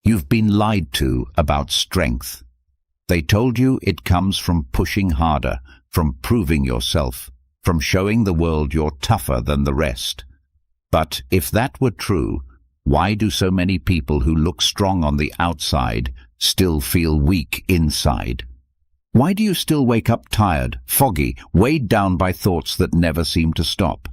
You've been lied to about strength. They told you it comes from pushing harder, from proving yourself, from showing the world you're tougher than the rest. But if that were true, why do so many people who look strong on the outside still feel weak inside? Why do you still wake up tired, foggy, weighed down by thoughts that never seem to stop?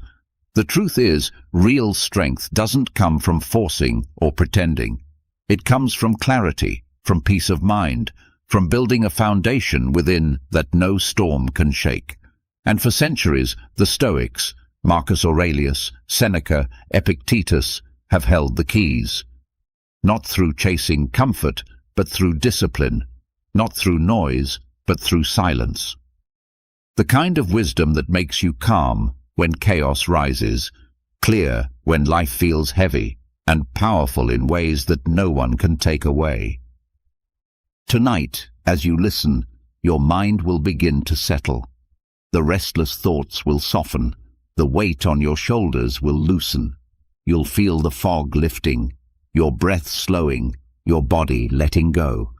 The truth is, real strength doesn't come from forcing or pretending. It comes from clarity, from peace of mind, from building a foundation within that no storm can shake. And for centuries, the Stoics, Marcus Aurelius, Seneca, Epictetus, have held the keys. Not through chasing comfort, but through discipline. Not through noise, but through silence. The kind of wisdom that makes you calm when chaos rises, clear when life feels heavy, and powerful in ways that no one can take away. Tonight, as you listen, your mind will begin to settle. The restless thoughts will soften. The weight on your shoulders will loosen. You'll feel the fog lifting, your breath slowing, your body letting go.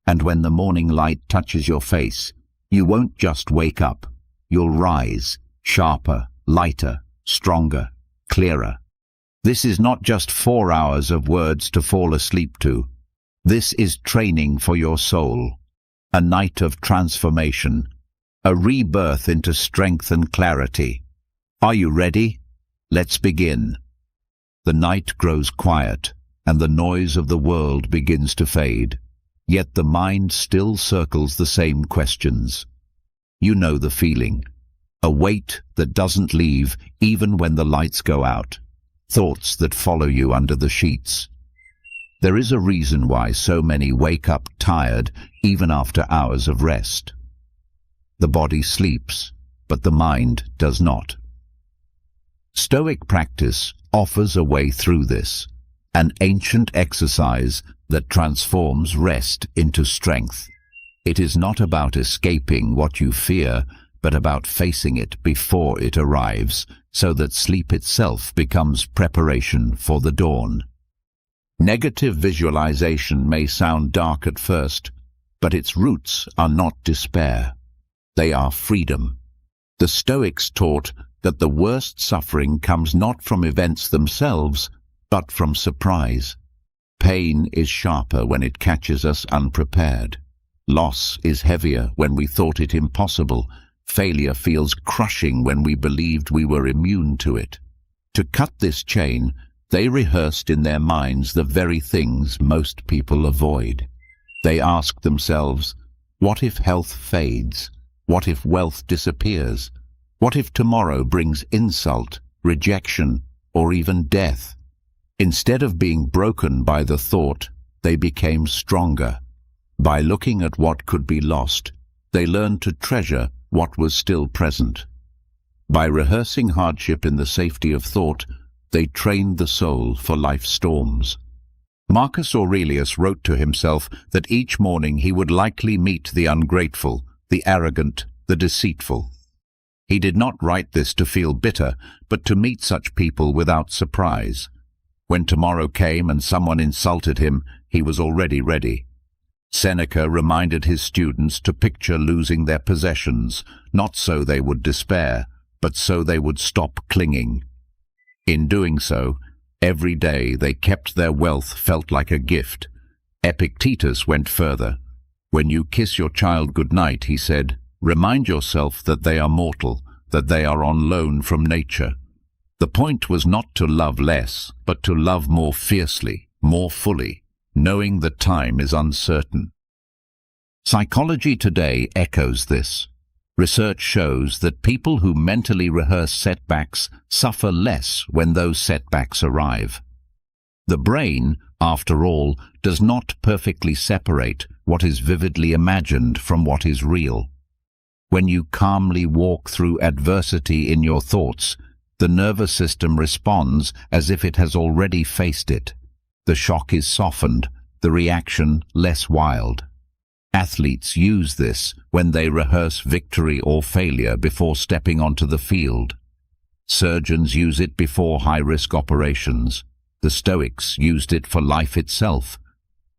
And when the morning light touches your face, you won't just wake up. You'll rise, sharper, lighter, stronger, clearer. This is not just 4 hours of words to fall asleep to. This is training for your soul, a night of transformation, a rebirth into strength and clarity. Are you ready? Let's begin. The night grows quiet, and the noise of the world begins to fade. Yet the mind still circles the same questions. You know the feeling. A weight that doesn't leave even when the lights go out. Thoughts that follow you under the sheets. There is a reason why so many wake up tired even after hours of rest. The body sleeps, but the mind does not. Stoic practice offers a way through this, an ancient exercise that transforms rest into strength. It is not about escaping what you fear, but about facing it before it arrives, so that sleep itself becomes preparation for the dawn. Negative visualization may sound dark at first, but its roots are not despair. They are freedom. The Stoics taught that the worst suffering comes not from events themselves, but from surprise. Pain is sharper when it catches us unprepared. Loss is heavier when we thought it impossible. Failure feels crushing when we believed we were immune to it. To cut this chain, they rehearsed in their minds the very things most people avoid. They asked themselves, what if health fades? What if wealth disappears? What if tomorrow brings insult, rejection, or even death? Instead of being broken by the thought, they became stronger. By looking at what could be lost, they learned to treasure what was still present. By rehearsing hardship in the safety of thought, they trained the soul for life's storms. Marcus Aurelius wrote to himself that each morning he would likely meet the ungrateful, the arrogant, the deceitful. He did not write this to feel bitter, but to meet such people without surprise. When tomorrow came and someone insulted him, he was already ready. Seneca reminded his students to picture losing their possessions, not so they would despair, but so they would stop clinging. In doing so, every day they kept their wealth felt like a gift. Epictetus went further. When you kiss your child goodnight, he said, remind yourself that they are mortal, that they are on loan from nature. The point was not to love less, but to love more fiercely, more fully, knowing that time is uncertain. Psychology today echoes this. Research shows that people who mentally rehearse setbacks suffer less when those setbacks arrive. The brain, after all, does not perfectly separate what is vividly imagined from what is real. When you calmly walk through adversity in your thoughts, the nervous system responds as if it has already faced it. The shock is softened, the reaction less wild. Athletes use this when they rehearse victory or failure before stepping onto the field. Surgeons use it before high-risk operations. The Stoics used it for life itself.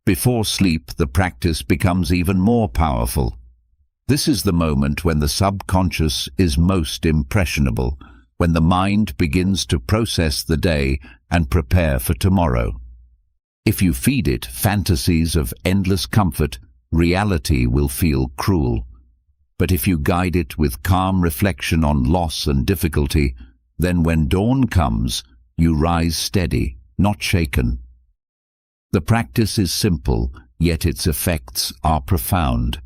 Before sleep, the practice becomes even more powerful. This is the moment when the subconscious is most impressionable, when the mind begins to process the day and prepare for tomorrow. If you feed it fantasies of endless comfort, reality will feel cruel. But if you guide it with calm reflection on loss and difficulty, then when dawn comes, you rise steady, not shaken. The practice is simple, yet its effects are profound.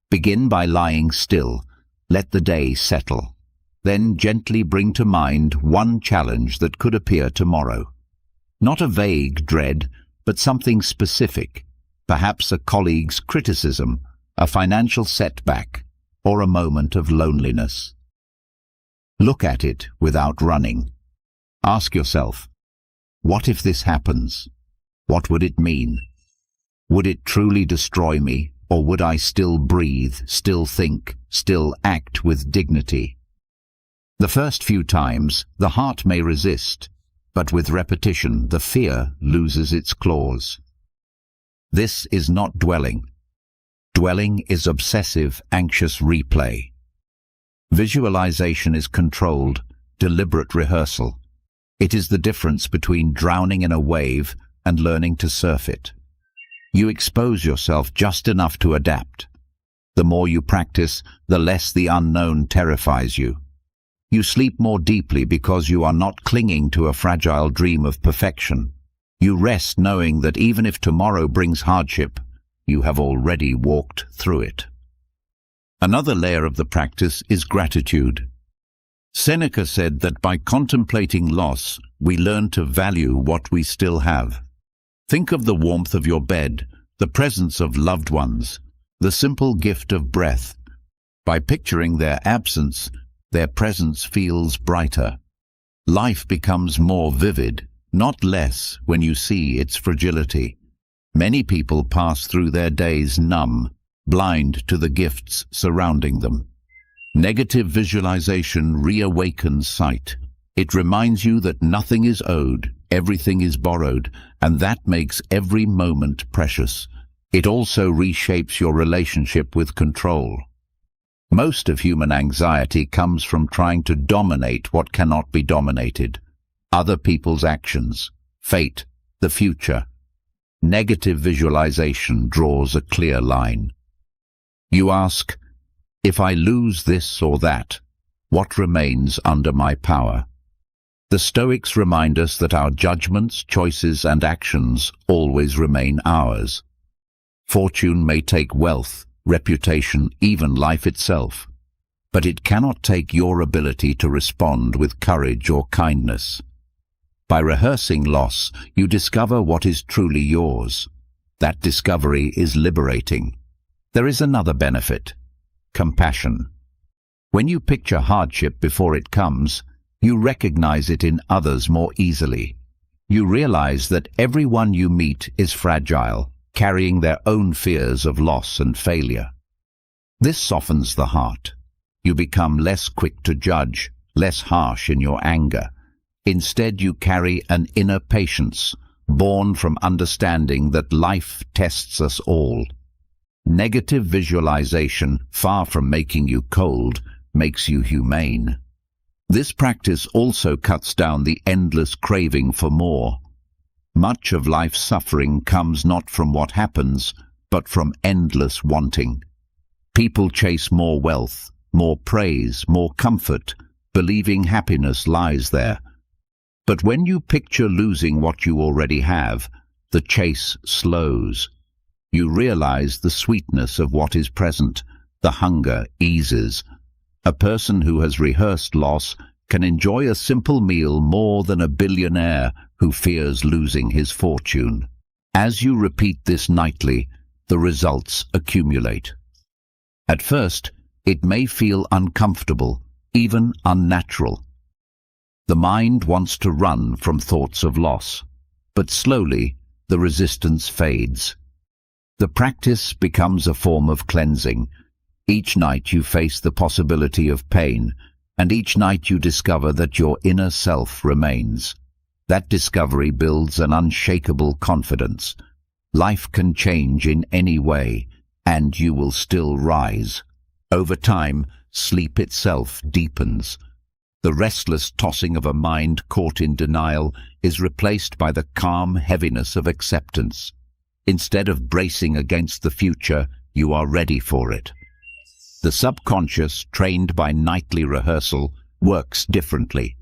Begin by lying still. Let the day settle. Then gently bring to mind one challenge that could appear tomorrow. Not a vague dread, but something specific. Perhaps a colleague's criticism, a financial setback, or a moment of loneliness. Look at it without running. Ask yourself, what if this happens? What would it mean? Would it truly destroy me, or would I still breathe, still think, still act with dignity? The first few times, the heart may resist, but with repetition, the fear loses its claws. This is not dwelling. Dwelling is obsessive, anxious replay. Visualization is controlled, deliberate rehearsal. It is the difference between drowning in a wave and learning to surf it. You expose yourself just enough to adapt. The more you practice, the less the unknown terrifies you. You sleep more deeply because you are not clinging to a fragile dream of perfection. You rest knowing that even if tomorrow brings hardship, you have already walked through it. Another layer of the practice is gratitude. Seneca said that by contemplating loss, we learn to value what we still have. Think of the warmth of your bed, the presence of loved ones, the simple gift of breath. By picturing their absence, their presence feels brighter. Life becomes more vivid, not less, when you see its fragility. Many people pass through their days numb, blind to the gifts surrounding them. Negative visualization reawakens sight. It reminds you that nothing is owed, everything is borrowed, and that makes every moment precious. It also reshapes your relationship with control. Most of human anxiety comes from trying to dominate what cannot be dominated. Other people's actions, fate, the future. Negative visualization draws a clear line. You ask, if I lose this or that, what remains under my power? The Stoics remind us that our judgments, choices, and actions always remain ours. Fortune may take wealth, reputation, even life itself, but it cannot take your ability to respond with courage or kindness. By rehearsing loss, you discover what is truly yours. That discovery is liberating. There is another benefit: compassion. When you picture hardship before it comes, you recognize it in others more easily. You realize that everyone you meet is fragile, carrying their own fears of loss and failure. This softens the heart. You become less quick to judge, less harsh in your anger. Instead, you carry an inner patience, born from understanding that life tests us all. Negative visualization, far from making you cold, makes you humane. This practice also cuts down the endless craving for more. Much of life's suffering comes not from what happens, but from endless wanting. People chase more wealth, more praise, more comfort, believing happiness lies there. But when you picture losing what you already have, the chase slows. You realize the sweetness of what is present. The hunger eases. A person who has rehearsed loss can enjoy a simple meal more than a billionaire who fears losing his fortune. As you repeat this nightly, the results accumulate. At first, it may feel uncomfortable, even unnatural. The mind wants to run from thoughts of loss, but slowly the resistance fades. The practice becomes a form of cleansing. Each night you face the possibility of pain, and each night you discover that your inner self remains. That discovery builds an unshakable confidence. Life can change in any way, and you will still rise. Over time, sleep itself deepens. The restless tossing of a mind caught in denial is replaced by the calm heaviness of acceptance. Instead of bracing against the future, you are ready for it. The subconscious, trained by nightly rehearsal, works differently.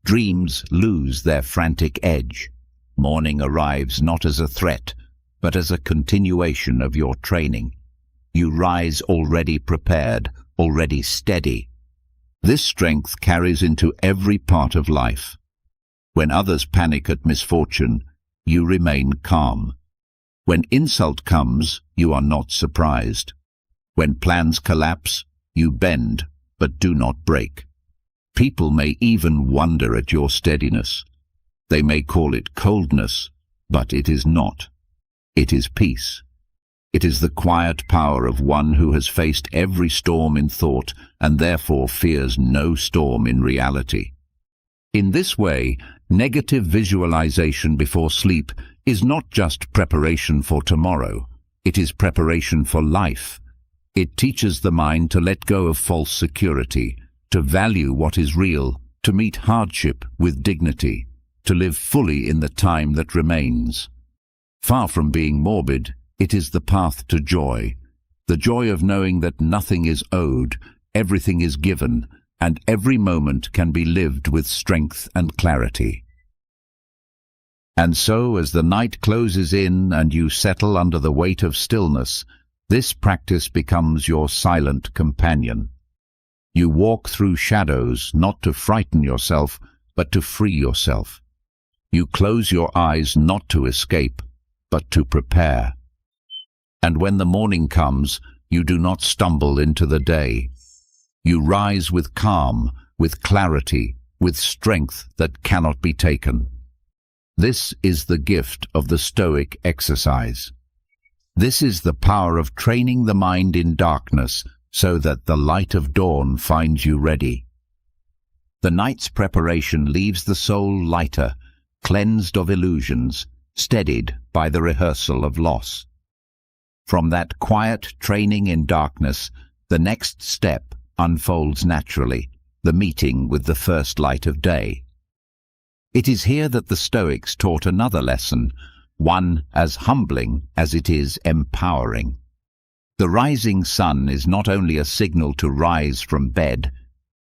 Dreams lose their frantic edge. Morning arrives not as a threat, but as a continuation of your training. You rise already prepared, already steady. This strength carries into every part of life. When others panic at misfortune, you remain calm. When insult comes, you are not surprised. When plans collapse, you bend, but do not break. People may even wonder at your steadiness. They may call it coldness, but it is not. It is peace. It is the quiet power of one who has faced every storm in thought and therefore fears no storm in reality. In this way, negative visualization before sleep is not just preparation for tomorrow, it is preparation for life. It teaches the mind to let go of false security, to value what is real, to meet hardship with dignity, to live fully in the time that remains. Far from being morbid, it is the path to joy, the joy of knowing that nothing is owed, everything is given, and every moment can be lived with strength and clarity. And so, as the night closes in and you settle under the weight of stillness, this practice becomes your silent companion. You walk through shadows not to frighten yourself, but to free yourself. You close your eyes not to escape, but to prepare. And when the morning comes, you do not stumble into the day. You rise with calm, with clarity, with strength that cannot be taken. This is the gift of the Stoic exercise. This is the power of training the mind in darkness so that the light of dawn finds you ready. The night's preparation leaves the soul lighter, cleansed of illusions, steadied by the rehearsal of loss. From that quiet training in darkness, the next step unfolds naturally, the meeting with the first light of day. It is here that the Stoics taught another lesson, one as humbling as it is empowering. The rising sun is not only a signal to rise from bed,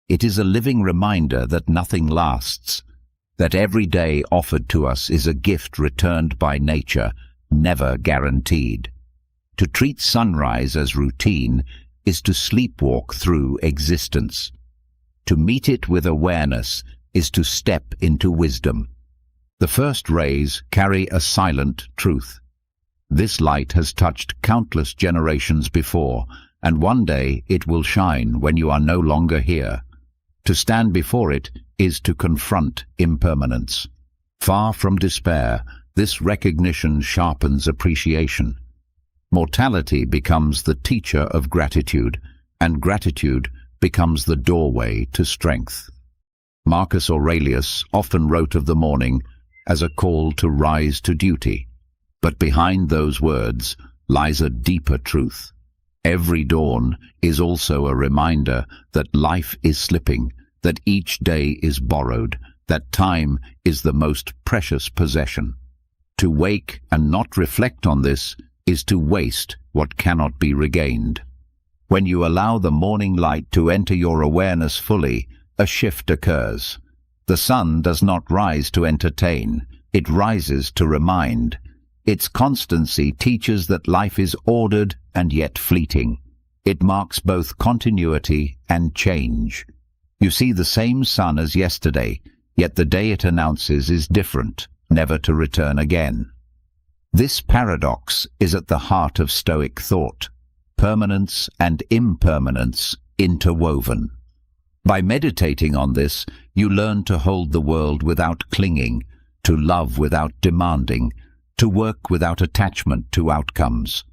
it is a living reminder that nothing lasts, that every day offered to us is a gift returned by nature, never guaranteed. To treat sunrise as routine is to sleepwalk through existence. To meet it with awareness is to step into wisdom. The first rays carry a silent truth. This light has touched countless generations before, and one day it will shine when you are no longer here. To stand before it is to confront impermanence. Far from despair, this recognition sharpens appreciation. Mortality becomes the teacher of gratitude, and gratitude becomes the doorway to strength. Marcus Aurelius often wrote of the morning as a call to rise to duty, but behind those words lies a deeper truth. Every dawn is also a reminder that life is slipping, that each day is borrowed, that time is the most precious possession. To wake and not reflect on this is to waste what cannot be regained. When you allow the morning light to enter your awareness fully, a shift occurs. The sun does not rise to entertain, it rises to remind. Its constancy teaches that life is ordered and yet fleeting. It marks both continuity and change. You see the same sun as yesterday, yet the day it announces is different, never to return again. This paradox is at the heart of Stoic thought, permanence and impermanence interwoven. By meditating on this, you learn to hold the world without clinging, to love without demanding, to work without attachment to outcomes.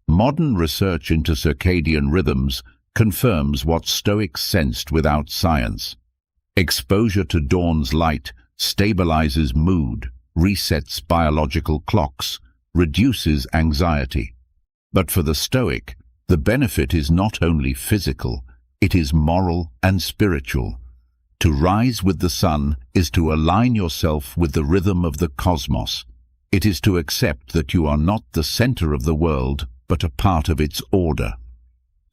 Modern research into circadian rhythms confirms what Stoics sensed without science. Exposure to dawn's light stabilizes mood, resets biological clocks, reduces anxiety. But for the Stoic, the benefit is not only physical, it is moral and spiritual. To rise with the sun is to align yourself with the rhythm of the cosmos. It is to accept that you are not the center of the world, but a part of its order.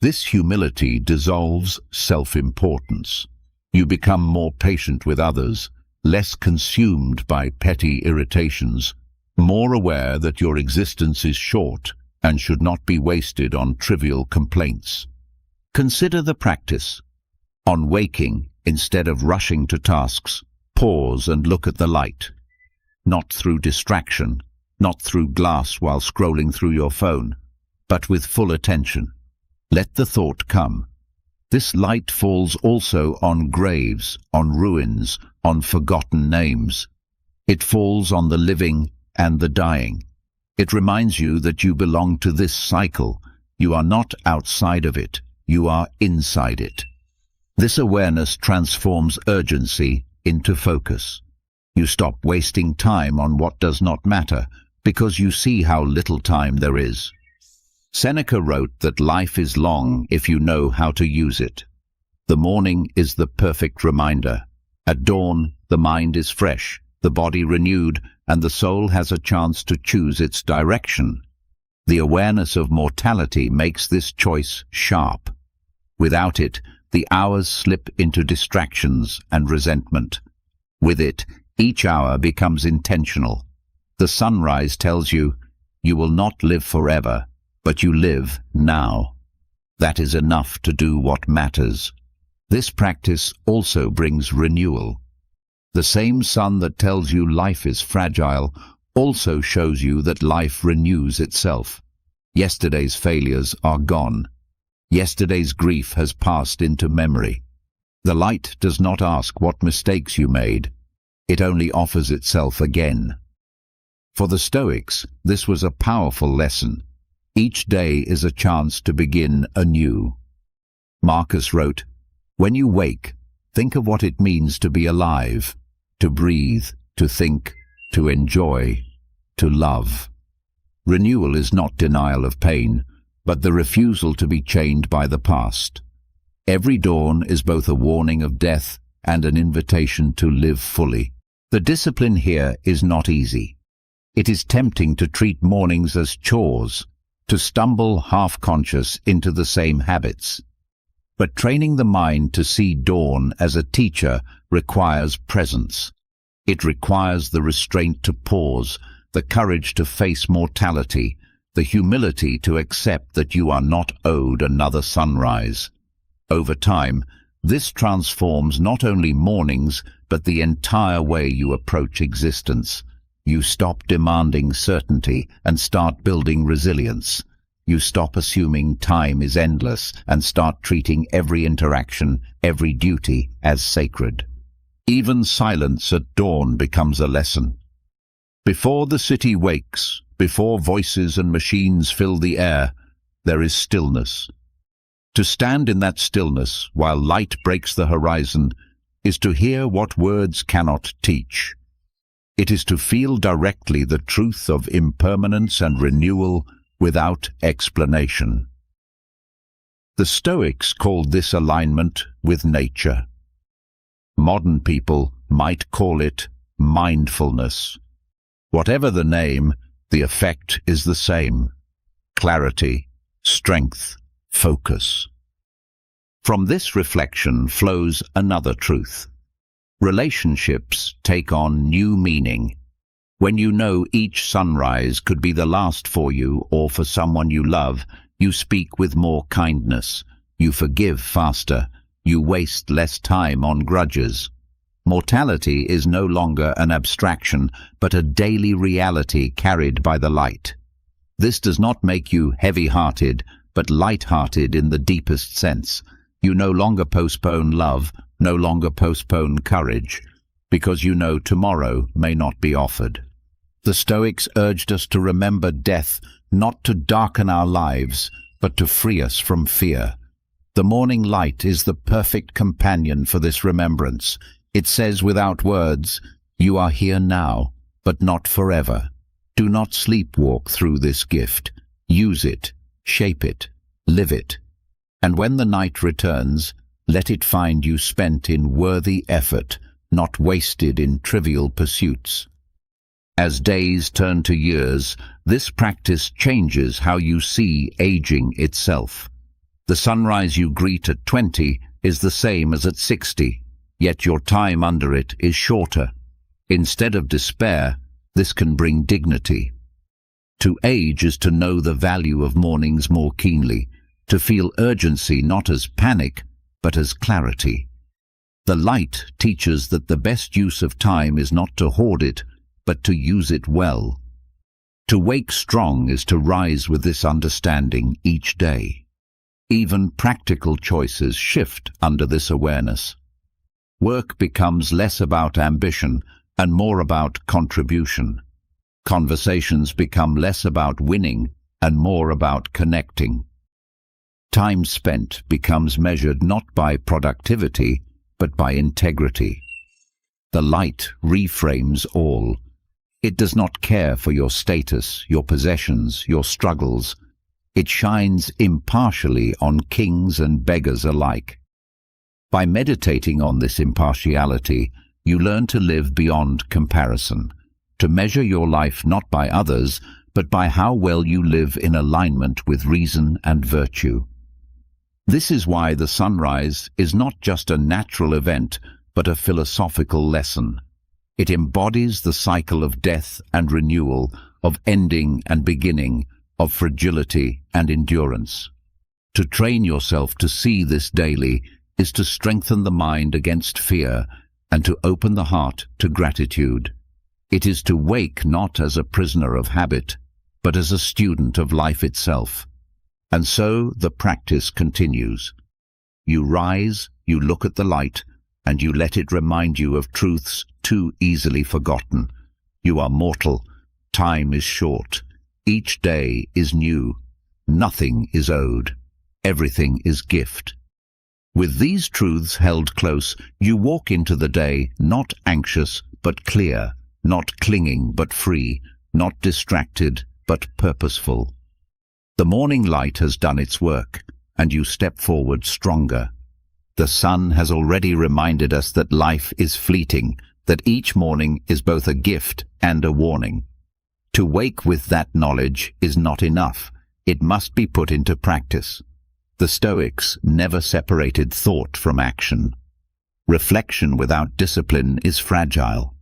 This humility dissolves self-importance. You become more patient with others, less consumed by petty irritations, more aware that your existence is short and should not be wasted on trivial complaints. Consider the practice. On waking, instead of rushing to tasks, pause and look at the light. Not through distraction, not through glass while scrolling through your phone, but with full attention. Let the thought come. This light falls also on graves, on ruins, on forgotten names. It falls on the living and the dying. It reminds you that you belong to this cycle. You are not outside of it. You are inside it. This awareness transforms urgency into focus. You stop wasting time on what does not matter because you see how little time there is. Seneca wrote that life is long if you know how to use it. The morning is the perfect reminder. At dawn, the mind is fresh, the body renewed, and the soul has a chance to choose its direction. The awareness of mortality makes this choice sharp. Without it, the hours slip into distractions and resentment. With it, each hour becomes intentional. The sunrise tells you, you will not live forever, but you live now. That is enough to do what matters. This practice also brings renewal. The same sun that tells you life is fragile also shows you that life renews itself. Yesterday's failures are gone. Yesterday's grief has passed into memory. The light does not ask what mistakes you made. It only offers itself again. For the Stoics, this was a powerful lesson. Each day is a chance to begin anew. Marcus wrote, "When you wake, think of what it means to be alive, to breathe, to think, to enjoy, to love." Renewal is not denial of pain, but the refusal to be chained by the past. Every dawn is both a warning of death and an invitation to live fully. The discipline here is not easy. It is tempting to treat mornings as chores, to stumble half-conscious into the same habits. But training the mind to see dawn as a teacher requires presence. It requires the restraint to pause, the courage to face mortality, the humility to accept that you are not owed another sunrise. Over time, this transforms not only mornings, but the entire way you approach existence. You stop demanding certainty and start building resilience. You stop assuming time is endless and start treating every interaction, every duty, as sacred. Even silence at dawn becomes a lesson. Before the city wakes, before voices and machines fill the air, there is stillness. To stand in that stillness while light breaks the horizon is to hear what words cannot teach. It is to feel directly the truth of impermanence and renewal without explanation. The Stoics called this alignment with nature. Modern people might call it mindfulness. Whatever the name, the effect is the same: clarity, strength, focus. From this reflection flows another truth. Relationships take on new meaning. When you know each sunrise could be the last for you or for someone you love, you speak with more kindness, you forgive faster, you waste less time on grudges. Mortality is no longer an abstraction, but a daily reality carried by the light. This does not make you heavy-hearted, but light-hearted in the deepest sense. You no longer postpone love, no longer postpone courage, because you know tomorrow may not be offered. The Stoics urged us to remember death not to darken our lives, but to free us from fear. The morning light is the perfect companion for this remembrance. It says without words, "You are here now, but not forever. Do not sleepwalk through this gift. Use it, shape it, live it. And when the night returns, let it find you spent in worthy effort, not wasted in trivial pursuits. As days turn to years, this practice changes how you see aging itself. The sunrise you greet at 20 is the same as at 60, yet your time under it is shorter. Instead of despair, this can bring dignity. To age is to know the value of mornings more keenly, to feel urgency not as panic, but as clarity. The light teaches that the best use of time is not to hoard it, but to use it well. To wake strong is to rise with this understanding each day. Even practical choices shift under this awareness. Work becomes less about ambition and more about contribution. Conversations become less about winning and more about connecting. Time spent becomes measured not by productivity, but by integrity. The light reframes all. It does not care for your status, your possessions, your struggles. It shines impartially on kings and beggars alike. By meditating on this impartiality, you learn to live beyond comparison, to measure your life not by others, but by how well you live in alignment with reason and virtue. This is why the sunrise is not just a natural event, but a philosophical lesson. It embodies the cycle of death and renewal, of ending and beginning, of fragility and endurance. To train yourself to see this daily is to strengthen the mind against fear and to open the heart to gratitude. It is to wake not as a prisoner of habit, but as a student of life itself. And so the practice continues. You rise, you look at the light, and you let it remind you of truths too easily forgotten. You are mortal. Time is short. Each day is new. Nothing is owed. Everything is gift. With these truths held close, you walk into the day not anxious but clear, not clinging but free, not distracted but purposeful. The morning light has done its work, and you step forward stronger. The sun has already reminded us that life is fleeting, that each morning is both a gift and a warning. To wake with that knowledge is not enough. It must be put into practice. The Stoics never separated thought from action. Reflection without discipline is fragile.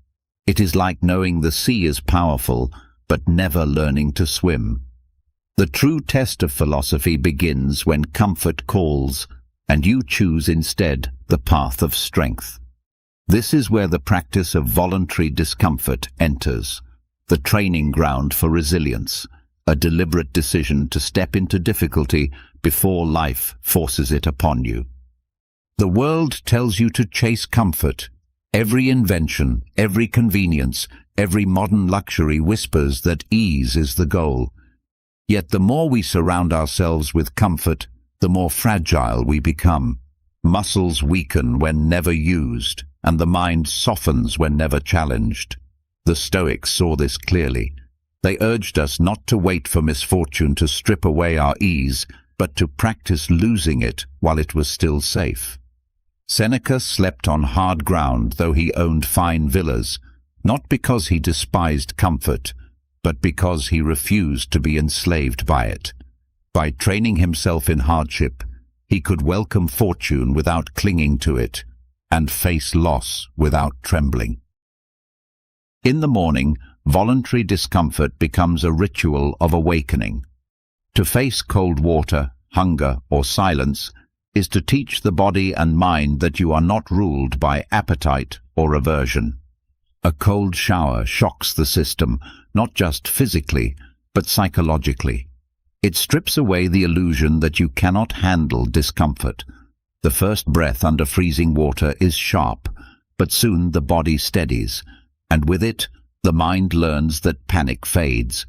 It is like knowing the sea is powerful, but never learning to swim. The true test of philosophy begins when comfort calls, and you choose instead the path of strength. This is where the practice of voluntary discomfort enters, the training ground for resilience, a deliberate decision to step into difficulty before life forces it upon you. The world tells you to chase comfort. Every invention, every convenience, every modern luxury whispers that ease is the goal. Yet the more we surround ourselves with comfort, the more fragile we become. Muscles weaken when never used, and the mind softens when never challenged. The Stoics saw this clearly. They urged us not to wait for misfortune to strip away our ease, but to practice losing it while it was still safe. Seneca slept on hard ground though he owned fine villas, not because he despised comfort, but because he refused to be enslaved by it. By training himself in hardship, he could welcome fortune without clinging to it, and face loss without trembling. In the morning, voluntary discomfort becomes a ritual of awakening. To face cold water, hunger, or silence is to teach the body and mind that you are not ruled by appetite or aversion. A cold shower shocks the system, not just physically, but psychologically. It strips away the illusion that you cannot handle discomfort. The first breath under freezing water is sharp, but soon the body steadies, and with it, the mind learns that panic fades.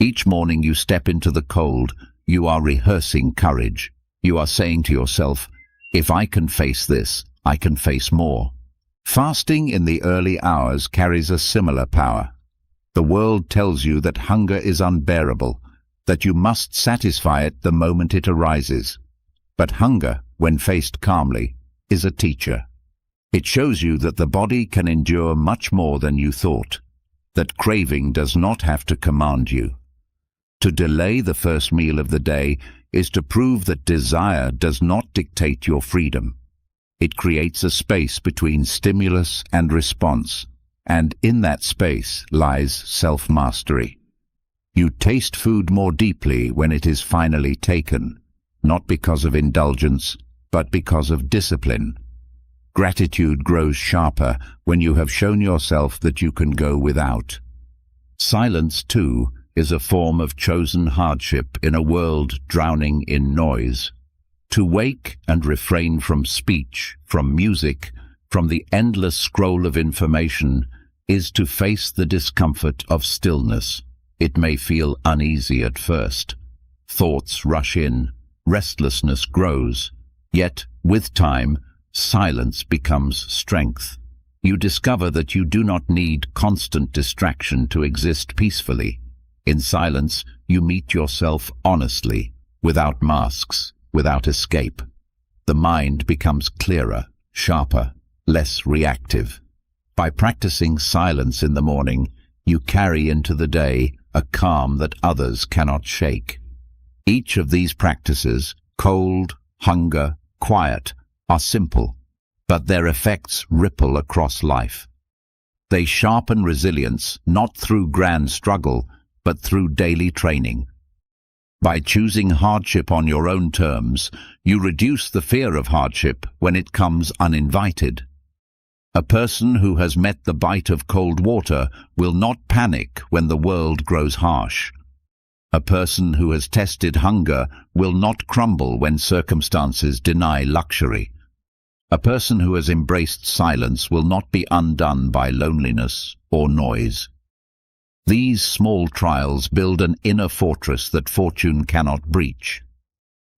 Each morning you step into the cold, you are rehearsing courage. You are saying to yourself, if I can face this, I can face more. Fasting in the early hours carries a similar power. The world tells you that hunger is unbearable, that you must satisfy it the moment it arises. But hunger, when faced calmly, is a teacher. It shows you that the body can endure much more than you thought, that craving does not have to command you. To delay the first meal of the day is to prove that desire does not dictate your freedom. It creates a space between stimulus and response, and in that space lies self-mastery. You taste food more deeply when it is finally taken, not because of indulgence, but because of discipline. Gratitude grows sharper when you have shown yourself that you can go without. Silence, too, is a form of chosen hardship in a world drowning in noise. To wake and refrain from speech, from music, from the endless scroll of information, is to face the discomfort of stillness. It may feel uneasy at first. Thoughts rush in, restlessness grows, yet, with time, silence becomes strength. You discover that you do not need constant distraction to exist peacefully. In silence, you meet yourself honestly, without masks, without escape. The mind becomes clearer, sharper, less reactive. By practicing silence in the morning, you carry into the day a calm that others cannot shake. Each of these practices, cold, hunger, quiet, are simple, but their effects ripple across life. They sharpen resilience not through grand struggle, but through daily training. By choosing hardship on your own terms, you reduce the fear of hardship when it comes uninvited. A person who has met the bite of cold water will not panic when the world grows harsh. A person who has tested hunger will not crumble when circumstances deny luxury. A person who has embraced silence will not be undone by loneliness or noise. These small trials build an inner fortress that fortune cannot breach.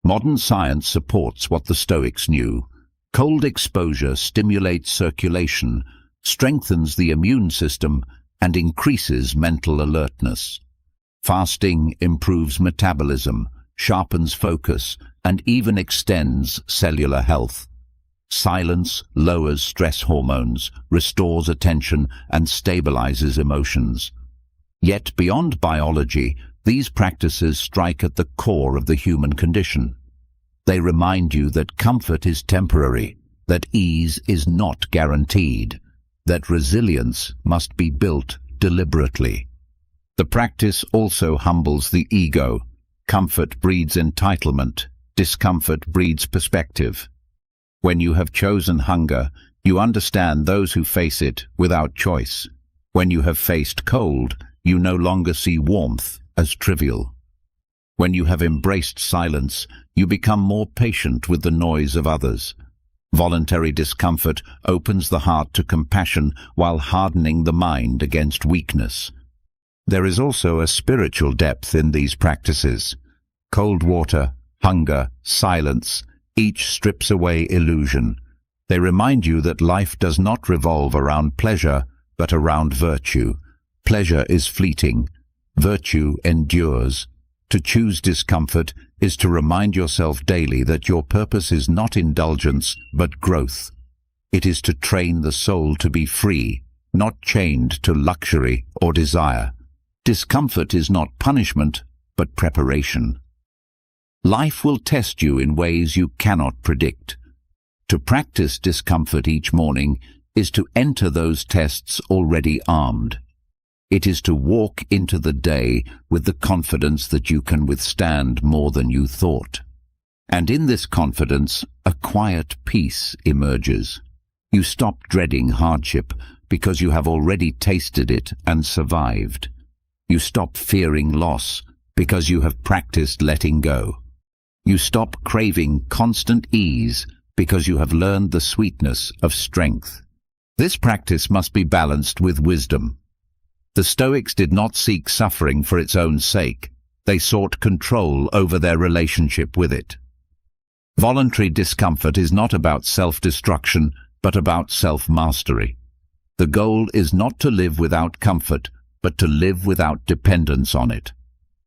Modern science supports what the Stoics knew. Cold exposure stimulates circulation, strengthens the immune system, and increases mental alertness. Fasting improves metabolism, sharpens focus, and even extends cellular health. Silence lowers stress hormones, restores attention, and stabilizes emotions. Yet beyond biology, these practices strike at the core of the human condition. They remind you that comfort is temporary, that ease is not guaranteed, that resilience must be built deliberately. The practice also humbles the ego. Comfort breeds entitlement, discomfort breeds perspective. When you have chosen hunger, you understand those who face it without choice. When you have faced cold, you no longer see warmth as trivial. When you have embraced silence, you become more patient with the noise of others. Voluntary discomfort opens the heart to compassion while hardening the mind against weakness. There is also a spiritual depth in these practices. Cold water, hunger, silence, each strips away illusion. They remind you that life does not revolve around pleasure, but around virtue. Pleasure is fleeting. Virtue endures. To choose discomfort is to remind yourself daily that your purpose is not indulgence, but growth. It is to train the soul to be free, not chained to luxury or desire. Discomfort is not punishment, but preparation. Life will test you in ways you cannot predict. To practice discomfort each morning is to enter those tests already armed. It is to walk into the day with the confidence that you can withstand more than you thought. And in this confidence, a quiet peace emerges. You stop dreading hardship because you have already tasted it and survived. You stop fearing loss because you have practiced letting go. You stop craving constant ease because you have learned the sweetness of strength. This practice must be balanced with wisdom. The Stoics did not seek suffering for its own sake. They sought control over their relationship with it. Voluntary discomfort is not about self-destruction, but about self-mastery. The goal is not to live without comfort, but to live without dependence on it.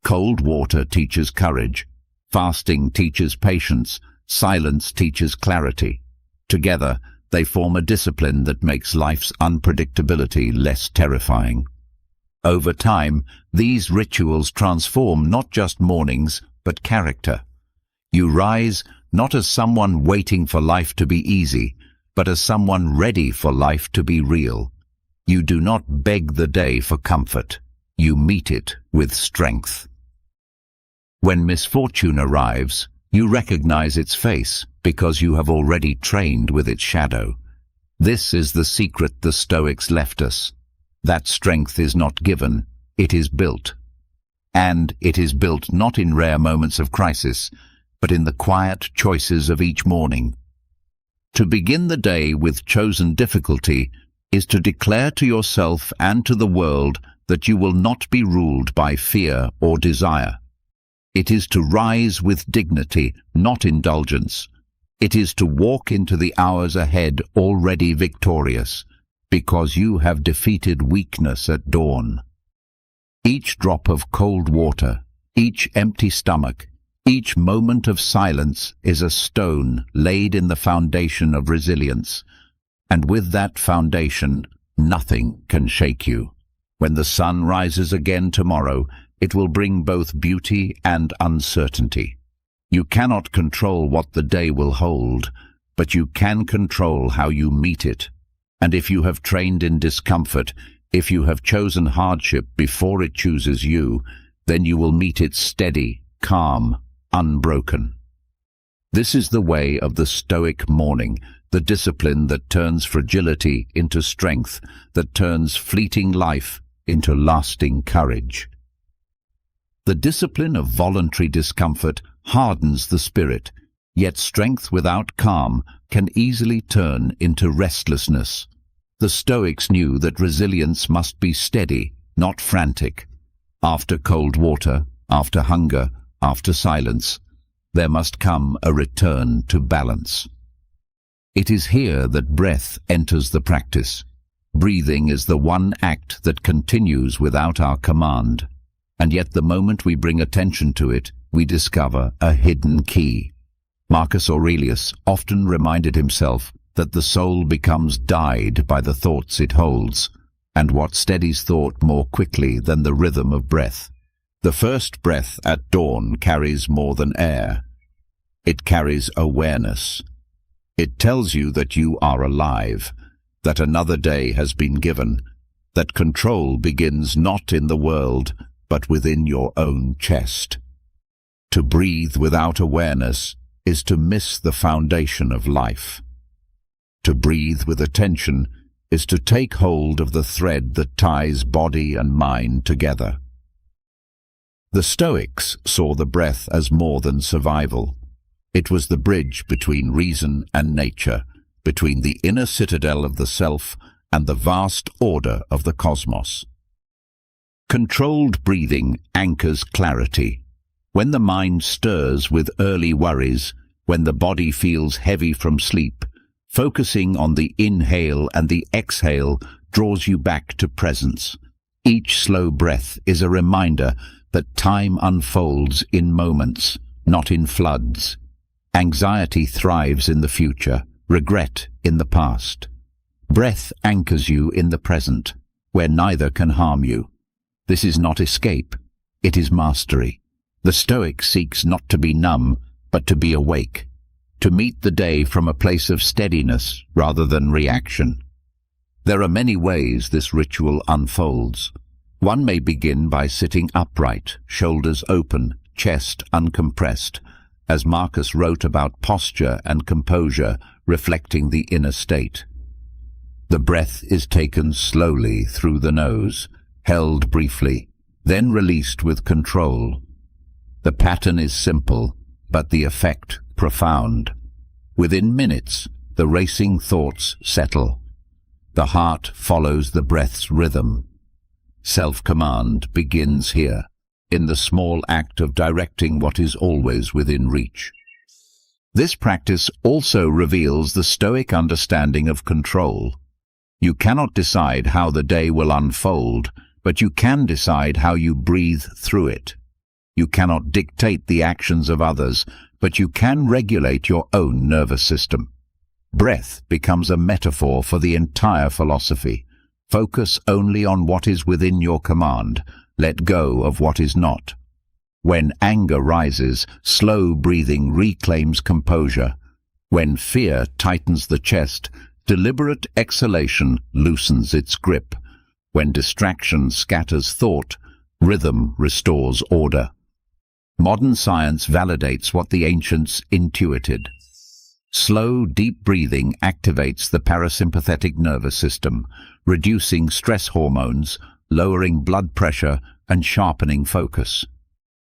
Cold water teaches courage. Fasting teaches patience. Silence teaches clarity. Together, they form a discipline that makes life's unpredictability less terrifying. Over time, these rituals transform not just mornings, but character. You rise not as someone waiting for life to be easy, but as someone ready for life to be real. You do not beg the day for comfort. You meet it with strength. When misfortune arrives, you recognize its face because you have already trained with its shadow. This is the secret the Stoics left us. That strength is not given, it is built. And it is built not in rare moments of crisis, but in the quiet choices of each morning. To begin the day with chosen difficulty is to declare to yourself and to the world that you will not be ruled by fear or desire. It is to rise with dignity, not indulgence. It is to walk into the hours ahead already victorious, because you have defeated weakness at dawn. Each drop of cold water, each empty stomach, each moment of silence is a stone laid in the foundation of resilience, and with that foundation, nothing can shake you. When the sun rises again tomorrow, it will bring both beauty and uncertainty. You cannot control what the day will hold, but you can control how you meet it. And if you have trained in discomfort, if you have chosen hardship before it chooses you, then you will meet it steady, calm, unbroken. This is the way of the Stoic morning, the discipline that turns fragility into strength, that turns fleeting life into lasting courage. The discipline of voluntary discomfort hardens the spirit, yet strength without calm can easily turn into restlessness. The Stoics knew that resilience must be steady, not frantic. After cold water, after hunger, after silence, there must come a return to balance. It is here that breath enters the practice. Breathing is the one act that continues without our command, and yet the moment we bring attention to it, we discover a hidden key. Marcus Aurelius often reminded himself that the soul becomes dyed by the thoughts it holds, and what steadies thought more quickly than the rhythm of breath? The first breath at dawn carries more than air. It carries awareness. It tells you that you are alive, that another day has been given, that control begins not in the world, but within your own chest. To breathe without awareness is to miss the foundation of life. To breathe with attention is to take hold of the thread that ties body and mind together. The Stoics saw the breath as more than survival. It was the bridge between reason and nature, between the inner citadel of the self and the vast order of the cosmos. Controlled breathing anchors clarity. When the mind stirs with early worries, when the body feels heavy from sleep, focusing on the inhale and the exhale draws you back to presence. Each slow breath is a reminder that time unfolds in moments, not in floods. Anxiety thrives in the future, regret in the past. Breath anchors you in the present, where neither can harm you. This is not escape, it is mastery. The Stoic seeks not to be numb, but to be awake, to meet the day from a place of steadiness rather than reaction. There are many ways this ritual unfolds. One may begin by sitting upright, shoulders open, chest uncompressed, as Marcus wrote about posture and composure reflecting the inner state. The breath is taken slowly through the nose, held briefly, then released with control. The pattern is simple, but the effect profound. Within minutes, the racing thoughts settle. The heart follows the breath's rhythm. Self-command begins here, in the small act of directing what is always within reach. This practice also reveals the Stoic understanding of control. You cannot decide how the day will unfold, but you can decide how you breathe through it. You cannot dictate the actions of others, but you can regulate your own nervous system. Breath becomes a metaphor for the entire philosophy. Focus only on what is within your command. Let go of what is not. When anger rises, slow breathing reclaims composure. When fear tightens the chest, deliberate exhalation loosens its grip. When distraction scatters thought, rhythm restores order. Modern science validates what the ancients intuited. Slow, deep breathing activates the parasympathetic nervous system, reducing stress hormones, lowering blood pressure, and sharpening focus.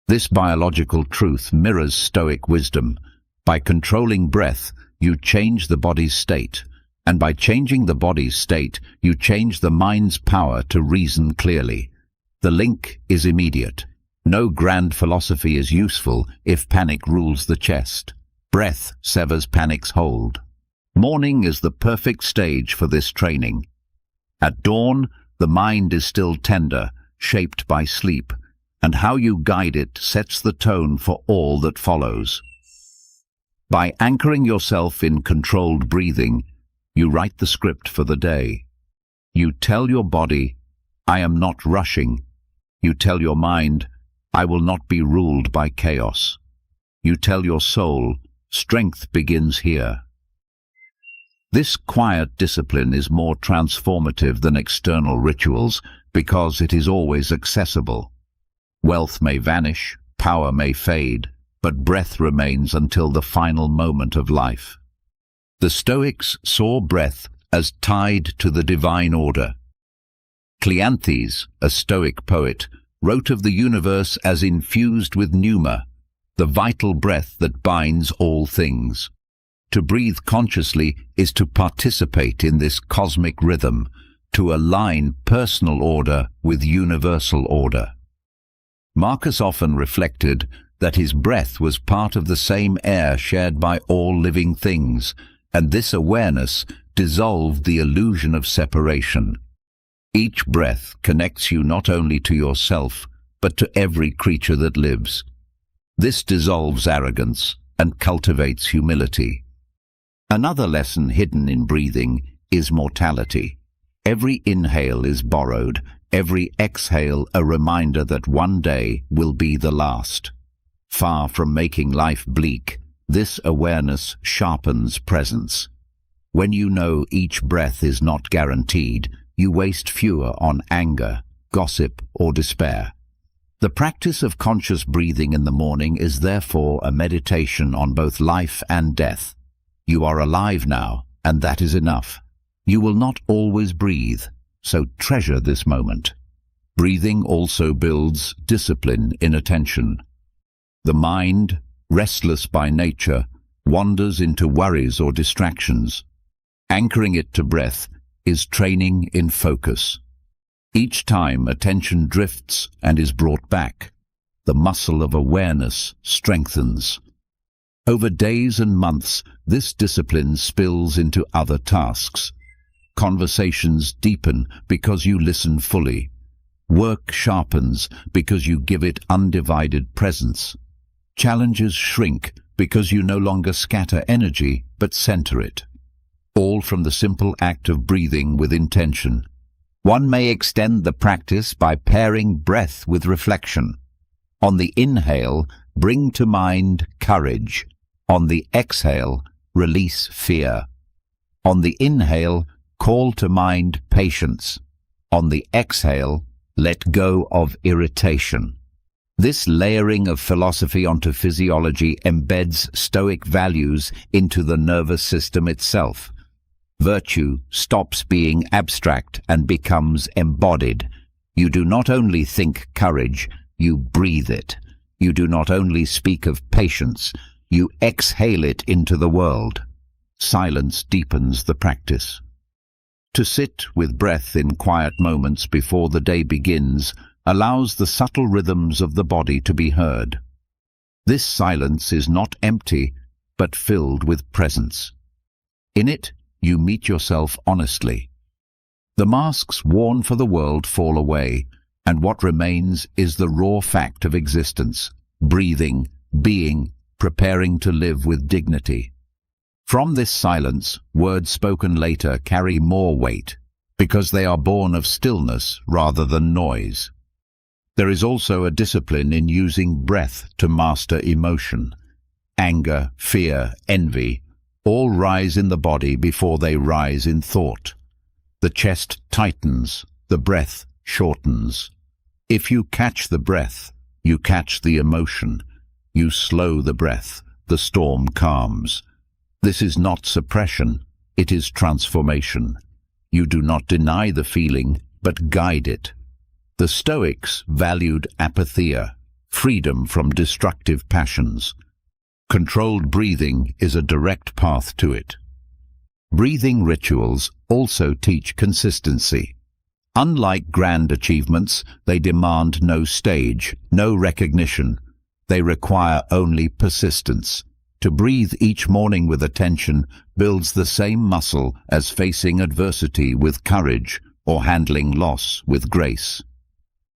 This biological truth mirrors Stoic wisdom. By controlling breath, you change the body's state, and by changing the body's state, you change the mind's power to reason clearly. The link is immediate. No grand philosophy is useful if panic rules the chest. Breath severs panic's hold. Morning is the perfect stage for this training. At dawn, the mind is still tender, shaped by sleep, and how you guide it sets the tone for all that follows. By anchoring yourself in controlled breathing, you write the script for the day. You tell your body, I am not rushing. You tell your mind, I will not be ruled by chaos. You tell your soul, strength begins here. This quiet discipline is more transformative than external rituals because it is always accessible. Wealth may vanish, power may fade, but breath remains until the final moment of life. The Stoics saw breath as tied to the divine order. Cleanthes, a Stoic poet, wrote of the universe as infused with pneuma, the vital breath that binds all things. To breathe consciously is to participate in this cosmic rhythm, to align personal order with universal order. Marcus often reflected that his breath was part of the same air shared by all living things, and this awareness dissolved the illusion of separation. Each breath connects you not only to yourself, but to every creature that lives. This dissolves arrogance and cultivates humility. Another lesson hidden in breathing is mortality. Every inhale is borrowed, every exhale a reminder that one day will be the last. Far from making life bleak, this awareness sharpens presence. When you know each breath is not guaranteed, you waste fewer on anger, gossip, or despair. The practice of conscious breathing in the morning is therefore a meditation on both life and death. You are alive now, and that is enough. You will not always breathe, so treasure this moment. Breathing also builds discipline in attention. The mind, restless by nature, wanders into worries or distractions. Anchoring it to breath is training in focus. Each time attention drifts and is brought back, the muscle of awareness strengthens. Over days and months, this discipline spills into other tasks. Conversations deepen because you listen fully. Work sharpens because you give it undivided presence. Challenges shrink because you no longer scatter energy but center it. All from the simple act of breathing with intention. One may extend the practice by pairing breath with reflection. On the inhale, bring to mind courage. On the exhale, release fear. On the inhale, call to mind patience. On the exhale, let go of irritation. This layering of philosophy onto physiology embeds Stoic values into the nervous system itself. Virtue stops being abstract and becomes embodied. You do not only think courage, you breathe it. You do not only speak of patience, you exhale it into the world. Silence deepens the practice. To sit with breath in quiet moments before the day begins allows the subtle rhythms of the body to be heard. This silence is not empty, but filled with presence. In it, you meet yourself honestly. The masks worn for the world fall away, and what remains is the raw fact of existence, breathing, being, preparing to live with dignity. From this silence, words spoken later carry more weight, because they are born of stillness rather than noise. There is also a discipline in using breath to master emotion. Anger, fear, envy, all rise in the body before they rise in thought. The chest tightens, the breath shortens. If you catch the breath, you catch the emotion. You slow the breath, the storm calms. This is not suppression, it is transformation. You do not deny the feeling, but guide it. The Stoics valued apatheia, freedom from destructive passions. Controlled breathing is a direct path to it. Breathing rituals also teach consistency. Unlike grand achievements, they demand no stage, no recognition. They require only persistence. To breathe each morning with attention builds the same muscle as facing adversity with courage or handling loss with grace.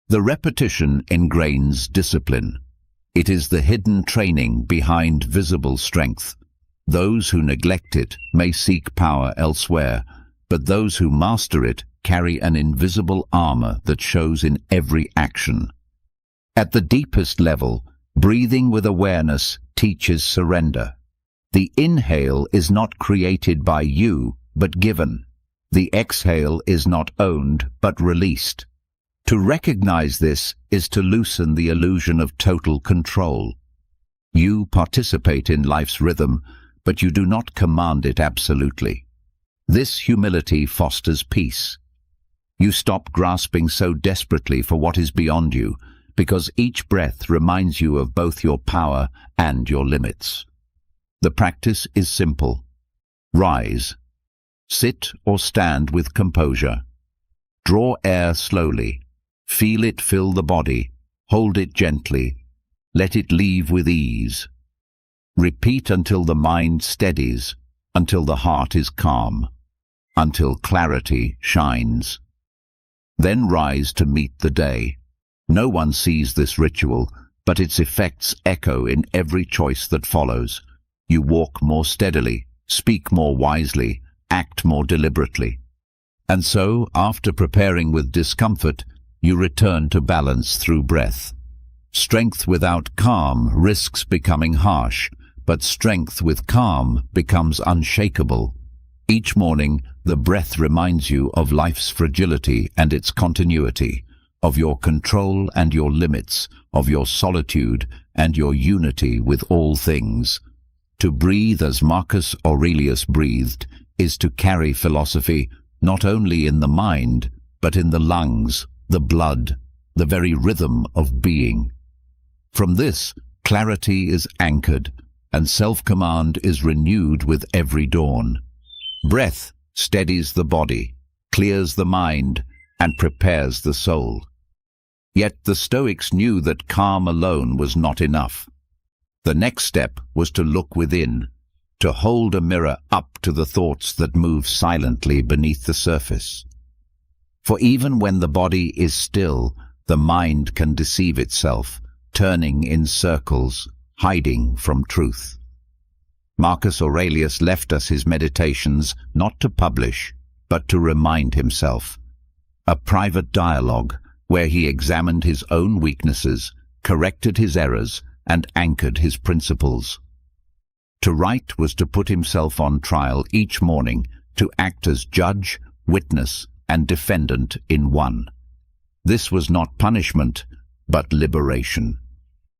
The repetition ingrains discipline. It is the hidden training behind visible strength. Those who neglect it may seek power elsewhere, but those who master it carry an invisible armor that shows in every action. At the deepest level, breathing with awareness teaches surrender. The inhale is not created by you, but given. The exhale is not owned, but released. To recognize this is to loosen the illusion of total control. You participate in life's rhythm, but you do not command it absolutely. This humility fosters peace. You stop grasping so desperately for what is beyond you, because each breath reminds you of both your power and your limits. The practice is simple. Rise. Sit or stand with composure. Draw air slowly. Feel it fill the body. Hold it gently. Let it leave with ease. Repeat until the mind steadies, until the heart is calm, until clarity shines. Then rise to meet the day. No one sees this ritual, but its effects echo in every choice that follows. You walk more steadily, speak more wisely, act more deliberately. And so, after preparing with discomfort, you return to balance through breath. Strength without calm risks becoming harsh, but strength with calm becomes unshakable. Each morning, the breath reminds you of life's fragility and its continuity, of your control and your limits, of your solitude and your unity with all things. To breathe as Marcus Aurelius breathed is to carry philosophy not only in the mind, but in the lungs, the blood, the very rhythm of being. From this, clarity is anchored, and self-command is renewed with every dawn. Breath steadies the body, clears the mind, and prepares the soul. Yet the Stoics knew that calm alone was not enough. The next step was to look within, to hold a mirror up to the thoughts that move silently beneath the surface. For even when the body is still, the mind can deceive itself, turning in circles, hiding from truth. Marcus Aurelius left us his meditations not to publish, but to remind himself. A private dialogue where he examined his own weaknesses, corrected his errors, and anchored his principles. To write was to put himself on trial each morning, to act as judge, witness, and defendant in one. This was not punishment, but liberation.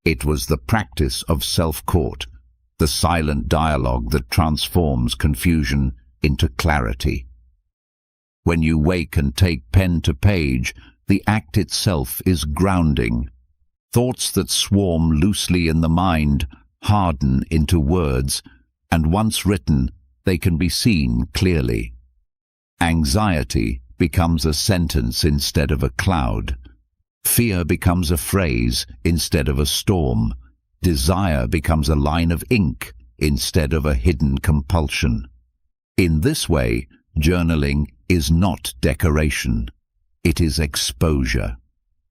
It was the practice of self-court, the silent dialogue that transforms confusion into clarity. When you wake and take pen to page, the act itself is grounding. Thoughts that swarm loosely in the mind harden into words, and once written, they can be seen clearly. Anxiety becomes a sentence instead of a cloud. Fear becomes a phrase instead of a storm. Desire becomes a line of ink instead of a hidden compulsion. In this way, journaling is not decoration. It is exposure.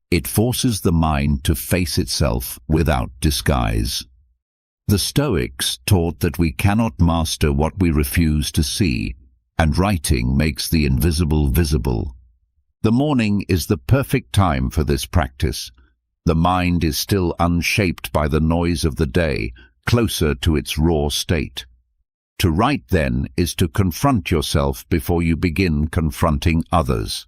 It forces the mind to face itself without disguise. The Stoics taught that we cannot master what we refuse to see, and writing makes the invisible visible. The morning is the perfect time for this practice. The mind is still unshaped by the noise of the day, closer to its raw state. To write, then, is to confront yourself before you begin confronting others.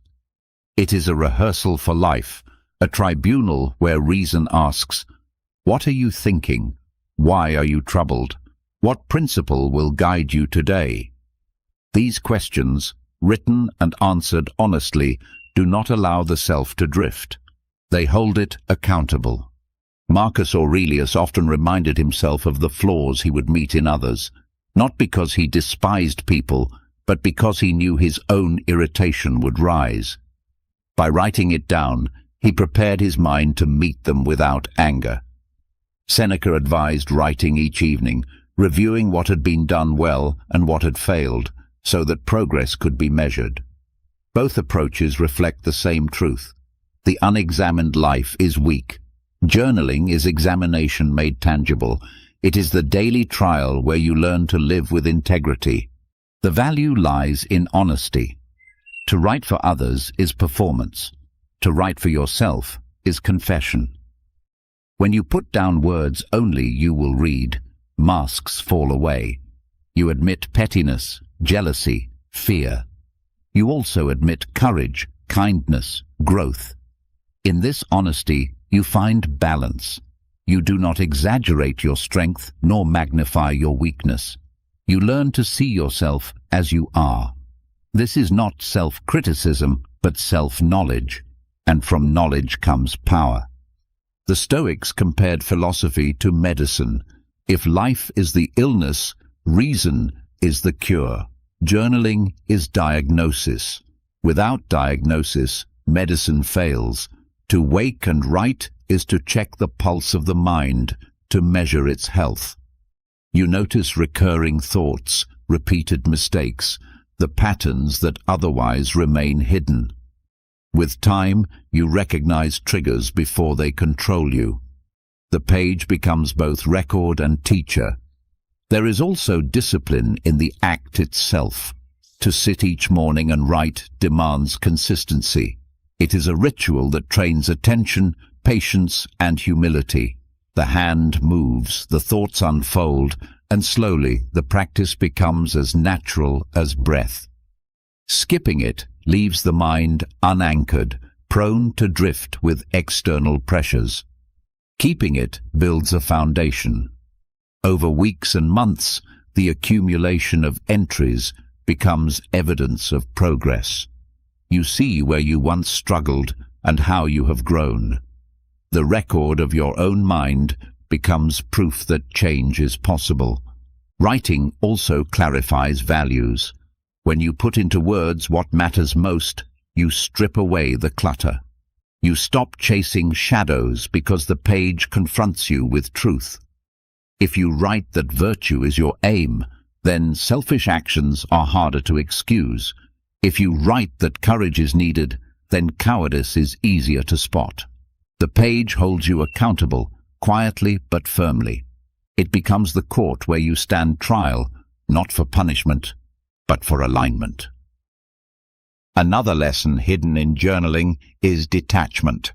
It is a rehearsal for life, a tribunal where reason asks, "What are you thinking? Why are you troubled? What principle will guide you today?" These questions, written and answered honestly, do not allow the self to drift. They hold it accountable. Marcus Aurelius often reminded himself of the flaws he would meet in others, not because he despised people, but because he knew his own irritation would rise. By writing it down, he prepared his mind to meet them without anger. Seneca advised writing each evening, reviewing what had been done well and what had failed, so that progress could be measured. Both approaches reflect the same truth. The unexamined life is weak. Journaling is examination made tangible. It is the daily trial where you learn to live with integrity. The value lies in honesty. To write for others is performance. To write for yourself is confession. When you put down words only you will read, masks fall away. You admit pettiness, jealousy, fear. You also admit courage, kindness, growth. In this honesty, you find balance. You do not exaggerate your strength nor magnify your weakness. You learn to see yourself as you are. This is not self-criticism, but self-knowledge, and from knowledge comes power. The Stoics compared philosophy to medicine. If life is the illness, reason is the cure. Journaling is diagnosis. Without diagnosis, medicine fails. To wake and write is to check the pulse of the mind, to measure its health. You notice recurring thoughts, repeated mistakes, the patterns that otherwise remain hidden. With time, you recognize triggers before they control you. The page becomes both record and teacher. There is also discipline in the act itself. To sit each morning and write demands consistency. It is a ritual that trains attention, patience, and humility. The hand moves, the thoughts unfold, and slowly the practice becomes as natural as breath. Skipping it leaves the mind unanchored, prone to drift with external pressures. Keeping it builds a foundation. Over weeks and months, the accumulation of entries becomes evidence of progress. You see where you once struggled and how you have grown. The record of your own mind becomes proof that change is possible. Writing also clarifies values. When you put into words what matters most, you strip away the clutter. You stop chasing shadows because the page confronts you with truth. If you write that virtue is your aim, then selfish actions are harder to excuse. If you write that courage is needed, then cowardice is easier to spot. The page holds you accountable, quietly but firmly. It becomes the court where you stand trial, not for punishment, but for alignment. Another lesson hidden in journaling is detachment.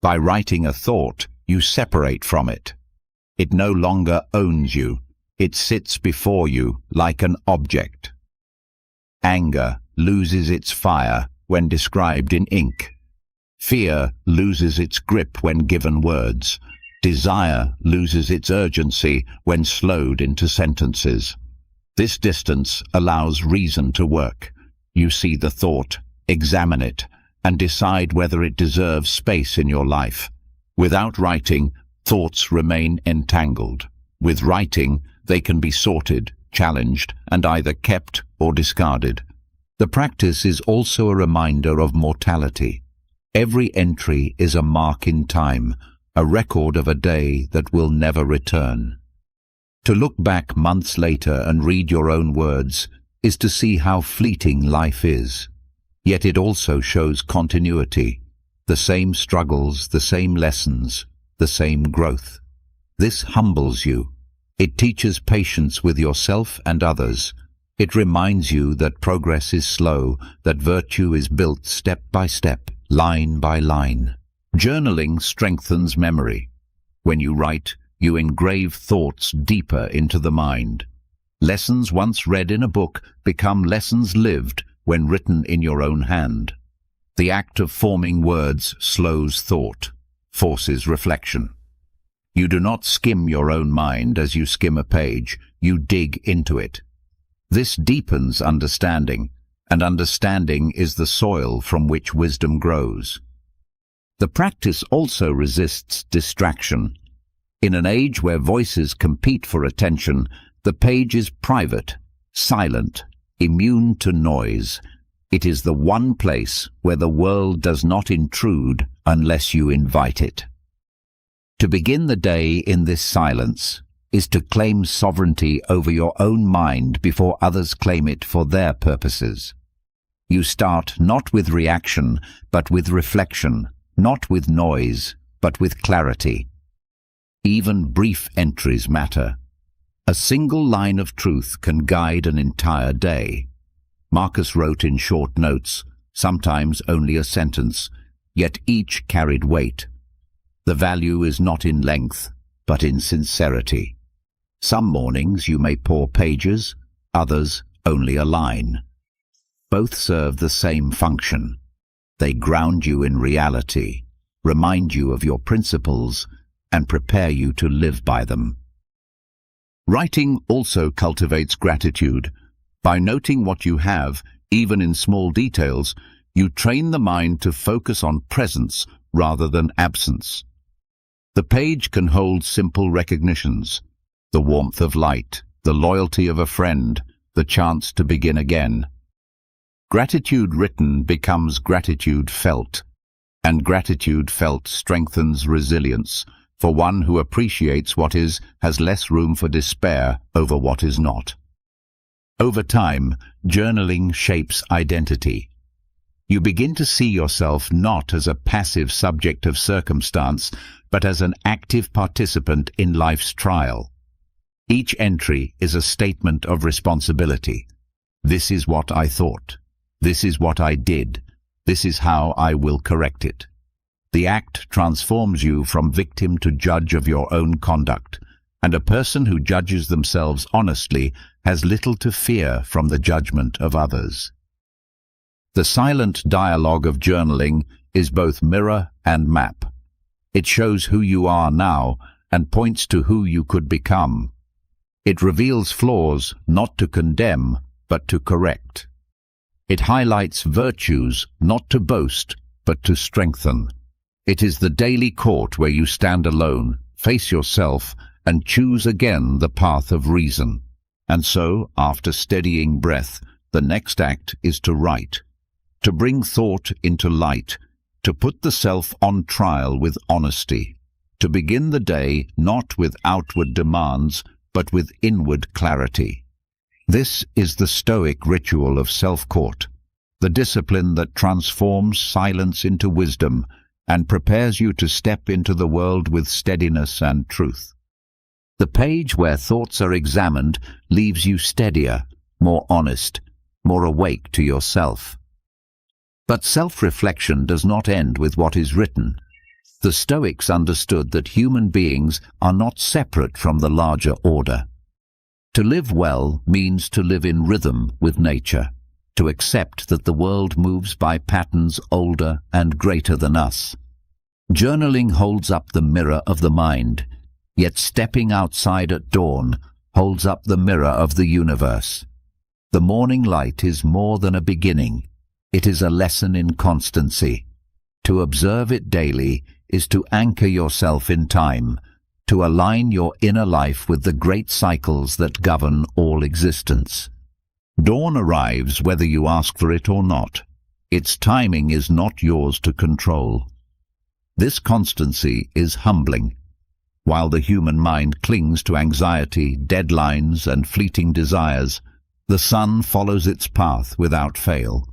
By writing a thought, you separate from it. It no longer owns you. It sits before you like an object. Anger loses its fire when described in ink. Fear loses its grip when given words. Desire loses its urgency when slowed into sentences. This distance allows reason to work. You see the thought, examine it, and decide whether it deserves space in your life. Without writing, thoughts remain entangled. With writing, they can be sorted, challenged, and either kept or discarded. The practice is also a reminder of mortality. Every entry is a mark in time, a record of a day that will never return. To look back months later and read your own words is to see how fleeting life is. Yet it also shows continuity. The same struggles, the same lessons, the same growth. This humbles you. It teaches patience with yourself and others. It reminds you that progress is slow, that virtue is built step by step, line by line. Journaling strengthens memory. When you write, you engrave thoughts deeper into the mind. Lessons once read in a book become lessons lived when written in your own hand. The act of forming words slows thought, forces reflection. You do not skim your own mind as you skim a page, you dig into it. This deepens understanding, and understanding is the soil from which wisdom grows. The practice also resists distraction. In an age where voices compete for attention, the page is private, silent, immune to noise. It is the one place where the world does not intrude unless you invite it. To begin the day in this silence is to claim sovereignty over your own mind before others claim it for their purposes. You start not with reaction, but with reflection, not with noise, but with clarity. Even brief entries matter. A single line of truth can guide an entire day. Marcus wrote in short notes, sometimes only a sentence, yet each carried weight. The value is not in length, but in sincerity. Some mornings you may pour pages, others only a line. Both serve the same function. They ground you in reality, remind you of your principles, and prepare you to live by them. Writing also cultivates gratitude. By noting what you have, even in small details, you train the mind to focus on presence rather than absence. The page can hold simple recognitions: the warmth of light, the loyalty of a friend, the chance to begin again. Gratitude written becomes gratitude felt, and gratitude felt strengthens resilience, for one who appreciates what is has less room for despair over what is not. Over time, journaling shapes identity. You begin to see yourself not as a passive subject of circumstance, but as an active participant in life's trial. Each entry is a statement of responsibility. This is what I thought. This is what I did. This is how I will correct it. The act transforms you from victim to judge of your own conduct, and a person who judges themselves honestly has little to fear from the judgment of others. The silent dialogue of journaling is both mirror and map. It shows who you are now and points to who you could become. It reveals flaws not to condemn, but to correct. It highlights virtues not to boast, but to strengthen. It is the daily court where you stand alone, face yourself, and choose again the path of reason. And so, after steadying breath, the next act is to write, to bring thought into light, to put the self on trial with honesty, to begin the day not with outward demands, but with inward clarity. This is the Stoic ritual of self-court, the discipline that transforms silence into wisdom and prepares you to step into the world with steadiness and truth. The page where thoughts are examined leaves you steadier, more honest, more awake to yourself. But self-reflection does not end with what is written. The Stoics understood that human beings are not separate from the larger order. To live well means to live in rhythm with nature, to accept that the world moves by patterns older and greater than us. Journaling holds up the mirror of the mind, yet stepping outside at dawn holds up the mirror of the universe. The morning light is more than a beginning. It is a lesson in constancy. To observe it daily is to anchor yourself in time, to align your inner life with the great cycles that govern all existence. Dawn arrives whether you ask for it or not. Its timing is not yours to control. This constancy is humbling. While the human mind clings to anxiety, deadlines, and fleeting desires, the sun follows its path without fail.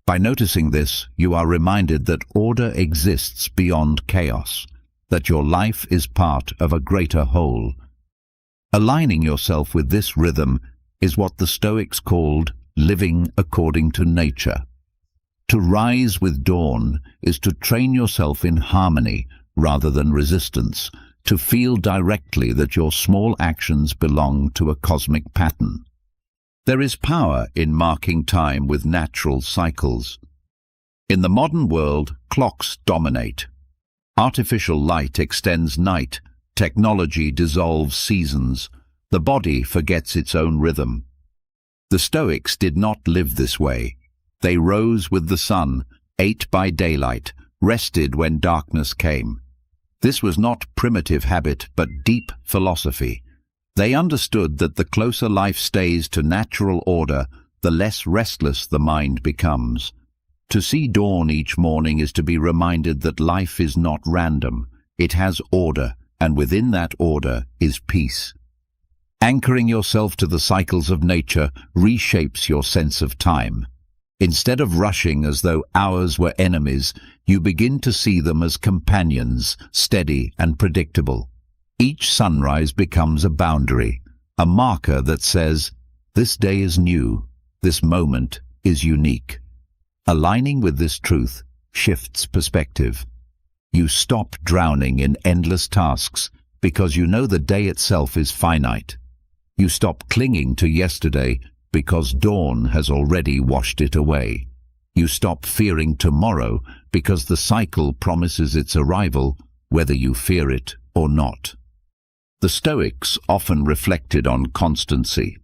By noticing this, you are reminded that order exists beyond chaos, that your life is part of a greater whole. Aligning yourself with this rhythm is what the Stoics called living according to nature. To rise with dawn is to train yourself in harmony rather than resistance, to feel directly that your small actions belong to a cosmic pattern. There is power in marking time with natural cycles. In the modern world, clocks dominate. Artificial light extends night, technology dissolves seasons, the body forgets its own rhythm. The Stoics did not live this way. They rose with the sun, ate by daylight, rested when darkness came. This was not primitive habit, but deep philosophy. They understood that the closer life stays to natural order, the less restless the mind becomes. To see dawn each morning is to be reminded that life is not random. It has order, and within that order is peace. Anchoring yourself to the cycles of nature reshapes your sense of time. Instead of rushing as though hours were enemies, you begin to see them as companions, steady and predictable. Each sunrise becomes a boundary, a marker that says, "This day is new, this moment is unique." Aligning with this truth shifts perspective. You stop drowning in endless tasks because you know the day itself is finite. You stop clinging to yesterday because dawn has already washed it away. You stop fearing tomorrow because the cycle promises its arrival, whether you fear it or not. The Stoics often reflected on constancy.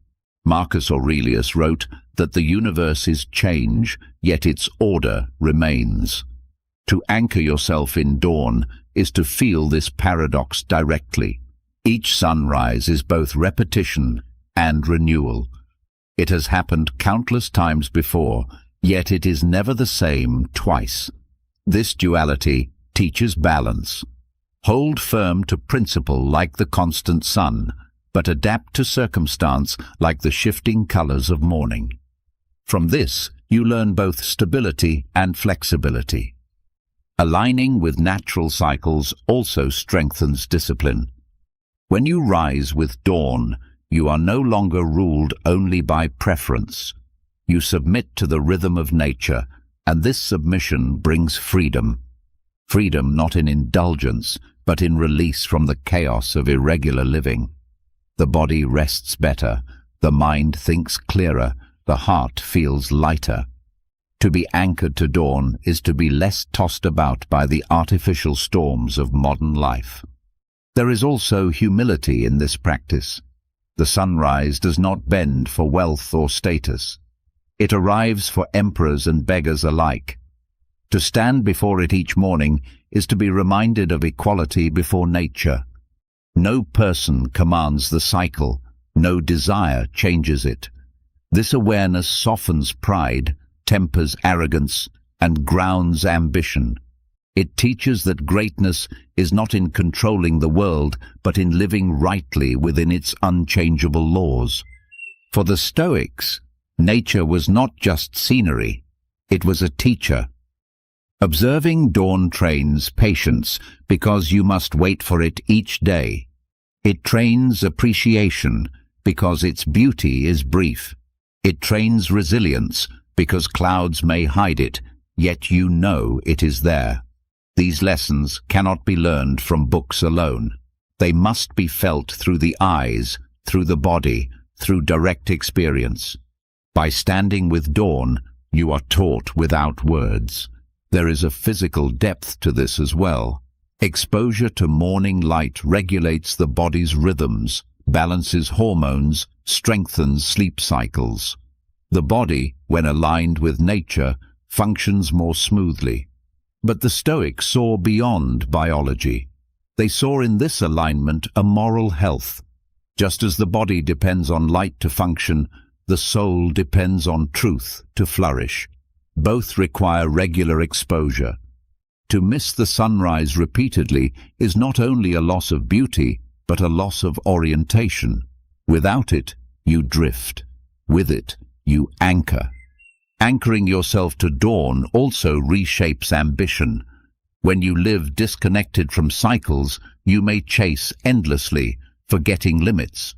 Marcus Aurelius wrote that the universe is change, yet its order remains. To anchor yourself in dawn is to feel this paradox directly. Each sunrise is both repetition and renewal. It has happened countless times before, yet it is never the same twice. This duality teaches balance. Hold firm to principle like the constant sun, but adapt to circumstance like the shifting colors of morning. From this, you learn both stability and flexibility. Aligning with natural cycles also strengthens discipline. When you rise with dawn, you are no longer ruled only by preference. You submit to the rhythm of nature, and this submission brings freedom. Freedom not in indulgence, but in release from the chaos of irregular living. The body rests better, the mind thinks clearer, the heart feels lighter. To be anchored to dawn is to be less tossed about by the artificial storms of modern life. There is also humility in this practice. The sunrise does not bend for wealth or status. It arrives for emperors and beggars alike. To stand before it each morning is to be reminded of equality before nature. No person commands the cycle, no desire changes it. This awareness softens pride, tempers arrogance, and grounds ambition. It teaches that greatness is not in controlling the world, but in living rightly within its unchangeable laws. For the Stoics, nature was not just scenery, it was a teacher. Observing dawn trains patience because you must wait for it each day. It trains appreciation because its beauty is brief. It trains resilience because clouds may hide it, yet you know it is there. These lessons cannot be learned from books alone. They must be felt through the eyes, through the body, through direct experience. By standing with dawn, you are taught without words. There is a physical depth to this as well. Exposure to morning light regulates the body's rhythms, balances hormones, strengthens sleep cycles. The body, when aligned with nature, functions more smoothly. But the Stoics saw beyond biology. They saw in this alignment a moral health. Just as the body depends on light to function, the soul depends on truth to flourish. Both require regular exposure. To miss the sunrise repeatedly is not only a loss of beauty, but a loss of orientation. Without it, you drift. With it, you anchor. Anchoring yourself to dawn also reshapes ambition. When you live disconnected from cycles, you may chase endlessly, forgetting limits.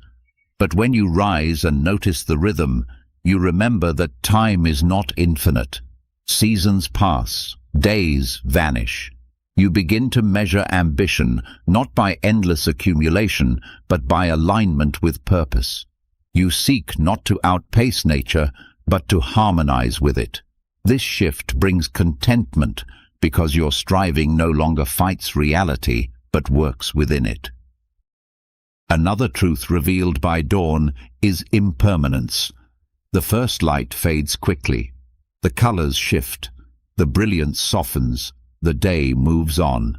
But when you rise and notice the rhythm, you remember that time is not infinite. Seasons pass, days vanish. You begin to measure ambition not by endless accumulation, but by alignment with purpose. You seek not to outpace nature, but to harmonize with it. This shift brings contentment because your striving no longer fights reality, but works within it. Another truth revealed by dawn is impermanence. The first light fades quickly. The colors shift. The brilliance softens. The day moves on.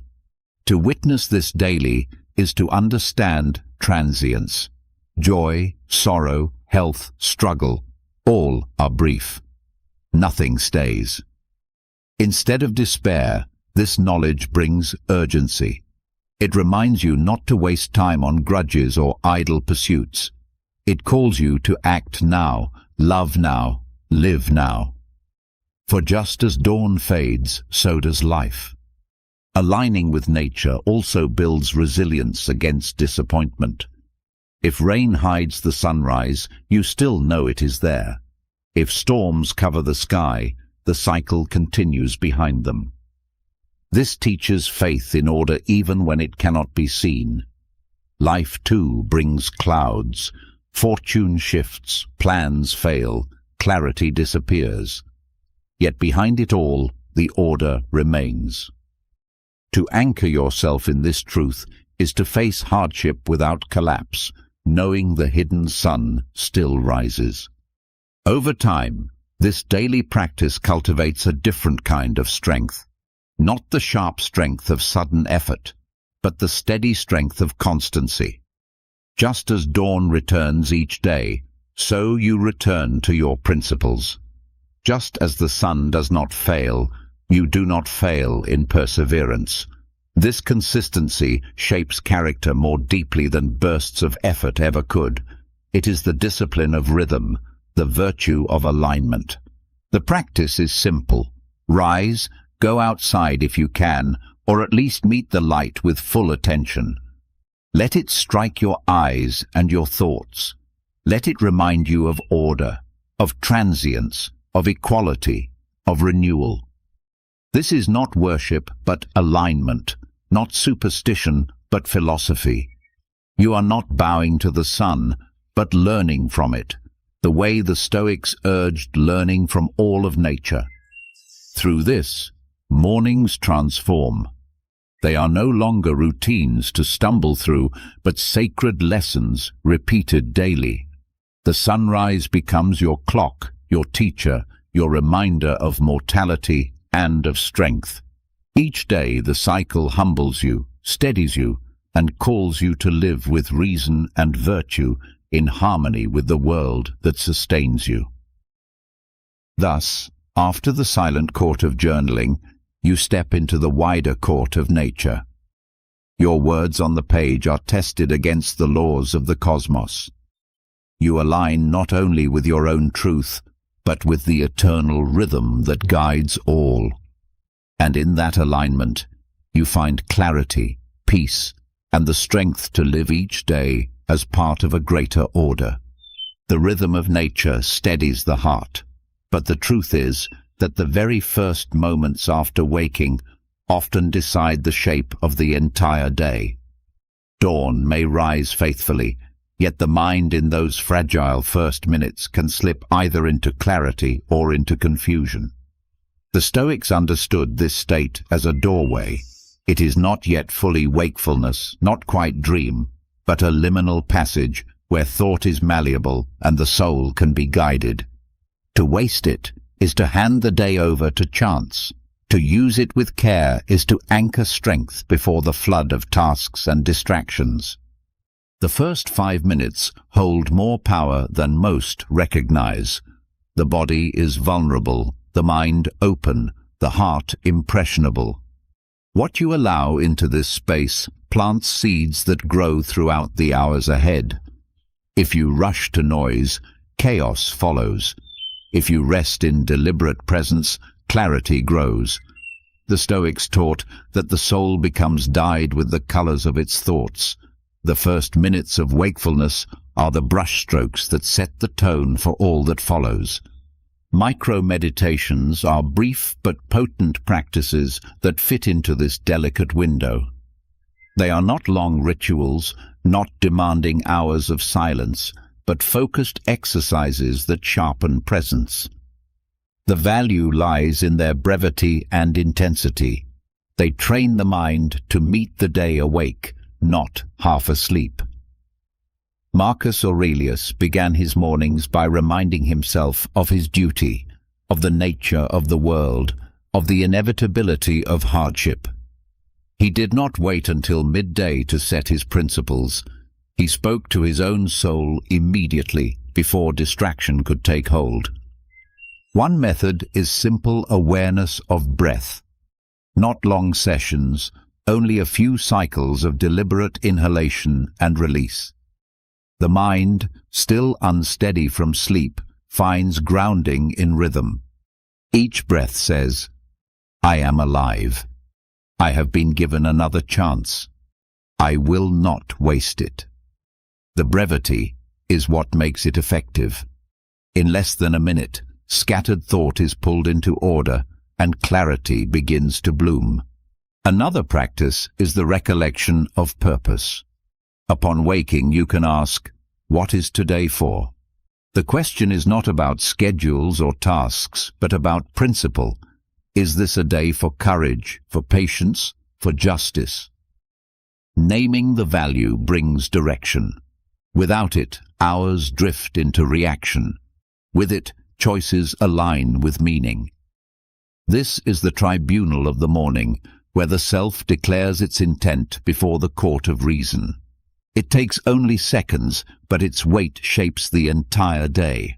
To witness this daily is to understand transience. Joy, sorrow, health, struggle, all are brief. Nothing stays. Instead of despair, this knowledge brings urgency. It reminds you not to waste time on grudges or idle pursuits. It calls you to act now, love now, live now. For just as dawn fades, so does life. Aligning with nature also builds resilience against disappointment. If rain hides the sunrise, you still know it is there. If storms cover the sky, the cycle continues behind them. This teaches faith in order even when it cannot be seen. Life too brings clouds. Fortune shifts, plans fail, clarity disappears. Yet behind it all, the order remains. To anchor yourself in this truth is to face hardship without collapse, knowing the hidden sun still rises. Over time, this daily practice cultivates a different kind of strength. Not the sharp strength of sudden effort, but the steady strength of constancy. Just as dawn returns each day, so you return to your principles. Just as the sun does not fail, you do not fail in perseverance. This consistency shapes character more deeply than bursts of effort ever could. It is the discipline of rhythm, the virtue of alignment. The practice is simple. Rise, go outside if you can, or at least meet the light with full attention. Let it strike your eyes and your thoughts. Let it remind you of order, of transience, of equality, of renewal. This is not worship, but alignment, not superstition, but philosophy. You are not bowing to the sun, but learning from it, the way the Stoics urged learning from all of nature. Through this, mornings transform. They are no longer routines to stumble through, but sacred lessons repeated daily. The sunrise becomes your clock, your teacher, your reminder of mortality and of strength. Each day the cycle humbles you, steadies you, and calls you to live with reason and virtue in harmony with the world that sustains you. Thus, after the silent court of journaling, you step into the wider court of nature. Your words on the page are tested against the laws of the cosmos. You align not only with your own truth, but with the eternal rhythm that guides all. And in that alignment, you find clarity, peace, and the strength to live each day as part of a greater order. The rhythm of nature steadies the heart, but the truth is that the very first moments after waking often decide the shape of the entire day. Dawn may rise faithfully, yet the mind in those fragile first minutes can slip either into clarity or into confusion. The Stoics understood this state as a doorway. It is not yet fully wakefulness, not quite dream, but a liminal passage where thought is malleable and the soul can be guided. To waste it is to hand the day over to chance. To use it with care is to anchor strength before the flood of tasks and distractions. The first 5 minutes hold more power than most recognize. The body is vulnerable, the mind open, the heart impressionable. What you allow into this space plants seeds that grow throughout the hours ahead. If you rush to noise, chaos follows. If you rest in deliberate presence, clarity grows. The Stoics taught that the soul becomes dyed with the colors of its thoughts. The first minutes of wakefulness are the brushstrokes that set the tone for all that follows. Micro-meditations are brief but potent practices that fit into this delicate window. They are not long rituals, not demanding hours of silence, but focused exercises that sharpen presence. The value lies in their brevity and intensity. They train the mind to meet the day awake, not half asleep. Marcus Aurelius began his mornings by reminding himself of his duty, of the nature of the world, of the inevitability of hardship. He did not wait until midday to set his principles. He spoke to his own soul immediately, before distraction could take hold. One method is simple awareness of breath. Not long sessions, only a few cycles of deliberate inhalation and release. The mind, still unsteady from sleep, finds grounding in rhythm. Each breath says, "I am alive. I have been given another chance. I will not waste it." The brevity is what makes it effective. In less than a minute, scattered thought is pulled into order and clarity begins to bloom. Another practice is the recollection of purpose. Upon waking, you can ask, "What is today for?" The question is not about schedules or tasks, but about principle. Is this a day for courage, for patience, for justice? Naming the value brings direction. Without it, hours drift into reaction. With it, choices align with meaning. This is the tribunal of the morning, where the self declares its intent before the court of reason. It takes only seconds, but its weight shapes the entire day.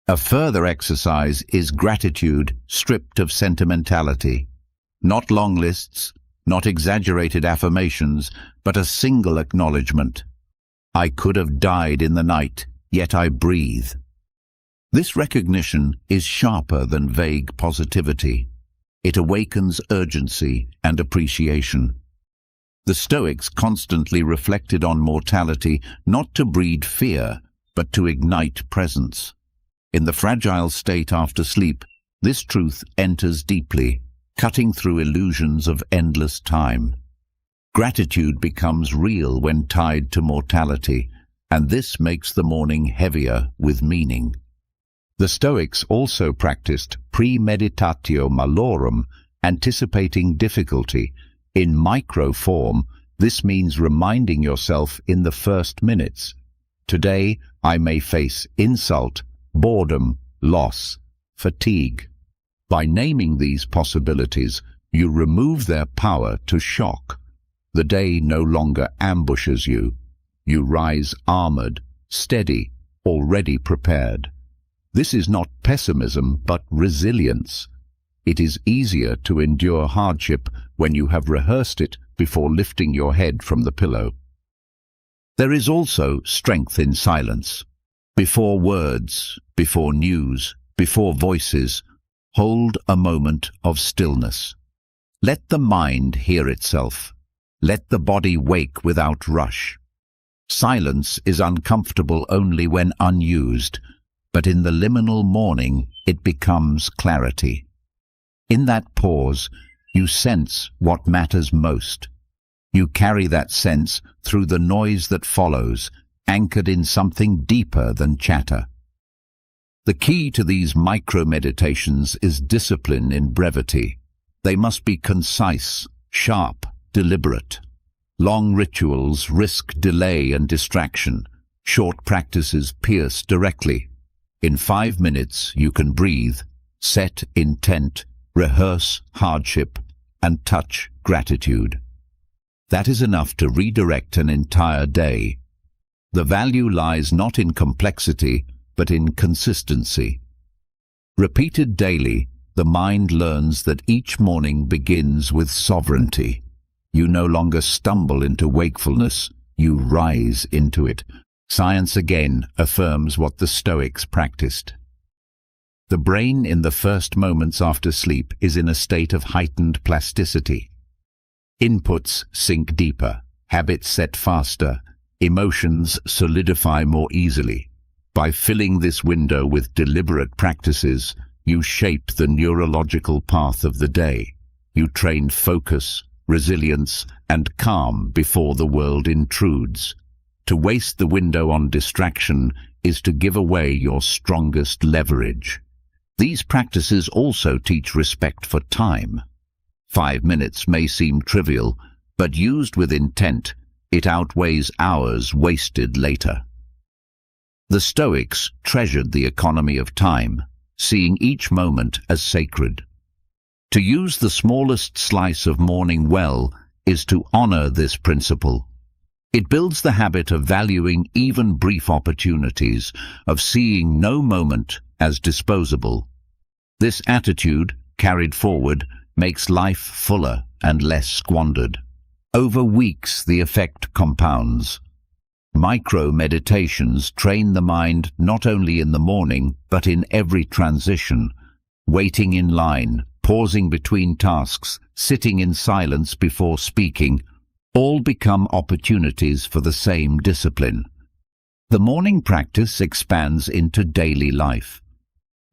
A further exercise is gratitude stripped of sentimentality. Not long lists, not exaggerated affirmations, but a single acknowledgement. I could have died in the night, yet I breathe. This recognition is sharper than vague positivity. It awakens urgency and appreciation. The Stoics constantly reflected on mortality, not to breed fear, but to ignite presence. In the fragile state after sleep, this truth enters deeply, cutting through illusions of endless time. Gratitude becomes real when tied to mortality, and this makes the morning heavier with meaning. The Stoics also practiced premeditatio malorum, anticipating difficulty. In micro form, this means reminding yourself in the first minutes, "Today I may face insult, boredom, loss, fatigue." By naming these possibilities, you remove their power to shock. The day no longer ambushes you. You rise armored, steady, already prepared. This is not pessimism, but resilience. It is easier to endure hardship when you have rehearsed it before lifting your head from the pillow. There is also strength in silence. Before words, before news, before voices, hold a moment of stillness. Let the mind hear itself. Let the body wake without rush. Silence is uncomfortable only when unused, but in the liminal morning it becomes clarity. In that pause, you sense what matters most. You carry that sense through the noise that follows, anchored in something deeper than chatter. The key to these micro-meditations is discipline in brevity. They must be concise, sharp, deliberate. Long rituals risk delay and distraction. Short practices pierce directly. In 5 minutes, you can breathe, set intent, rehearse hardship, and touch gratitude. That is enough to redirect an entire day. The value lies not in complexity, but in consistency. Repeated daily, the mind learns that each morning begins with sovereignty. You no longer stumble into wakefulness, you rise into it. Science again affirms what the Stoics practiced. The brain in the first moments after sleep is in a state of heightened plasticity. Inputs sink deeper, habits set faster, emotions solidify more easily. By filling this window with deliberate practices, you shape the neurological path of the day. You train focus, resilience, and calm before the world intrudes. To waste the window on distraction is to give away your strongest leverage. These practices also teach respect for time. 5 minutes may seem trivial, but used with intent, it outweighs hours wasted later. The Stoics treasured the economy of time, seeing each moment as sacred. To use the smallest slice of morning well is to honor this principle. It builds the habit of valuing even brief opportunities, of seeing no moment as disposable. This attitude, carried forward, makes life fuller and less squandered. Over weeks, the effect compounds. Micro-meditations train the mind not only in the morning, but in every transition, waiting in line, pausing between tasks, sitting in silence before speaking, all become opportunities for the same discipline. The morning practice expands into daily life.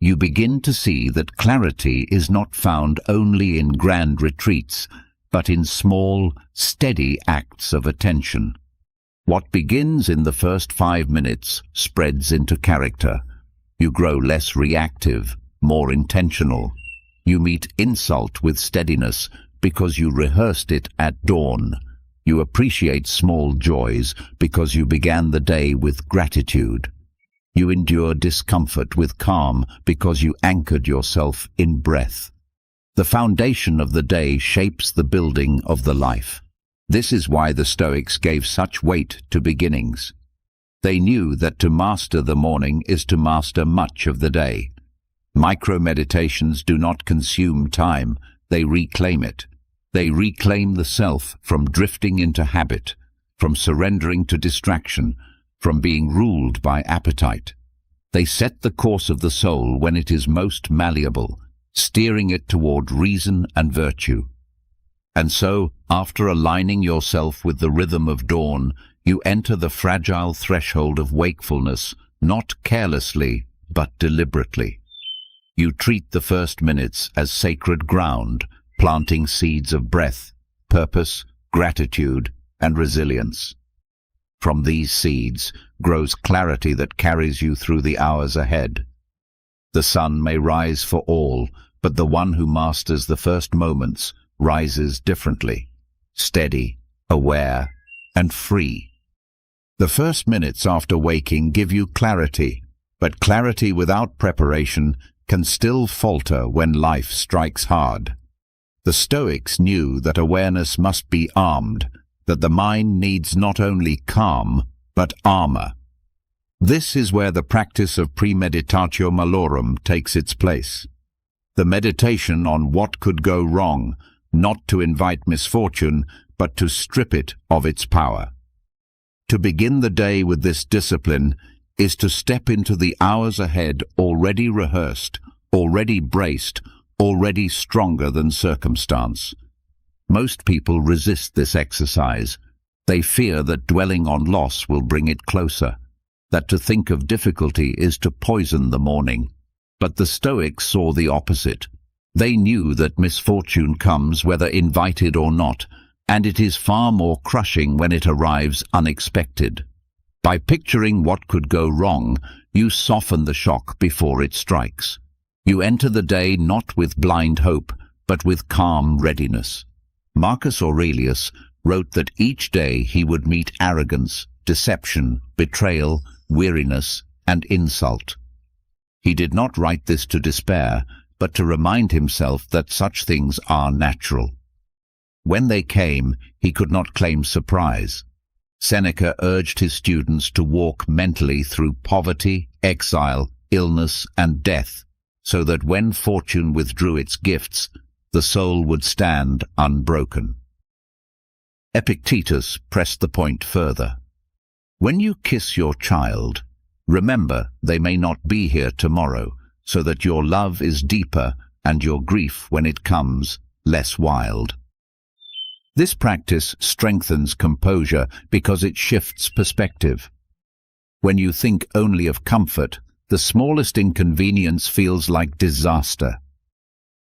You begin to see that clarity is not found only in grand retreats, but in small, steady acts of attention. What begins in the first 5 minutes spreads into character. You grow less reactive, more intentional. You meet insult with steadiness because you rehearsed it at dawn. You appreciate small joys because you began the day with gratitude. You endure discomfort with calm because you anchored yourself in breath. The foundation of the day shapes the building of the life. This is why the Stoics gave such weight to beginnings. They knew that to master the morning is to master much of the day. Micro-meditations do not consume time, they reclaim it. They reclaim the self from drifting into habit, from surrendering to distraction, from being ruled by appetite. They set the course of the soul when it is most malleable, steering it toward reason and virtue. And so, after aligning yourself with the rhythm of dawn, you enter the fragile threshold of wakefulness, not carelessly, but deliberately. You treat the first minutes as sacred ground, planting seeds of breath, purpose, gratitude, and resilience. From these seeds grows clarity that carries you through the hours ahead. The sun may rise for all, but the one who masters the first moments rises differently, steady, aware, and free. The first minutes after waking give you clarity, but clarity without preparation can still falter when life strikes hard. The Stoics knew that awareness must be armed, that the mind needs not only calm, but armor. This is where the practice of premeditatio malorum takes its place. The meditation on what could go wrong, not to invite misfortune, but to strip it of its power. To begin the day with this discipline is to step into the hours ahead already rehearsed, already braced, already stronger than circumstance. Most people resist this exercise. They fear that dwelling on loss will bring it closer, that to think of difficulty is to poison the morning. But the Stoics saw the opposite. They knew that misfortune comes whether invited or not, and it is far more crushing when it arrives unexpected. By picturing what could go wrong, you soften the shock before it strikes. You enter the day not with blind hope, but with calm readiness. Marcus Aurelius wrote that each day he would meet arrogance, deception, betrayal, weariness, and insult. He did not write this to despair, but to remind himself that such things are natural. When they came, he could not claim surprise. Seneca urged his students to walk mentally through poverty, exile, illness, and death, so that when fortune withdrew its gifts, the soul would stand unbroken. Epictetus pressed the point further. When you kiss your child, remember they may not be here tomorrow, so that your love is deeper and your grief, when it comes, less wild. This practice strengthens composure because it shifts perspective. When you think only of comfort, the smallest inconvenience feels like disaster.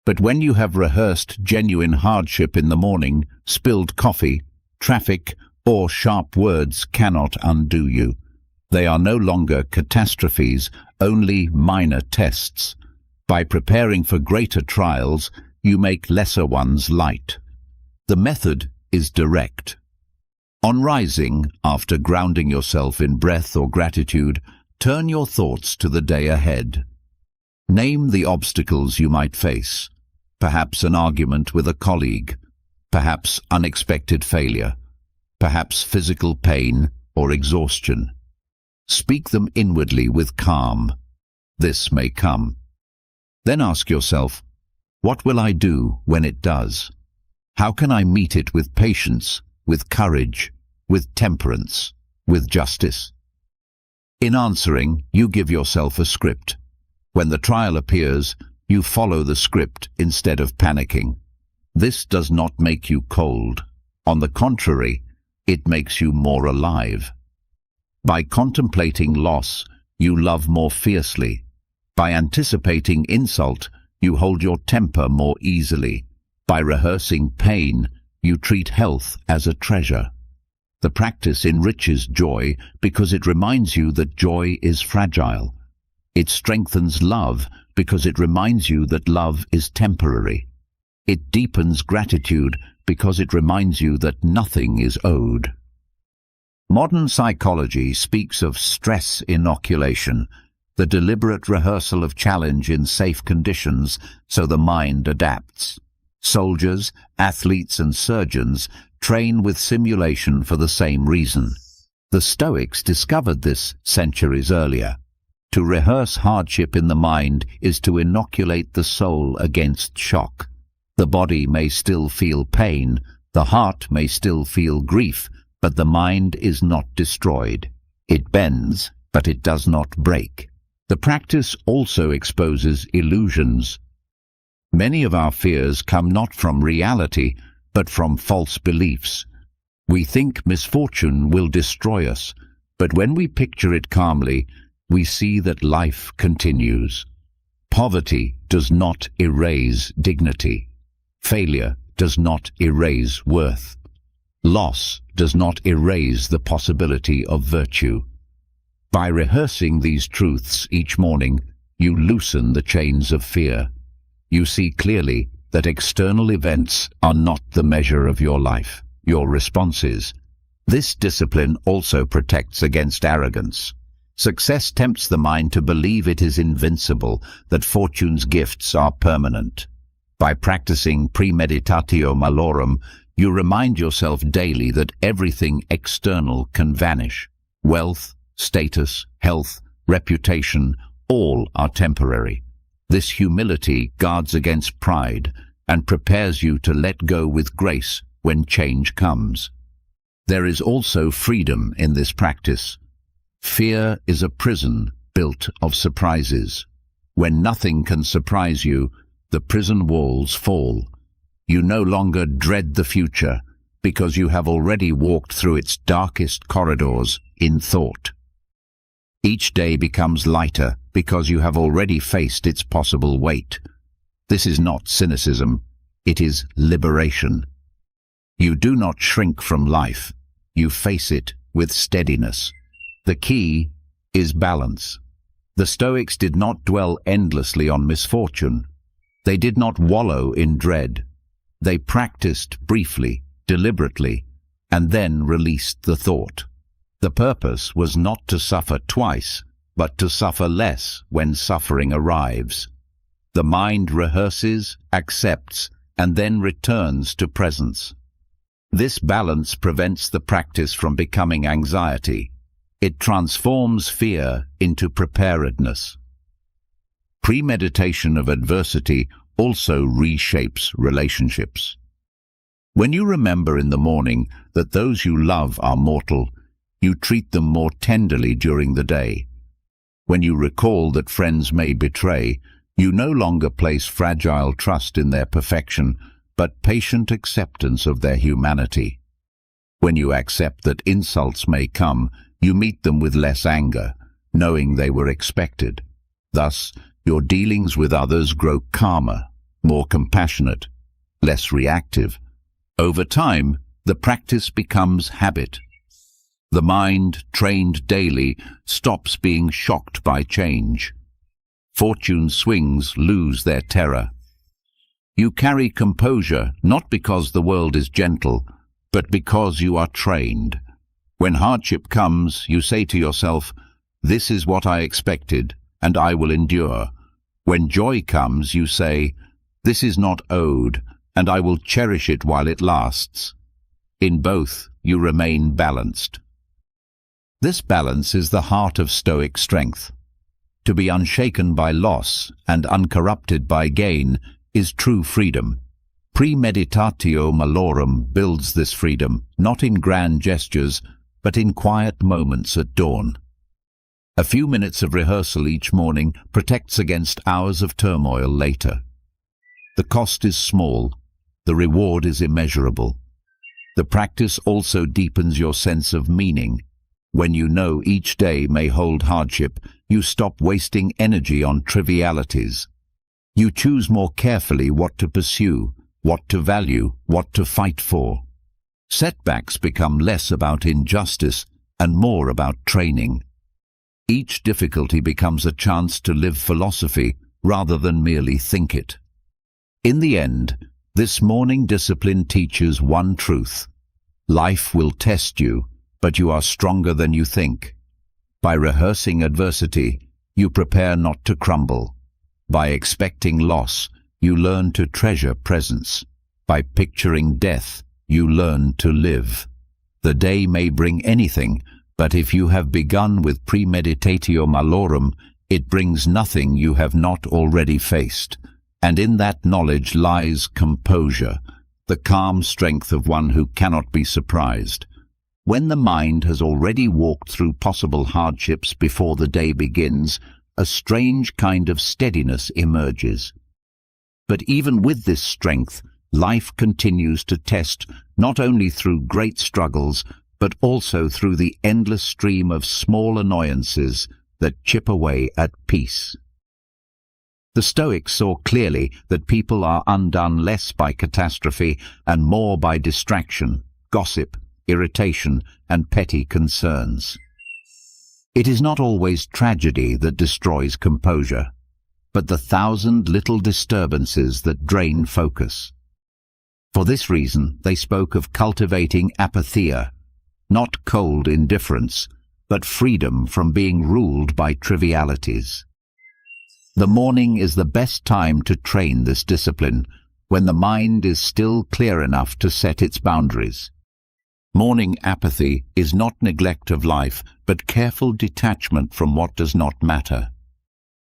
But when you have rehearsed genuine hardship in the morning, spilled coffee, traffic, or sharp words cannot undo you. They are no longer catastrophes, only minor tests. By preparing for greater trials, you make lesser ones light. The method is direct. On rising, after grounding yourself in breath or gratitude, turn your thoughts to the day ahead. Name the obstacles you might face. Perhaps an argument with a colleague, perhaps unexpected failure, perhaps physical pain or exhaustion. Speak them inwardly with calm. This may come. Then ask yourself, what will I do when it does? How can I meet it with patience, with courage, with temperance, with justice? In answering, you give yourself a script. When the trial appears, you follow the script instead of panicking. This does not make you cold. On the contrary, it makes you more alive. By contemplating loss, you love more fiercely. By anticipating insult, you hold your temper more easily. By rehearsing pain, you treat health as a treasure. The practice enriches joy because it reminds you that joy is fragile. It strengthens love because it reminds you that love is temporary. It deepens gratitude because it reminds you that nothing is owed. Modern psychology speaks of stress inoculation, the deliberate rehearsal of challenge in safe conditions so the mind adapts. Soldiers, athletes, and surgeons train with simulation for the same reason. The Stoics discovered this centuries earlier. To rehearse hardship in the mind is to inoculate the soul against shock. The body may still feel pain, the heart may still feel grief, but the mind is not destroyed. It bends, but it does not break. The practice also exposes illusions. Many of our fears come not from reality, but from false beliefs. We think misfortune will destroy us, but when we picture it calmly, we see that life continues. Poverty does not erase dignity. Failure does not erase worth. Loss does not erase the possibility of virtue. By rehearsing these truths each morning, you loosen the chains of fear. You see clearly that external events are not the measure of your life, your responses. This discipline also protects against arrogance. Success tempts the mind to believe it is invincible, that fortune's gifts are permanent. By practicing premeditatio malorum, you remind yourself daily that everything external can vanish. Wealth, status, health, reputation, all are temporary. This humility guards against pride and prepares you to let go with grace when change comes. There is also freedom in this practice. Fear is a prison built of surprises. When nothing can surprise you, the prison walls fall. You no longer dread the future because you have already walked through its darkest corridors in thought. Each day becomes lighter because you have already faced its possible weight. This is not cynicism, it is liberation. You do not shrink from life, you face it with steadiness. The key is balance. The Stoics did not dwell endlessly on misfortune. They did not wallow in dread. They practiced briefly, deliberately, and then released the thought. The purpose was not to suffer twice, but to suffer less when suffering arrives. The mind rehearses, accepts, and then returns to presence. This balance prevents the practice from becoming anxiety. It transforms fear into preparedness. Premeditation of adversity also reshapes relationships. When you remember in the morning that those you love are mortal, you treat them more tenderly during the day. When you recall that friends may betray, you no longer place fragile trust in their perfection, but patient acceptance of their humanity. When you accept that insults may come, you meet them with less anger, knowing they were expected. Thus, your dealings with others grow calmer, more compassionate, less reactive. Over time, the practice becomes habit. The mind, trained daily, stops being shocked by change. Fortune swings lose their terror. You carry composure not because the world is gentle, but because you are trained. When hardship comes, you say to yourself, "This is what I expected, and I will endure." When joy comes, you say, "This is not owed, and I will cherish it while it lasts." In both, you remain balanced. This balance is the heart of Stoic strength. To be unshaken by loss and uncorrupted by gain is true freedom. Premeditatio malorum builds this freedom, not in grand gestures, but in quiet moments at dawn. A few minutes of rehearsal each morning protects against hours of turmoil later. The cost is small, the reward is immeasurable. The practice also deepens your sense of meaning. When you know each day may hold hardship, you stop wasting energy on trivialities. You choose more carefully what to pursue, what to value, what to fight for. Setbacks become less about injustice and more about training. Each difficulty becomes a chance to live philosophy rather than merely think it. In the end, this morning discipline teaches one truth. Life will test you, but you are stronger than you think. By rehearsing adversity, you prepare not to crumble. By expecting loss, you learn to treasure presence. By picturing death, you learn to live. The day may bring anything, but if you have begun with premeditatio malorum, it brings nothing you have not already faced. And in that knowledge lies composure, the calm strength of one who cannot be surprised. When the mind has already walked through possible hardships before the day begins, a strange kind of steadiness emerges. But even with this strength, life continues to test not only through great struggles, but also through the endless stream of small annoyances that chip away at peace. The Stoics saw clearly that people are undone less by catastrophe and more by distraction, gossip, irritation, and petty concerns. It is not always tragedy that destroys composure, but the thousand little disturbances that drain focus. For this reason, they spoke of cultivating apatheia, not cold indifference, but freedom from being ruled by trivialities. The morning is the best time to train this discipline, when the mind is still clear enough to set its boundaries. Morning apathy is not neglect of life, but careful detachment from what does not matter.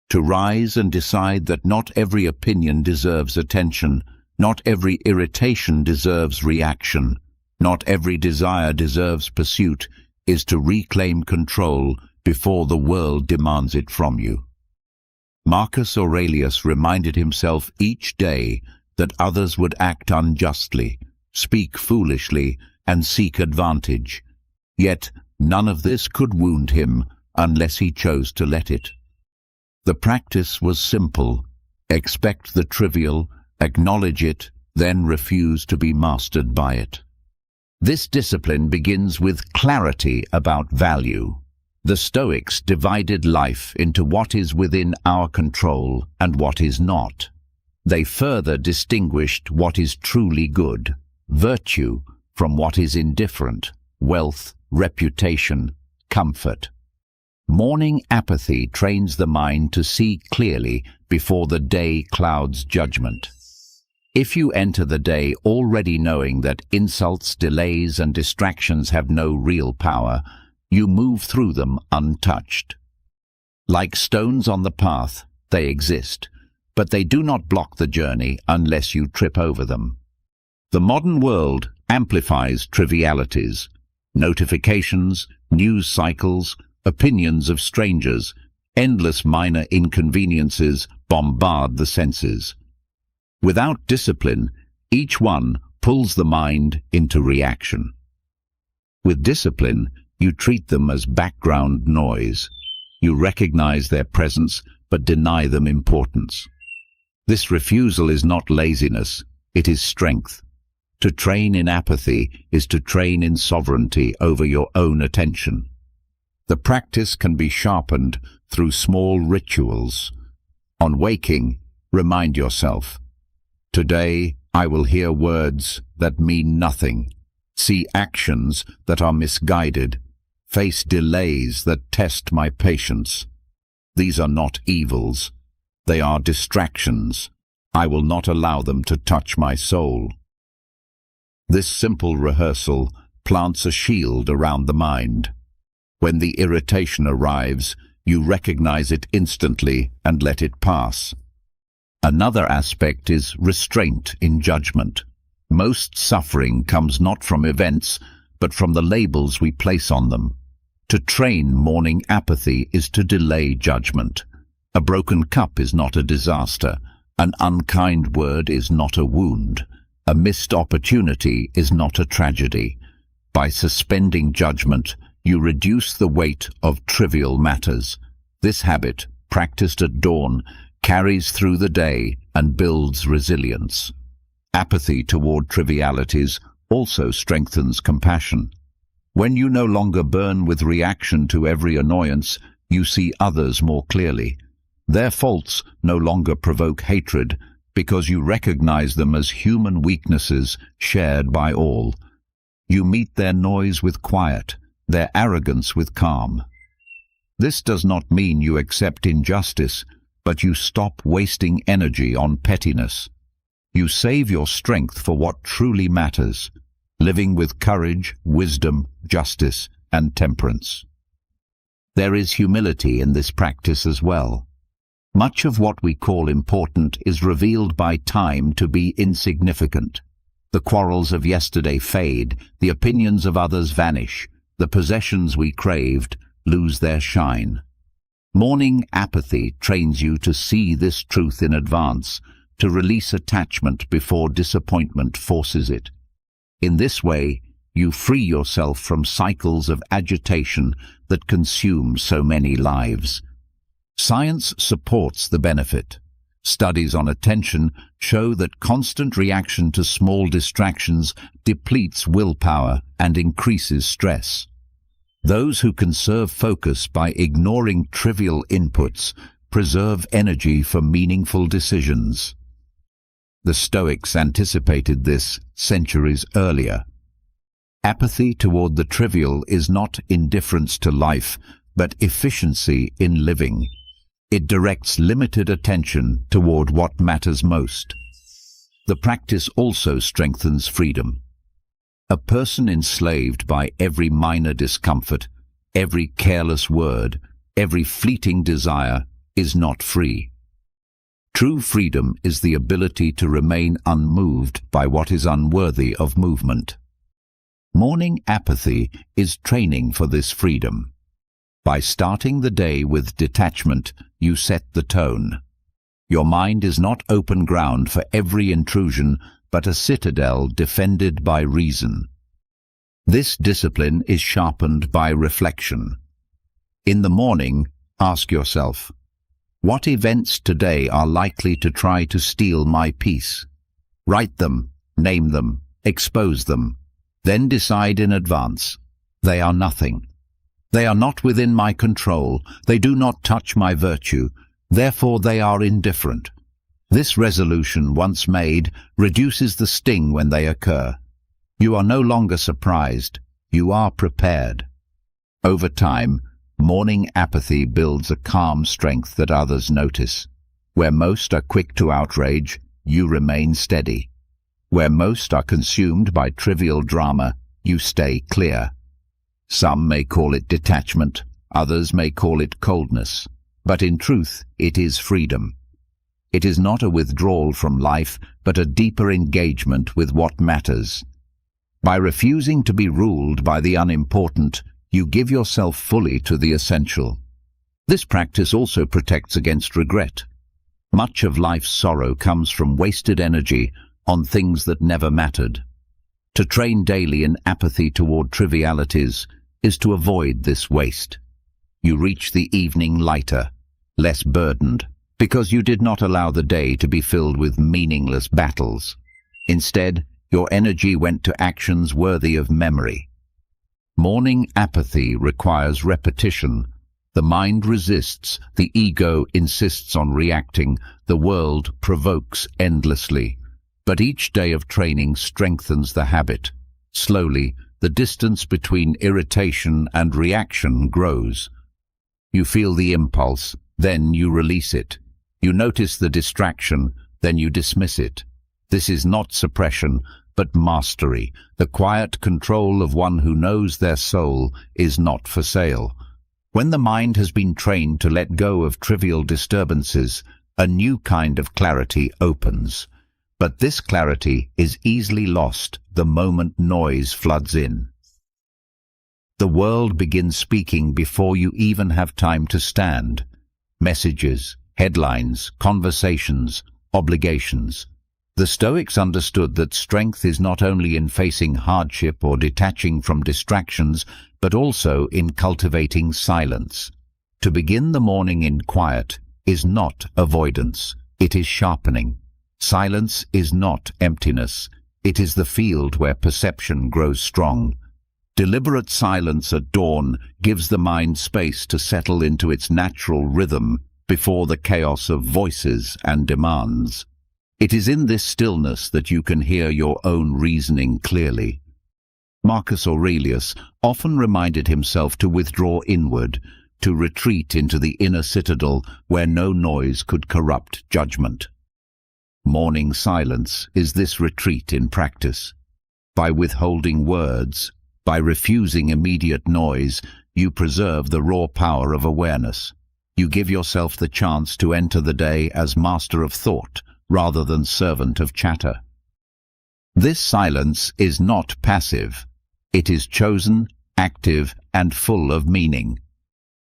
To rise and decide that not every opinion deserves attention, not every irritation deserves reaction, not every desire deserves pursuit, is to reclaim control before the world demands it from you. Marcus Aurelius reminded himself each day that others would act unjustly, speak foolishly, and seek advantage. Yet none of this could wound him unless he chose to let it. The practice was simple. Expect the trivial, acknowledge it, then refuse to be mastered by it. This discipline begins with clarity about value. The Stoics divided life into what is within our control and what is not. They further distinguished what is truly good, virtue, from what is indifferent, wealth, reputation, comfort. Morning apathy trains the mind to see clearly before the day clouds judgment. If you enter the day already knowing that insults, delays, and distractions have no real power, you move through them untouched. Like stones on the path, they exist, but they do not block the journey unless you trip over them. The modern world amplifies trivialities, notifications, news cycles, opinions of strangers. Endless minor inconveniences bombard the senses. Without discipline, each one pulls the mind into reaction. With discipline, you treat them as background noise. You recognize their presence but deny them importance. This refusal is not laziness, it is strength. To train in apathy is to train in sovereignty over your own attention. The practice can be sharpened through small rituals. On waking, remind yourself, "Today I will hear words that mean nothing, see actions that are misguided, face delays that test my patience. These are not evils, they are distractions. I will not allow them to touch my soul." This simple rehearsal plants a shield around the mind. When the irritation arrives, you recognize it instantly and let it pass. Another aspect is restraint in judgment. Most suffering comes not from events, but from the labels we place on them. To train morning apathy is to delay judgment. A broken cup is not a disaster. An unkind word is not a wound. A missed opportunity is not a tragedy. By suspending judgment, you reduce the weight of trivial matters. This habit, practiced at dawn, carries through the day and builds resilience. Apathy toward trivialities also strengthens compassion. When you no longer burn with reaction to every annoyance, you see others more clearly. Their faults no longer provoke hatred because you recognize them as human weaknesses shared by all. You meet their noise with quiet, their arrogance with calm. This does not mean you accept injustice, but you stop wasting energy on pettiness. You save your strength for what truly matters, living with courage, wisdom, justice, and temperance. There is humility in this practice as well. Much of what we call important is revealed by time to be insignificant. The quarrels of yesterday fade, the opinions of others vanish, the possessions we craved lose their shine. Morning apathy trains you to see this truth in advance, to release attachment before disappointment forces it. In this way, you free yourself from cycles of agitation that consume so many lives. Science supports the benefit. Studies on attention show that constant reaction to small distractions depletes willpower and increases stress. Those who conserve focus by ignoring trivial inputs preserve energy for meaningful decisions. The Stoics anticipated this centuries earlier. Apathy toward the trivial is not indifference to life, but efficiency in living. It directs limited attention toward what matters most. The practice also strengthens freedom. A person enslaved by every minor discomfort, every careless word, every fleeting desire is not free. True freedom is the ability to remain unmoved by what is unworthy of movement. Morning apathy is training for this freedom. By starting the day with detachment, you set the tone. Your mind is not open ground for every intrusion, but a citadel defended by reason. This discipline is sharpened by reflection. In the morning, ask yourself, what events today are likely to try to steal my peace? Write them, name them, expose them. Then decide in advance. They are nothing. They are not within my control. They do not touch my virtue. Therefore they are indifferent. This resolution, once made, reduces the sting when they occur. You are no longer surprised. You are prepared. Over time, morning apathy builds a calm strength that others notice. Where most are quick to outrage, you remain steady. Where most are consumed by trivial drama, you stay clear. Some may call it detachment, others may call it coldness, but in truth it is freedom. It is not a withdrawal from life, but a deeper engagement with what matters. By refusing to be ruled by the unimportant, you give yourself fully to the essential. This practice also protects against regret. Much of life's sorrow comes from wasted energy on things that never mattered. To train daily in apathy toward trivialities is to avoid this waste. You reach the evening lighter, less burdened, because you did not allow the day to be filled with meaningless battles. Instead, your energy went to actions worthy of memory. Morning apathy requires repetition. The mind resists, the ego insists on reacting, the world provokes endlessly. But each day of training strengthens the habit. Slowly, the distance between irritation and reaction grows. You feel the impulse, then you release it. You notice the distraction, then you dismiss it. This is not suppression, but mastery. The quiet control of one who knows their soul is not for sale. When the mind has been trained to let go of trivial disturbances, a new kind of clarity opens. But this clarity is easily lost the moment noise floods in. The world begins speaking before you even have time to stand. Messages, headlines, conversations, obligations. The Stoics understood that strength is not only in facing hardship or detaching from distractions, but also in cultivating silence. To begin the morning in quiet is not avoidance, it is sharpening. Silence is not emptiness, it is the field where perception grows strong. Deliberate silence at dawn gives the mind space to settle into its natural rhythm before the chaos of voices and demands. It is in this stillness that you can hear your own reasoning clearly. Marcus Aurelius often reminded himself to withdraw inward, to retreat into the inner citadel where no noise could corrupt judgment. Morning silence is this retreat in practice. By withholding words, by refusing immediate noise, you preserve the raw power of awareness. You give yourself the chance to enter the day as master of thought, rather than servant of chatter. This silence is not passive. It is chosen, active, and full of meaning.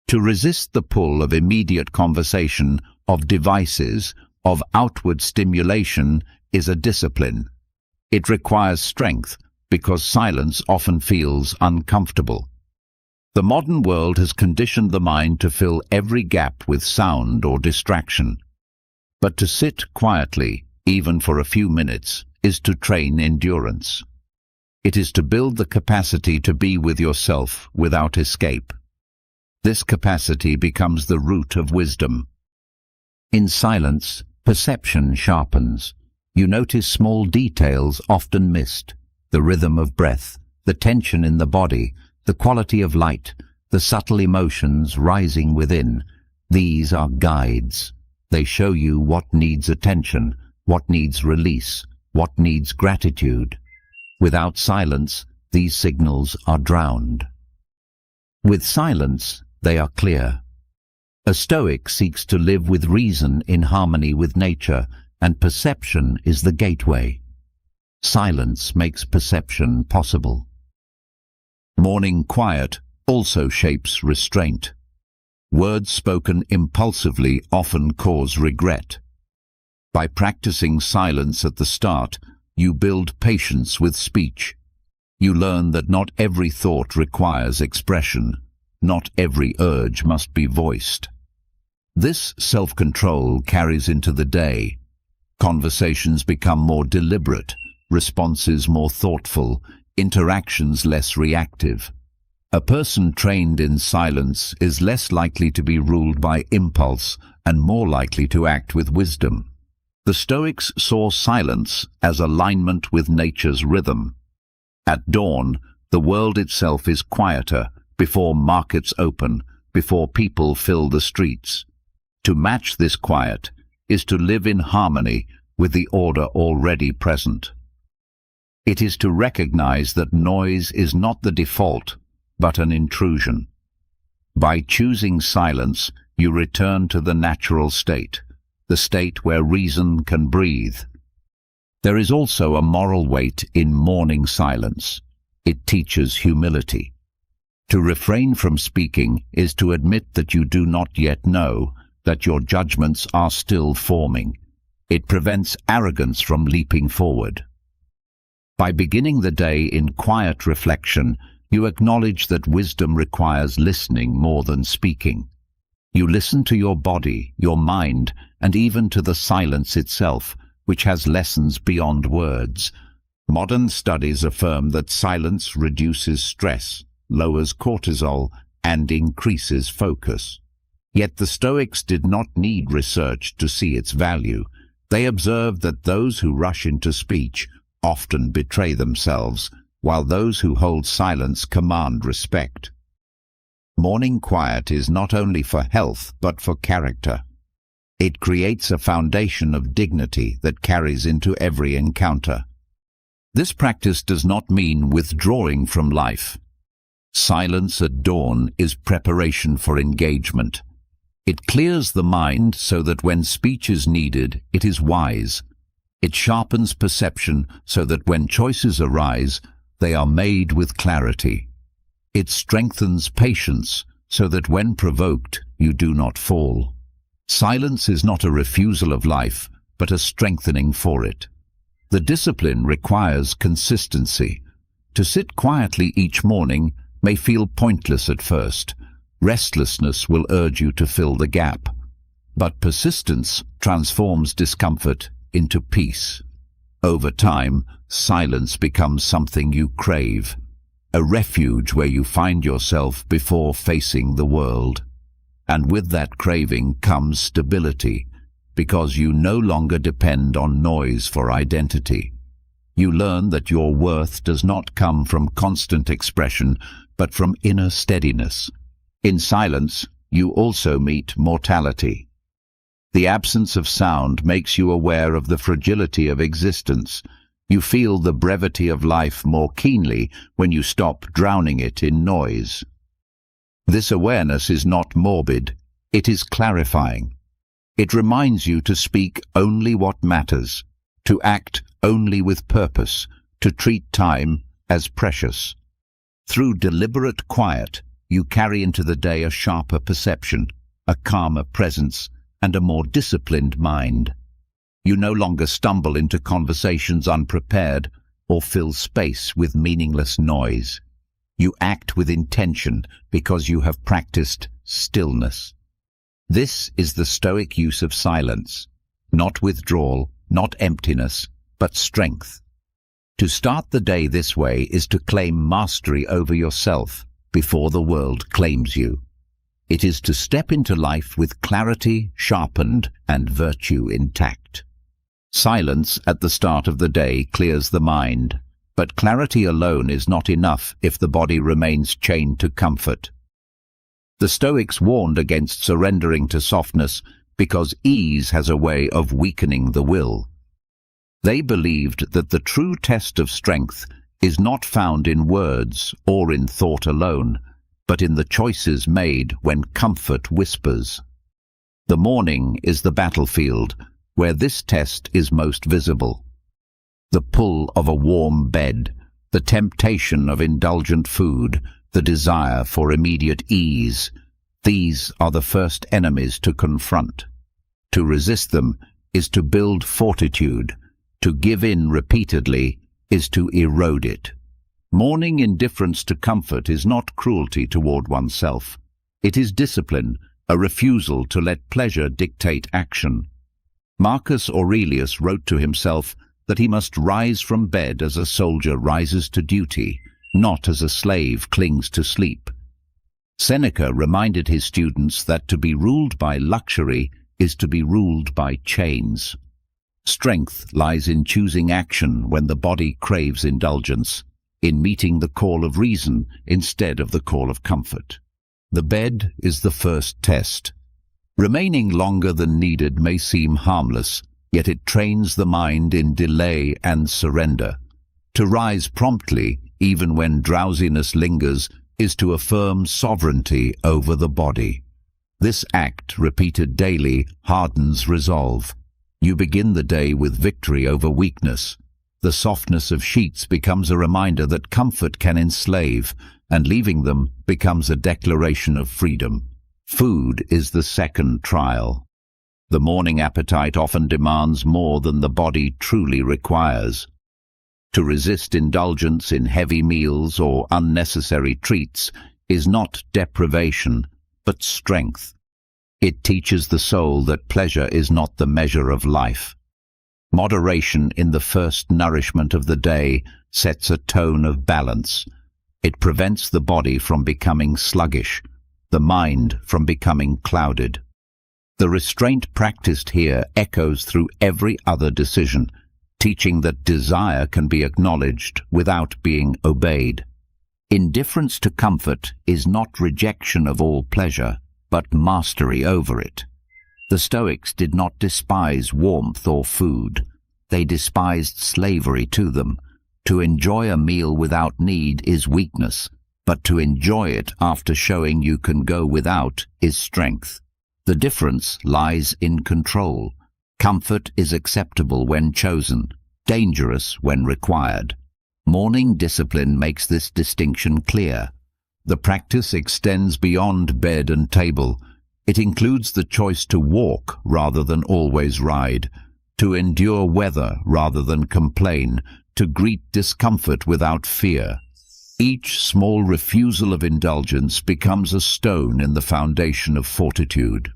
To resist the pull of immediate conversation, of devices, of outward stimulation is a discipline. It requires strength because silence often feels uncomfortable. The modern world has conditioned the mind to fill every gap with sound or distraction. But to sit quietly, even for a few minutes, is to train endurance. It is to build the capacity to be with yourself without escape. This capacity becomes the root of wisdom. In silence, perception sharpens. You notice small details often missed, the rhythm of breath, the tension in the body, the quality of light, the subtle emotions rising within. These are guides. They show you what needs attention, what needs release, what needs gratitude. Without silence, these signals are drowned. With silence, they are clear. A Stoic seeks to live with reason in harmony with nature, and perception is the gateway. Silence makes perception possible. Morning quiet also shapes restraint. Words spoken impulsively often cause regret. By practicing silence at the start, you build patience with speech. You learn that not every thought requires expression. Not every urge must be voiced. This self-control carries into the day. Conversations become more deliberate, responses more thoughtful, interactions less reactive. A person trained in silence is less likely to be ruled by impulse and more likely to act with wisdom. The Stoics saw silence as alignment with nature's rhythm. At dawn, the world itself is quieter, before markets open, before people fill the streets. To match this quiet is to live in harmony with the order already present. It is to recognize that noise is not the default, but an intrusion. By choosing silence, you return to the natural state, the state where reason can breathe. There is also a moral weight in morning silence. It teaches humility. To refrain from speaking is to admit that you do not yet know, that your judgments are still forming. It prevents arrogance from leaping forward. By beginning the day in quiet reflection, you acknowledge that wisdom requires listening more than speaking. You listen to your body, your mind, and even to the silence itself, which has lessons beyond words. Modern studies affirm that silence reduces stress, lowers cortisol, and increases focus. Yet the Stoics did not need research to see its value. They observed that those who rush into speech often betray themselves, while those who hold silence command respect. Morning quiet is not only for health but for character. It creates a foundation of dignity that carries into every encounter. This practice does not mean withdrawing from life. Silence at dawn is preparation for engagement. It clears the mind so that when speech is needed, it is wise. It sharpens perception so that when choices arise, they are made with clarity. It strengthens patience so that when provoked, you do not fall. Silence is not a refusal of life, but a strengthening for it. The discipline requires consistency. To sit quietly each morning may feel pointless at first. Restlessness will urge you to fill the gap. But persistence transforms discomfort into peace. Over time, silence becomes something you crave, a refuge where you find yourself before facing the world. And with that craving comes stability, because you no longer depend on noise for identity. You learn that your worth does not come from constant expression, but from inner steadiness. In silence, you also meet mortality. The absence of sound makes you aware of the fragility of existence. You feel the brevity of life more keenly when you stop drowning it in noise. This awareness is not morbid, it is clarifying. It reminds you to speak only what matters, to act only with purpose, to treat time as precious. Through deliberate quiet, you carry into the day a sharper perception, a calmer presence, and a more disciplined mind. You no longer stumble into conversations unprepared or fill space with meaningless noise. You act with intention because you have practiced stillness. This is the Stoic use of silence, not withdrawal, not emptiness, but strength. To start the day this way is to claim mastery over yourself before the world claims you. It is to step into life with clarity sharpened and virtue intact. Silence at the start of the day clears the mind, but clarity alone is not enough if the body remains chained to comfort. The Stoics warned against surrendering to softness because ease has a way of weakening the will. They believed that the true test of strength is not found in words or in thought alone, but in the choices made when comfort whispers. The morning is the battlefield, where this test is most visible. The pull of a warm bed, the temptation of indulgent food, the desire for immediate ease, these are the first enemies to confront. To resist them is to build fortitude. To give in repeatedly is to erode it. Mourning indifference to comfort is not cruelty toward oneself. It is discipline, a refusal to let pleasure dictate action. Marcus Aurelius wrote to himself that he must rise from bed as a soldier rises to duty, not as a slave clings to sleep. Seneca reminded his students that to be ruled by luxury is to be ruled by chains. Strength lies in choosing action when the body craves indulgence, in meeting the call of reason instead of the call of comfort. The bed is the first test. Remaining longer than needed may seem harmless, yet it trains the mind in delay and surrender. To rise promptly, even when drowsiness lingers, is to affirm sovereignty over the body. This act, repeated daily, hardens resolve. You begin the day with victory over weakness. The softness of sheets becomes a reminder that comfort can enslave, and leaving them becomes a declaration of freedom. Food is the second trial. The morning appetite often demands more than the body truly requires. To resist indulgence in heavy meals or unnecessary treats is not deprivation, but strength. It teaches the soul that pleasure is not the measure of life. Moderation in the first nourishment of the day sets a tone of balance. It prevents the body from becoming sluggish, the mind from becoming clouded. The restraint practiced here echoes through every other decision, teaching that desire can be acknowledged without being obeyed. Indifference to comfort is not rejection of all pleasure, but mastery over it. The Stoics did not despise warmth or food. They despised slavery to them. To enjoy a meal without need is weakness, but to enjoy it after showing you can go without is strength. The difference lies in control. Comfort is acceptable when chosen, dangerous when required. Morning discipline makes this distinction clear. The practice extends beyond bed and table. It includes the choice to walk rather than always ride, to endure weather rather than complain, to greet discomfort without fear. Each small refusal of indulgence becomes a stone in the foundation of fortitude.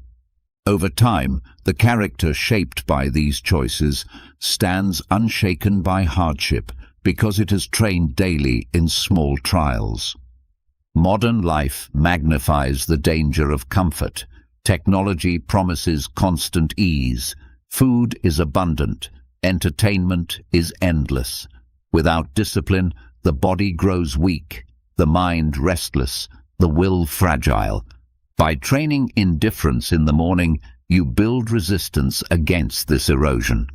Over time, the character shaped by these choices stands unshaken by hardship because it is trained daily in small trials. Modern life magnifies the danger of comfort. Technology promises constant ease. Food is abundant. Entertainment is endless. Without discipline, the body grows weak, the mind restless, the will fragile. By training indifference in the morning, you build resistance against this erosion.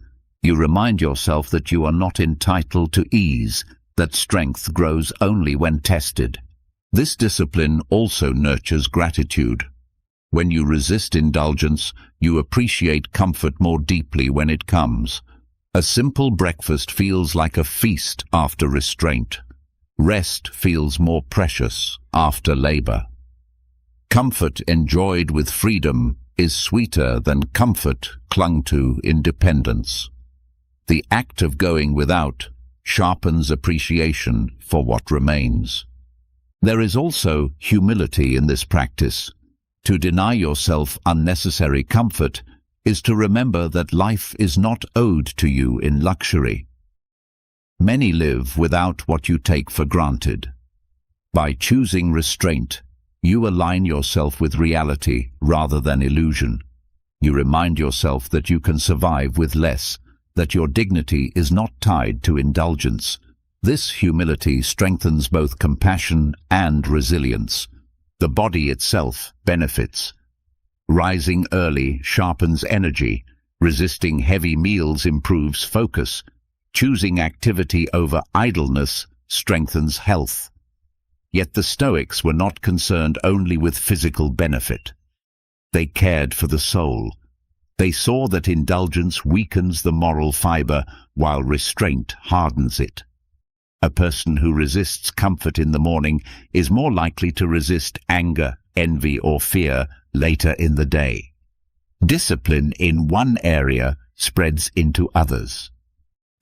You remind yourself that you are not entitled to ease, that strength grows only when tested. This discipline also nurtures gratitude. When you resist indulgence, you appreciate comfort more deeply when it comes. A simple breakfast feels like a feast after restraint. Rest feels more precious after labor. Comfort enjoyed with freedom is sweeter than comfort clung to in dependence. The act of going without sharpens appreciation for what remains. There is also humility in this practice. To deny yourself unnecessary comfort is to remember that life is not owed to you in luxury. Many live without what you take for granted. By choosing restraint, you align yourself with reality rather than illusion. You remind yourself that you can survive with less, that your dignity is not tied to indulgence. This humility strengthens both compassion and resilience. The body itself benefits. Rising early sharpens energy. Resisting heavy meals improves focus. Choosing activity over idleness strengthens health. Yet the Stoics were not concerned only with physical benefit. They cared for the soul. They saw that indulgence weakens the moral fiber while restraint hardens it. A person who resists comfort in the morning is more likely to resist anger, envy, or fear later in the day. Discipline in one area spreads into others.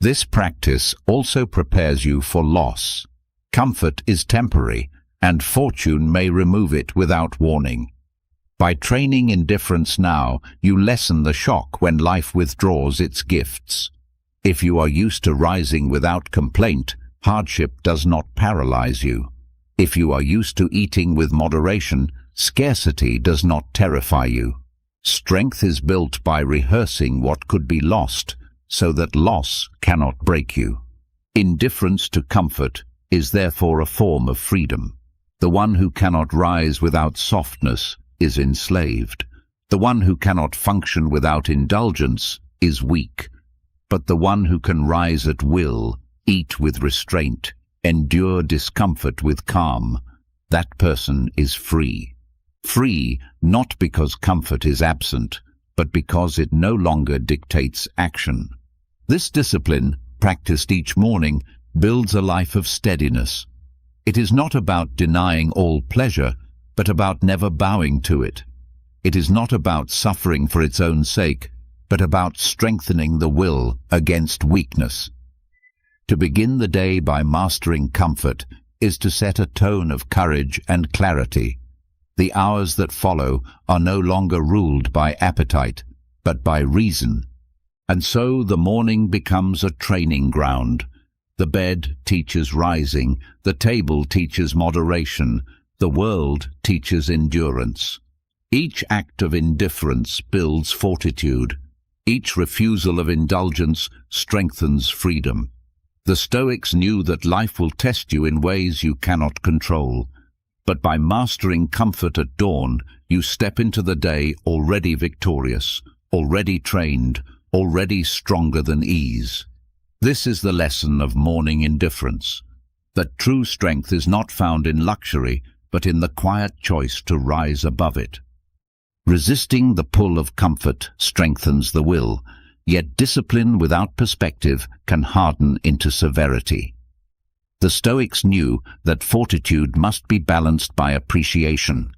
This practice also prepares you for loss. Comfort is temporary, and fortune may remove it without warning. By training indifference now, you lessen the shock when life withdraws its gifts. If you are used to rising without complaint, hardship does not paralyze you. If you are used to eating with moderation, scarcity does not terrify you. Strength is built by rehearsing what could be lost, so that loss cannot break you. Indifference to comfort is therefore a form of freedom. The one who cannot rise without softness is enslaved. The one who cannot function without indulgence is weak. But the one who can rise at will, eat with restraint, endure discomfort with calm, that person is free. Free not because comfort is absent, but because it no longer dictates action. This discipline, practiced each morning, builds a life of steadiness. It is not about denying all pleasure, but about never bowing to it. It is not about suffering for its own sake, but about strengthening the will against weakness. To begin the day by mastering comfort is to set a tone of courage and clarity. The hours that follow are no longer ruled by appetite, but by reason. And so the morning becomes a training ground. The bed teaches rising, the table teaches moderation, the world teaches endurance. Each act of indifference builds fortitude. Each refusal of indulgence strengthens freedom. The Stoics knew that life will test you in ways you cannot control. But by mastering comfort at dawn, you step into the day already victorious, already trained, already stronger than ease. This is the lesson of morning indifference, that true strength is not found in luxury, but in the quiet choice to rise above it. Resisting the pull of comfort strengthens the will, yet discipline without perspective can harden into severity. The Stoics knew that fortitude must be balanced by appreciation,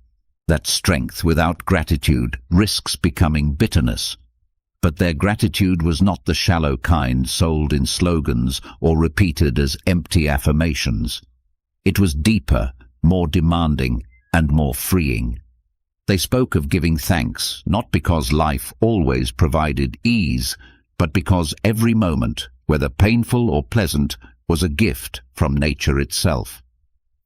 that strength without gratitude risks becoming bitterness. But their gratitude was not the shallow kind sold in slogans or repeated as empty affirmations. It was deeper, more demanding, and more freeing. They spoke of giving thanks, not because life always provided ease, but because every moment, whether painful or pleasant, was a gift from nature itself.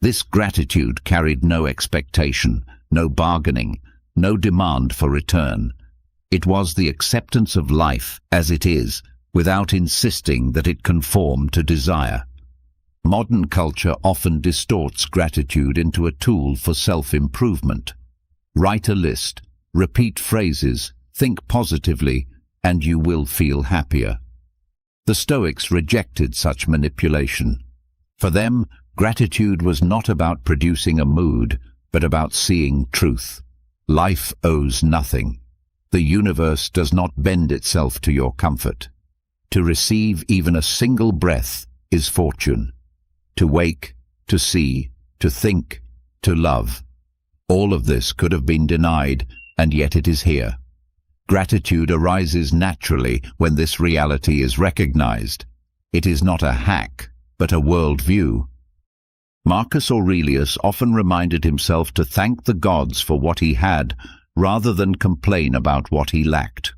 This gratitude carried no expectation, no bargaining, no demand for return. It was the acceptance of life as it is, without insisting that it conform to desire. Modern culture often distorts gratitude into a tool for self-improvement. Write a list, repeat phrases, think positively, and you will feel happier. The Stoics rejected such manipulation. For them, gratitude was not about producing a mood, but about seeing truth. Life owes nothing. The universe does not bend itself to your comfort. To receive even a single breath is fortune. To wake, to see, to think, to love. All of this could have been denied, and yet it is here. Gratitude arises naturally when this reality is recognized. It is not a hack, but a worldview. Marcus Aurelius often reminded himself to thank the gods for what he had, rather than complain about what he lacked.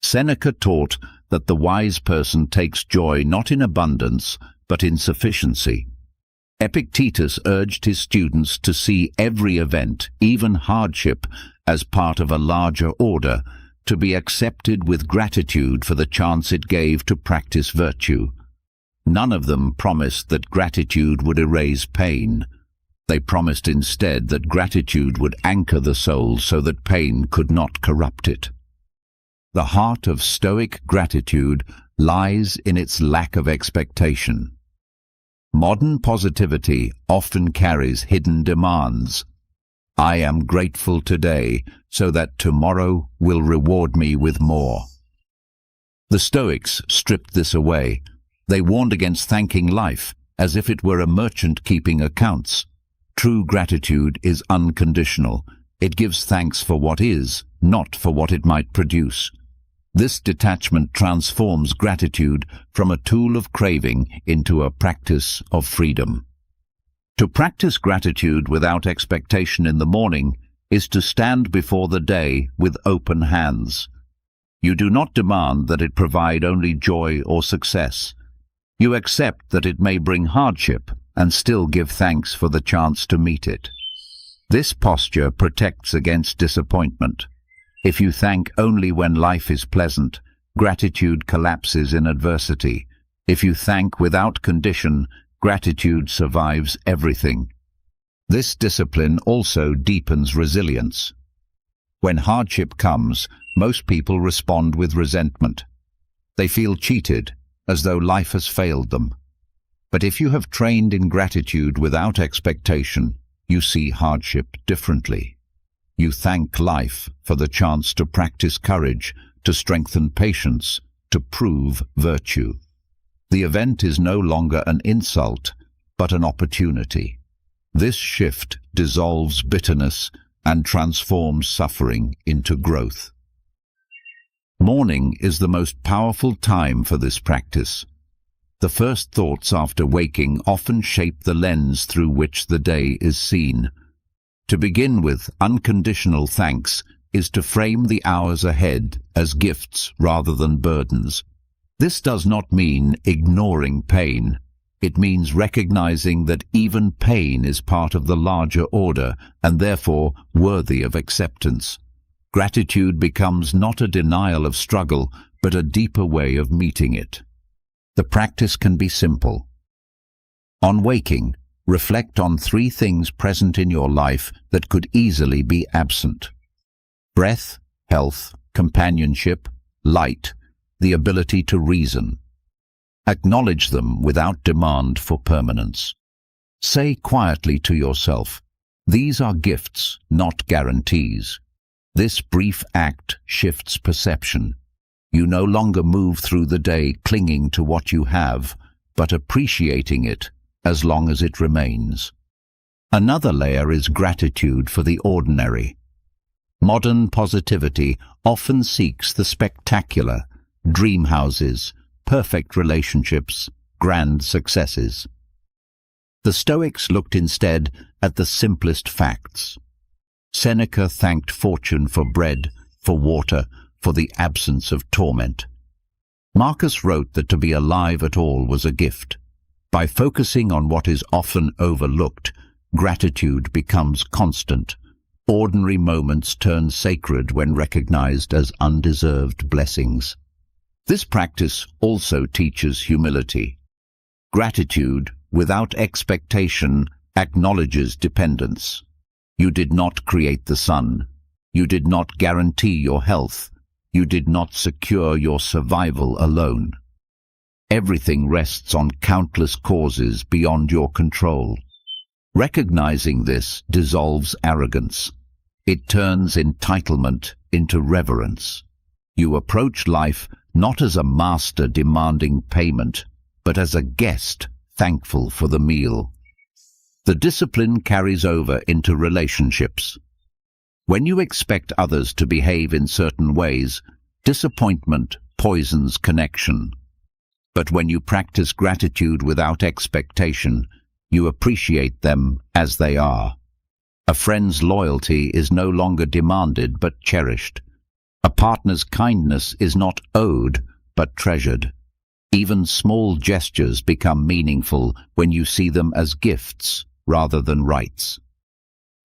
Seneca taught that the wise person takes joy not in abundance, but in sufficiency. Epictetus urged his students to see every event, even hardship, as part of a larger order, to be accepted with gratitude for the chance it gave to practice virtue. None of them promised that gratitude would erase pain. They promised instead that gratitude would anchor the soul so that pain could not corrupt it. The heart of Stoic gratitude lies in its lack of expectation. Modern positivity often carries hidden demands. I am grateful today so that tomorrow will reward me with more. The Stoics stripped this away. They warned against thanking life as if it were a merchant keeping accounts. True gratitude is unconditional. It gives thanks for what is, not for what it might produce. This detachment transforms gratitude from a tool of craving into a practice of freedom. To practice gratitude without expectation in the morning is to stand before the day with open hands. You do not demand that it provide only joy or success. You accept that it may bring hardship and still give thanks for the chance to meet it. This posture protects against disappointment. If you thank only when life is pleasant, gratitude collapses in adversity. If you thank without condition, gratitude survives everything. This discipline also deepens resilience. When hardship comes, most people respond with resentment. They feel cheated, as though life has failed them. But if you have trained in gratitude without expectation, you see hardship differently. You thank life for the chance to practice courage, to strengthen patience, to prove virtue. The event is no longer an insult. but an opportunity. This shift dissolves bitterness and transforms suffering into growth. Morning is the most powerful time for this practice. The first thoughts after waking often shape the lens through which the day is seen. To begin with, unconditional thanks is to frame the hours ahead as gifts rather than burdens. This does not mean ignoring pain. It means recognizing that even pain is part of the larger order and therefore worthy of acceptance. Gratitude becomes not a denial of struggle, but a deeper way of meeting it. The practice can be simple. On waking, reflect on 3 things present in your life that could easily be absent: breath, health, companionship, light, the ability to reason. Acknowledge them without demand for permanence. Say quietly to yourself, "These are gifts, not guarantees." This brief act shifts perception. You no longer move through the day clinging to what you have, but appreciating it as long as it remains. Another layer is gratitude for the ordinary. Modern positivity often seeks the spectacular, dream houses, perfect relationships, grand successes. The Stoics looked instead at the simplest facts. Seneca thanked fortune for bread, for water, for the absence of torment. Marcus wrote that to be alive at all was a gift. By focusing on what is often overlooked, gratitude becomes constant. Ordinary moments turn sacred when recognized as undeserved blessings. This practice also teaches humility. Gratitude, without expectation, acknowledges dependence. You did not create the sun. You did not guarantee your health. You did not secure your survival alone. Everything rests on countless causes beyond your control. Recognizing this dissolves arrogance. It turns entitlement into reverence. You approach life not as a master demanding payment, but as a guest thankful for the meal. The discipline carries over into relationships. When you expect others to behave in certain ways, disappointment poisons connection. But when you practice gratitude without expectation, you appreciate them as they are. A friend's loyalty is no longer demanded but cherished. A partner's kindness is not owed but treasured. Even small gestures become meaningful when you see them as gifts rather than rights.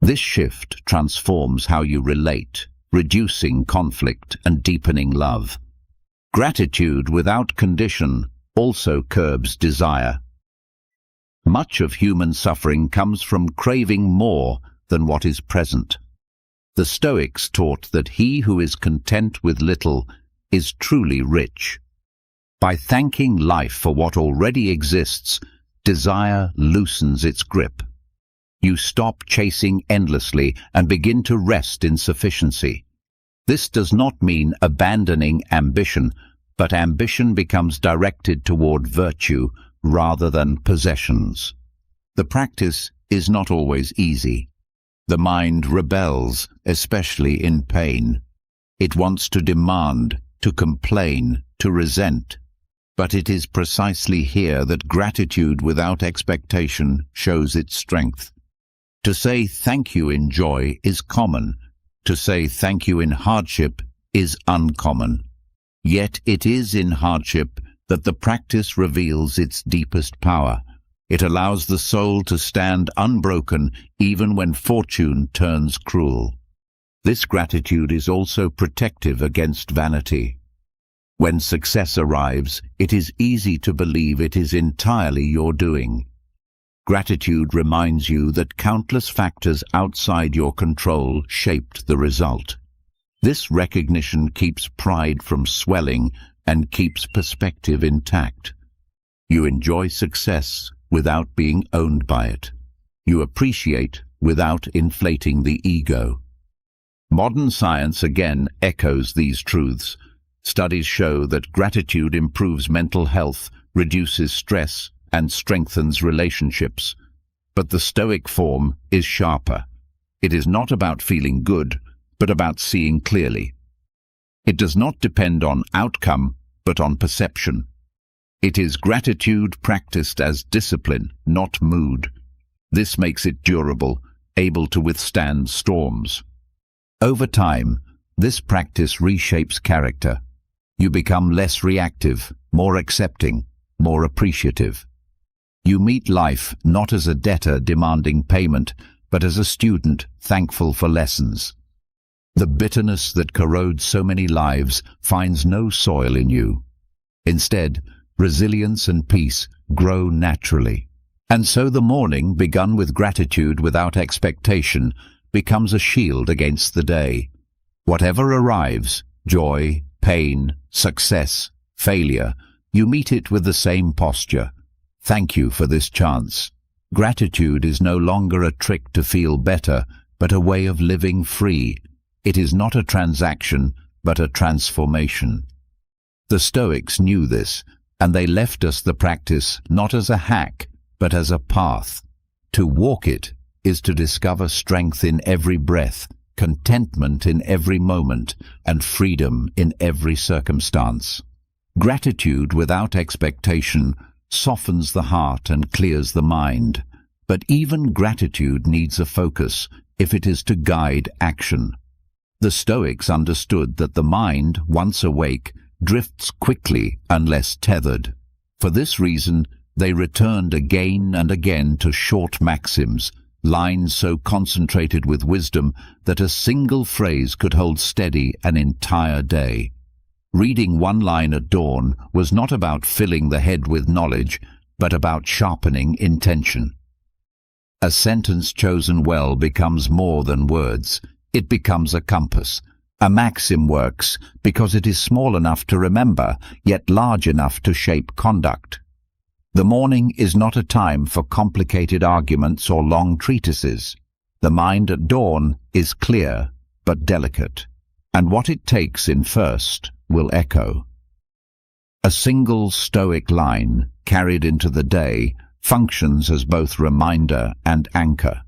This shift transforms how you relate, reducing conflict and deepening love. Gratitude without condition also curbs desire. Much of human suffering comes from craving more than what is present. The Stoics taught that he who is content with little is truly rich. By thanking life for what already exists, desire loosens its grip. You stop chasing endlessly and begin to rest in sufficiency. This does not mean abandoning ambition, but ambition becomes directed toward virtue rather than possessions. The practice is not always easy. The mind rebels, especially in pain. It wants to demand, to complain, to resent. But it is precisely here that gratitude without expectation shows its strength. To say thank you in joy is common. To say thank you in hardship is uncommon. Yet it is in hardship that the practice reveals its deepest power. It allows the soul to stand unbroken even when fortune turns cruel. This gratitude is also protective against vanity. When success arrives, it is easy to believe it is entirely your doing. Gratitude reminds you that countless factors outside your control shaped the result. This recognition keeps pride from swelling and keeps perspective intact. You enjoy success without being owned by it. You appreciate without inflating the ego. Modern science again echoes these truths. Studies show that gratitude improves mental health, reduces stress, and strengthens relationships. But the Stoic form is sharper. It is not about feeling good, but about seeing clearly. It does not depend on outcome, but on perception. It is gratitude practiced as discipline, not mood. This makes it durable, able to withstand storms. Over time, this practice reshapes character. You become less reactive, more accepting, more appreciative. You meet life not as a debtor demanding payment, but as a student thankful for lessons. The bitterness that corrodes so many lives finds no soil in you. Instead, resilience and peace grow naturally. And so the morning, begun with gratitude without expectation, becomes a shield against the day. Whatever arrives, joy, pain, success, failure, you meet it with the same posture. Thank you for this chance. Gratitude is no longer a trick to feel better, but a way of living free. It is not a transaction, but a transformation. The Stoics knew this, and they left us the practice not as a hack, but as a path. To walk it is to discover strength in every breath, contentment in every moment, and freedom in every circumstance. Gratitude without expectation softens the heart and clears the mind. But even gratitude needs a focus if it is to guide action. The Stoics understood that the mind, once awake, drifts quickly unless tethered. For this reason, they returned again and again to short maxims, lines so concentrated with wisdom that a single phrase could hold steady an entire day. Reading one line at dawn was not about filling the head with knowledge, but about sharpening intention. A sentence chosen well becomes more than words. It becomes a compass. A maxim works because it is small enough to remember, yet large enough to shape conduct. The morning is not a time for complicated arguments or long treatises. The mind at dawn is clear but delicate, and what it takes in first will echo. A single Stoic line, carried into the day, functions as both reminder and anchor.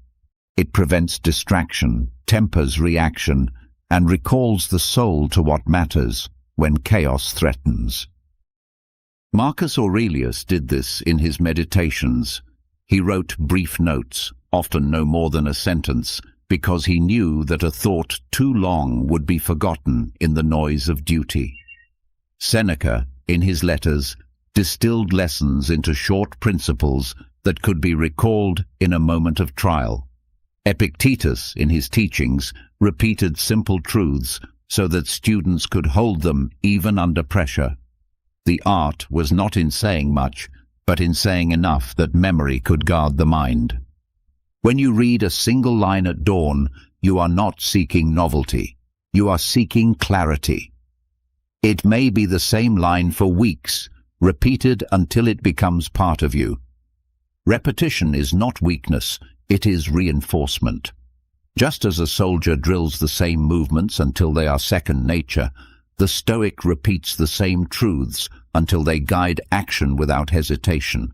It prevents distraction, tempers reaction, and recalls the soul to what matters when chaos threatens. Marcus Aurelius did this in his meditations. He wrote brief notes, often no more than a sentence, because he knew that a thought too long would be forgotten in the noise of duty. Seneca, in his letters, distilled lessons into short principles that could be recalled in a moment of trial. Epictetus, in his teachings, repeated simple truths so that students could hold them even under pressure. The art was not in saying much, but in saying enough that memory could guard the mind. When you read a single line at dawn, you are not seeking novelty. You are seeking clarity. It may be the same line for weeks, repeated until it becomes part of you. Repetition is not weakness, it is reinforcement. Just as a soldier drills the same movements until they are second nature, the Stoic repeats the same truths until they guide action without hesitation.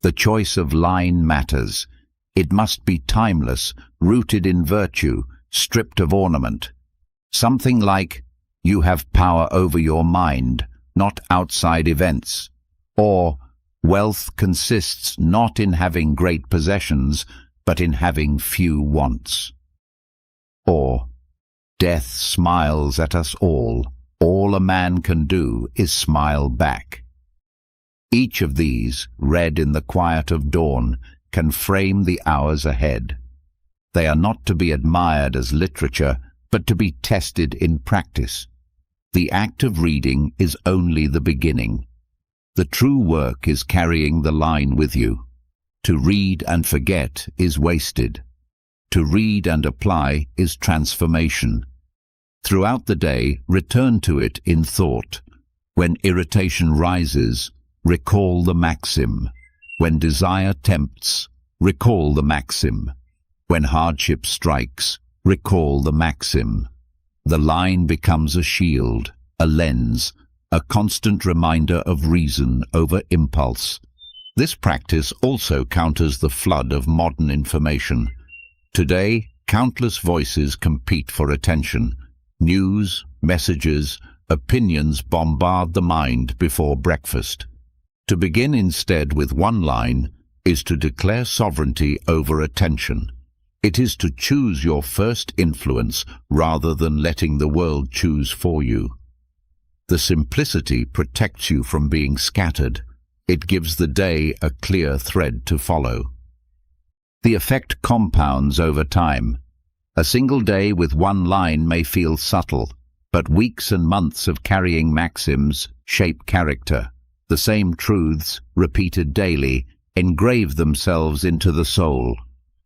The choice of line matters. It must be timeless, rooted in virtue, stripped of ornament. Something like, "You have power over your mind, not outside events," or "Wealth consists not in having great possessions, but in having few wants," or "Death smiles at us all a man can do is smile back." Each of these, read in the quiet of dawn, can frame the hours ahead. They are not to be admired as literature, but to be tested in practice. The act of reading is only the beginning. The true work is carrying the line with you. To read and forget is wasted. To read and apply is transformation. Throughout the day, return to it in thought. When irritation rises, recall the maxim. When desire tempts, recall the maxim. When hardship strikes, recall the maxim. The line becomes a shield, a lens, a constant reminder of reason over impulse. This practice also counters the flood of modern information. Today, countless voices compete for attention. News, messages, opinions bombard the mind before breakfast. To begin instead with one line is to declare sovereignty over attention. It is to choose your first influence rather than letting the world choose for you. The simplicity protects you from being scattered. It gives the day a clear thread to follow. The effect compounds over time. A single day with one line may feel subtle, but weeks and months of carrying maxims shape character. The same truths, repeated daily, engrave themselves into the soul.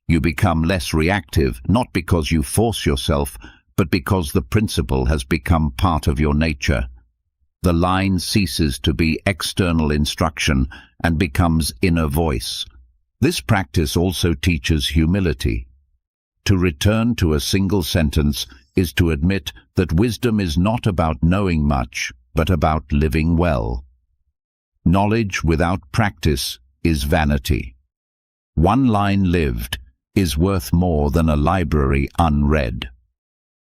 You become less reactive, not because you force yourself, but because the principle has become part of your nature. The line ceases to be external instruction and becomes inner voice. This practice also teaches humility. To return to a single sentence is to admit that wisdom is not about knowing much, but about living well. Knowledge without practice is vanity. One line lived is worth more than a library unread.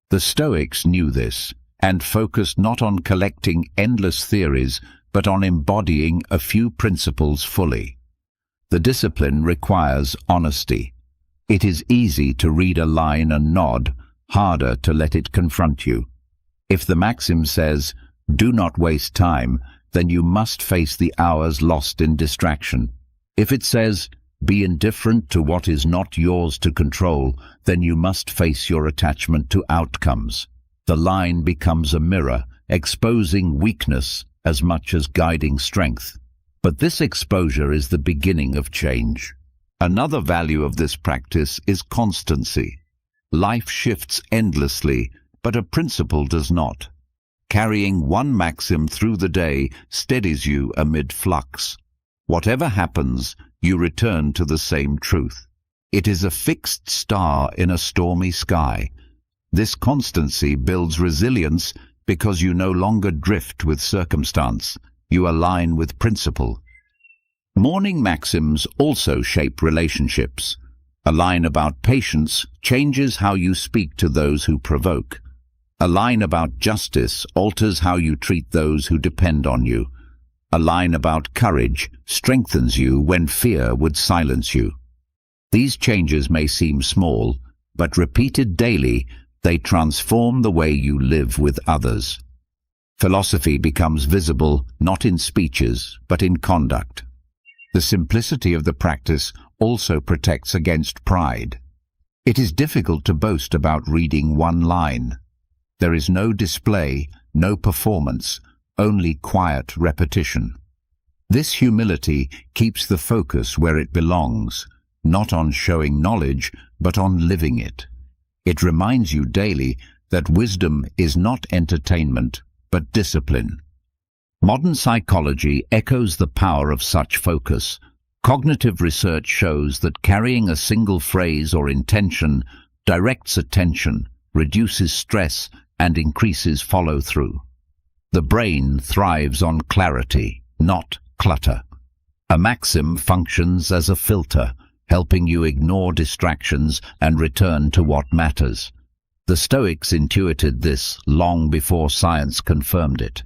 The Stoics knew this and focused not on collecting endless theories, but on embodying a few principles fully. The discipline requires honesty. It is easy to read a line and nod, harder to let it confront you. If the maxim says, "Do not waste time," then you must face the hours lost in distraction. If it says, "Be indifferent to what is not yours to control," then you must face your attachment to outcomes. The line becomes a mirror, exposing weakness as much as guiding strength. But this exposure is the beginning of change. Another value of this practice is constancy. Life shifts endlessly, but a principle does not. Carrying one maxim through the day steadies you amid flux. Whatever happens, you return to the same truth. It is a fixed star in a stormy sky. This constancy builds resilience because you no longer drift with circumstance. You align with principle. Morning maxims also shape relationships. A line about patience changes how you speak to those who provoke. A line about justice alters how you treat those who depend on you. A line about courage strengthens you when fear would silence you. These changes may seem small, but repeated daily, they transform the way you live with others. Philosophy becomes visible not in speeches, but in conduct. The simplicity of the practice also protects against pride. It is difficult to boast about reading one line. There is no display, no performance, only quiet repetition. This humility keeps the focus where it belongs, not on showing knowledge, but on living it. It reminds you daily that wisdom is not entertainment, but discipline. Modern psychology echoes the power of such focus. Cognitive research shows that carrying a single phrase or intention directs attention, reduces stress, and increases follow-through. The brain thrives on clarity, not clutter. A maxim functions as a filter, helping you ignore distractions and return to what matters. The Stoics intuited this long before science confirmed it.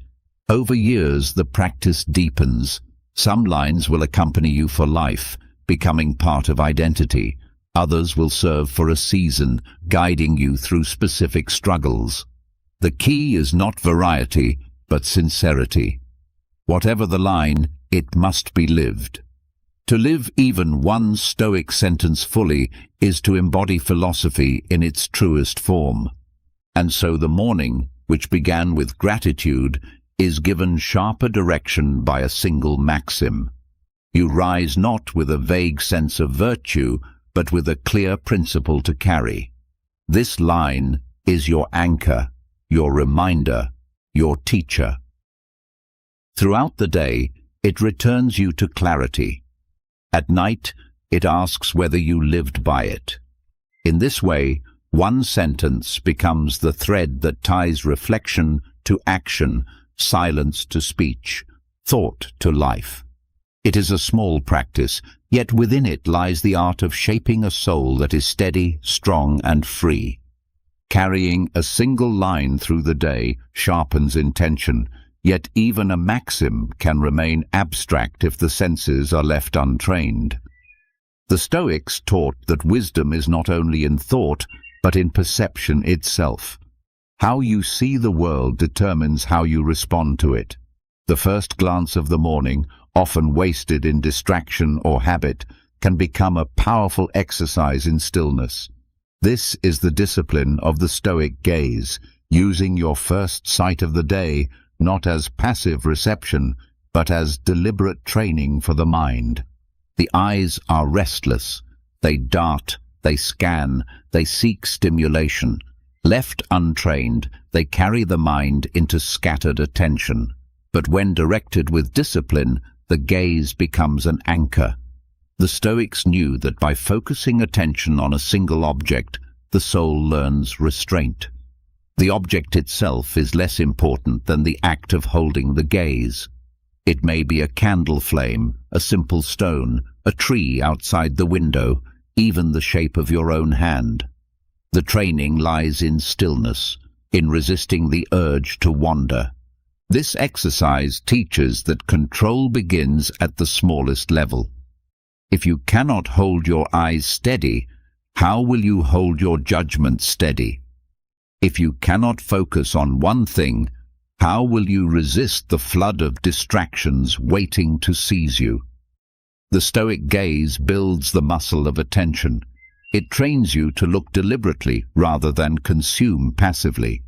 Over years, the practice deepens. Some lines will accompany you for life, becoming part of identity. Others will serve for a season, guiding you through specific struggles. The key is not variety, but sincerity. Whatever the line, it must be lived. To live even one Stoic sentence fully is to embody philosophy in its truest form. And so the morning, which began with gratitude, is given sharper direction by a single maxim. You rise not with a vague sense of virtue, but with a clear principle to carry. This line is your anchor, your reminder, your teacher. Throughout the day, it returns you to clarity. At night, it asks whether you lived by it. In this way, one sentence becomes the thread that ties reflection to action, silence to speech, thought to life. It is a small practice, yet within it lies the art of shaping a soul that is steady, strong, and free. Carrying a single line through the day sharpens intention, yet even a maxim can remain abstract if the senses are left untrained. The Stoics taught that wisdom is not only in thought, but in perception itself. How you see the world determines how you respond to it. The first glance of the morning, often wasted in distraction or habit, can become a powerful exercise in stillness. This is the discipline of the Stoic gaze, using your first sight of the day not as passive reception, but as deliberate training for the mind. The eyes are restless. They dart, they scan, they seek stimulation. Left untrained, they carry the mind into scattered attention. But when directed with discipline, the gaze becomes an anchor. The Stoics knew that by focusing attention on a single object, the soul learns restraint. The object itself is less important than the act of holding the gaze. It may be a candle flame, a simple stone, a tree outside the window, even the shape of your own hand. The training lies in stillness, in resisting the urge to wander. This exercise teaches that control begins at the smallest level. If you cannot hold your eyes steady, how will you hold your judgment steady? If you cannot focus on one thing, how will you resist the flood of distractions waiting to seize you? The Stoic gaze builds the muscle of attention. It trains you to look deliberately rather than consume passively.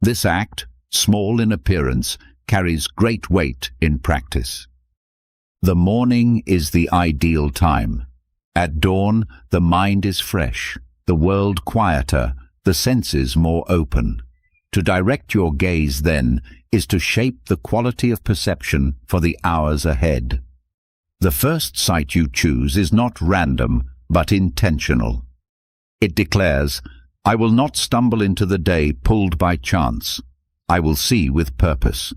This act, small in appearance, carries great weight in practice. The morning is the ideal time. At dawn, the mind is fresh, the world quieter, the senses more open. To direct your gaze, then, is to shape the quality of perception for the hours ahead. The first sight you choose is not random, but intentional. It declares, "I will not stumble into the day pulled by chance. I will see with purpose."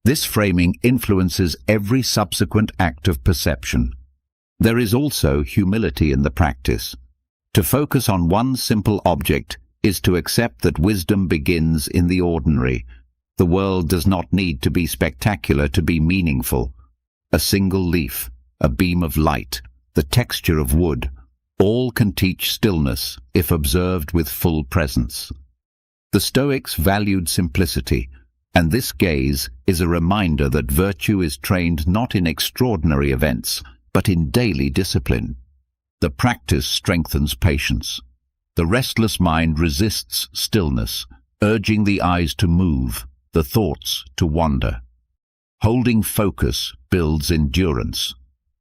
This framing influences every subsequent act of perception. There is also humility in the practice. To focus on one simple object is to accept that wisdom begins in the ordinary. The world does not need to be spectacular to be meaningful. A single leaf, a beam of light, the texture of wood, all can teach stillness if observed with full presence. The Stoics valued simplicity, and this gaze is a reminder that virtue is trained not in extraordinary events, but in daily discipline. The practice strengthens patience. The restless mind resists stillness, urging the eyes to move, the thoughts to wander. Holding focus builds endurance.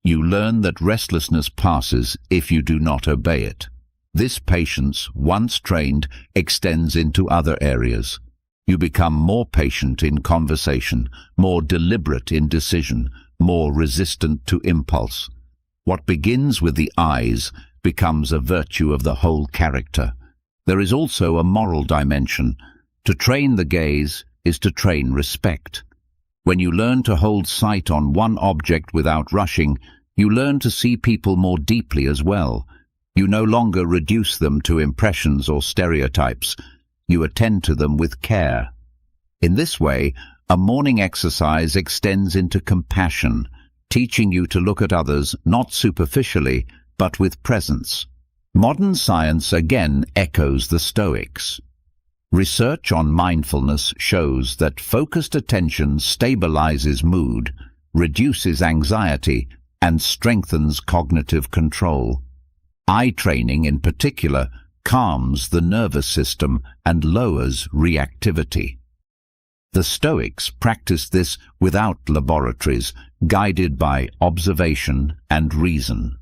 You learn that restlessness passes if you do not obey it. This patience, once trained, extends into other areas. You become more patient in conversation, more deliberate in decision, more resistant to impulse. What begins with the eyes becomes a virtue of the whole character. There is also a moral dimension. To train the gaze is to train respect. When you learn to hold sight on one object without rushing, you learn to see people more deeply as well. You no longer reduce them to impressions or stereotypes. You attend to them with care. In this way, a morning exercise extends into compassion, teaching you to look at others not superficially, but with presence. Modern science again echoes the Stoics. Research on mindfulness shows that focused attention stabilizes mood, reduces anxiety, and strengthens cognitive control. Eye training, in particular, calms the nervous system and lowers reactivity. The Stoics practiced this without laboratories, guided by observation and reason.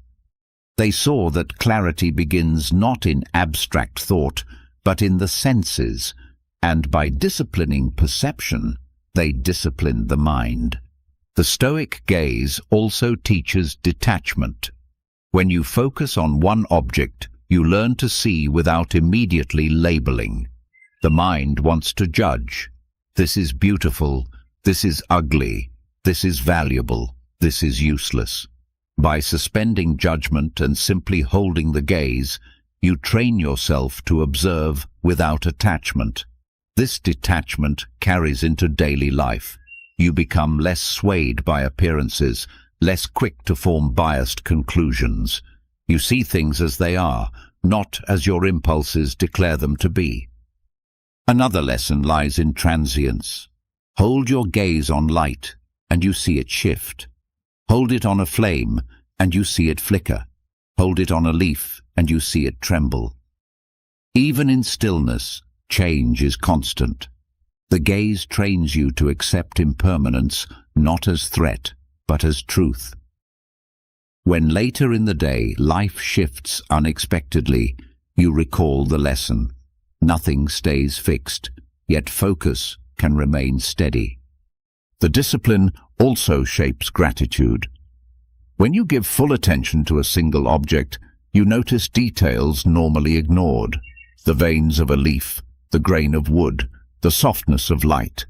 They saw that clarity begins not in abstract thought, but in the senses, and by disciplining perception, they disciplined the mind. The Stoic gaze also teaches detachment. When you focus on one object, you learn to see without immediately labeling. The mind wants to judge. This is beautiful, this is ugly, this is valuable. This is useless. By suspending judgment and simply holding the gaze, you train yourself to observe without attachment. This detachment carries into daily life. You become less swayed by appearances, less quick to form biased conclusions. You see things as they are, not as your impulses declare them to be. Another lesson lies in transience. Hold your gaze on light, and you see it shift. Hold it on a flame, and you see it flicker. Hold it on a leaf, and you see it tremble. Even in stillness, change is constant. The gaze trains you to accept impermanence not as threat, but as truth. When later in the day life shifts unexpectedly, you recall the lesson. Nothing stays fixed, yet focus can remain steady. The discipline also shapes gratitude. When you give full attention to a single object, you notice details normally ignored: the veins of a leaf, the grain of wood, the softness of light.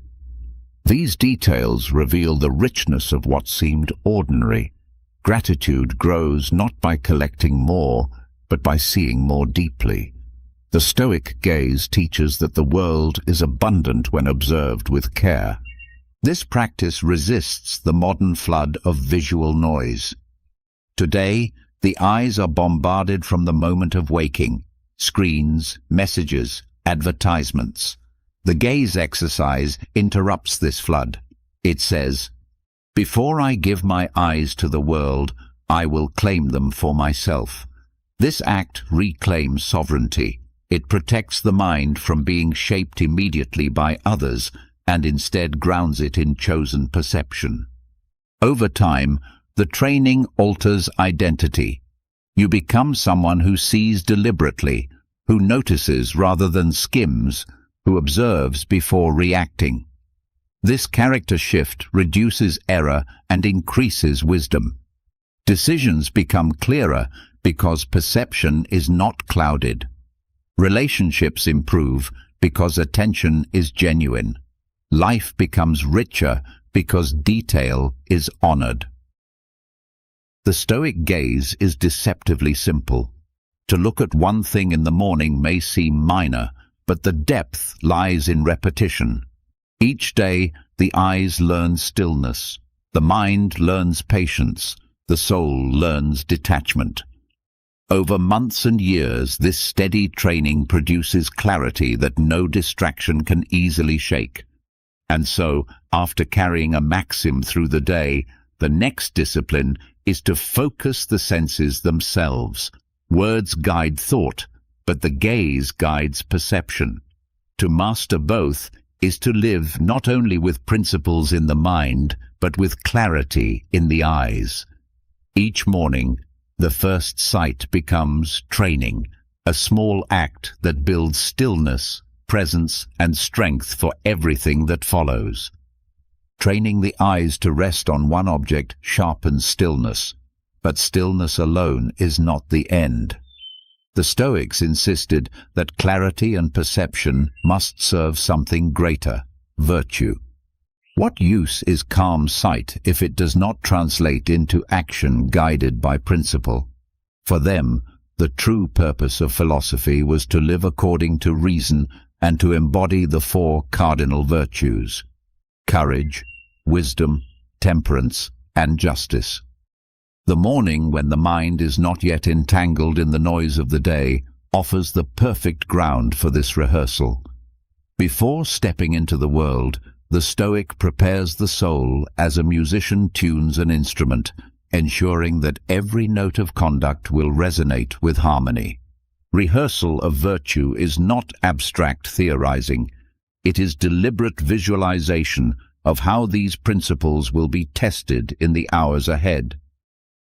These details reveal the richness of what seemed ordinary. Gratitude grows not by collecting more, but by seeing more deeply. The Stoic gaze teaches that the world is abundant when observed with care. This practice resists the modern flood of visual noise. Today, the eyes are bombarded from the moment of waking: screens, messages, advertisements. The gaze exercise interrupts this flood. It says, "Before I give my eyes to the world, I will claim them for myself." This act reclaims sovereignty. It protects the mind from being shaped immediately by others and instead grounds it in chosen perception. Over time, the training alters identity. You become someone who sees deliberately, who notices rather than skims, who observes before reacting. This character shift reduces error and increases wisdom. Decisions become clearer because perception is not clouded. Relationships improve because attention is genuine. Life becomes richer because detail is honored. The Stoic gaze is deceptively simple. To look at one thing in the morning may seem minor, but the depth lies in repetition. Each day, the eyes learn stillness, the mind learns patience, the soul learns detachment. Over months and years, this steady training produces clarity that no distraction can easily shake. And so, after carrying a maxim through the day, the next discipline is to focus the senses themselves. Words guide thought, but the gaze guides perception. To master both is to live not only with principles in the mind, but with clarity in the eyes. Each morning, the first sight becomes training, a small act that builds stillness, presence, and strength for everything that follows. Training the eyes to rest on one object sharpens stillness, but stillness alone is not the end. The Stoics insisted that clarity and perception must serve something greater: virtue. What use is calm sight if it does not translate into action guided by principle? For them, the true purpose of philosophy was to live according to reason and to embody the four cardinal virtues: courage, wisdom, temperance, and justice. The morning, when the mind is not yet entangled in the noise of the day, offers the perfect ground for this rehearsal. Before stepping into the world, the Stoic prepares the soul as a musician tunes an instrument, ensuring that every note of conduct will resonate with harmony. Rehearsal of virtue is not abstract theorizing. It is deliberate visualization of how these principles will be tested in the hours ahead.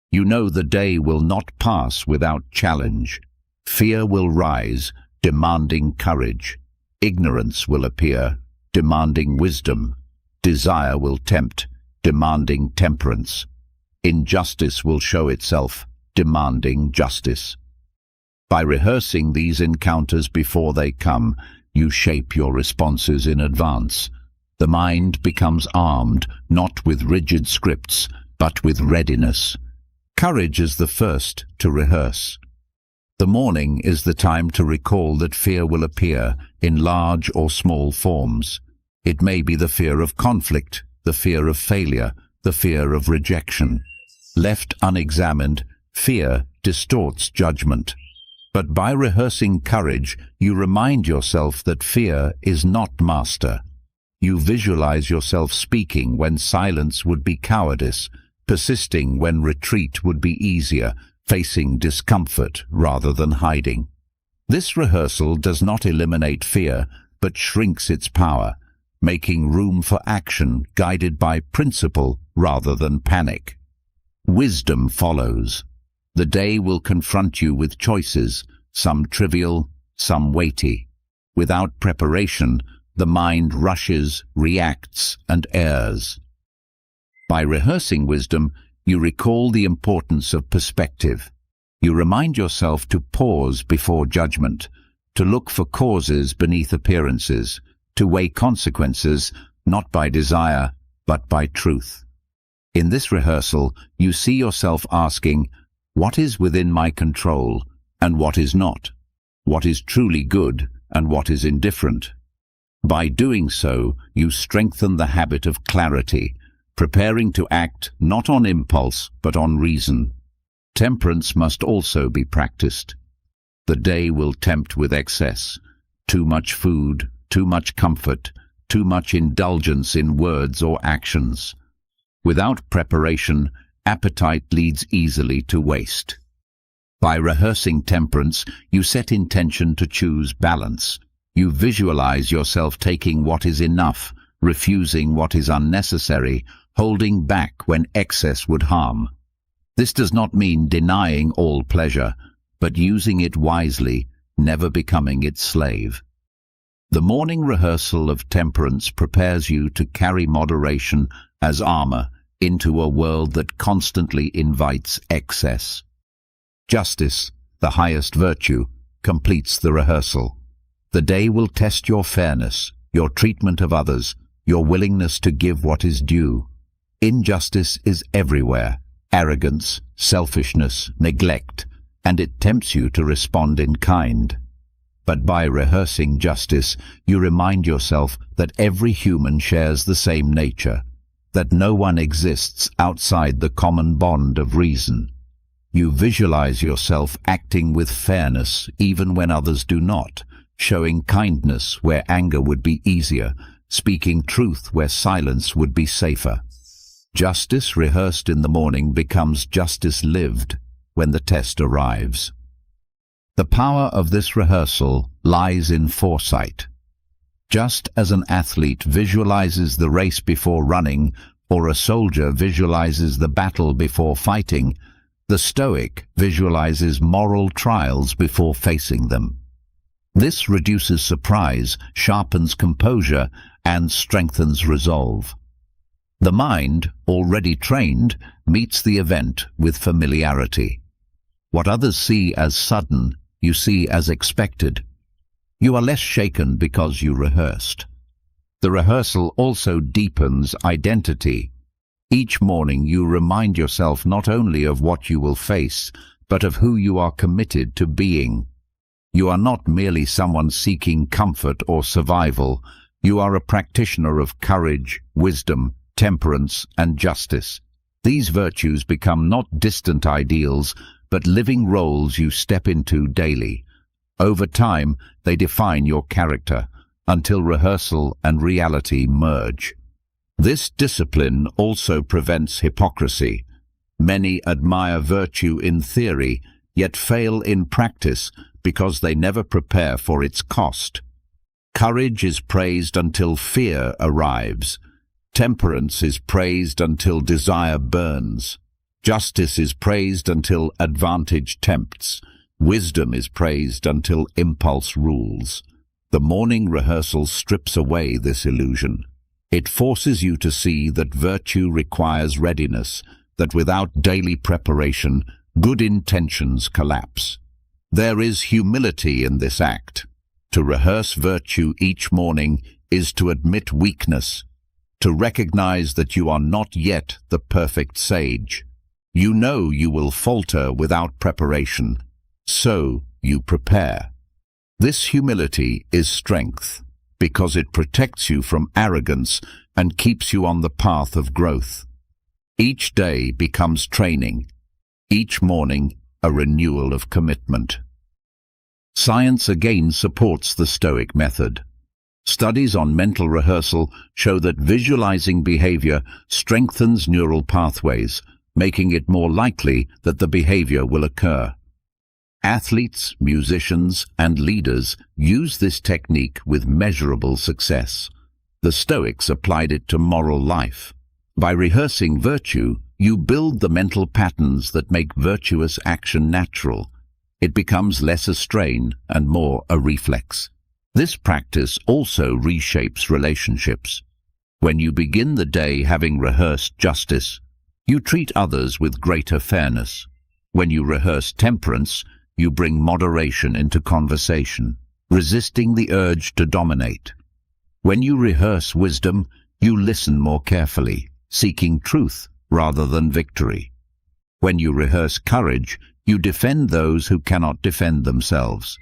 You know the day will not pass without challenge. Fear will rise, demanding courage. Ignorance will appear, demanding wisdom. Desire will tempt, demanding temperance. Injustice will show itself, demanding justice. By rehearsing these encounters before they come, you shape your responses in advance. The mind becomes armed, not with rigid scripts, but with readiness. Courage is the first to rehearse. The morning is the time to recall that fear will appear in large or small forms. It may be the fear of conflict, the fear of failure, the fear of rejection. Left unexamined, fear distorts judgment. But by rehearsing courage, you remind yourself that fear is not master. You visualize yourself speaking when silence would be cowardice, persisting when retreat would be easier, facing discomfort rather than hiding. This rehearsal does not eliminate fear, but shrinks its power, making room for action guided by principle rather than panic. Wisdom follows. The day will confront you with choices, some trivial, some weighty. Without preparation, the mind rushes, reacts, and errs. By rehearsing wisdom, you recall the importance of perspective. You remind yourself to pause before judgment, to look for causes beneath appearances, to weigh consequences not by desire, but by truth. In this rehearsal, you see yourself asking, what is within my control and what is not? What is truly good and what is indifferent? By doing so, you strengthen the habit of clarity, preparing to act not on impulse but on reason. Temperance must also be practiced. The day will tempt with excess, too much food, too much comfort, too much indulgence in words or actions. Without preparation, appetite leads easily to waste. By rehearsing temperance, you set intention to choose balance. You visualize yourself taking what is enough, refusing what is unnecessary, holding back when excess would harm. This does not mean denying all pleasure, but using it wisely, never becoming its slave. The morning rehearsal of temperance prepares you to carry moderation as armor into a world that constantly invites excess. Justice, the highest virtue, completes the rehearsal. The day will test your fairness, your treatment of others, your willingness to give what is due. Injustice is everywhere, arrogance, selfishness, neglect, and it tempts you to respond in kind. But by rehearsing justice, you remind yourself that every human shares the same nature, that no one exists outside the common bond of reason. You visualize yourself acting with fairness even when others do not, showing kindness where anger would be easier, speaking truth where silence would be safer. Justice rehearsed in the morning becomes justice lived when the test arrives. The power of this rehearsal lies in foresight. Just as an athlete visualizes the race before running, or a soldier visualizes the battle before fighting, the Stoic visualizes moral trials before facing them. This reduces surprise, sharpens composure, and strengthens resolve. The mind, already trained, meets the event with familiarity. What others see as sudden, you see as expected. You are less shaken because you rehearsed. The rehearsal also deepens identity. Each morning you remind yourself not only of what you will face, but of who you are committed to being. You are not merely someone seeking comfort or survival. You are a practitioner of courage, wisdom, temperance, and justice. These virtues become not distant ideals, but living roles you step into daily. Over time, they define your character, until rehearsal and reality merge. This discipline also prevents hypocrisy. Many admire virtue in theory, yet fail in practice because they never prepare for its cost. Courage is praised until fear arrives. Temperance is praised until desire burns. Justice is praised until advantage tempts. Wisdom is praised until impulse rules. The morning rehearsal strips away this illusion. It forces you to see that virtue requires readiness, that without daily preparation, good intentions collapse. There is humility in this act. To rehearse virtue each morning is to admit weakness, to recognize that you are not yet the perfect sage. You know you will falter without preparation, so you prepare. This humility is strength, because it protects you from arrogance and keeps you on the path of growth. Each day becomes training, each morning a renewal of commitment. Science again supports the Stoic method. Studies on mental rehearsal show that visualizing behavior strengthens neural pathways, making it more likely that the behavior will occur. Athletes, musicians, and leaders use this technique with measurable success. The Stoics applied it to moral life. By rehearsing virtue, you build the mental patterns that make virtuous action natural. It becomes less a strain and more a reflex. This practice also reshapes relationships. When you begin the day having rehearsed justice, you treat others with greater fairness. When you rehearse temperance, you bring moderation into conversation, resisting the urge to dominate. When you rehearse wisdom, you listen more carefully, seeking truth rather than victory. When you rehearse courage, you defend those who cannot defend themselves.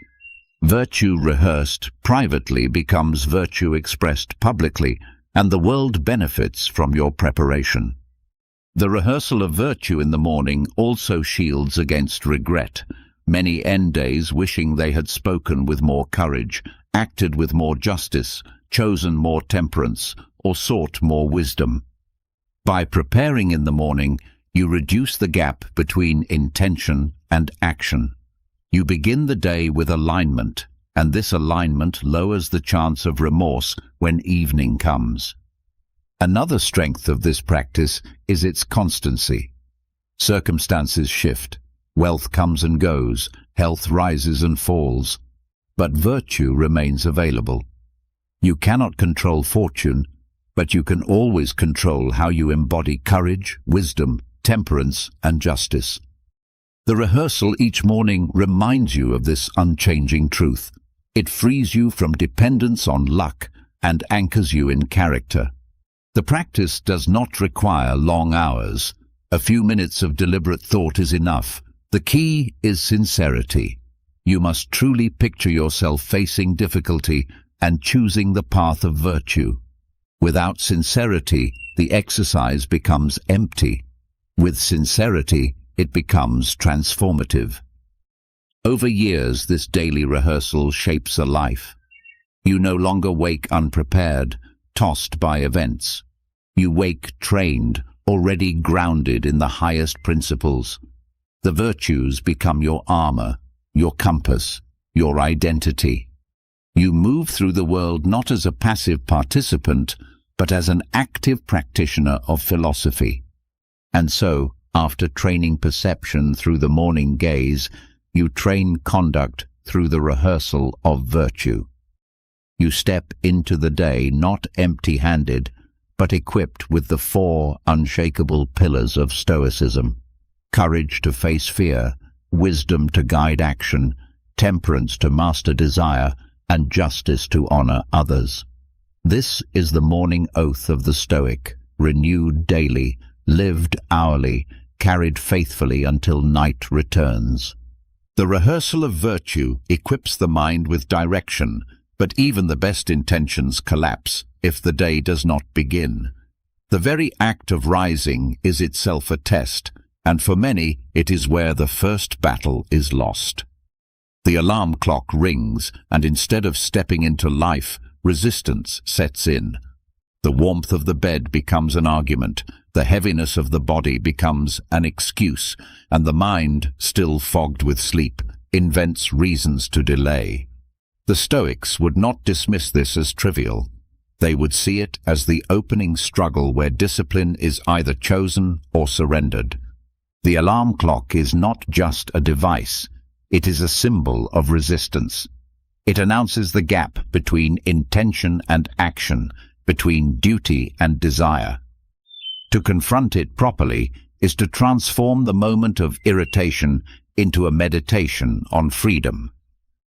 Virtue rehearsed privately becomes virtue expressed publicly, and the world benefits from your preparation. The rehearsal of virtue in the morning also shields against regret. Many end days wishing they had spoken with more courage, acted with more justice, chosen more temperance, or sought more wisdom. By preparing in the morning, you reduce the gap between intention and action. You begin the day with alignment, and this alignment lowers the chance of remorse when evening comes. Another strength of this practice is its constancy. Circumstances shift, wealth comes and goes, health rises and falls, but virtue remains available. You cannot control fortune, but you can always control how you embody courage, wisdom, temperance, and justice. The rehearsal each morning reminds you of this unchanging truth. It frees you from dependence on luck and anchors you in character. The practice does not require long hours. A few minutes of deliberate thought is enough. The key is sincerity. You must truly picture yourself facing difficulty and choosing the path of virtue. Without sincerity, the exercise becomes empty. With sincerity, it becomes transformative. Over years, this daily rehearsal shapes a life. You no longer wake unprepared, tossed by events. You wake trained, already grounded in the highest principles. The virtues become your armor, your compass, your identity. You move through the world not as a passive participant, but as an active practitioner of philosophy. And so, after training perception through the morning gaze, you train conduct through the rehearsal of virtue. You step into the day not empty-handed, but equipped with the 4 unshakable pillars of Stoicism: courage to face fear, wisdom to guide action, temperance to master desire, and justice to honor others. This is the morning oath of the Stoic, renewed daily, lived hourly, carried faithfully until night returns. The rehearsal of virtue equips the mind with direction, but even the best intentions collapse if the day does not begin. The very act of rising is itself a test, and for many it is where the first battle is lost. The alarm clock rings, and instead of stepping into life, resistance sets in. The warmth of the bed becomes an argument, the heaviness of the body becomes an excuse, and the mind, still fogged with sleep, invents reasons to delay. The Stoics would not dismiss this as trivial. They would see it as the opening struggle where discipline is either chosen or surrendered. The alarm clock is not just a device, it is a symbol of resistance. It announces the gap between intention and action, between duty and desire. To confront it properly is to transform the moment of irritation into a meditation on freedom.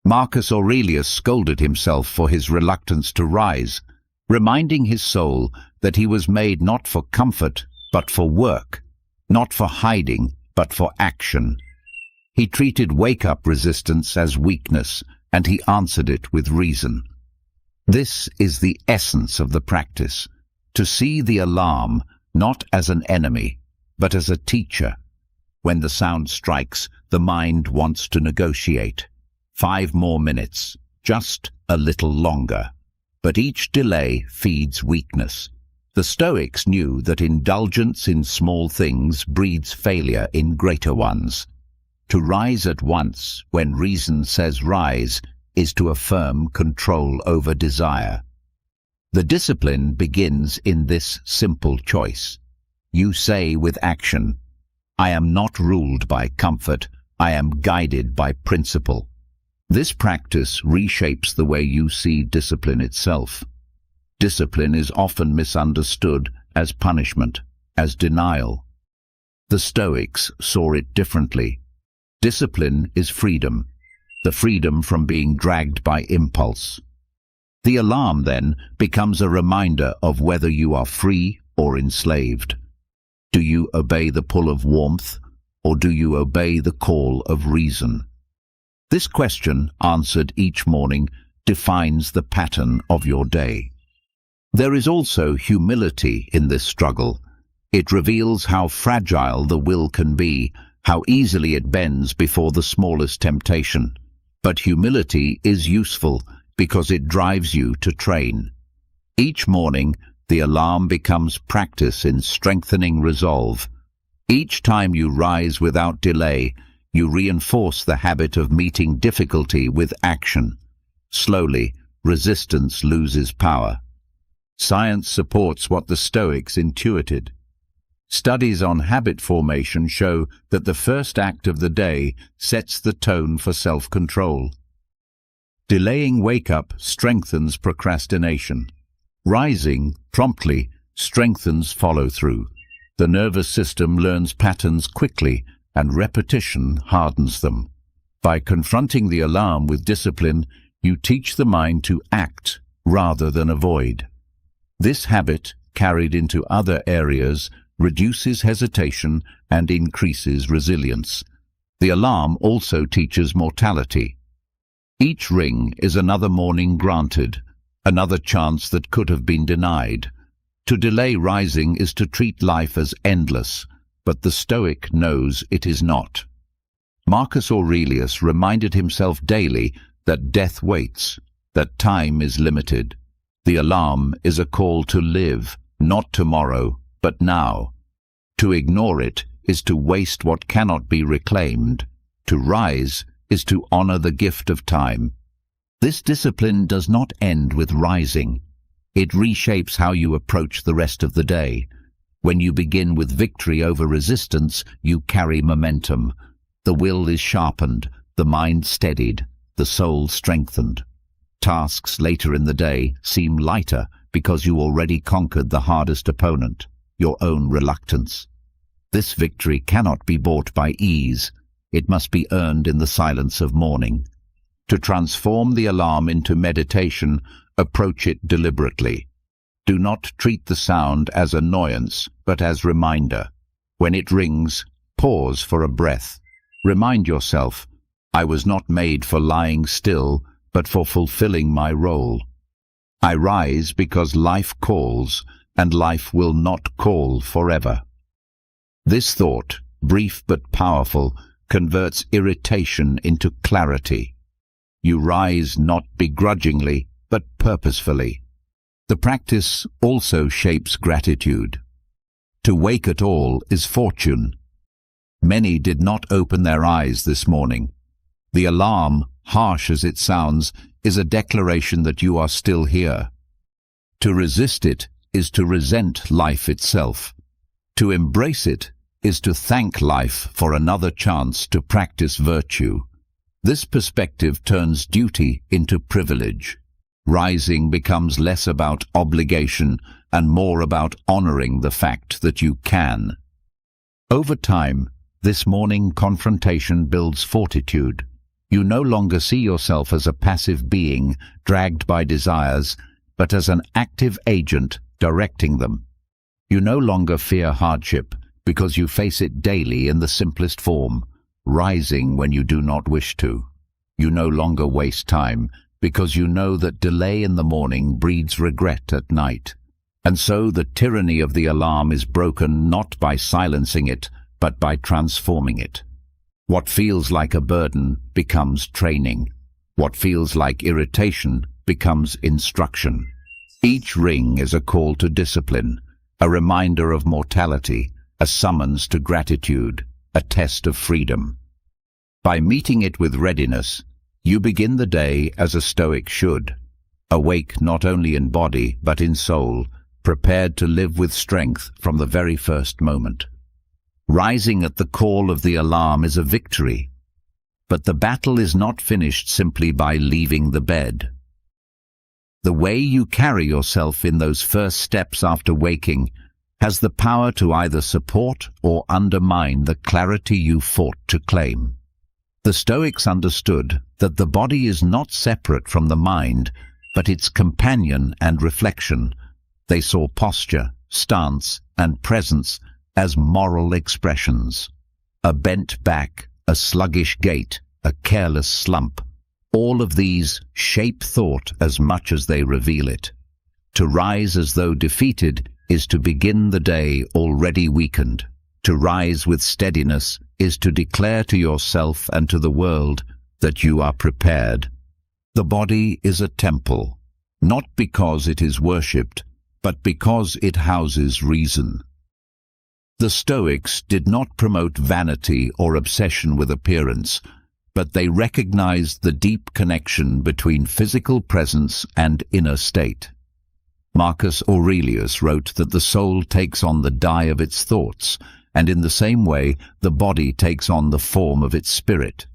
Marcus Aurelius scolded himself for his reluctance to rise, reminding his soul that he was made not for comfort, but for work, not for hiding, but for action. He treated wake-up resistance as weakness, and he answered it with reason. This is the essence of the practice, to see the alarm not as an enemy, but as a teacher. When the sound strikes, the mind wants to negotiate. 5 more minutes, just a little longer. But each delay feeds weakness. The Stoics knew that indulgence in small things breeds failure in greater ones. To rise at once, when reason says rise, is to affirm control over desire. The discipline begins in this simple choice. You say with action, I am not ruled by comfort, I am guided by principle. This practice reshapes the way you see discipline itself. Discipline is often misunderstood as punishment, as denial. The Stoics saw it differently. Discipline is freedom, the freedom from being dragged by impulse. The alarm, then, becomes a reminder of whether you are free or enslaved. Do you obey the pull of warmth, or do you obey the call of reason? This question, answered each morning, defines the pattern of your day. There is also humility in this struggle. It reveals how fragile the will can be, how easily it bends before the smallest temptation. But humility is useful because it drives you to train. Each morning, the alarm becomes practice in strengthening resolve. Each time you rise without delay, you reinforce the habit of meeting difficulty with action. Slowly, resistance loses power. Science supports what the Stoics intuited. Studies on habit formation show that the first act of the day sets the tone for self-control. Delaying wake-up strengthens procrastination. Rising promptly strengthens follow-through. The nervous system learns patterns quickly, and repetition hardens them. By confronting the alarm with discipline, you teach the mind to act rather than avoid. This habit, carried into other areas, reduces hesitation and increases resilience. The alarm also teaches mortality. Each ring is another morning granted, another chance that could have been denied. To delay rising is to treat life as endless, but the Stoic knows it is not. Marcus Aurelius reminded himself daily that death waits, that time is limited. The alarm is a call to live, not tomorrow, but now. To ignore it is to waste what cannot be reclaimed. To rise is to honor the gift of time. This discipline does not end with rising. It reshapes how you approach the rest of the day. When you begin with victory over resistance, you carry momentum. The will is sharpened, the mind steadied, the soul strengthened. Tasks later in the day seem lighter because you already conquered the hardest opponent, your own reluctance. This victory cannot be bought by ease. It must be earned in the silence of morning. To transform the alarm into meditation, approach it deliberately. Do not treat the sound as annoyance, but as reminder. When it rings, pause for a breath. Remind yourself, I was not made for lying still, but for fulfilling my role. I rise because life calls, and life will not call forever. This thought, brief but powerful, converts irritation into clarity. You rise not begrudgingly, but purposefully. The practice also shapes gratitude. To wake at all is fortune. Many did not open their eyes this morning. The alarm, harsh as it sounds, is a declaration that you are still here. To resist it is to resent life itself. To embrace it is to thank life for another chance to practice virtue. This perspective turns duty into privilege. Rising becomes less about obligation and more about honoring the fact that you can. Over time, this morning confrontation builds fortitude. You no longer see yourself as a passive being dragged by desires, but as an active agent directing them. You no longer fear hardship because you face it daily in the simplest form, rising when you do not wish to. You no longer waste time because you know that delay in the morning breeds regret at night. And so the tyranny of the alarm is broken not by silencing it, but by transforming it. What feels like a burden becomes training. What feels like irritation becomes instruction. Each ring is a call to discipline, a reminder of mortality, a summons to gratitude, a test of freedom. By meeting it with readiness, you begin the day as a Stoic should, awake not only in body but in soul, prepared to live with strength from the very first moment. Rising at the call of the alarm is a victory, but the battle is not finished simply by leaving the bed. The way you carry yourself in those first steps after waking has the power to either support or undermine the clarity you fought to claim. The Stoics understood that the body is not separate from the mind, but its companion and reflection. They saw posture, stance, and presence as moral expressions. A bent back, a sluggish gait, a careless slump. All of these shape thought as much as they reveal it. To rise as though defeated is to begin the day already weakened. To rise with steadiness is to declare to yourself and to the world that you are prepared. The body is a temple, not because it is worshipped, but because it houses reason. The Stoics did not promote vanity or obsession with appearance, but they recognized the deep connection between physical presence and inner state. Marcus Aurelius wrote that the soul takes on the dye of its thoughts, and in the same way the body takes on the form of its spirit.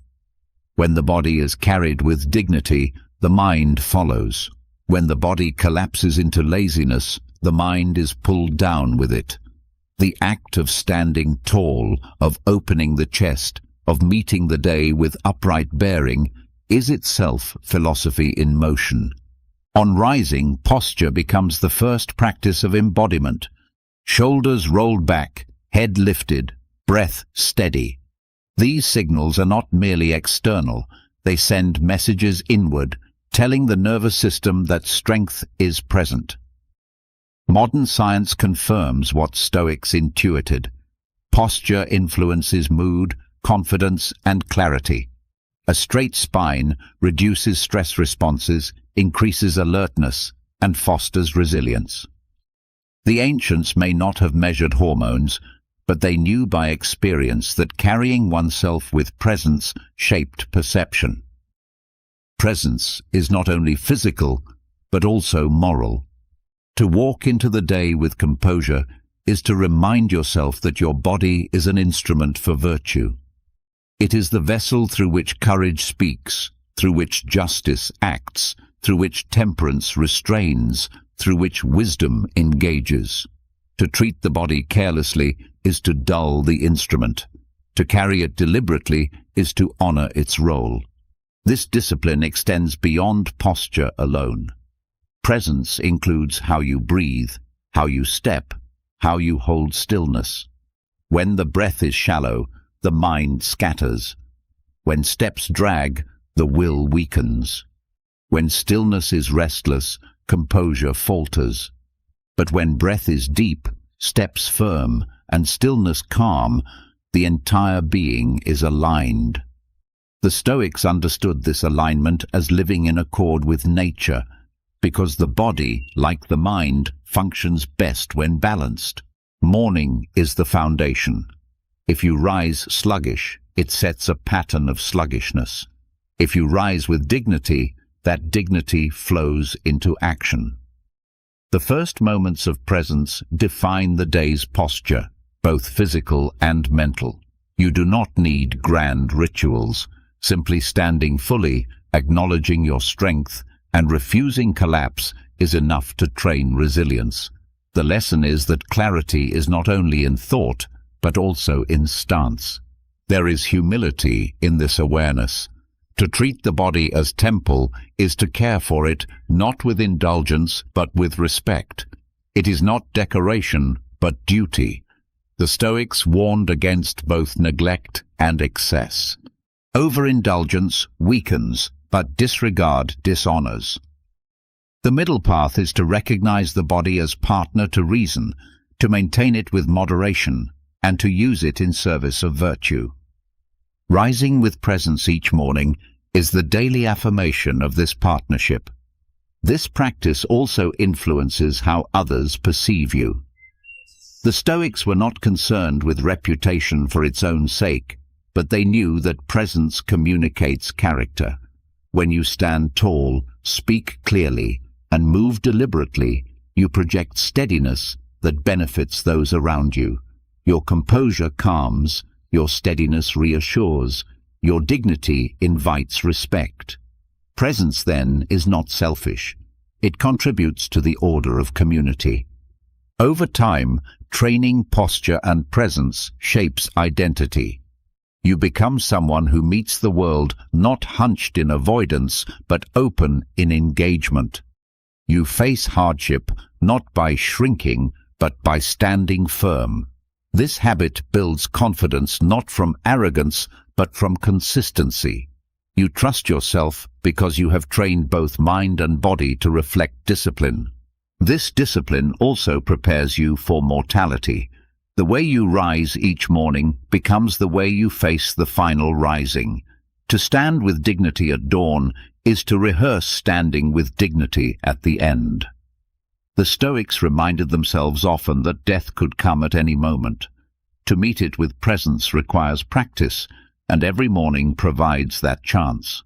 When the body is carried with dignity, the mind follows. When the body collapses into laziness, the mind is pulled down with it. The act of standing tall, of opening the chest, of meeting the day with upright bearing, is itself philosophy in motion. On rising, posture becomes the first practice of embodiment. Shoulders rolled back, head lifted, breath steady. These signals are not merely external, they send messages inward, telling the nervous system that strength is present. Modern science confirms what Stoics intuited. Posture influences mood, confidence, and clarity. A straight spine reduces stress responses, increases alertness, and fosters resilience. The ancients may not have measured hormones, but they knew by experience that carrying oneself with presence shaped perception. Presence is not only physical, but also moral. To walk into the day with composure is to remind yourself that your body is an instrument for virtue. It is the vessel through which courage speaks, through which justice acts, through which temperance restrains, through which wisdom engages. To treat the body carelessly is to dull the instrument. To carry it deliberately is to honor its role. This discipline extends beyond posture alone. Presence includes how you breathe, how you step, how you hold stillness. When the breath is shallow, the mind scatters. When steps drag, the will weakens. When stillness is restless, composure falters. But when breath is deep, steps firm, and stillness calm, the entire being is aligned. The Stoics understood this alignment as living in accord with nature, because the body, like the mind, functions best when balanced. Morning is the foundation. If you rise sluggish, it sets a pattern of sluggishness. If you rise with dignity, that dignity flows into action. The first moments of presence define the day's posture, both physical and mental. You do not need grand rituals. Simply standing fully, acknowledging your strength, and refusing collapse is enough to train resilience. The lesson is that clarity is not only in thought, but also in stance. There is humility in this awareness. To treat the body as temple is to care for it not with indulgence but with respect. It is not decoration, but duty. The Stoics warned against both neglect and excess. Overindulgence weakens, but disregard dishonors. The middle path is to recognize the body as partner to reason, to maintain it with moderation, and to use it in service of virtue. Rising with presence each morning is the daily affirmation of this partnership. This practice also influences how others perceive you. The Stoics were not concerned with reputation for its own sake, but they knew that presence communicates character. When you stand tall, speak clearly, and move deliberately, you project steadiness that benefits those around you. Your composure calms, your steadiness reassures, your dignity invites respect. Presence, then, is not selfish. It contributes to the order of community. Over time, training posture and presence shapes identity. You become someone who meets the world not hunched in avoidance, but open in engagement. You face hardship not by shrinking, but by standing firm. This habit builds confidence not from arrogance, but from consistency. You trust yourself because you have trained both mind and body to reflect discipline. This discipline also prepares you for mortality. The way you rise each morning becomes the way you face the final rising. To stand with dignity at dawn is to rehearse standing with dignity at the end. The Stoics reminded themselves often that death could come at any moment. To meet it with presence requires practice, and every morning provides that chance.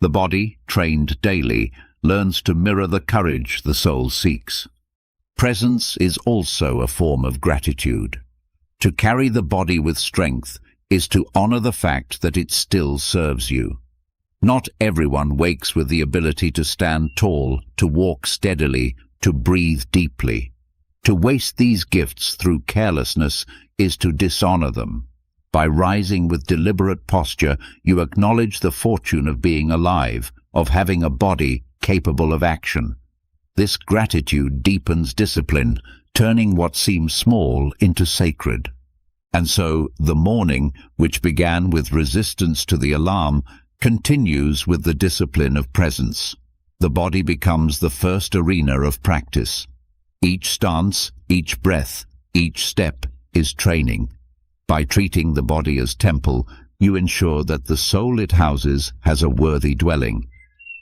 The body, trained daily, learns to mirror the courage the soul seeks. Presence is also a form of gratitude. To carry the body with strength is to honor the fact that it still serves you. Not everyone wakes with the ability to stand tall, to walk steadily, to breathe deeply. To waste these gifts through carelessness is to dishonor them. By rising with deliberate posture, you acknowledge the fortune of being alive, of having a body capable of action. This gratitude deepens discipline, turning what seems small into sacred. And so, the morning, which began with resistance to the alarm, continues with the discipline of presence. The body becomes the first arena of practice. Each stance, each breath, each step is training. By treating the body as temple, you ensure that the soul it houses has a worthy dwelling.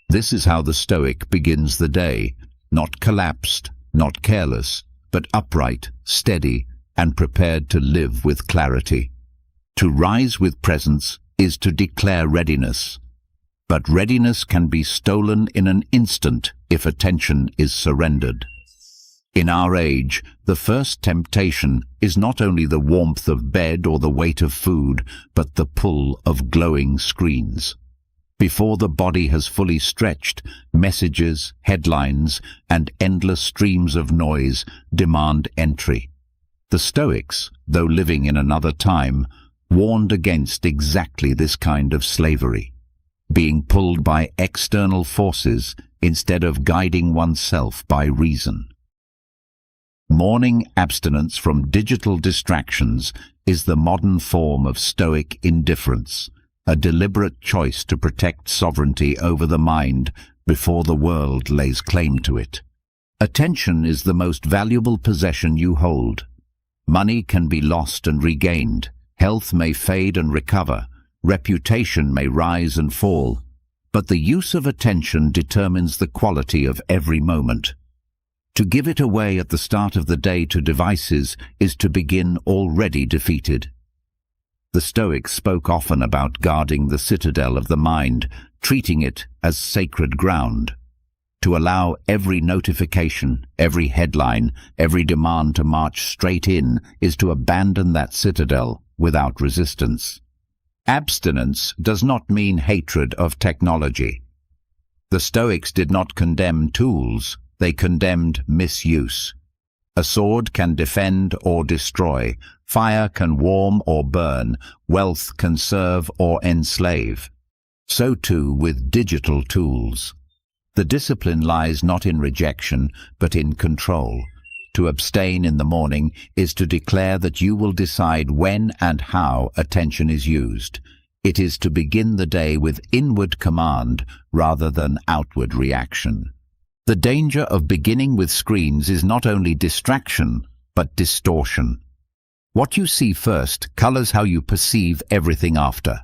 This is how the Stoic begins the day, not collapsed, not careless, but upright, steady, and prepared to live with clarity. To rise with presence is to declare readiness. But readiness can be stolen in an instant if attention is surrendered. In our age, the first temptation is not only the warmth of bed or the weight of food, but the pull of glowing screens. Before the body has fully stretched, messages, headlines, and endless streams of noise demand entry. The Stoics, though living in another time, warned against exactly this kind of slavery, being pulled by external forces instead of guiding oneself by reason. Morning abstinence from digital distractions is the modern form of Stoic indifference, a deliberate choice to protect sovereignty over the mind before the world lays claim to it. Attention is the most valuable possession you hold. Money can be lost and regained, health may fade and recover, reputation may rise and fall, but the use of attention determines the quality of every moment. To give it away at the start of the day to devices is to begin already defeated. The Stoics spoke often about guarding the citadel of the mind, treating it as sacred ground. To allow every notification, every headline, every demand to march straight in is to abandon that citadel without resistance. Abstinence does not mean hatred of technology. The Stoics did not condemn tools, they condemned misuse. A sword can defend or destroy, fire can warm or burn, wealth can serve or enslave. So too with digital tools. The discipline lies not in rejection, but in control. to abstain in the morning is to declare that you will decide when and how attention is used. It is to begin the day with inward command rather than outward reaction. The danger of beginning with screens is not only distraction, but distortion. What you see first colors how you perceive everything after.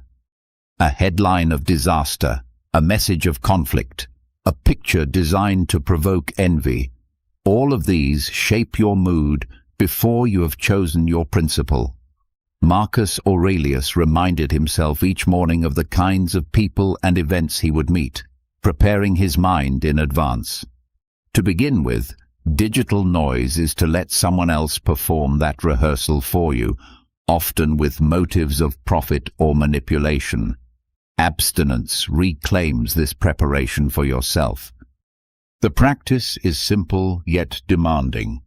A headline of disaster, a message of conflict, a picture designed to provoke envy. All of these shape your mood before you have chosen your principle. Marcus Aurelius reminded himself each morning of the kinds of people and events he would meet, preparing his mind in advance. To begin with, digital noise is to let someone else perform that rehearsal for you, often with motives of profit or manipulation. Abstinence reclaims this preparation for yourself. The practice is simple yet demanding.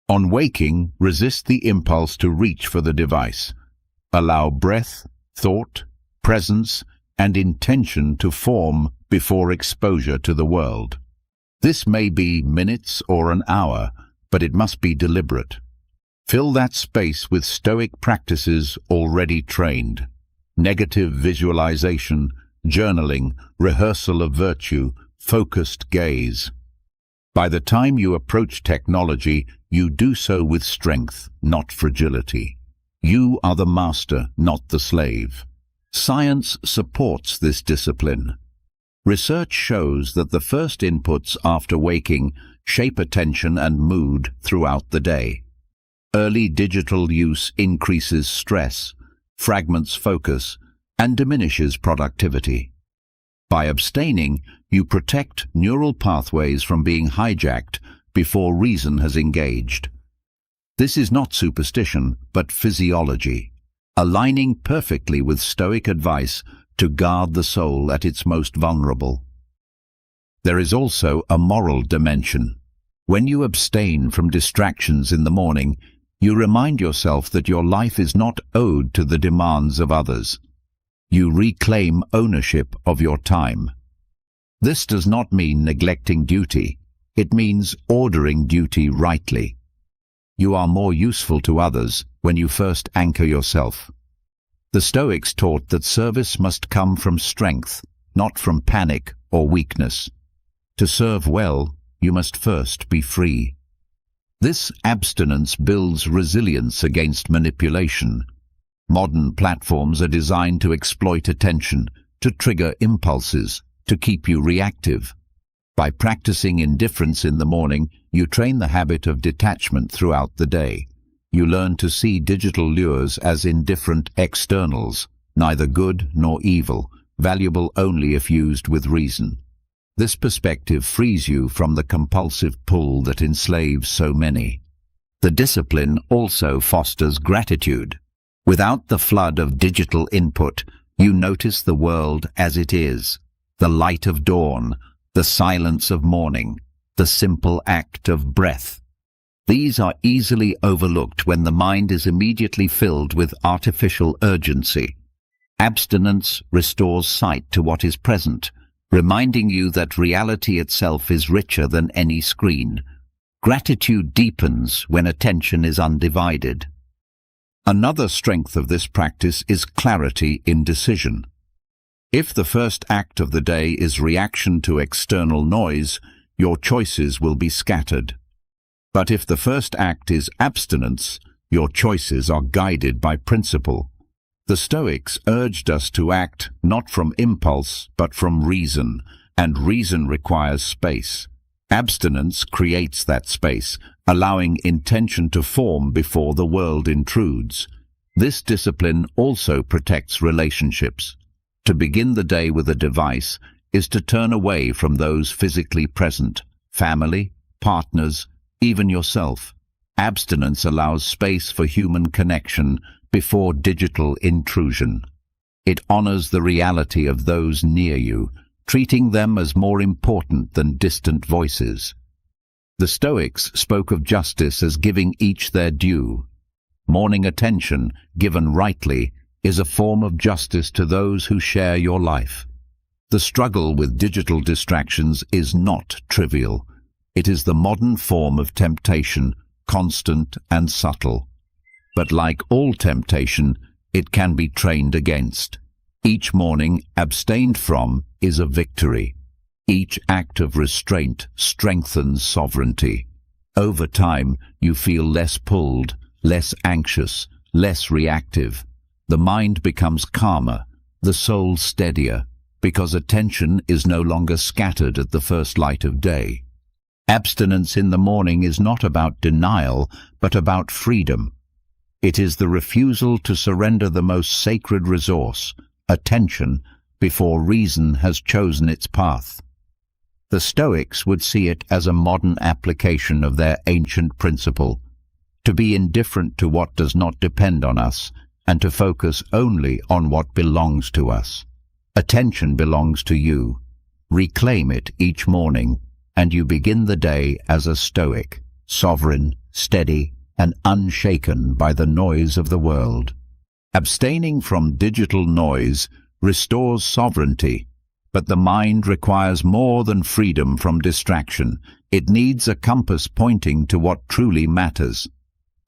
On waking, resist the impulse to reach for the device. Allow breath, thought, presence, and intention to form before exposure to the world. This may be minutes or an hour, but it must be deliberate. Fill that space with Stoic practices already trained. Negative visualization, journaling, rehearsal of virtue, focused gaze. By the time you approach technology, you do so with strength, not fragility. You are the master, not the slave. Science supports this discipline. Research shows that the first inputs after waking shape attention and mood throughout the day. Early digital use increases stress, fragments focus, and diminishes productivity. By abstaining, you protect neural pathways from being hijacked before reason has engaged. This is not superstition, but physiology, aligning perfectly with Stoic advice to guard the soul at its most vulnerable. There is also a moral dimension. When you abstain from distractions in the morning, you remind yourself that your life is not owed to the demands of others. You reclaim ownership of your time. This does not mean neglecting duty. It means ordering duty rightly. You are more useful to others when you first anchor yourself. The Stoics taught that service must come from strength, not from panic or weakness. To serve well, you must first be free. This abstinence builds resilience against manipulation. Modern platforms are designed to exploit attention, to trigger impulses, to keep you reactive. By practicing indifference in the morning, you train the habit of detachment throughout the day. You learn to see digital lures as indifferent externals, neither good nor evil, valuable only if used with reason. This perspective frees you from the compulsive pull that enslaves so many. The discipline also fosters gratitude. Without the flood of digital input, you notice the world as it is, the light of dawn, the silence of morning, the simple act of breath. These are easily overlooked when the mind is immediately filled with artificial urgency. Abstinence restores sight to what is present, reminding you that reality itself is richer than any screen. Gratitude deepens when attention is undivided. Another strength of this practice is clarity in decision. If the first act of the day is reaction to external noise, your choices will be scattered. But if the first act is abstinence, your choices are guided by principle. The Stoics urged us to act not from impulse, but from reason, and reason requires space. Abstinence creates that space, allowing intention to form before the world intrudes. This discipline also protects relationships. To begin the day with a device is to turn away from those physically present, family, partners, even yourself. Abstinence allows space for human connection before digital intrusion. It honors the reality of those near you, treating them as more important than distant voices. The Stoics spoke of justice as giving each their due. Morning attention, given rightly, is a form of justice to those who share your life. The struggle with digital distractions is not trivial. It is the modern form of temptation, constant and subtle. But like all temptation, it can be trained against. Each morning abstained from is a victory. Each act of restraint strengthens sovereignty. Over time, you feel less pulled, less anxious, less reactive. The mind becomes calmer, the soul steadier, because attention is no longer scattered at the first light of day. Abstinence in the morning is not about denial, but about freedom. It is the refusal to surrender the most sacred resource, attention, before reason has chosen its path. The Stoics would see it as a modern application of their ancient principle, to be indifferent to what does not depend on us, and to focus only on what belongs to us. Attention belongs to you. Reclaim it each morning, and you begin the day as a Stoic, sovereign, steady, and unshaken by the noise of the world. Abstaining from digital noise restores sovereignty, but the mind requires more than freedom from distraction. It needs a compass pointing to what truly matters.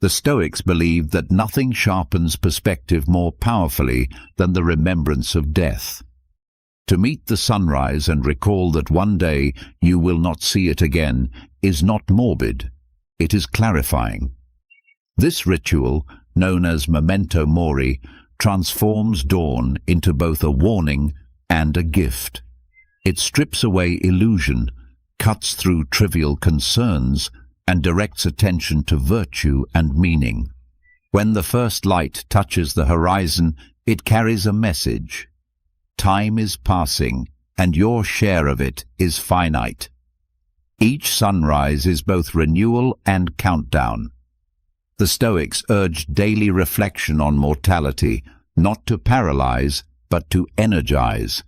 The Stoics believed that nothing sharpens perspective more powerfully than the remembrance of death. To meet the sunrise and recall that one day you will not see it again is not morbid, it is clarifying. This ritual, known as memento mori, transforms dawn into both a warning and a gift. It strips away illusion, cuts through trivial concerns, and directs attention to virtue and meaning. When the first light touches the horizon, it carries a message. Time is passing, and your share of it is finite. Each sunrise is both renewal and countdown. The Stoics urged daily reflection on mortality, not to paralyze, but to energize.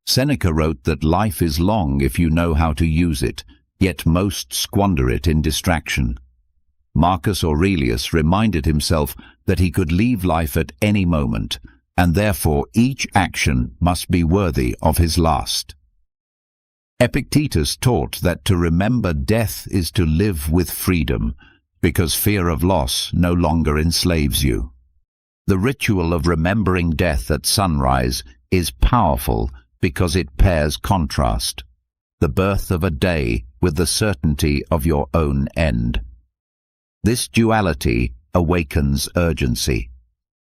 Seneca wrote that life is long if you know how to use it, yet most squander it in distraction. Marcus Aurelius reminded himself that he could leave life at any moment, and therefore each action must be worthy of his last. Epictetus taught that to remember death is to live with freedom, because fear of loss no longer enslaves you. The ritual of remembering death at sunrise is powerful because it pairs contrast, the birth of a day with the certainty of your own end. This duality awakens urgency.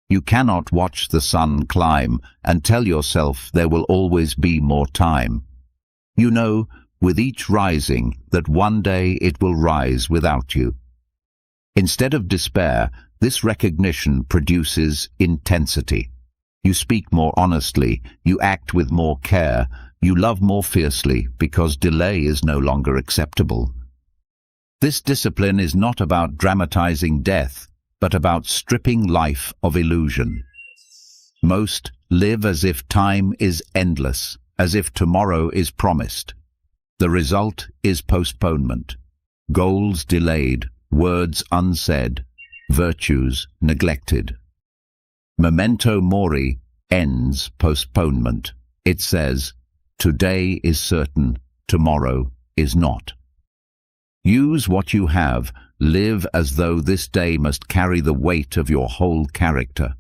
You cannot watch the sun climb and tell yourself there will always be more time. You know, with each rising, that one day it will rise without you. Instead of despair, this recognition produces intensity. You speak more honestly, you act with more care, you love more fiercely because delay is no longer acceptable. This discipline is not about dramatizing death, but about stripping life of illusion. Most live as if time is endless, as if tomorrow is promised. The result is postponement, goals delayed, words unsaid, virtues neglected. Memento mori ends postponement. It says, today is certain, tomorrow is not. Use what you have, live as though this day must carry the weight of your whole character.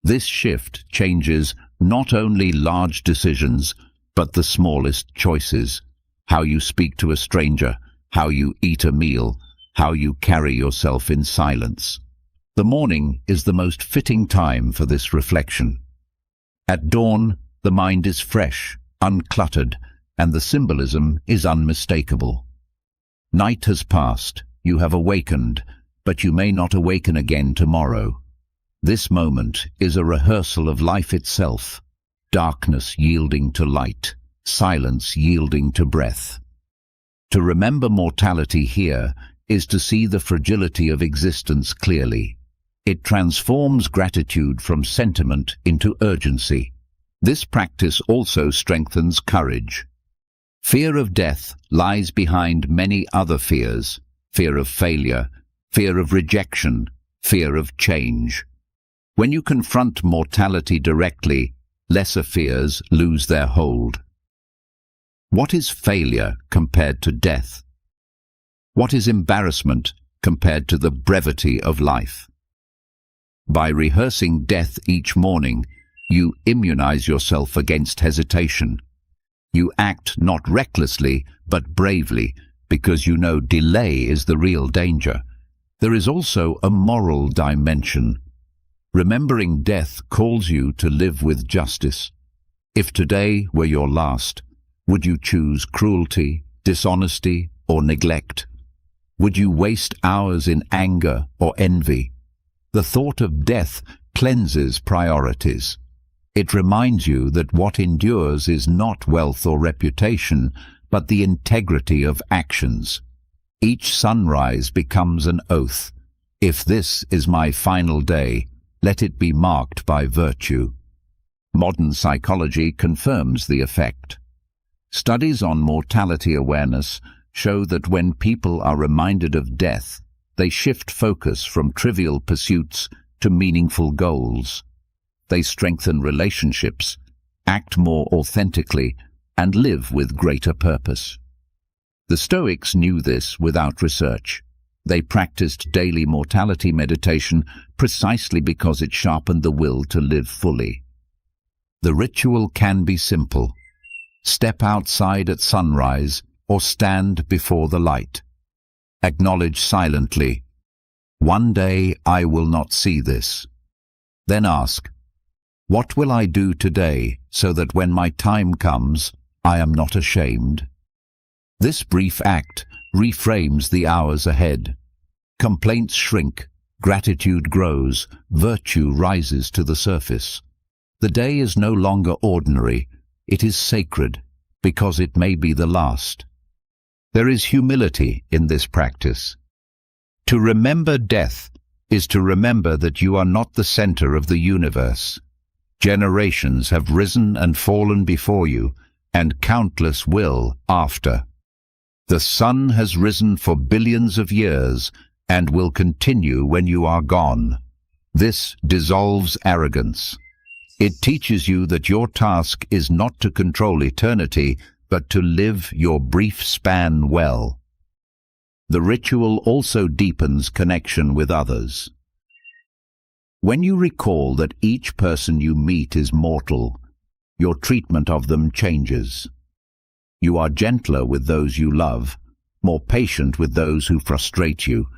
This shift changes not only large decisions, but the smallest choices. How you speak to a stranger, how you eat a meal, how you carry yourself in silence. The morning is the most fitting time for this reflection. At dawn, the mind is fresh, uncluttered, and the symbolism is unmistakable. Night has passed, you have awakened, but you may not awaken again tomorrow. This moment is a rehearsal of life itself, darkness yielding to light, silence yielding to breath. To remember mortality here is to see the fragility of existence clearly. It transforms gratitude from sentiment into urgency. This practice also strengthens courage. Fear of death lies behind many other fears: fear of failure, fear of rejection, fear of change. When you confront mortality directly, lesser fears lose their hold. What is failure compared to death? What is embarrassment compared to the brevity of life. By rehearsing death each morning, you immunize yourself against hesitation. You act not recklessly, but bravely, because you know delay is the real danger. There is also a moral dimension. Remembering death calls you to live with justice. If today were your last, would you choose cruelty, dishonesty, or neglect? Would you waste hours in anger or envy? The thought of death cleanses priorities. It reminds you that what endures is not wealth or reputation, but the integrity of actions. Each sunrise becomes an oath. If this is my final day, let it be marked by virtue. Modern psychology confirms the effect. Studies on mortality awareness show that when people are reminded of death, they shift focus from trivial pursuits to meaningful goals. They strengthen relationships, act more authentically, and live with greater purpose. The Stoics knew this without research. They practiced daily mortality meditation precisely because it sharpened the will to live fully. The ritual can be simple. Step outside at sunrise or stand before the light. Acknowledge silently, "One day I will not see this." Then ask, "What will I do today so that when my time comes, I am not ashamed?" This brief act reframes the hours ahead. Complaints shrink, gratitude grows, virtue rises to the surface. The day is no longer ordinary, it is sacred, because it may be the last. There is humility in this practice. To remember death is to remember that you are not the center of the universe. Generations have risen and fallen before you, and countless will after. The sun has risen for billions of years and will continue when you are gone. This dissolves arrogance. It teaches you that your task is not to control eternity, but to live your brief span well. The ritual also deepens connection with others. When you recall that each person you meet is mortal, your treatment of them changes. You are gentler with those you love, more patient with those who frustrate you,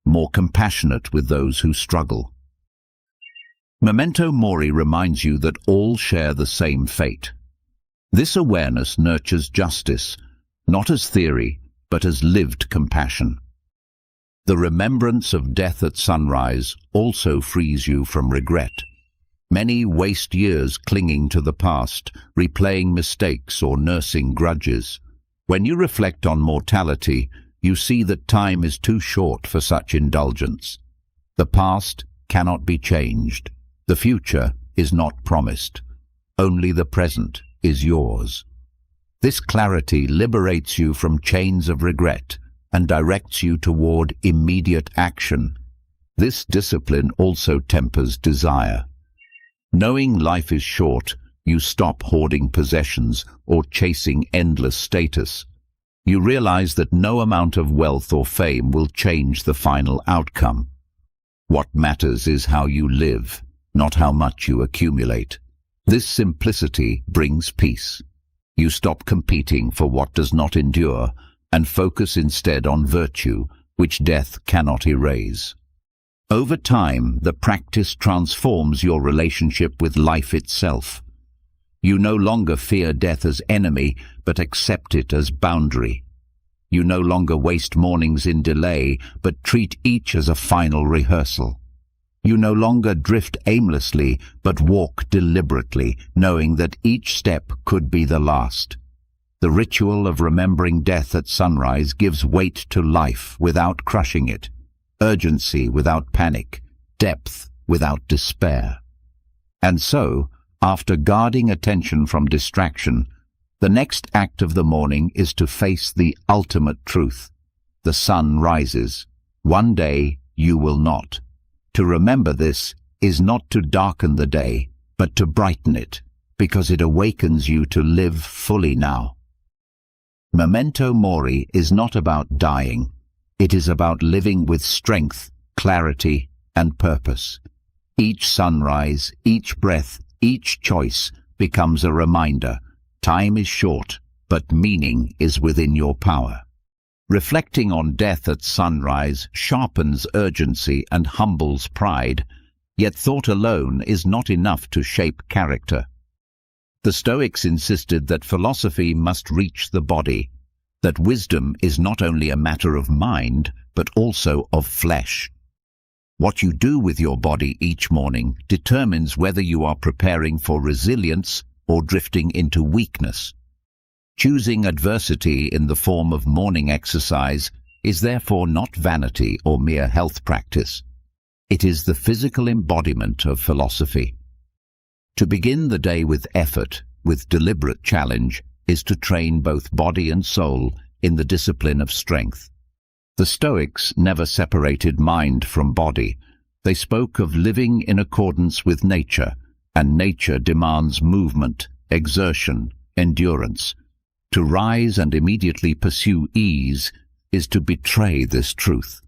more compassionate with those who struggle. Memento mori reminds you that all share the same fate. This awareness nurtures justice, not as theory, but as lived compassion. The remembrance of death at sunrise also frees you from regret. Many waste years clinging to the past, replaying mistakes or nursing grudges. When you reflect on mortality, you see that time is too short for such indulgence. The past cannot be changed. The future is not promised. Only the present is yours. This clarity liberates you from chains of regret and directs you toward immediate action. This discipline also tempers desire. Knowing life is short, you stop hoarding possessions or chasing endless status. You realize that no amount of wealth or fame will change the final outcome. What matters is how you live, not how much you accumulate. This simplicity brings peace. You stop competing for what does not endure and focus instead on virtue, which death cannot erase. Over time, the practice transforms your relationship with life itself. You no longer fear death as enemy, but accept it as boundary. You no longer waste mornings in delay, but treat each as a final rehearsal. You no longer drift aimlessly, but walk deliberately, knowing that each step could be the last. The ritual of remembering death at sunrise gives weight to life without crushing it, urgency without panic, depth without despair. And so, after guarding attention from distraction, the next act of the morning is to face the ultimate truth. The sun rises. One day you will not. To remember this is not to darken the day, but to brighten it, because it awakens you to live fully now. Memento mori is not about dying. It is about living with strength, clarity, and purpose. Each sunrise, each breath, each choice becomes a reminder. Time is short, but meaning is within your power. Reflecting on death at sunrise sharpens urgency and humbles pride, yet thought alone is not enough to shape character. The Stoics insisted that philosophy must reach the body, that wisdom is not only a matter of mind, but also of flesh. What you do with your body each morning determines whether you are preparing for resilience or drifting into weakness. Choosing adversity in the form of morning exercise is therefore not vanity or mere health practice. It is the physical embodiment of philosophy. To begin the day with effort, with deliberate challenge, is to train both body and soul in the discipline of strength. The Stoics never separated mind from body. They spoke of living in accordance with nature, and nature demands movement, exertion, endurance. To rise and immediately pursue ease is to betray this truth.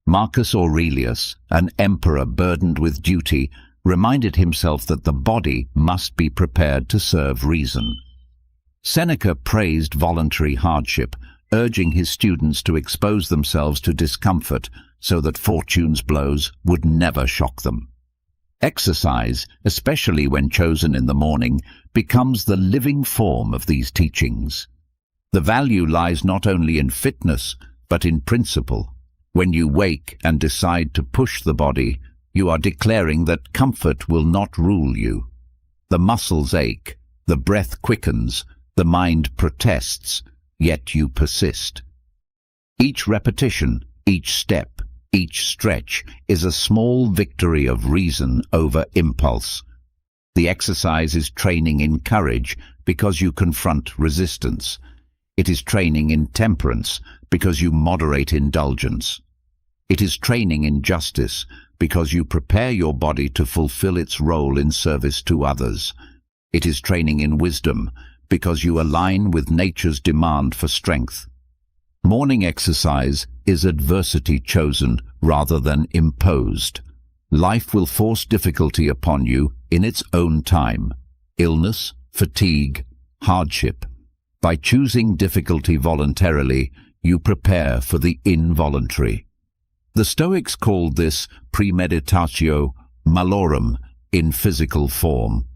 Marcus Aurelius, an emperor burdened with duty, reminded himself that the body must be prepared to serve reason. Seneca praised voluntary hardship, urging his students to expose themselves to discomfort so that fortune's blows would never shock them. Exercise, especially when chosen in the morning, becomes the living form of these teachings. The value lies not only in fitness, but in principle. When you wake and decide to push the body, you are declaring that comfort will not rule you. The muscles ache, the breath quickens, the mind protests, yet you persist. Each repetition, each step, each stretch is a small victory of reason over impulse. The exercise is training in courage because you confront resistance. It is training in temperance because you moderate indulgence. It is training in justice because you prepare your body to fulfill its role in service to others. It is training in wisdom because you align with nature's demand for strength. Morning exercise is adversity chosen rather than imposed. Life will force difficulty upon you in its own time. Illness, fatigue, hardship. By choosing difficulty voluntarily, you prepare for the involuntary. The Stoics called this premeditatio malorum in physical form.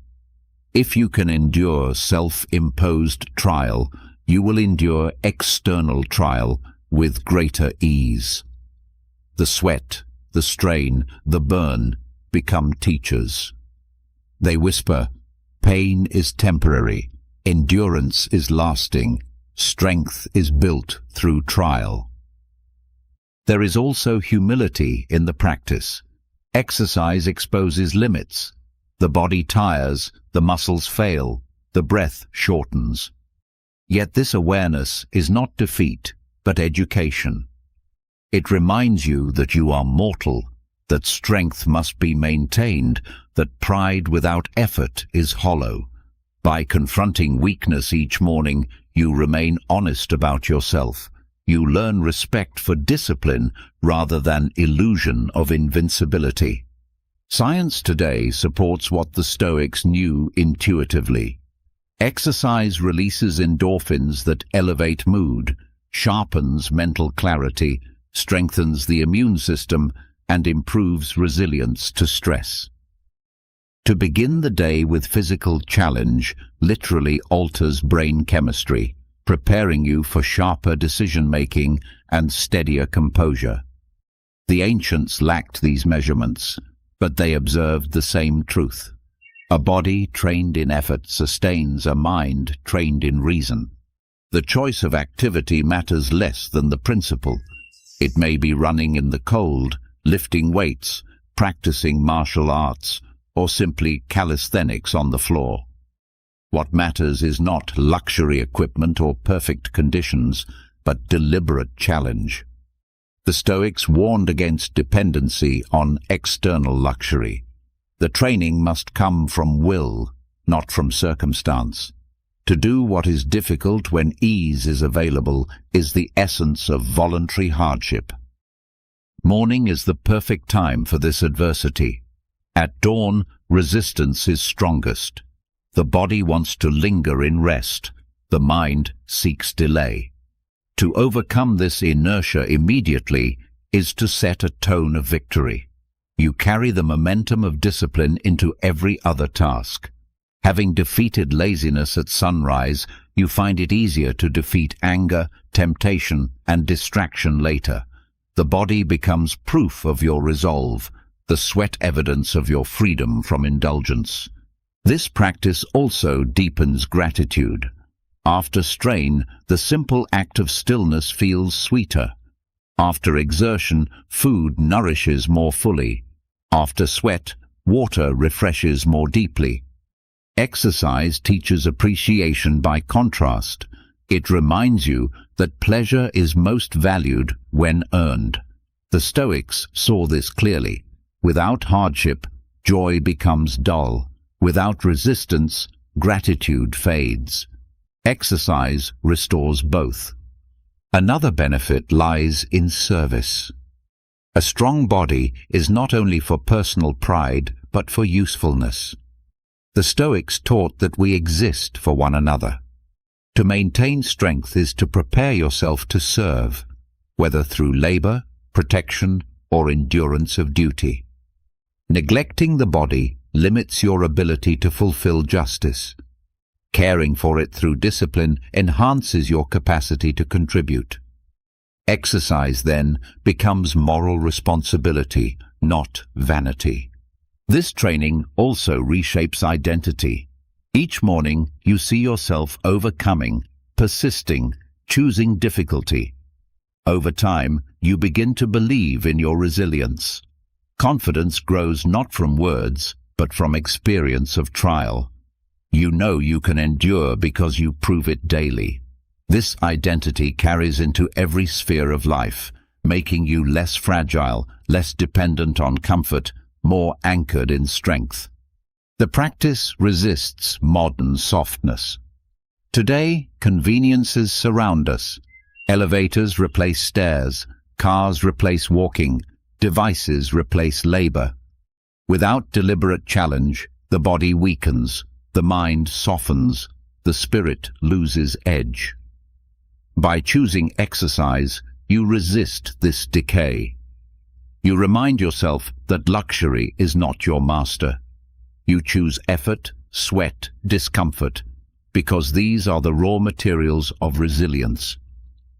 If you can endure self-imposed trial, you will endure external trial with greater ease. The sweat, the strain, the burn become teachers. They whisper, pain is temporary, endurance is lasting, strength is built through trial. There is also humility in the practice. Exercise exposes limits. The body tires, the muscles fail, the breath shortens. Yet this awareness is not defeat, but education. It reminds you that you are mortal, that strength must be maintained, that pride without effort is hollow. By confronting weakness each morning, you remain honest about yourself. You learn respect for discipline rather than illusion of invincibility. Science today supports what the Stoics knew intuitively. Exercise releases endorphins that elevate mood, sharpens mental clarity, strengthens the immune system, and improves resilience to stress. To begin the day with physical challenge literally alters brain chemistry, preparing you for sharper decision-making and steadier composure. The ancients lacked these measurements, but they observed the same truth. A body trained in effort sustains a mind trained in reason. The choice of activity matters less than the principle. It may be running in the cold, lifting weights, practicing martial arts, or simply calisthenics on the floor. What matters is not luxury equipment or perfect conditions, but deliberate challenge. The Stoics warned against dependency on external luxury. The training must come from will, not from circumstance. To do what is difficult when ease is available is the essence of voluntary hardship. Morning is the perfect time for this adversity. At dawn, resistance is strongest. The body wants to linger in rest. The mind seeks delay. To overcome this inertia immediately is to set a tone of victory. You carry the momentum of discipline into every other task. Having defeated laziness at sunrise, you find it easier to defeat anger, temptation, and distraction later. The body becomes proof of your resolve, the sweat evidence of your freedom from indulgence. This practice also deepens gratitude. After strain, the simple act of stillness feels sweeter. After exertion, food nourishes more fully. After sweat, water refreshes more deeply. Exercise teaches appreciation by contrast. It reminds you that pleasure is most valued when earned. The Stoics saw this clearly. Without hardship, joy becomes dull. Without resistance, gratitude fades. Exercise restores both. Another benefit lies in service. A strong body is not only for personal pride, but for usefulness. The Stoics taught that we exist for one another. To maintain strength is to prepare yourself to serve, whether through labor, protection, or endurance of duty. Neglecting the body limits your ability to fulfill justice. Caring for it through discipline enhances your capacity to contribute. Exercise, then, becomes moral responsibility, not vanity. This training also reshapes identity. Each morning, you see yourself overcoming, persisting, choosing difficulty. Over time, you begin to believe in your resilience. Confidence grows not from words, but from experience of trial. You know you can endure because you prove it daily. This identity carries into every sphere of life, making you less fragile, less dependent on comfort, more anchored in strength. The practice resists modern softness. Today, conveniences surround us. Elevators replace stairs, cars replace walking, devices replace labor. Without deliberate challenge, the body weakens, the mind softens, the spirit loses edge. By choosing exercise, you resist this decay. You remind yourself that luxury is not your master. You choose effort, sweat, discomfort, because these are the raw materials of resilience.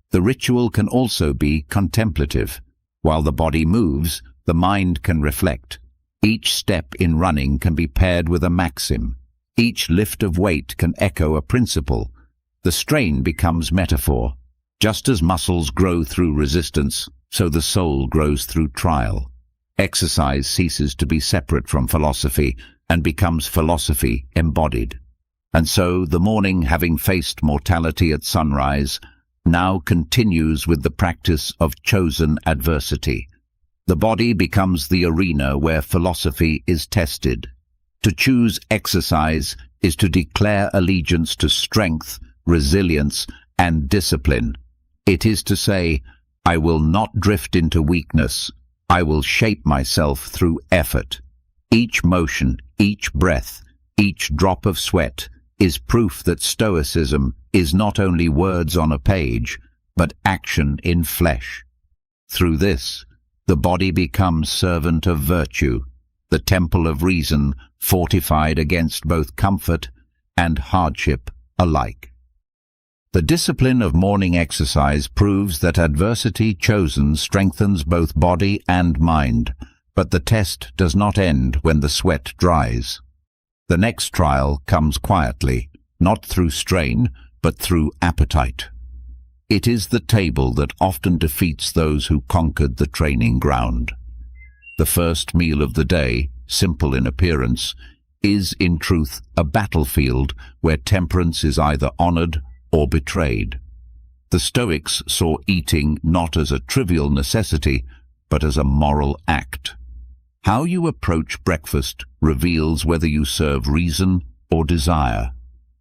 The ritual can also be contemplative. While the body moves, the mind can reflect. Each step in running can be paired with a maxim. Each lift of weight can echo a principle. The strain becomes metaphor. Just as muscles grow through resistance, so the soul grows through trial. Exercise ceases to be separate from philosophy and becomes philosophy embodied. And so the morning, having faced mortality at sunrise, now continues with the practice of chosen adversity. The body becomes the arena where philosophy is tested. To choose exercise is to declare allegiance to strength, resilience, and discipline. It is to say, I will not drift into weakness. I will shape myself through effort. Each motion, each breath, each drop of sweat is proof that Stoicism is not only words on a page, but action in flesh. Through this, the body becomes servant of virtue, the temple of reason fortified against both comfort and hardship alike. The discipline of morning exercise proves that adversity chosen strengthens both body and mind, but the test does not end when the sweat dries. The next trial comes quietly, not through strain, but through appetite. It is the table that often defeats those who conquered the training ground. The first meal of the day, simple in appearance, is in truth a battlefield where temperance is either honored or betrayed. The Stoics saw eating not as a trivial necessity, but as a moral act. How you approach breakfast reveals whether you serve reason or desire.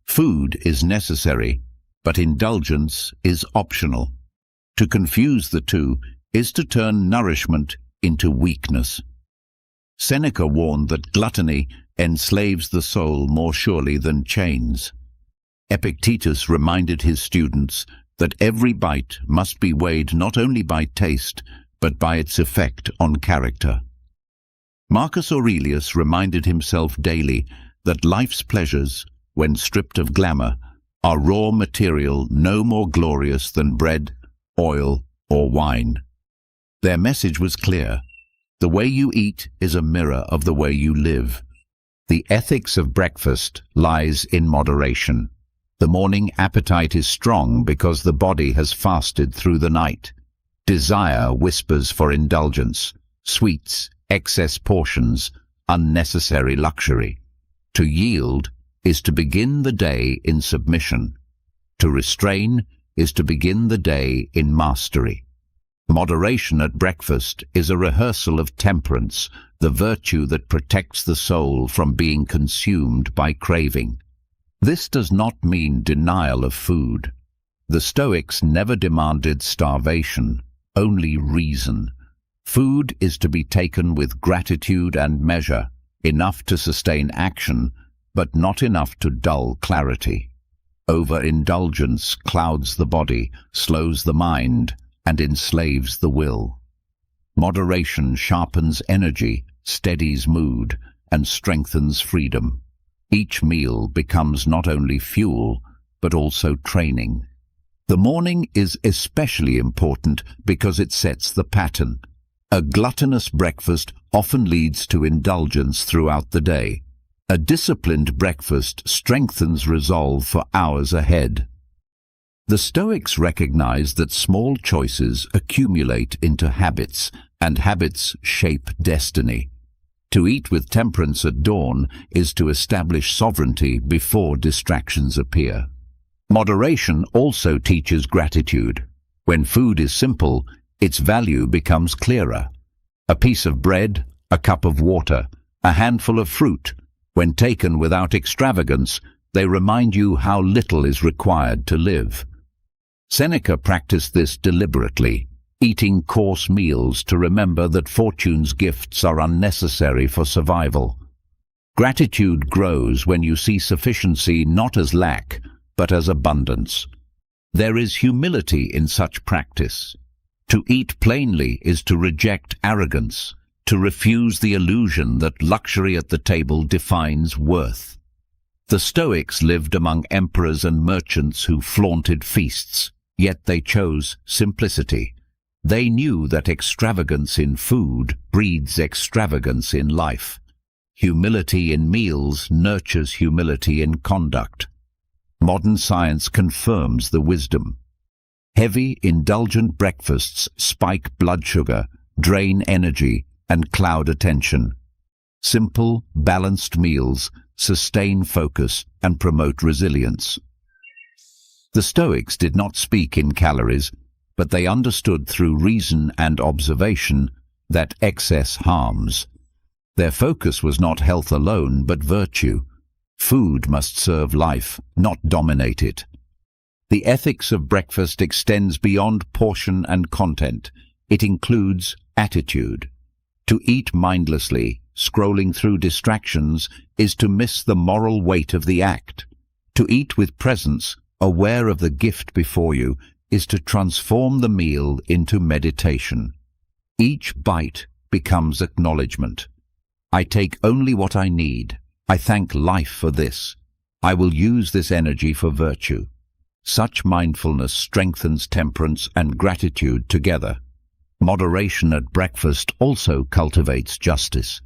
Food is necessary, but indulgence is optional. To confuse the two is to turn nourishment into weakness. Seneca warned that gluttony enslaves the soul more surely than chains. Epictetus reminded his students that every bite must be weighed not only by taste, but by its effect on character. Marcus Aurelius reminded himself daily that life's pleasures, when stripped of glamour, are raw material no more glorious than bread, oil, or wine. Their message was clear. The way you eat is a mirror of the way you live. The ethics of breakfast lies in moderation. The morning appetite is strong because the body has fasted through the night. Desire whispers for indulgence, sweets, excess portions, unnecessary luxury. To yield is to begin the day in submission. To restrain is to begin the day in mastery. Moderation at breakfast is a rehearsal of temperance, the virtue that protects the soul from being consumed by craving. This does not mean denial of food. The Stoics never demanded starvation, only reason. Food is to be taken with gratitude and measure, enough to sustain action, but not enough to dull clarity. Overindulgence clouds the body, slows the mind, and enslaves the will. Moderation sharpens energy, steadies mood, and strengthens freedom. Each meal becomes not only fuel, but also training. The morning is especially important because it sets the pattern. A gluttonous breakfast often leads to indulgence throughout the day. A disciplined breakfast strengthens resolve for hours ahead. The Stoics recognized that small choices accumulate into habits, and habits shape destiny. To eat with temperance at dawn is to establish sovereignty before distractions appear. Moderation also teaches gratitude. When food is simple, its value becomes clearer. A piece of bread, a cup of water, a handful of fruit, when taken without extravagance, they remind you how little is required to live. Seneca practiced this deliberately, eating coarse meals to remember that fortune's gifts are unnecessary for survival. Gratitude grows when you see sufficiency not as lack, but as abundance. There is humility in such practice. To eat plainly is to reject arrogance, to refuse the illusion that luxury at the table defines worth. The Stoics lived among emperors and merchants who flaunted feasts, yet they chose simplicity. They knew that extravagance in food breeds extravagance in life. Humility in meals nurtures humility in conduct. Modern science confirms the wisdom. Heavy, indulgent breakfasts spike blood sugar, drain energy, and cloud attention. Simple, balanced meals sustain focus and promote resilience. The Stoics did not speak in calories, but they understood through reason and observation that excess harms. Their focus was not health alone, but virtue. Food must serve life, not dominate it. The ethics of breakfast extends beyond portion and content. It includes attitude. To eat mindlessly, scrolling through distractions, is to miss the moral weight of the act. To eat with presence, aware of the gift before you, is to transform the meal into meditation. Each bite becomes acknowledgement. I take only what I need. I thank life for this. I will use this energy for virtue. Such mindfulness strengthens temperance and gratitude together. Moderation at breakfast also cultivates justice.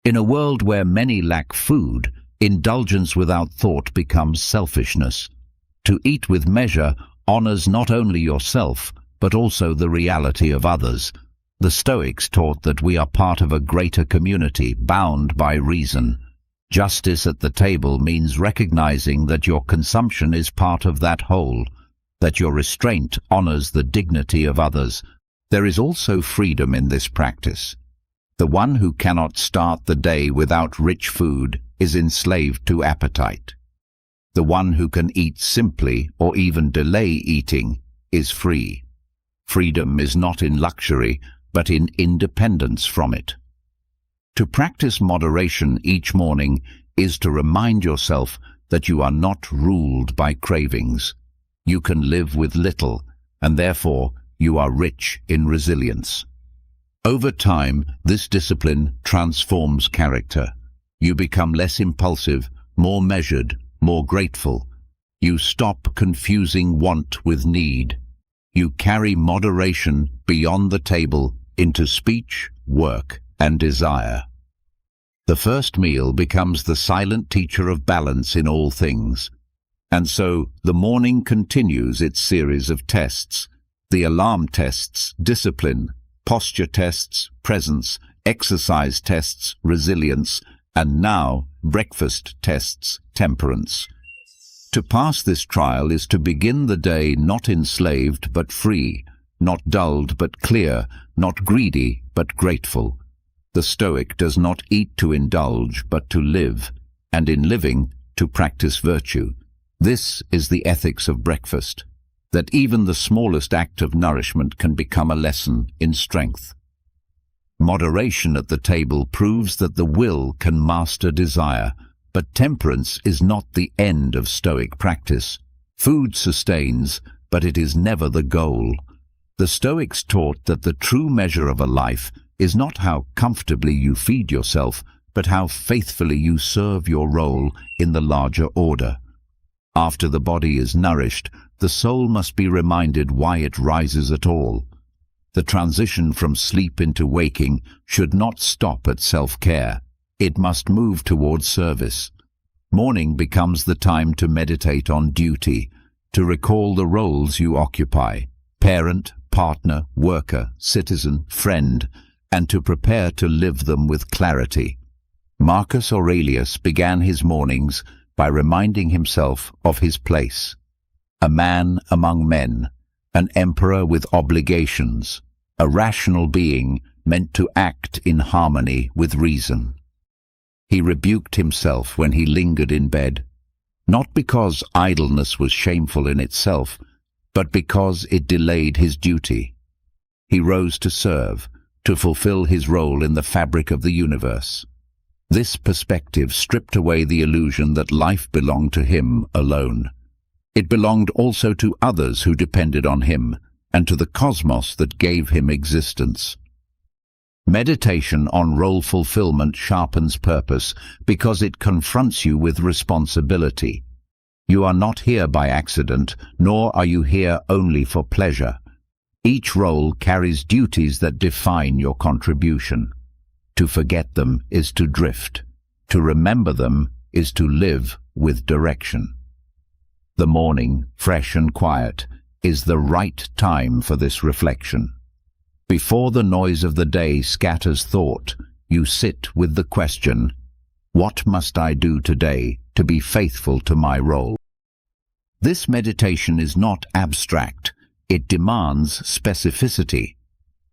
In a world where many lack food, indulgence without thought becomes selfishness. To eat with measure honors not only yourself, but also the reality of others. The Stoics taught that we are part of a greater community, bound by reason. Justice at the table means recognizing that your consumption is part of that whole, that your restraint honors the dignity of others. There is also freedom in this practice. The one who cannot start the day without rich food is enslaved to appetite. The one who can eat simply or even delay eating is free. Freedom is not in luxury, but in independence from it. To practice moderation each morning is to remind yourself that you are not ruled by cravings. You can live with little, and therefore you are rich in resilience. Over time, this discipline transforms character. You become less impulsive, more measured, more grateful. You stop confusing want with need. You carry moderation beyond the table into speech, work, and desire. The first meal becomes the silent teacher of balance in all things. And so the morning continues its series of tests. The alarm tests discipline, posture tests presence, exercise tests resilience, and now breakfast tests temperance. To pass this trial is to begin the day not enslaved but free, not dulled but clear, not greedy but grateful. The Stoic does not eat to indulge but to live, and in living to practice virtue. This is the ethics of breakfast, that even the smallest act of nourishment can become a lesson in strength. Moderation at the table proves that the will can master desire, but temperance is not the end of Stoic practice. Food sustains, but it is never the goal. The Stoics taught that the true measure of a life is not how comfortably you feed yourself, but how faithfully you serve your role in the larger order. After the body is nourished, the soul must be reminded why it rises at all. The transition from sleep into waking should not stop at self-care. It must move towards service. Morning becomes the time to meditate on duty, to recall the roles you occupy: parent, partner, worker, citizen, friend, and to prepare to live them with clarity. Marcus Aurelius began his mornings by reminding himself of his place. A man among men, an emperor with obligations, a rational being meant to act in harmony with reason. He rebuked himself when he lingered in bed, not because idleness was shameful in itself, but because it delayed his duty. He rose to serve, to fulfill his role in the fabric of the universe. This perspective stripped away the illusion that life belonged to him alone. It belonged also to others who depended on him, and to the cosmos that gave him existence. Meditation on role fulfillment sharpens purpose because it confronts you with responsibility. You are not here by accident, nor are you here only for pleasure. Each role carries duties that define your contribution. To forget them is to drift. To remember them is to live with direction. The morning, fresh and quiet, is the right time for this reflection. Before the noise of the day scatters thought, you sit with the question, what must I do today to be faithful to my role? This meditation is not abstract. It demands specificity.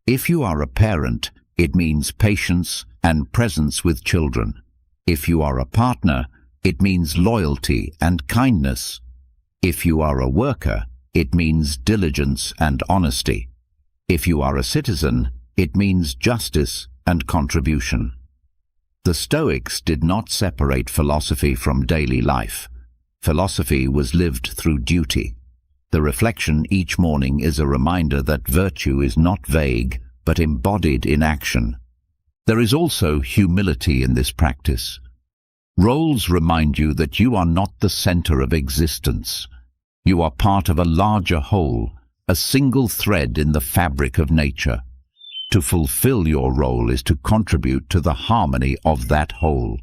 If you are a parent, it means patience and presence with children. If you are a partner, it means loyalty and kindness. If you are a worker, it means diligence and honesty. If you are a citizen, it means justice and contribution. The Stoics did not separate philosophy from daily life. Philosophy was lived through duty. The reflection each morning is a reminder that virtue is not vague, but embodied in action. There is also humility in this practice. Roles remind you that you are not the center of existence. You are part of a larger whole, a single thread in the fabric of nature. To fulfill your role is to contribute to the harmony of that whole.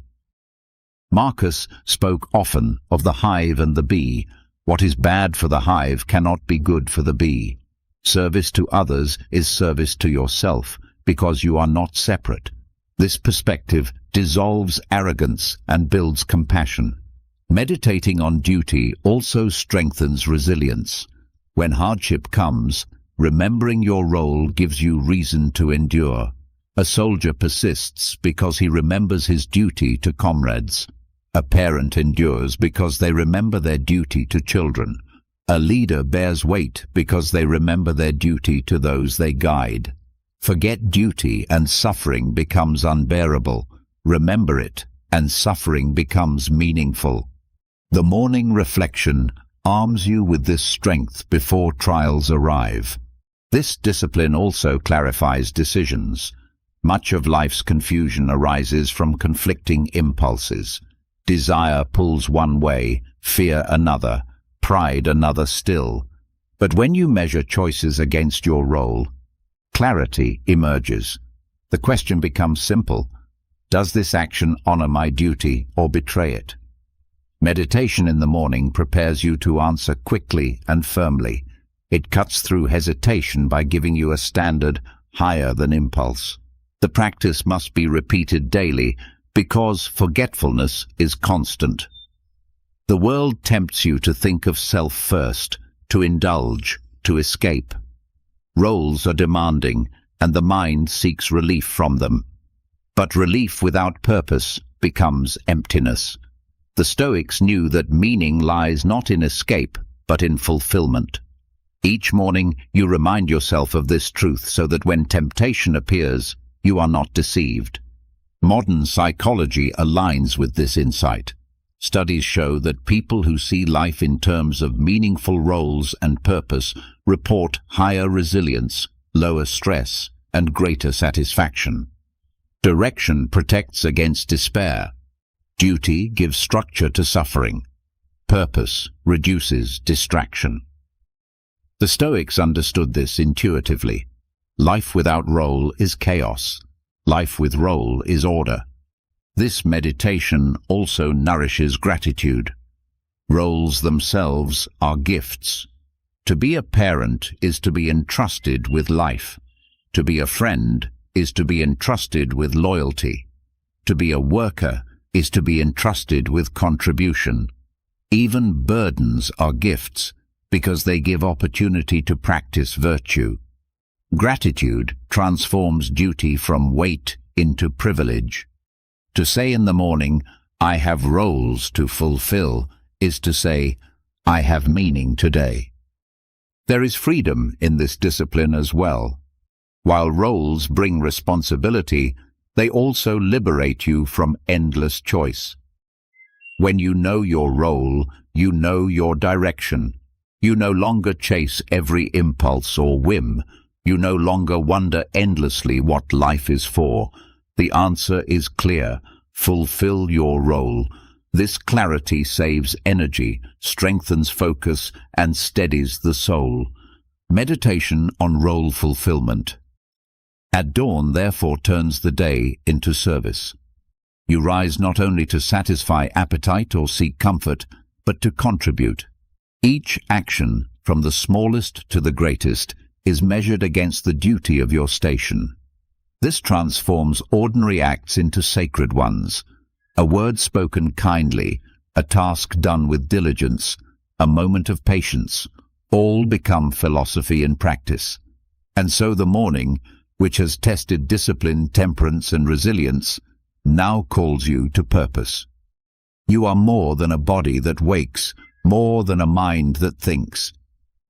Marcus spoke often of the hive and the bee. What is bad for the hive cannot be good for the bee. Service to others is service to yourself, because you are not separate. This perspective dissolves arrogance and builds compassion. Meditating on duty also strengthens resilience. When hardship comes, remembering your role gives you reason to endure. A soldier persists because he remembers his duty to comrades. A parent endures because they remember their duty to children. A leader bears weight because they remember their duty to those they guide. Forget duty and suffering becomes unbearable. Remember it, and suffering becomes meaningful. The morning reflection arms you with this strength before trials arrive. This discipline also clarifies decisions. Much of life's confusion arises from conflicting impulses. Desire pulls one way, fear another, pride another still. But when you measure choices against your role, clarity emerges. The question becomes simple. Does this action honor my duty or betray it? Meditation in the morning prepares you to answer quickly and firmly. It cuts through hesitation by giving you a standard higher than impulse. The practice must be repeated daily because forgetfulness is constant. The world tempts you to think of self first, to indulge, to escape. Roles are demanding, and the mind seeks relief from them. But relief without purpose becomes emptiness. The Stoics knew that meaning lies not in escape, but in fulfillment. Each morning you remind yourself of this truth so that when temptation appears, you are not deceived. Modern psychology aligns with this insight. Studies show that people who see life in terms of meaningful roles and purpose report higher resilience, lower stress, and greater satisfaction. Direction protects against despair. Duty gives structure to suffering. Purpose reduces distraction. The Stoics understood this intuitively. Life without role is chaos. Life with role is order. This meditation also nourishes gratitude. Roles themselves are gifts. To be a parent is to be entrusted with life. To be a friend is to be entrusted with loyalty. To be a worker is to be entrusted with contribution. Even burdens are gifts because they give opportunity to practice virtue. Gratitude transforms duty from weight into privilege. To say in the morning, I have roles to fulfill, is to say, I have meaning today. There is freedom in this discipline as well. While roles bring responsibility, they also liberate you from endless choice. When you know your role, you know your direction. You no longer chase every impulse or whim. You no longer wonder endlessly what life is for. The answer is clear. Fulfill your role. This clarity saves energy, strengthens focus, and steadies the soul. Meditation on role fulfillment. At dawn, therefore, turns the day into service. You rise not only to satisfy appetite or seek comfort, but to contribute. Each action, from the smallest to the greatest, is measured against the duty of your station. This transforms ordinary acts into sacred ones. A word spoken kindly, a task done with diligence, a moment of patience, all become philosophy in practice. And so the morning, which has tested discipline, temperance, and resilience, now calls you to purpose. You are more than a body that wakes, more than a mind that thinks.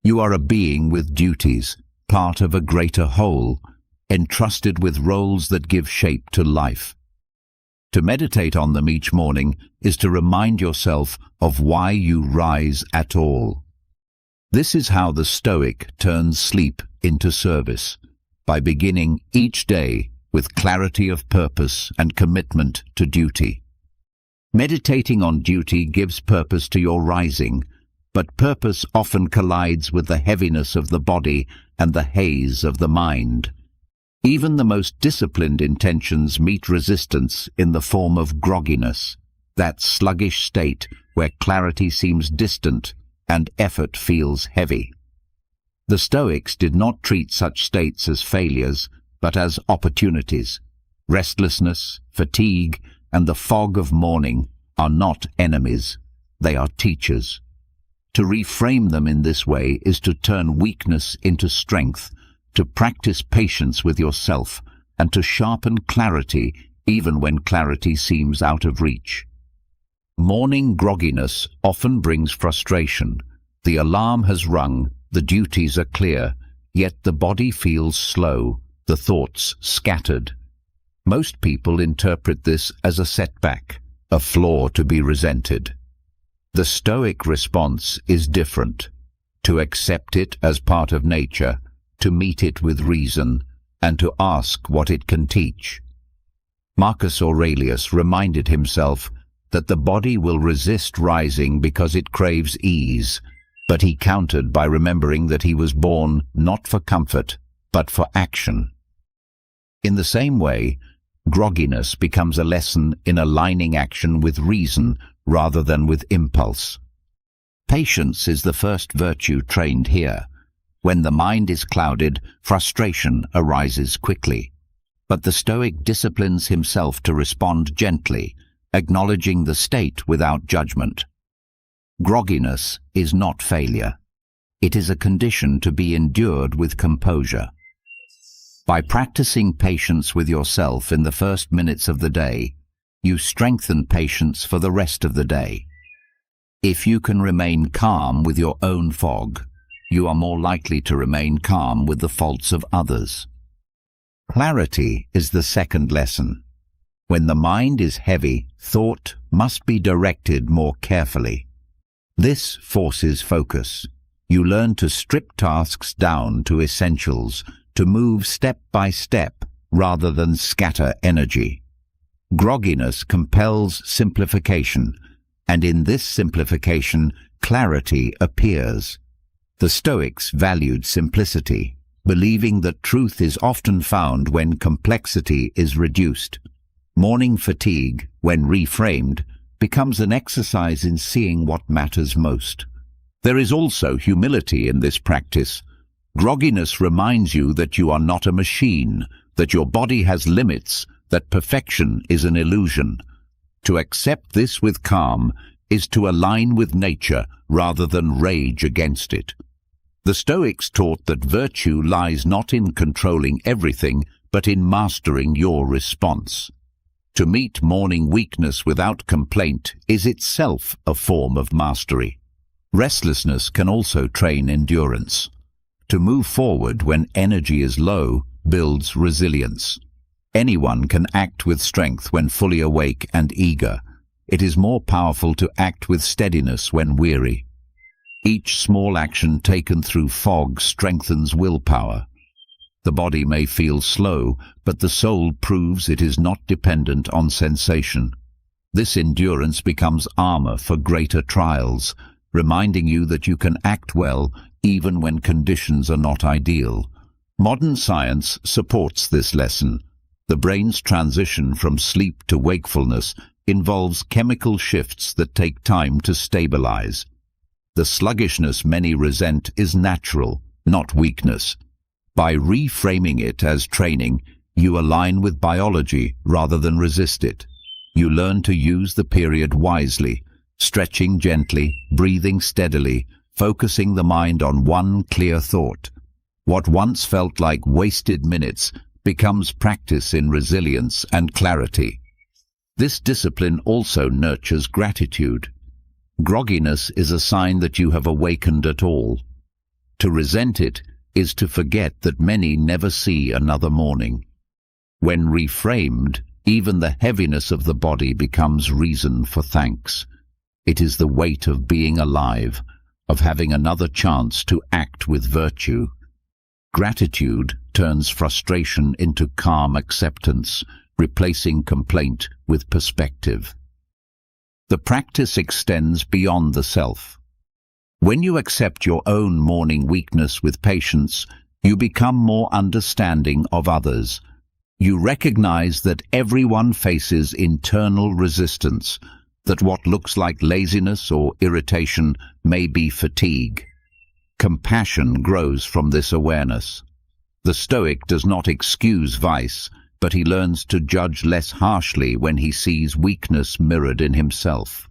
You are a being with duties, part of a greater whole, entrusted with roles that give shape to life. To meditate on them each morning is to remind yourself of why you rise at all. This is how the Stoic turns sleep into service, by beginning each day with clarity of purpose and commitment to duty. Meditating on duty gives purpose to your rising, but purpose often collides with the heaviness of the body and the haze of the mind. Even the most disciplined intentions meet resistance in the form of grogginess, that sluggish state where clarity seems distant and effort feels heavy. The Stoics did not treat such states as failures, but as opportunities. Restlessness, fatigue, and the fog of morning are not enemies, they are teachers. To reframe them in this way is to turn weakness into strength, to practice patience with yourself, and to sharpen clarity even when clarity seems out of reach. Morning grogginess often brings frustration, The alarm has rung, the duties are clear, yet the body feels slow, the thoughts scattered. Most people interpret this as a setback, a flaw to be resented. The Stoic response is different: to accept it as part of nature, to meet it with reason, and to ask what it can teach. Marcus Aurelius reminded himself that the body will resist rising because it craves ease, but he countered by remembering that he was born not for comfort, but for action. In the same way, grogginess becomes a lesson in aligning action with reason rather than with impulse. Patience is the first virtue trained here. When the mind is clouded, frustration arises quickly. But the Stoic disciplines himself to respond gently, acknowledging the state without judgment. Grogginess is not failure. It is a condition to be endured with composure. By practicing patience with yourself in the first minutes of the day, you strengthen patience for the rest of the day. If you can remain calm with your own fog, you are more likely to remain calm with the faults of others. Clarity is the second lesson. When the mind is heavy, thought must be directed more carefully. This forces focus. You learn to strip tasks down to essentials, to move step by step rather than scatter energy. Grogginess compels simplification, and in this simplification, clarity appears. The Stoics valued simplicity, believing that truth is often found when complexity is reduced. Morning fatigue, when reframed, becomes an exercise in seeing what matters most. There is also humility in this practice. Grogginess reminds you that you are not a machine, that your body has limits, that perfection is an illusion. To accept this with calm is to align with nature rather than rage against it. The Stoics taught that virtue lies not in controlling everything, but in mastering your response. To meet morning weakness without complaint is itself a form of mastery. Restlessness can also train endurance. To move forward when energy is low builds resilience. Anyone can act with strength when fully awake and eager. It is more powerful to act with steadiness when weary. Each small action taken through fog strengthens willpower. The body may feel slow, but the soul proves it is not dependent on sensation. This endurance becomes armor for greater trials, reminding you that you can act well even when conditions are not ideal. Modern science supports this lesson. The brain's transition from sleep to wakefulness involves chemical shifts that take time to stabilize. The sluggishness many resent is natural, not weakness. By reframing it as training, you align with biology rather than resist it. You learn to use the period wisely, stretching gently, breathing steadily, focusing the mind on one clear thought. What once felt like wasted minutes becomes practice in resilience and clarity. This discipline also nurtures gratitude. Grogginess is a sign that you have awakened at all. To resent it is to forget that many never see another morning. When reframed, even the heaviness of the body becomes reason for thanks. It is the weight of being alive, of having another chance to act with virtue. Gratitude turns frustration into calm acceptance, replacing complaint with perspective. The practice extends beyond the self. When you accept your own morning weakness with patience, you become more understanding of others. You recognize that everyone faces internal resistance, that what looks like laziness or irritation may be fatigue. Compassion grows from this awareness. The Stoic does not excuse vice, but he learns to judge less harshly when he sees weakness mirrored in himself.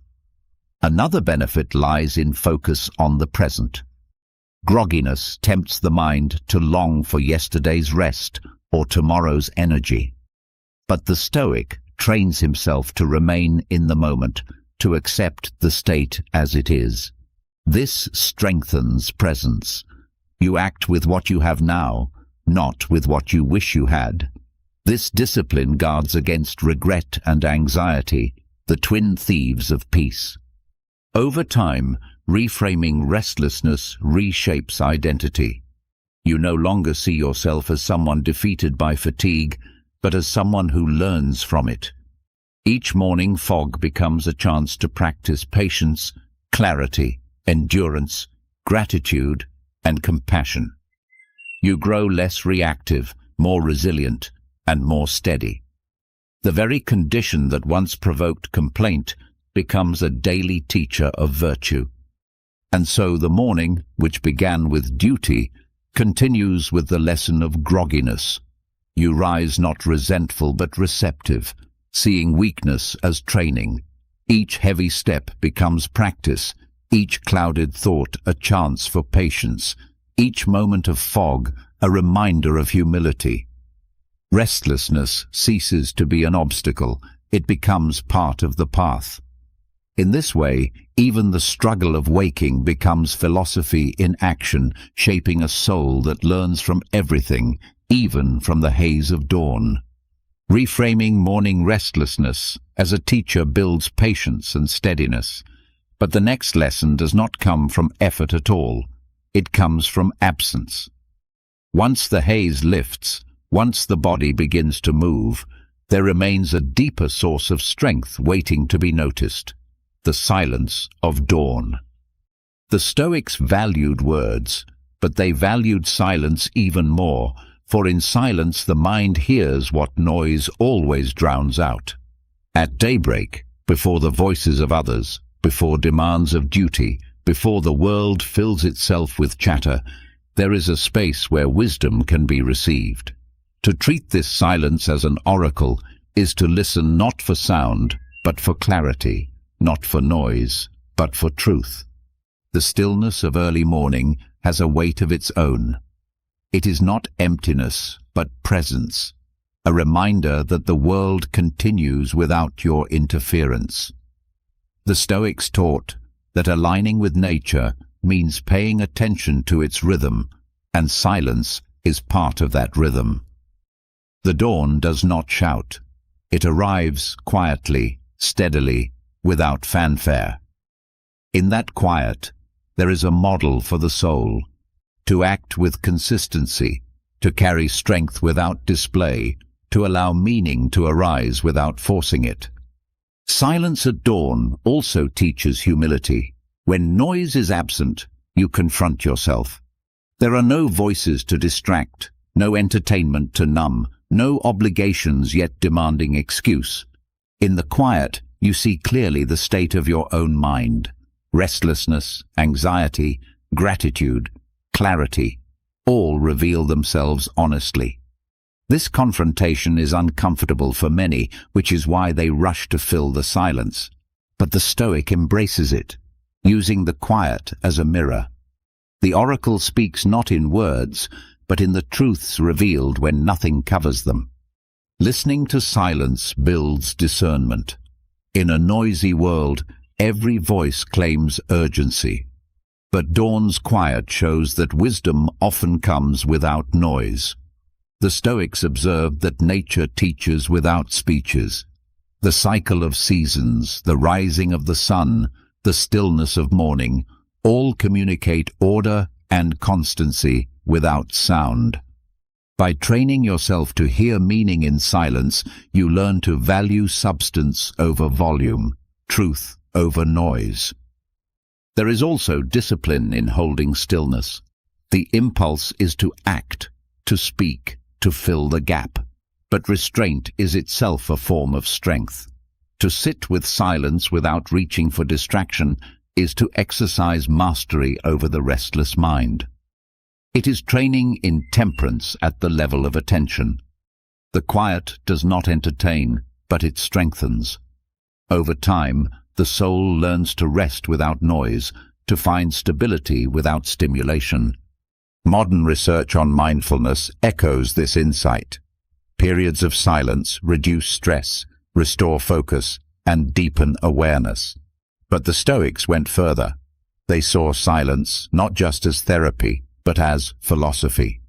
Another benefit lies in focus on the present. Grogginess tempts the mind to long for yesterday's rest or tomorrow's energy. But the Stoic trains himself to remain in the moment, to accept the state as it is. This strengthens presence. You act with what you have now, not with what you wish you had. This discipline guards against regret and anxiety, the twin thieves of peace. Over time, reframing restlessness reshapes identity. You no longer see yourself as someone defeated by fatigue, but as someone who learns from it. Each morning, fog becomes a chance to practice patience, clarity, endurance, gratitude, and compassion. You grow less reactive, more resilient, and more steady. The very condition that once provoked complaint becomes a daily teacher of virtue. And so the morning, which began with duty, continues with the lesson of grogginess. You rise not resentful but receptive, seeing weakness as training. Each heavy step becomes practice, each clouded thought a chance for patience, each moment of fog a reminder of humility. Restlessness ceases to be an obstacle, it becomes part of the path. In this way, even the struggle of waking becomes philosophy in action, shaping a soul that learns from everything, even from the haze of dawn. Reframing morning restlessness as a teacher builds patience and steadiness. But the next lesson does not come from effort at all. It comes from absence. Once the haze lifts, once the body begins to move, there remains a deeper source of strength waiting to be noticed: the silence of dawn. The Stoics valued words, but they valued silence even more, for in silence the mind hears what noise always drowns out. At daybreak, before the voices of others, before demands of duty, before the world fills itself with chatter, there is a space where wisdom can be received. To treat this silence as an oracle is to listen not for sound, but for clarity, not for noise, but for truth. The stillness of early morning has a weight of its own. It is not emptiness, but presence, a reminder that the world continues without your interference. The Stoics taught that aligning with nature means paying attention to its rhythm, and silence is part of that rhythm. The dawn does not shout. It arrives quietly, steadily, without fanfare. In that quiet, there is a model for the soul, to act with consistency, to carry strength without display, to allow meaning to arise without forcing it. Silence at dawn also teaches humility. When noise is absent, you confront yourself. There are no voices to distract, no entertainment to numb, no obligations yet demanding excuse. In the quiet, you see clearly the state of your own mind. Restlessness, anxiety, gratitude, clarity, all reveal themselves honestly. This confrontation is uncomfortable for many, which is why they rush to fill the silence. But the Stoic embraces it, using the quiet as a mirror. The oracle speaks not in words, but in the truths revealed when nothing covers them. Listening to silence builds discernment. In a noisy world, every voice claims urgency. But dawn's quiet shows that wisdom often comes without noise. The Stoics observed that nature teaches without speeches. The cycle of seasons, the rising of the sun, the stillness of morning, all communicate order and constancy without sound. By training yourself to hear meaning in silence, you learn to value substance over volume, truth over noise. There is also discipline in holding stillness. The impulse is to act, to speak, to fill the gap. But restraint is itself a form of strength. To sit with silence without reaching for distraction is to exercise mastery over the restless mind. It is training in temperance at the level of attention. The quiet does not entertain, but it strengthens. Over time, the soul learns to rest without noise, to find stability without stimulation. Modern research on mindfulness echoes this insight. Periods of silence reduce stress, restore focus, and deepen awareness. But the Stoics went further. They saw silence not just as therapy, but as philosophy.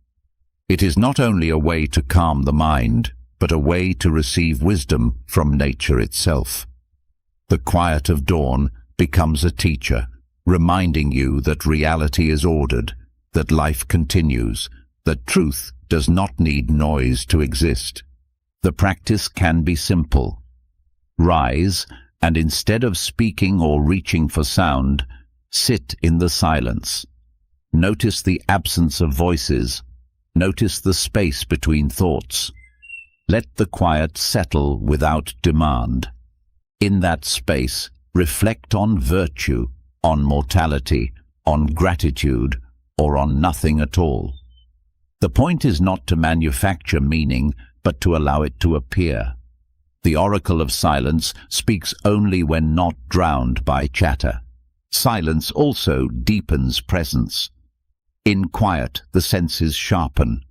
It is not only a way to calm the mind, but a way to receive wisdom from nature itself. The quiet of dawn becomes a teacher, reminding you that reality is ordered, that life continues, that truth does not need noise to exist. The practice can be simple. Rise, and instead of speaking or reaching for sound, sit in the silence. Notice the absence of voices. Notice the space between thoughts. Let the quiet settle without demand. In that space, reflect on virtue, on mortality, on gratitude, or on nothing at all. The point is not to manufacture meaning, but to allow it to appear. The oracle of silence speaks only when not drowned by chatter. Silence also deepens presence. In quiet, the senses sharpen.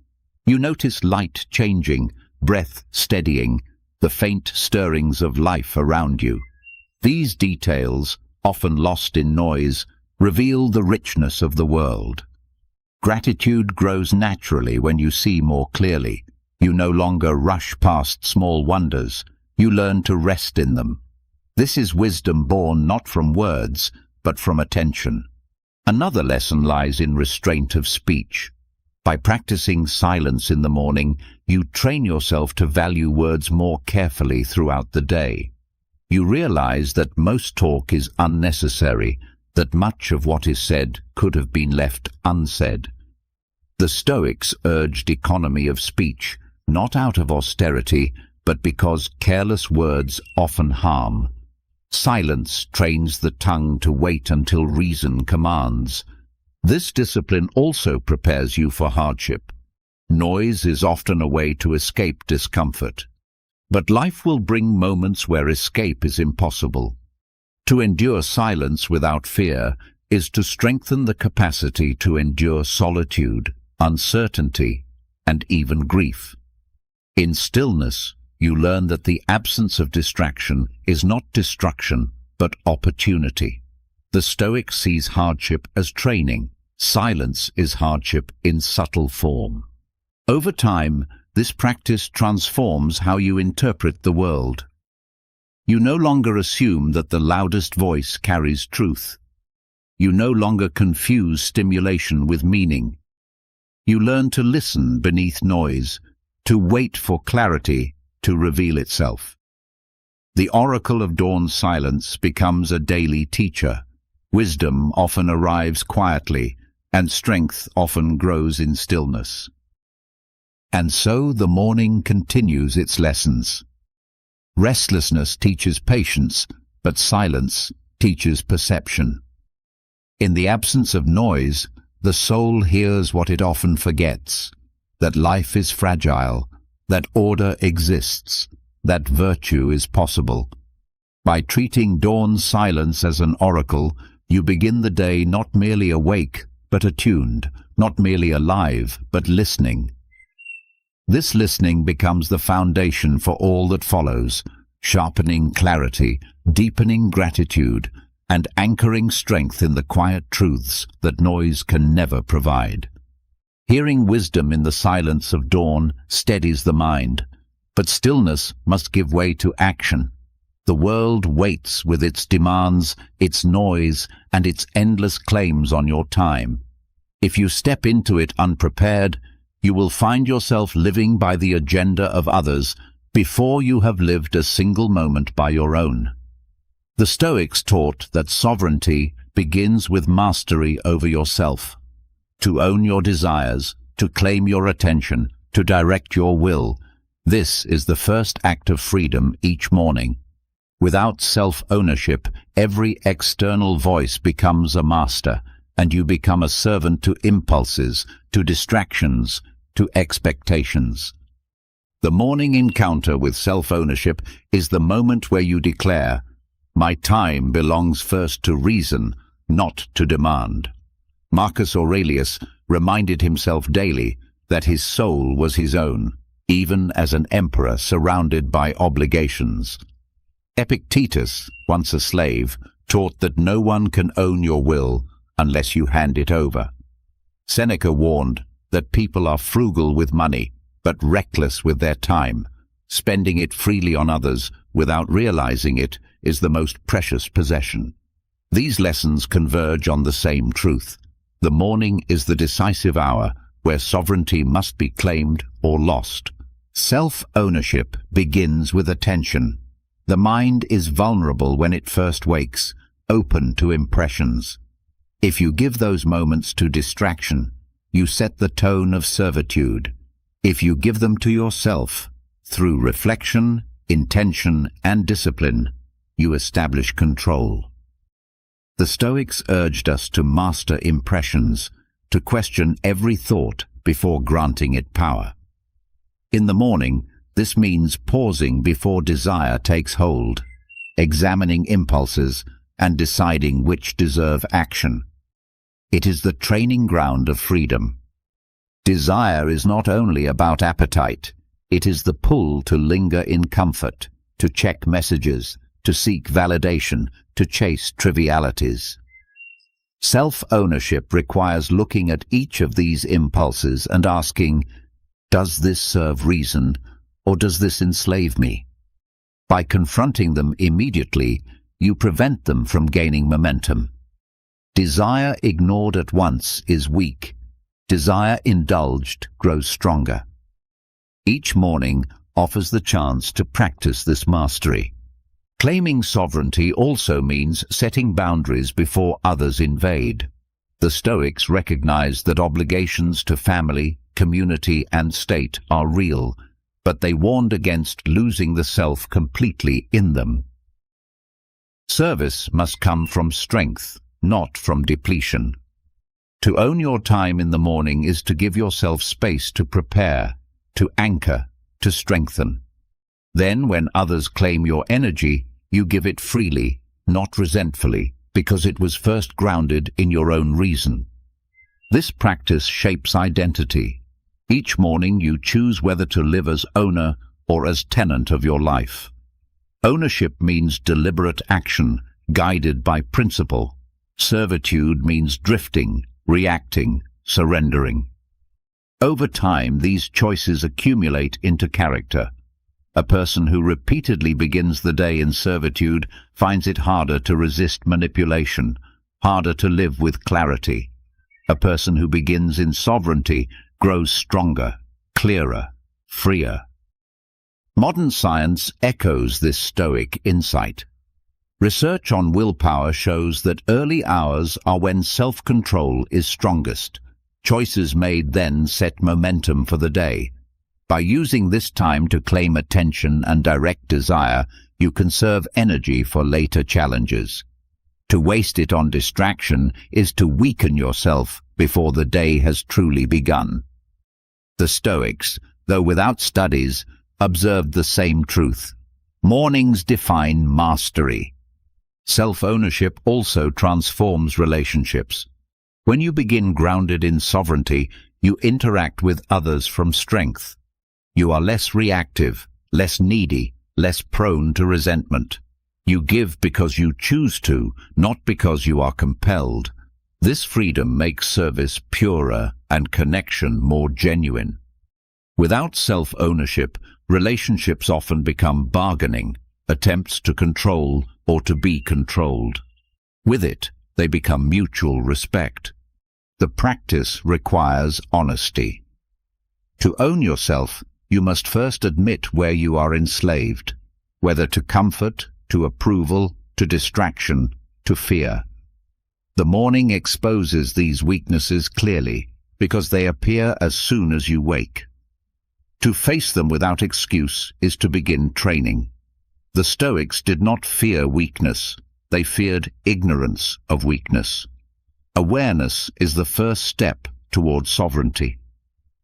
You notice light changing, breath steadying, the faint stirrings of life around you. These details, often lost in noise, reveal the richness of the world. Gratitude grows naturally when you see more clearly. You no longer rush past small wonders. You learn to rest in them. This is wisdom born not from words, but from attention. Another lesson lies in restraint of speech. By practicing silence in the morning, you train yourself to value words more carefully throughout the day. You realize that most talk is unnecessary, that much of what is said could have been left unsaid. The Stoics urged economy of speech, not out of austerity, but because careless words often harm. Silence trains the tongue to wait until reason commands. This discipline also prepares you for hardship. Noise is often a way to escape discomfort. But life will bring moments where escape is impossible. To endure silence without fear is to strengthen the capacity to endure solitude, uncertainty, and even grief. In stillness, you learn that the absence of distraction is not destruction, but opportunity. The Stoic sees hardship as training. Silence is hardship in subtle form. Over time, this practice transforms how you interpret the world. You no longer assume that the loudest voice carries truth. You no longer confuse stimulation with meaning. You learn to listen beneath noise, to wait for clarity to reveal itself. The oracle of dawn's silence becomes a daily teacher. Wisdom often arrives quietly, and strength often grows in stillness. And so the morning continues its lessons. Restlessness teaches patience, but silence teaches perception. In the absence of noise, the soul hears what it often forgets, that life is fragile, that order exists, that virtue is possible. By treating dawn's silence as an oracle, you begin the day not merely awake, but attuned, not merely alive, but listening. This listening becomes the foundation for all that follows, sharpening clarity, deepening gratitude, and anchoring strength in the quiet truths that noise can never provide. Hearing wisdom in the silence of dawn steadies the mind, but stillness must give way to action. The world waits with its demands, its noise, and its endless claims on your time. If you step into it unprepared, you will find yourself living by the agenda of others before you have lived a single moment by your own. The Stoics taught that sovereignty begins with mastery over yourself. To own your desires, to claim your attention, to direct your will, this is the first act of freedom each morning. Without self-ownership, every external voice becomes a master, and you become a servant to impulses, to distractions, to expectations. The morning encounter with self-ownership is the moment where you declare, "My time belongs first to reason, not to demand." Marcus Aurelius reminded himself daily that his soul was his own, even as an emperor surrounded by obligations. Epictetus, once a slave, taught that no one can own your will unless you hand it over. Seneca warned that people are frugal with money, but reckless with their time. Spending it freely on others without realizing it is the most precious possession. These lessons converge on the same truth. The morning is the decisive hour where sovereignty must be claimed or lost. Self-ownership begins with attention. The mind is vulnerable when it first wakes, open to impressions. If you give those moments to distraction, you set the tone of servitude. If you give them to yourself, through reflection, intention, and discipline, you establish control. The Stoics urged us to master impressions, to question every thought before granting it power. In the morning, this means pausing before desire takes hold, examining impulses, and deciding which deserve action. It is the training ground of freedom. Desire is not only about appetite, it is the pull to linger in comfort, to check messages, to seek validation, to chase trivialities. Self-ownership requires looking at each of these impulses and asking, does this serve reason, or does this enslave me? By confronting them immediately, you prevent them from gaining momentum. Desire ignored at once is weak. Desire indulged grows stronger. Each morning offers the chance to practice this mastery. Claiming sovereignty also means setting boundaries before others invade. The Stoics recognized that obligations to family, community, and state are real, but they warned against losing the self completely in them. Service must come from strength, not from depletion. To own your time in the morning is to give yourself space to prepare, to anchor, to strengthen. Then, when others claim your energy, you give it freely, not resentfully, because it was first grounded in your own reason. This practice shapes identity. Each morning you choose whether to live as owner or as tenant of your life. Ownership means deliberate action, guided by principle. Servitude means drifting, reacting, surrendering. Over time, these choices accumulate into character. A person who repeatedly begins the day in servitude finds it harder to resist manipulation, harder to live with clarity. A person who begins in sovereignty grows stronger, clearer, freer. Modern science echoes this Stoic insight. Research on willpower shows that early hours are when self-control is strongest. Choices made then set momentum for the day. By using this time to claim attention and direct desire, you conserve energy for later challenges. To waste it on distraction is to weaken yourself before the day has truly begun. The Stoics, though without studies, observed the same truth. Mornings define mastery. Self-ownership also transforms relationships. When you begin grounded in sovereignty, you interact with others from strength. You are less reactive, less needy, less prone to resentment. You give because you choose to, not because you are compelled. This freedom makes service purer and connection more genuine. Without self-ownership, relationships often become bargaining, attempts to control or to be controlled. With it, they become mutual respect. The practice requires honesty. To own yourself, you must first admit where you are enslaved, whether to comfort, to approval, to distraction, to fear. The morning exposes these weaknesses clearly, because they appear as soon as you wake. To face them without excuse is to begin training. The Stoics did not fear weakness, they feared ignorance of weakness. Awareness is the first step toward sovereignty.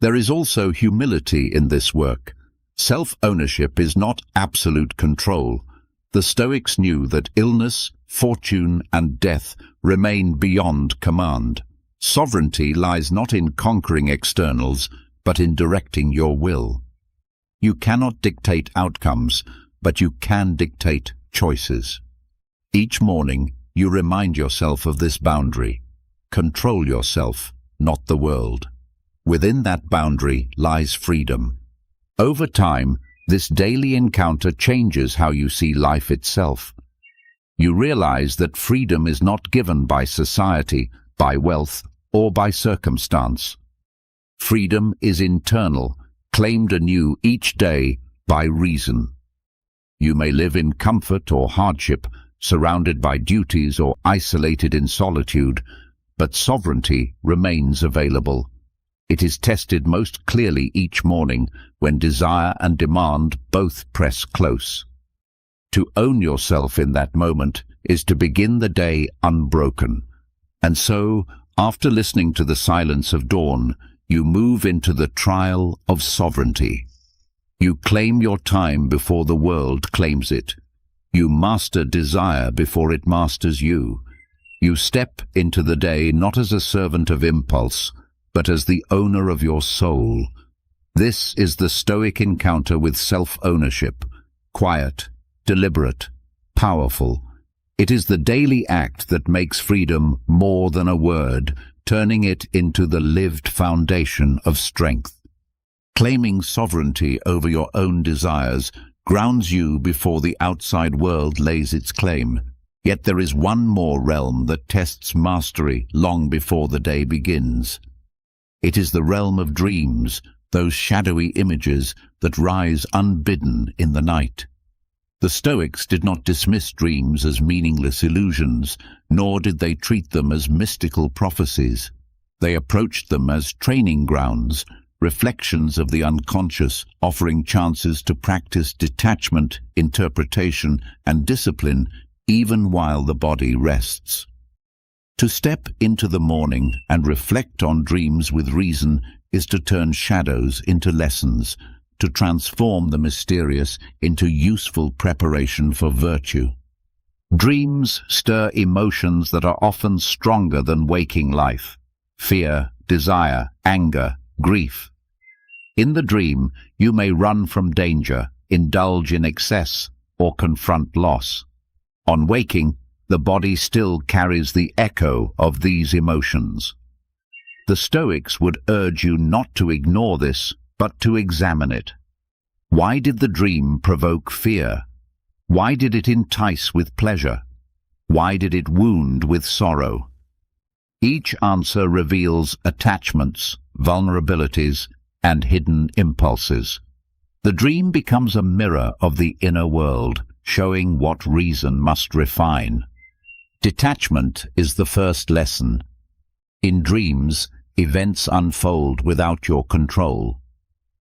There is also humility in this work. Self-ownership is not absolute control. The Stoics knew that illness, fortune, and death remain beyond command. Sovereignty lies not in conquering externals, but in directing your will. You cannot dictate outcomes, but you can dictate choices. Each morning, you remind yourself of this boundary. Control yourself, not the world. Within that boundary lies freedom. Over time, this daily encounter changes how you see life itself. You realize that freedom is not given by society, by wealth, or by circumstance. Freedom is internal, claimed anew each day by reason. You may live in comfort or hardship, surrounded by duties or isolated in solitude, but sovereignty remains available. It is tested most clearly each morning when desire and demand both press close. To own yourself in that moment is to begin the day unbroken. And so, after listening to the silence of dawn, you move into the trial of sovereignty. You claim your time before the world claims it. You master desire before it masters you. You step into the day not as a servant of impulse, but as the owner of your soul. This is the Stoic encounter with self-ownership, quiet, deliberate, powerful. It is the daily act that makes freedom more than a word, turning it into the lived foundation of strength. Claiming sovereignty over your own desires grounds you before the outside world lays its claim. Yet there is one more realm that tests mastery long before the day begins. It is the realm of dreams, those shadowy images that rise unbidden in the night. The Stoics did not dismiss dreams as meaningless illusions, nor did they treat them as mystical prophecies. They approached them as training grounds, reflections of the unconscious, offering chances to practice detachment, interpretation, and discipline even while the body rests. To step into the morning and reflect on dreams with reason is to turn shadows into lessons, to transform the mysterious into useful preparation for virtue. Dreams stir emotions that are often stronger than waking life: fear, desire, anger, grief. In the dream, you may run from danger, indulge in excess, or confront loss. On waking, the body still carries the echo of these emotions. The Stoics would urge you not to ignore this, but to examine it. Why did the dream provoke fear? Why did it entice with pleasure? Why did it wound with sorrow? Each answer reveals attachments, vulnerabilities, and hidden impulses. The dream becomes a mirror of the inner world, showing what reason must refine. Detachment is the first lesson. In dreams, events unfold without your control.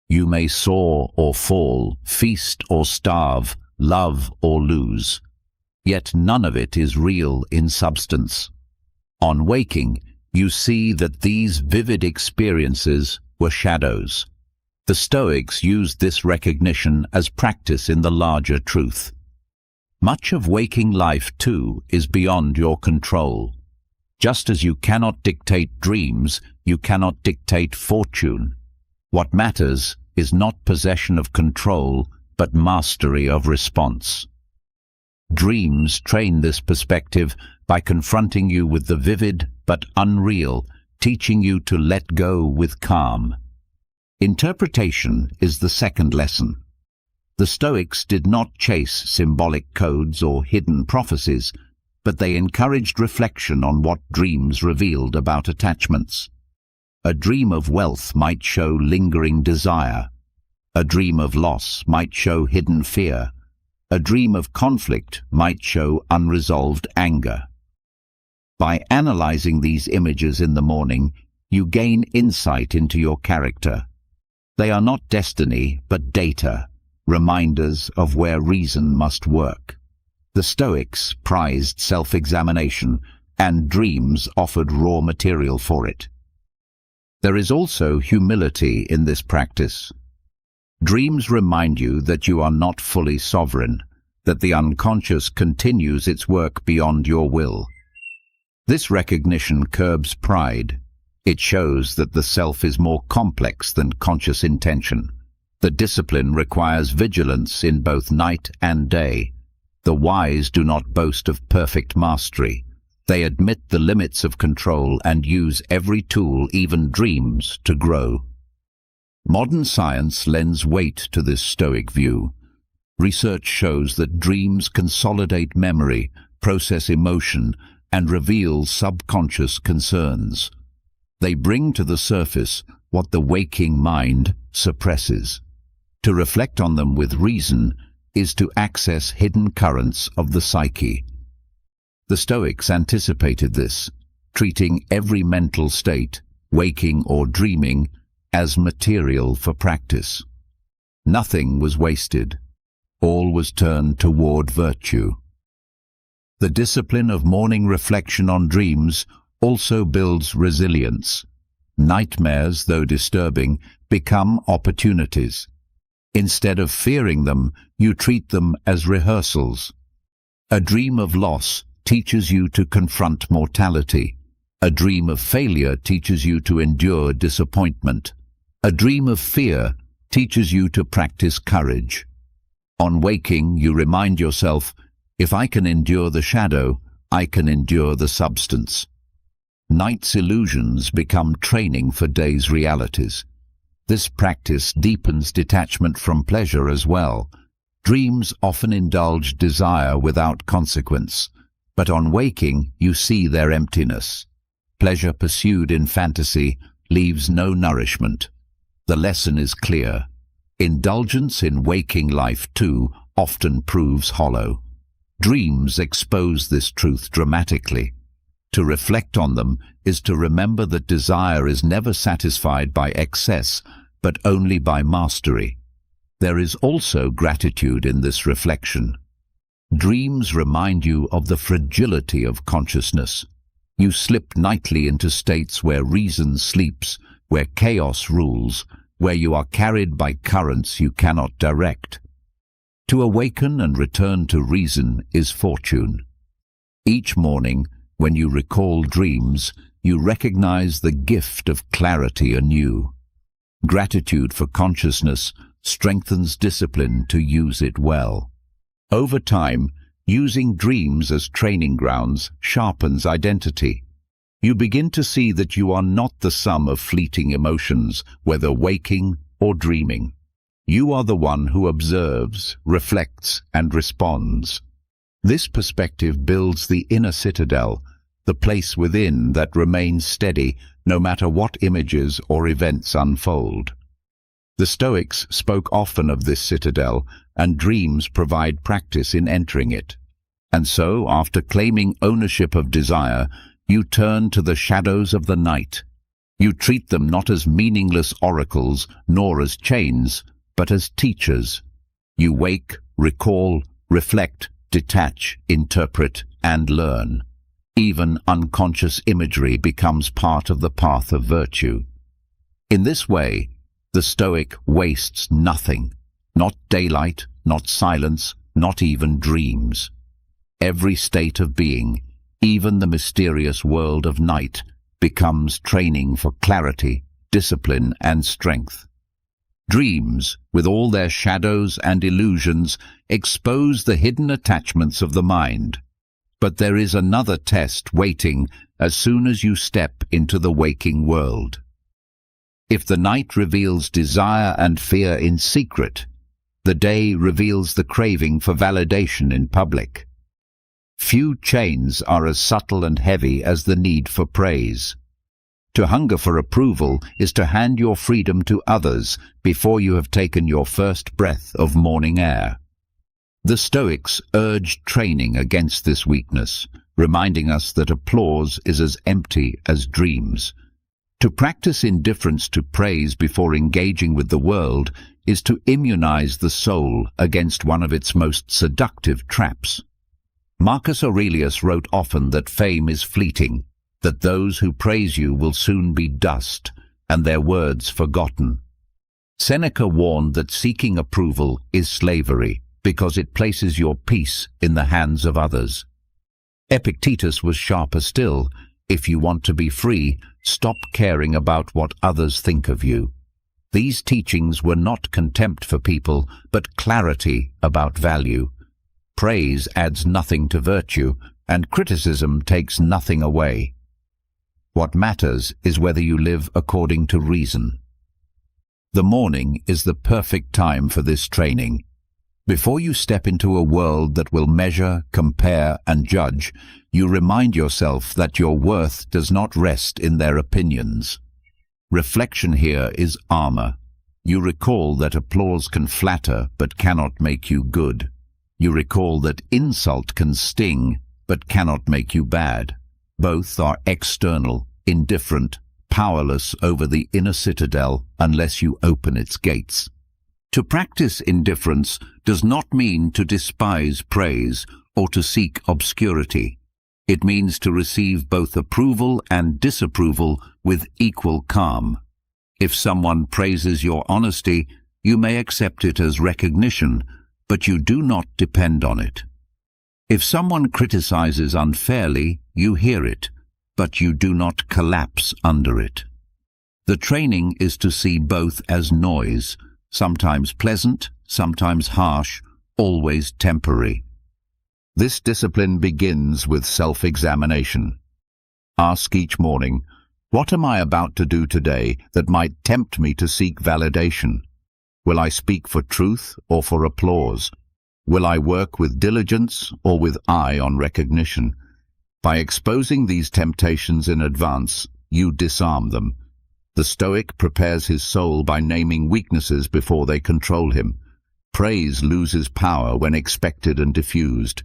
You may soar or fall, feast or starve, love or lose. Yet none of it is real in substance. On waking, you see that these vivid experiences were shadows. The Stoics used this recognition as practice in the larger truth. Much of waking life, too, is beyond your control. Just as you cannot dictate dreams, you cannot dictate fortune. What matters is not possession of control, but mastery of response. Dreams train this perspective by confronting you with the vivid but unreal, teaching you to let go with calm. Interpretation is the second lesson. The Stoics did not chase symbolic codes or hidden prophecies, but they encouraged reflection on what dreams revealed about attachments. A dream of wealth might show lingering desire. A dream of loss might show hidden fear. A dream of conflict might show unresolved anger. By analyzing these images in the morning, you gain insight into your character. They are not destiny, but data, reminders of where reason must work. The Stoics prized self-examination, and dreams offered raw material for it. There is also humility in this practice. Dreams remind you that you are not fully sovereign, that the unconscious continues its work beyond your will. This recognition curbs pride. It shows that the self is more complex than conscious intention. The discipline requires vigilance in both night and day. The wise do not boast of perfect mastery. They admit the limits of control and use every tool, even dreams, to grow. Modern science lends weight to this Stoic view. Research shows that dreams consolidate memory, process emotion, and reveal subconscious concerns. They bring to the surface what the waking mind suppresses. To reflect on them with reason is to access hidden currents of the psyche. The Stoics anticipated this, treating every mental state, waking or dreaming, as material for practice. Nothing was wasted. All was turned toward virtue. The discipline of morning reflection on dreams also builds resilience. Nightmares, though disturbing, become opportunities. Instead of fearing them, you treat them as rehearsals. A dream of loss teaches you to confront mortality. A dream of failure teaches you to endure disappointment. A dream of fear teaches you to practice courage. On waking, you remind yourself, if I can endure the shadow, I can endure the substance. Night's illusions become training for day's realities. This practice deepens detachment from pleasure as well. Dreams often indulge desire without consequence, but on waking you see their emptiness. Pleasure pursued in fantasy leaves no nourishment. The lesson is clear. Indulgence in waking life, too, often proves hollow. Dreams expose this truth dramatically. To reflect on them is to remember that desire is never satisfied by excess, but only by mastery. There is also gratitude in this reflection. Dreams remind you of the fragility of consciousness. You slip nightly into states where reason sleeps, where chaos rules, where you are carried by currents you cannot direct. To awaken and return to reason is fortune. Each morning, when you recall dreams, you recognize the gift of clarity anew. Gratitude for consciousness strengthens discipline to use it well. Over time, using dreams as training grounds sharpens identity. You begin to see that you are not the sum of fleeting emotions, whether waking or dreaming. You are the one who observes, reflects, and responds. This perspective builds the inner citadel, the place within that remains steady no matter what images or events unfold. The Stoics spoke often of this citadel, and dreams provide practice in entering it. And so, after claiming ownership of desire, you turn to the shadows of the night. You treat them not as meaningless oracles, nor as chains, but as teachers. You wake, recall, reflect, detach, interpret, and learn. Even unconscious imagery becomes part of the path of virtue. In this way, the Stoic wastes nothing, not daylight, not silence, not even dreams. Every state of being, even the mysterious world of night, becomes training for clarity, discipline, and strength. Dreams, with all their shadows and illusions, expose the hidden attachments of the mind. But there is another test waiting as soon as you step into the waking world. If the night reveals desire and fear in secret, the day reveals the craving for validation in public. Few chains are as subtle and heavy as the need for praise. To hunger for approval is to hand your freedom to others before you have taken your first breath of morning air. The Stoics urged training against this weakness, reminding us that applause is as empty as dreams. To practice indifference to praise before engaging with the world is to immunize the soul against one of its most seductive traps. Marcus Aurelius wrote often that fame is fleeting, that those who praise you will soon be dust, and their words forgotten. Seneca warned that seeking approval is slavery, because it places your peace in the hands of others. Epictetus was sharper still. If you want to be free, stop caring about what others think of you. These teachings were not contempt for people, but clarity about value. Praise adds nothing to virtue. and criticism takes nothing away. What matters is whether you live according to reason. The morning is the perfect time for this training. Before you step into a world that will measure, compare, and judge, you remind yourself that your worth does not rest in their opinions. Reflection here is armor. You recall that applause can flatter but cannot make you good. You recall that insult can sting but cannot make you bad. Both are external, indifferent, powerless over the inner citadel unless you open its gates. To practice indifference does not mean to despise praise or to seek obscurity. It means to receive both approval and disapproval with equal calm. If someone praises your honesty, you may accept it as recognition, but you do not depend on it. If someone criticizes unfairly, you hear it, but you do not collapse under it. The training is to see both as noise, sometimes pleasant, sometimes harsh, always temporary. This discipline begins with self-examination. Ask each morning, what am I about to do today that might tempt me to seek validation? Will I speak for truth or for applause? Will I work with diligence or with eye on recognition? By exposing these temptations in advance, you disarm them. The Stoic prepares his soul by naming weaknesses before they control him. Praise loses power when expected and diffused.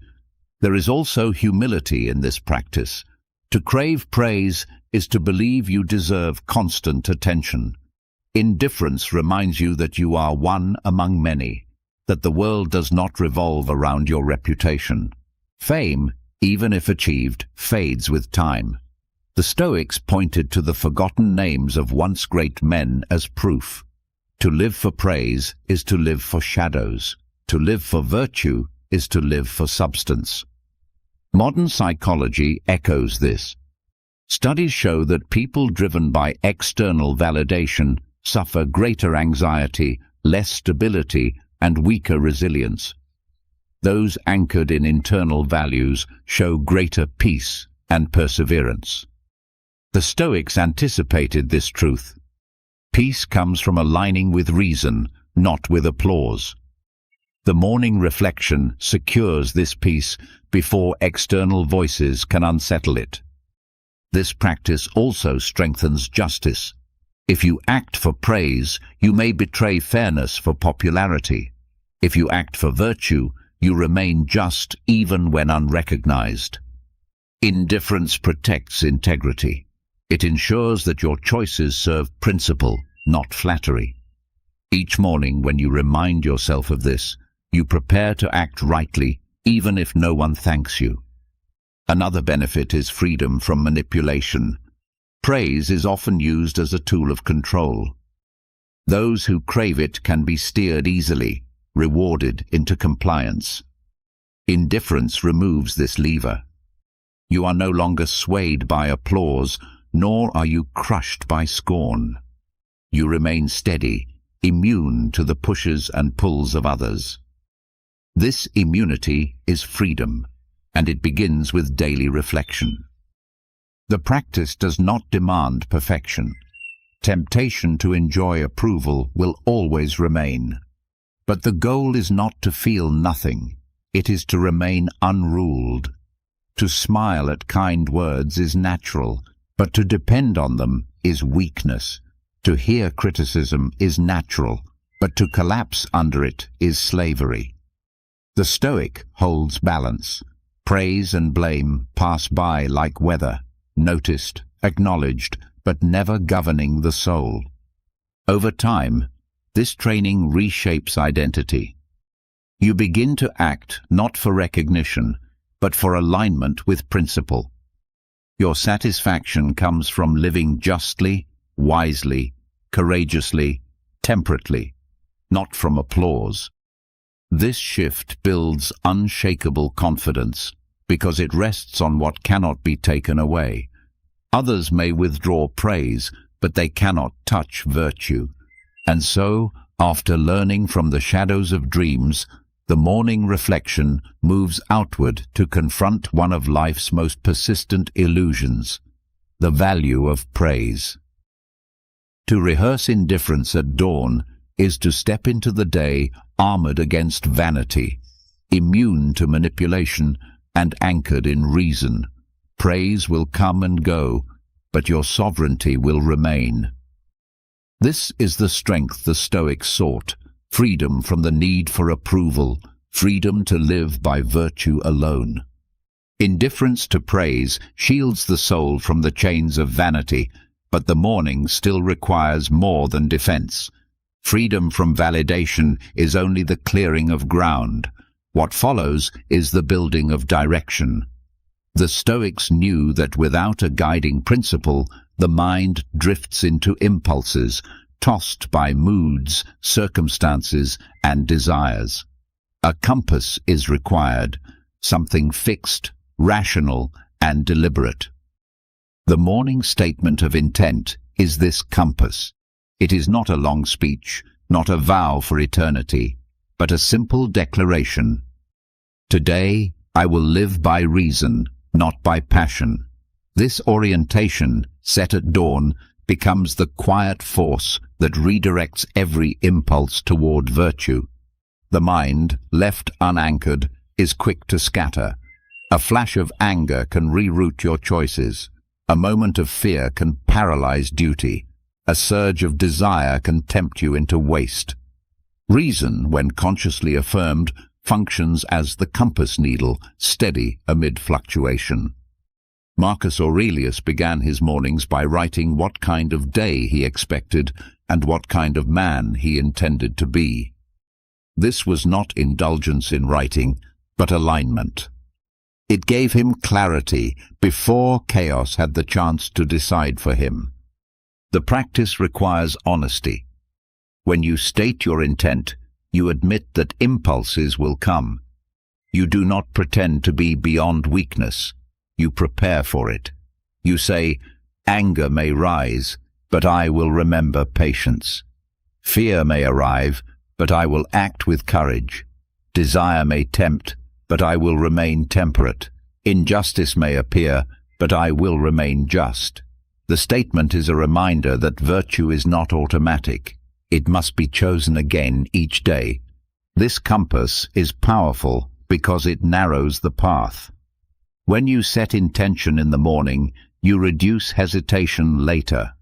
There is also humility in this practice. To crave praise is to believe you deserve constant attention. Indifference reminds you that you are one among many, that the world does not revolve around your reputation. Fame, even if achieved, fades with time. The Stoics pointed to the forgotten names of once great men as proof. To live for praise is to live for shadows. To live for virtue is to live for substance. Modern psychology echoes this. Studies show that people driven by external validation suffer greater anxiety, less stability, and weaker resilience. Those anchored in internal values show greater peace and perseverance. The Stoics anticipated this truth. Peace comes from aligning with reason, not with applause. The morning reflection secures this peace before external voices can unsettle it. This practice also strengthens justice. If you act for praise, you may betray fairness for popularity. If you act for virtue, you remain just even when unrecognized. Indifference protects integrity. It ensures that your choices serve principle, not flattery. Each morning when you remind yourself of this, you prepare to act rightly, even if no one thanks you. Another benefit is freedom from manipulation. Praise is often used as a tool of control. Those who crave it can be steered easily, rewarded into compliance. Indifference removes this lever. You are no longer swayed by applause, nor are you crushed by scorn. You remain steady, immune to the pushes and pulls of others. This immunity is freedom, and it begins with daily reflection. The practice does not demand perfection. Temptation to enjoy approval will always remain. But the goal is not to feel nothing. It is to remain unruled. To smile at kind words is natural, but to depend on them is weakness. To hear criticism is natural, but to collapse under it is slavery. The Stoic holds balance. Praise and blame pass by like weather, noticed, acknowledged, but never governing the soul. Over time, this training reshapes identity. You begin to act not for recognition, but for alignment with principle. Your satisfaction comes from living justly, wisely, courageously, temperately, not from applause. This shift builds unshakable confidence because it rests on what cannot be taken away. Others may withdraw praise, but they cannot touch virtue. And so, after learning from the shadows of dreams, The morning reflection moves outward to confront one of life's most persistent illusions, the value of praise. To rehearse indifference at dawn is to step into the day armored against vanity, immune to manipulation and anchored in reason. Praise will come and go, but your sovereignty will remain. This is the strength the Stoics sought, freedom from the need for approval, freedom to live by virtue alone. Indifference to praise shields the soul from the chains of vanity, but the morning still requires more than defense. Freedom from validation is only the clearing of ground. What follows is the building of direction. The Stoics knew that without a guiding principle, the mind drifts into impulses, tossed by moods, circumstances, and desires. A compass is required, something fixed, rational, and deliberate. The morning statement of intent is this compass. It is not a long speech, not a vow for eternity, but a simple declaration. Today, I will live by reason, not by passion. This orientation, set at dawn, becomes the quiet force that redirects every impulse toward virtue. The mind, left unanchored, is quick to scatter. A flash of anger can reroute your choices. A moment of fear can paralyze duty. A surge of desire can tempt you into waste. Reason, when consciously affirmed, functions as the compass needle, steady amid fluctuation. Marcus Aurelius began his mornings by writing what kind of day he expected and what kind of man he intended to be. This was not indulgence in writing, but alignment. It gave him clarity before chaos had the chance to decide for him. The practice requires honesty. When you state your intent, you admit that impulses will come. You do not pretend to be beyond weakness. You prepare for it. You say, anger may rise, but I will remember patience. Fear may arrive, but I will act with courage. Desire may tempt, but I will remain temperate. Injustice may appear, but I will remain just. The statement is a reminder that virtue is not automatic. It must be chosen again each day. This compass is powerful because it narrows the path. When you set intention in the morning, you reduce hesitation later.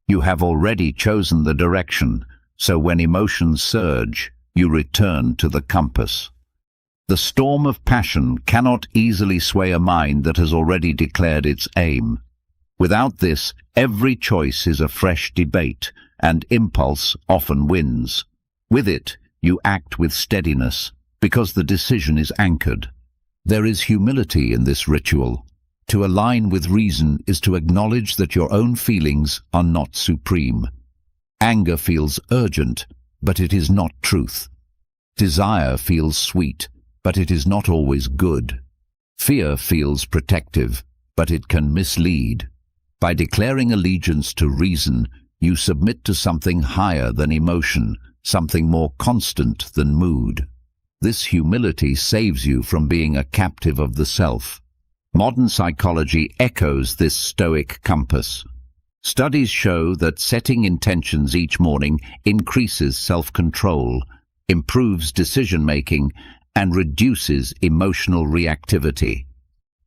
You have already chosen the direction, so when emotions surge, you return to the compass. The storm of passion cannot easily sway a mind that has already declared its aim. Without this, every choice is a fresh debate, and impulse often wins. With it, you act with steadiness, because the decision is anchored. There is humility in this ritual. To align with reason is to acknowledge that your own feelings are not supreme. Anger feels urgent, but it is not truth. Desire feels sweet, but it is not always good. Fear feels protective, but it can mislead. By declaring allegiance to reason, you submit to something higher than emotion, something more constant than mood. This humility saves you from being a captive of the self. Modern psychology echoes this Stoic compass. Studies show that setting intentions each morning increases self-control, improves decision-making, and reduces emotional reactivity.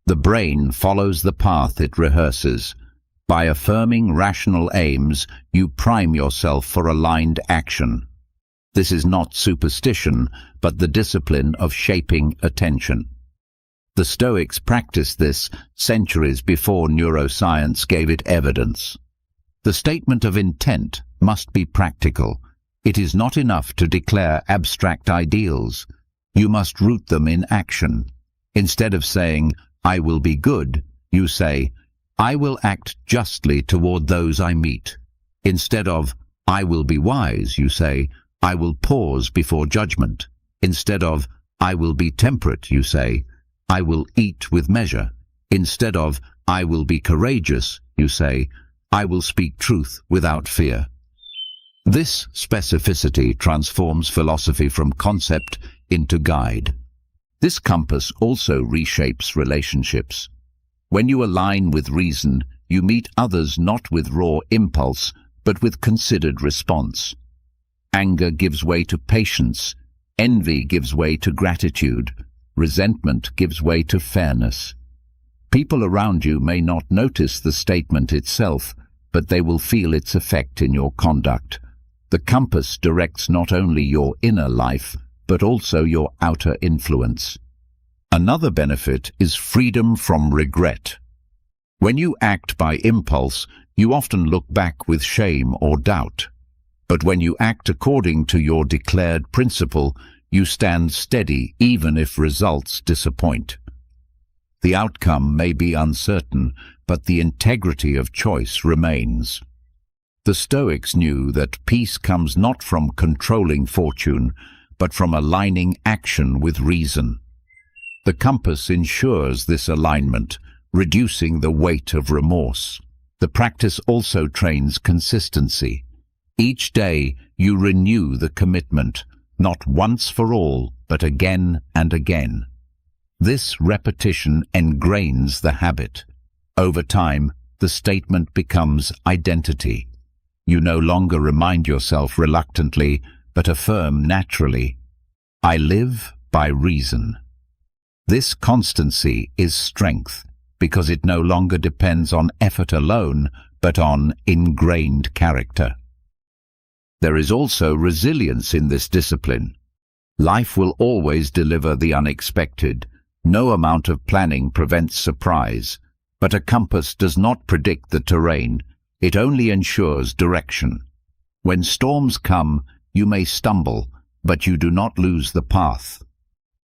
The brain follows the path it rehearses. By affirming rational aims, you prime yourself for aligned action. This is not superstition, but the discipline of shaping attention. The Stoics practiced this centuries before neuroscience gave it evidence. The statement of intent must be practical. It is not enough to declare abstract ideals. You must root them in action. Instead of saying, I will be good, you say, I will act justly toward those I meet. Instead of, I will be wise, you say, I will pause before judgment. Instead of, I will be temperate, you say, I will eat with measure. Instead of, I will be courageous, you say, I will speak truth without fear. This specificity transforms philosophy from concept into guide. This compass also reshapes relationships. When you align with reason, you meet others not with raw impulse, but with considered response. Anger gives way to patience, envy gives way to gratitude, resentment gives way to fairness. People around you may not notice the statement itself, but they will feel its effect in your conduct. The compass directs not only your inner life, but also your outer influence. Another benefit is freedom from regret. When you act by impulse, you often look back with shame or doubt. But when you act according to your declared principle, you stand steady even if results disappoint. The outcome may be uncertain, but the integrity of choice remains. The Stoics knew that peace comes not from controlling fortune, but from aligning action with reason. The compass ensures this alignment, reducing the weight of remorse. The practice also trains consistency. Each day you renew the commitment, not once for all, but again and again. This repetition engrains the habit. Over time, the statement becomes identity. You no longer remind yourself reluctantly, but affirm naturally, "I live by reason." This constancy is strength, because it no longer depends on effort alone, but on ingrained character. There is also resilience in this discipline. Life will always deliver the unexpected. No amount of planning prevents surprise, but a compass does not predict the terrain. It only ensures direction. When storms come, you may stumble, but you do not lose the path.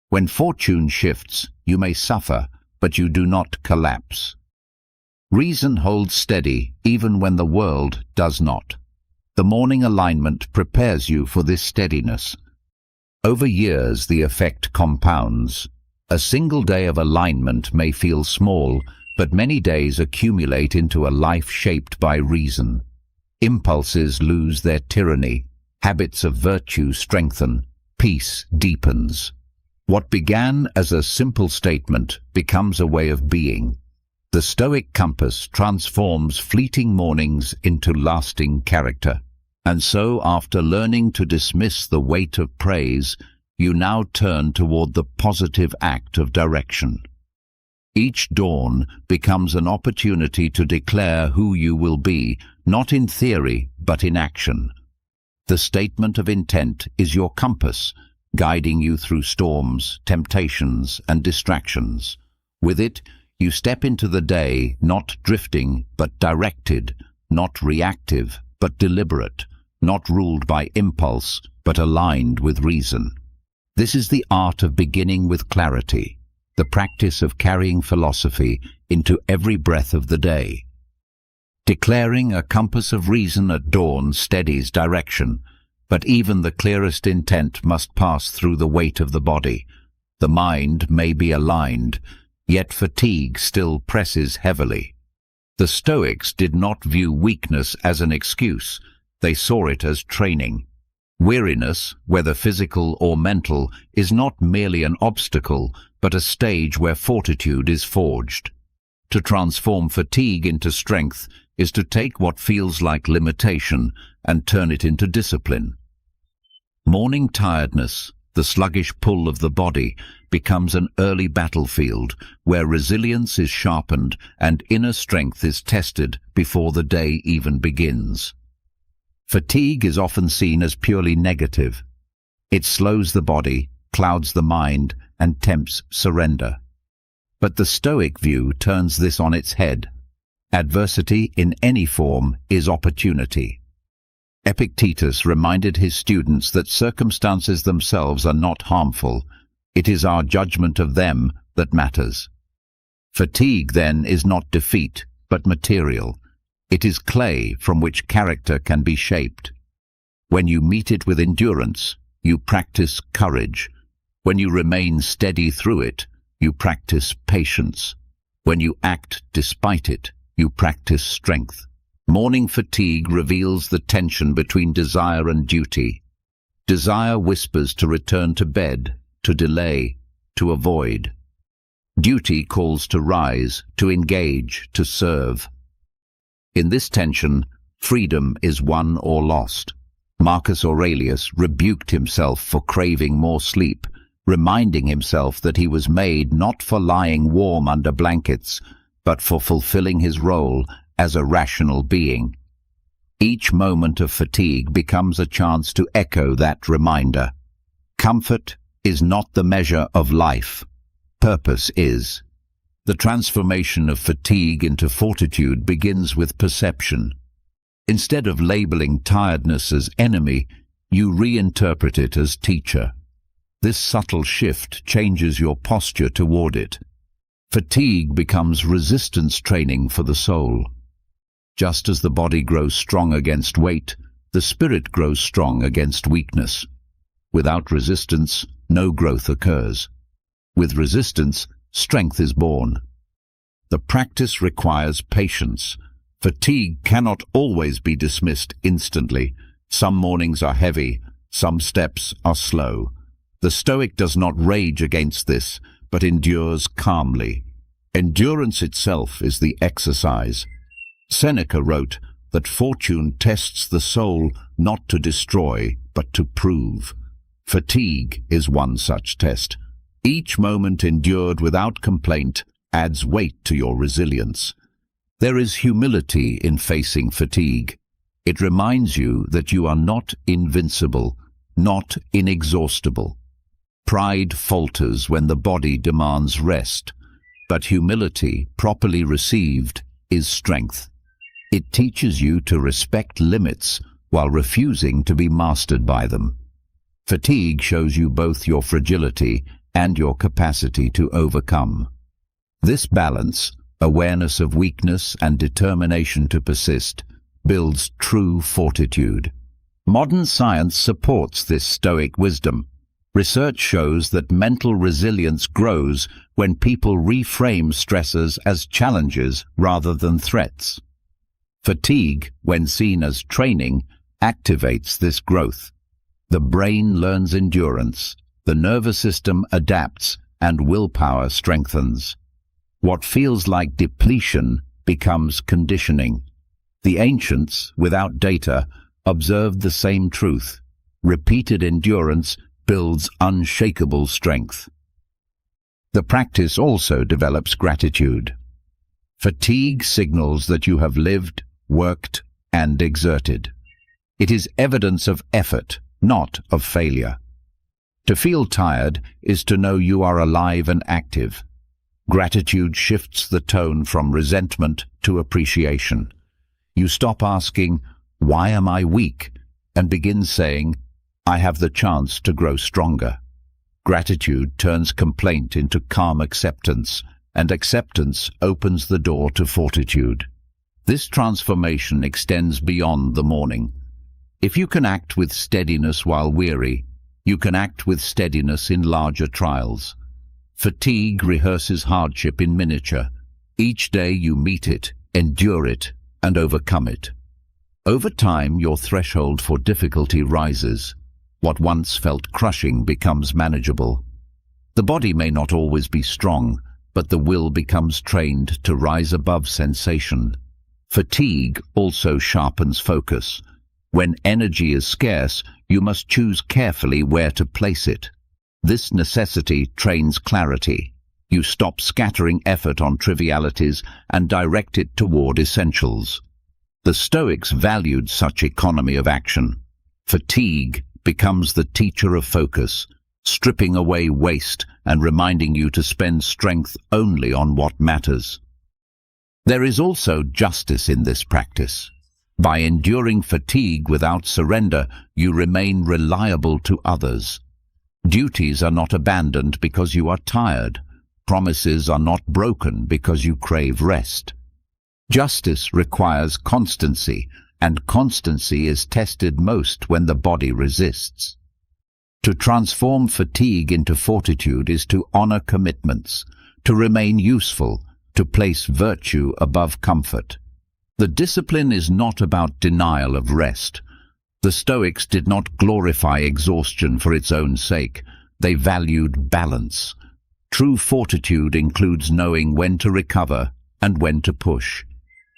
When fortune shifts, you may suffer, but you do not collapse. Reason holds steady even when the world does not. The morning alignment prepares you for this steadiness. Over years, the effect compounds. A single day of alignment may feel small, but many days accumulate into a life shaped by reason. Impulses lose their tyranny, habits of virtue strengthen, peace deepens. What began as a simple statement becomes a way of being. The Stoic compass transforms fleeting mornings into lasting character. And so, after learning to dismiss the weight of praise, you now turn toward the positive act of direction. Each dawn becomes an opportunity to declare who you will be, not in theory, but in action. The statement of intent is your compass, guiding you through storms, temptations, and distractions. With it, you step into the day not drifting, but directed, not reactive, but deliberate, not ruled by impulse, but aligned with reason. This is the art of beginning with clarity, the practice of carrying philosophy into every breath of the day. Declaring a compass of reason at dawn steadies direction, but even the clearest intent must pass through the weight of the body. The mind may be aligned, yet fatigue still presses heavily. The Stoics did not view weakness as an excuse. They saw it as training. Weariness, whether physical or mental, is not merely an obstacle, but a stage where fortitude is forged. To transform fatigue into strength is to take what feels like limitation and turn it into discipline. Morning tiredness, the sluggish pull of the body, becomes an early battlefield where resilience is sharpened and inner strength is tested before the day even begins. Fatigue is often seen as purely negative. It slows the body, clouds the mind, and tempts surrender. But the Stoic view turns this on its head. Adversity in any form is opportunity. Epictetus reminded his students that circumstances themselves are not harmful. It is our judgment of them that matters. Fatigue, then, is not defeat, but material. It is clay from which character can be shaped. When you meet it with endurance, you practice courage. When you remain steady through it, you practice patience. When you act despite it, you practice strength. Morning fatigue reveals the tension between desire and duty. Desire whispers to return to bed. to delay, to avoid. Duty calls to rise, to engage, to serve. In this tension, freedom is won or lost. Marcus Aurelius rebuked himself for craving more sleep, reminding himself that he was made not for lying warm under blankets, but for fulfilling his role as a rational being. Each moment of fatigue becomes a chance to echo that reminder. Comfort is not the measure of life. Purpose is. The transformation of fatigue into fortitude begins with perception. Instead of labeling tiredness as enemy, you reinterpret it as teacher. This subtle shift changes your posture toward it. Fatigue becomes resistance training for the soul. Just as the body grows strong against weight, the spirit grows strong against weakness. Without resistance, no growth occurs. With resistance, strength is born. The practice requires patience. Fatigue cannot always be dismissed instantly. Some mornings are heavy, some steps are slow. The Stoic does not rage against this, but endures calmly. Endurance itself is the exercise. Seneca wrote that fortune tests the soul not to destroy, but to prove. Fatigue is one such test. Each moment endured without complaint adds weight to your resilience. There is humility in facing fatigue. It reminds you that you are not invincible, not inexhaustible. Pride falters when the body demands rest, but humility, properly received, is strength. It teaches you to respect limits while refusing to be mastered by them. Fatigue shows you both your fragility and your capacity to overcome. This balance, awareness of weakness and determination to persist, builds true fortitude. Modern science supports this Stoic wisdom. Research shows that mental resilience grows when people reframe stressors as challenges rather than threats. Fatigue, when seen as training, activates this growth. The brain learns endurance, the nervous system adapts, and willpower strengthens. What feels like depletion becomes conditioning. The ancients, without data, observed the same truth. Repeated endurance builds unshakable strength. The practice also develops gratitude. Fatigue signals that you have lived, worked, and exerted. It is evidence of effort, not of failure. To feel tired is to know you are alive and active. Gratitude shifts the tone from resentment to appreciation. You stop asking, "Why am I weak?" and begin saying, "I have the chance to grow stronger." Gratitude turns complaint into calm acceptance, and acceptance opens the door to fortitude. This transformation extends beyond the morning. If you can act with steadiness while weary, you can act with steadiness in larger trials. Fatigue rehearses hardship in miniature. Each day you meet it, endure it, and overcome it. Over time, your threshold for difficulty rises. What once felt crushing becomes manageable. The body may not always be strong, but the will becomes trained to rise above sensation. Fatigue also sharpens focus. When energy is scarce, you must choose carefully where to place it. This necessity trains clarity. You stop scattering effort on trivialities and direct it toward essentials. The Stoics valued such economy of action. Fatigue becomes the teacher of focus, stripping away waste and reminding you to spend strength only on what matters. There is also justice in this practice. By enduring fatigue without surrender, you remain reliable to others. Duties are not abandoned because you are tired. Promises are not broken because you crave rest. Justice requires constancy, and constancy is tested most when the body resists. To transform fatigue into fortitude is to honor commitments, to remain useful, to place virtue above comfort. The discipline is not about denial of rest. The Stoics did not glorify exhaustion for its own sake. They valued balance. True fortitude includes knowing when to recover and when to push.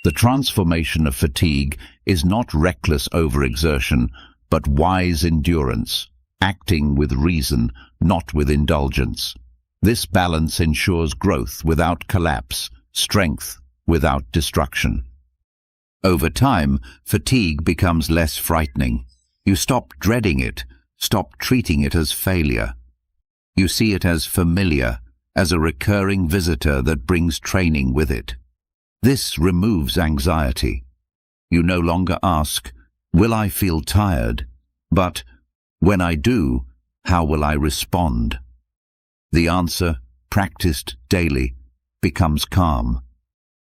The transformation of fatigue is not reckless overexertion, but wise endurance, acting with reason, not with indulgence. This balance ensures growth without collapse, strength without destruction. Over time, fatigue becomes less frightening. You stop dreading it, stop treating it as failure. You see it as familiar, as a recurring visitor that brings training with it. This removes anxiety. You no longer ask, "Will I feel tired?" but, "When I do, how will I respond?" The answer, practiced daily, becomes calm.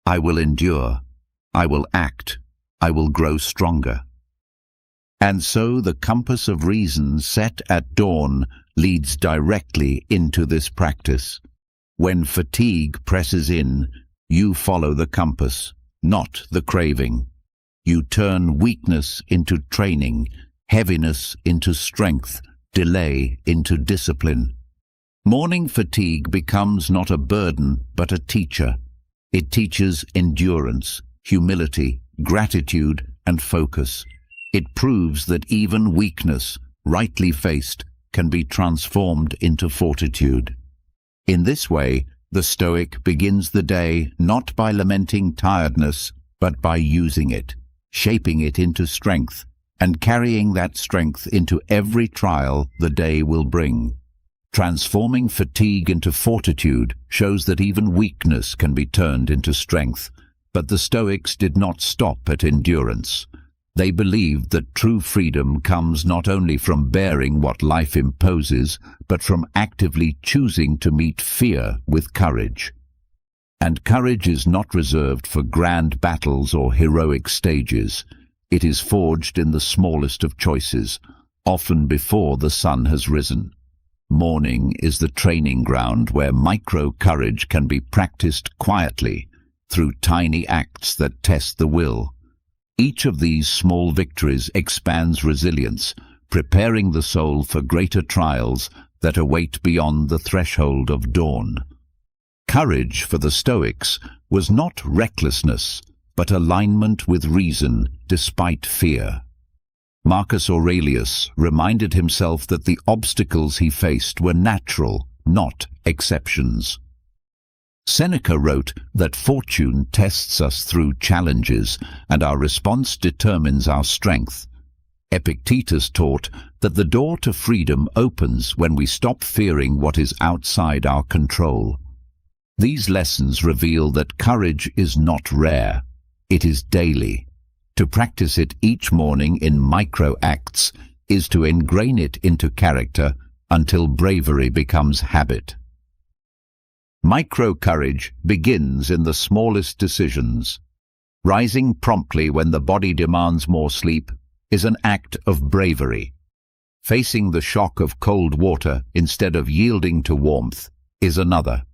I will endure. I will act. I will grow stronger. And so the compass of reason set at dawn leads directly into this practice. When fatigue presses in, you follow the compass, not the craving. You turn weakness into training, heaviness into strength, delay into discipline. Morning fatigue becomes not a burden, but a teacher. It teaches endurance, humility, gratitude, and focus. It proves that even weakness, rightly faced, can be transformed into fortitude. In this way, the Stoic begins the day not by lamenting tiredness, but by using it, shaping it into strength, and carrying that strength into every trial the day will bring. Transforming fatigue into fortitude shows that even weakness can be turned into strength, but the Stoics did not stop at endurance. They believed that true freedom comes not only from bearing what life imposes, but from actively choosing to meet fear with courage. And courage is not reserved for grand battles or heroic stages. It is forged in the smallest of choices, often before the sun has risen. Morning is the training ground where micro-courage can be practiced quietly through tiny acts that test the will. Each of these small victories expands resilience, preparing the soul for greater trials that await beyond the threshold of dawn. Courage for the Stoics was not recklessness, but alignment with reason despite fear. Marcus Aurelius reminded himself that the obstacles he faced were natural, not exceptions. Seneca wrote that fortune tests us through challenges, and our response determines our strength. Epictetus taught that the door to freedom opens when we stop fearing what is outside our control. These lessons reveal that courage is not rare, it is daily. To practice it each morning in micro-acts is to ingrain it into character until bravery becomes habit. Micro-courage begins in the smallest decisions. Rising promptly when the body demands more sleep is an act of bravery. Facing the shock of cold water instead of yielding to warmth is another.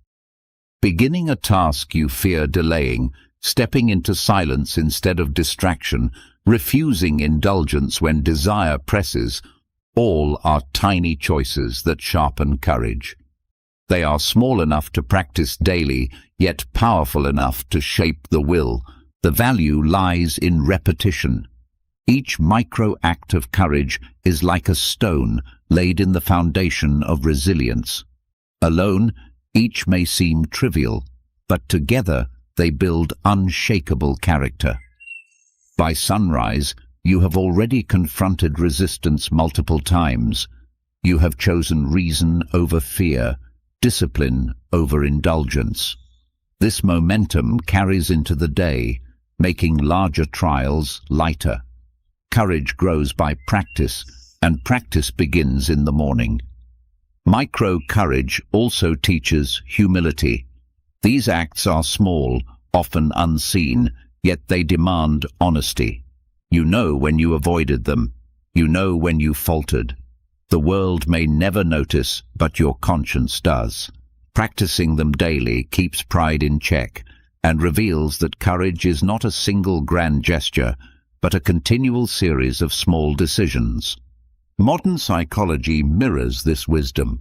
Beginning a task you fear delaying, stepping into silence instead of distraction, refusing indulgence when desire presses, all are tiny choices that sharpen courage. They are small enough to practice daily, yet powerful enough to shape the will. The value lies in repetition. Each micro-act of courage is like a stone laid in the foundation of resilience. Alone, each may seem trivial, but together they build unshakable character. By sunrise, you have already confronted resistance multiple times. You have chosen reason over fear, discipline over indulgence. This momentum carries into the day, making larger trials lighter. Courage grows by practice, and practice begins in the morning. Micro-courage also teaches humility. These acts are small, often unseen, yet they demand honesty. You know when you avoided them. You know when you faltered. The world may never notice, but your conscience does. Practicing them daily keeps pride in check and reveals that courage is not a single grand gesture, but a continual series of small decisions. Modern psychology mirrors this wisdom.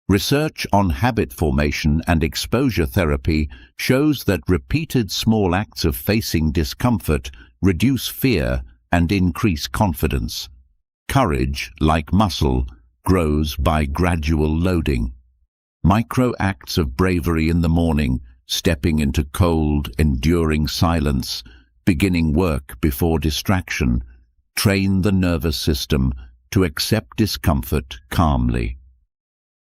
Research on habit formation and exposure therapy shows that repeated small acts of facing discomfort reduce fear and increase confidence. Courage, like muscle, grows by gradual loading. Micro acts of bravery in the morning, stepping into cold, enduring silence, beginning work before distraction, train the nervous system to accept discomfort calmly.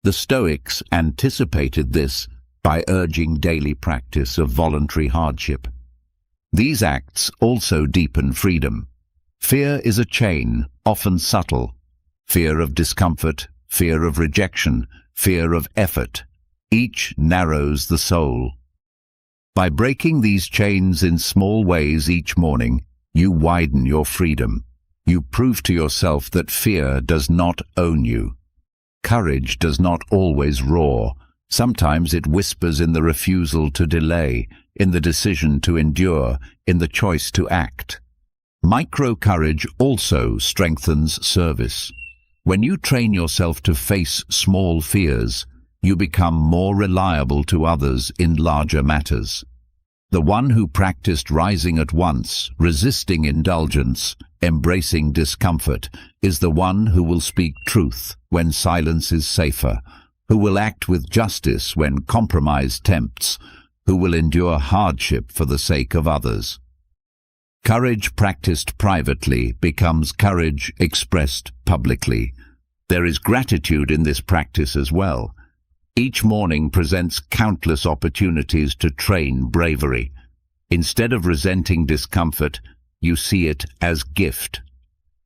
The Stoics anticipated this by urging daily practice of voluntary hardship. These acts also deepen freedom. Fear is a chain, often subtle. Fear of discomfort, fear of rejection, fear of effort. Each narrows the soul. By breaking these chains in small ways each morning, you widen your freedom. You prove to yourself that fear does not own you. Courage does not always roar. Sometimes it whispers in the refusal to delay, in the decision to endure, in the choice to act. Micro-courage also strengthens service. When you train yourself to face small fears, you become more reliable to others in larger matters. The one who practiced rising at once, resisting indulgence, embracing discomfort, is the one who will speak truth when silence is safer, who will act with justice when compromise tempts, who will endure hardship for the sake of others. Courage practiced privately becomes courage expressed publicly. There is gratitude in this practice as well. Each morning presents countless opportunities to train bravery. Instead of resenting discomfort, you see it as gift.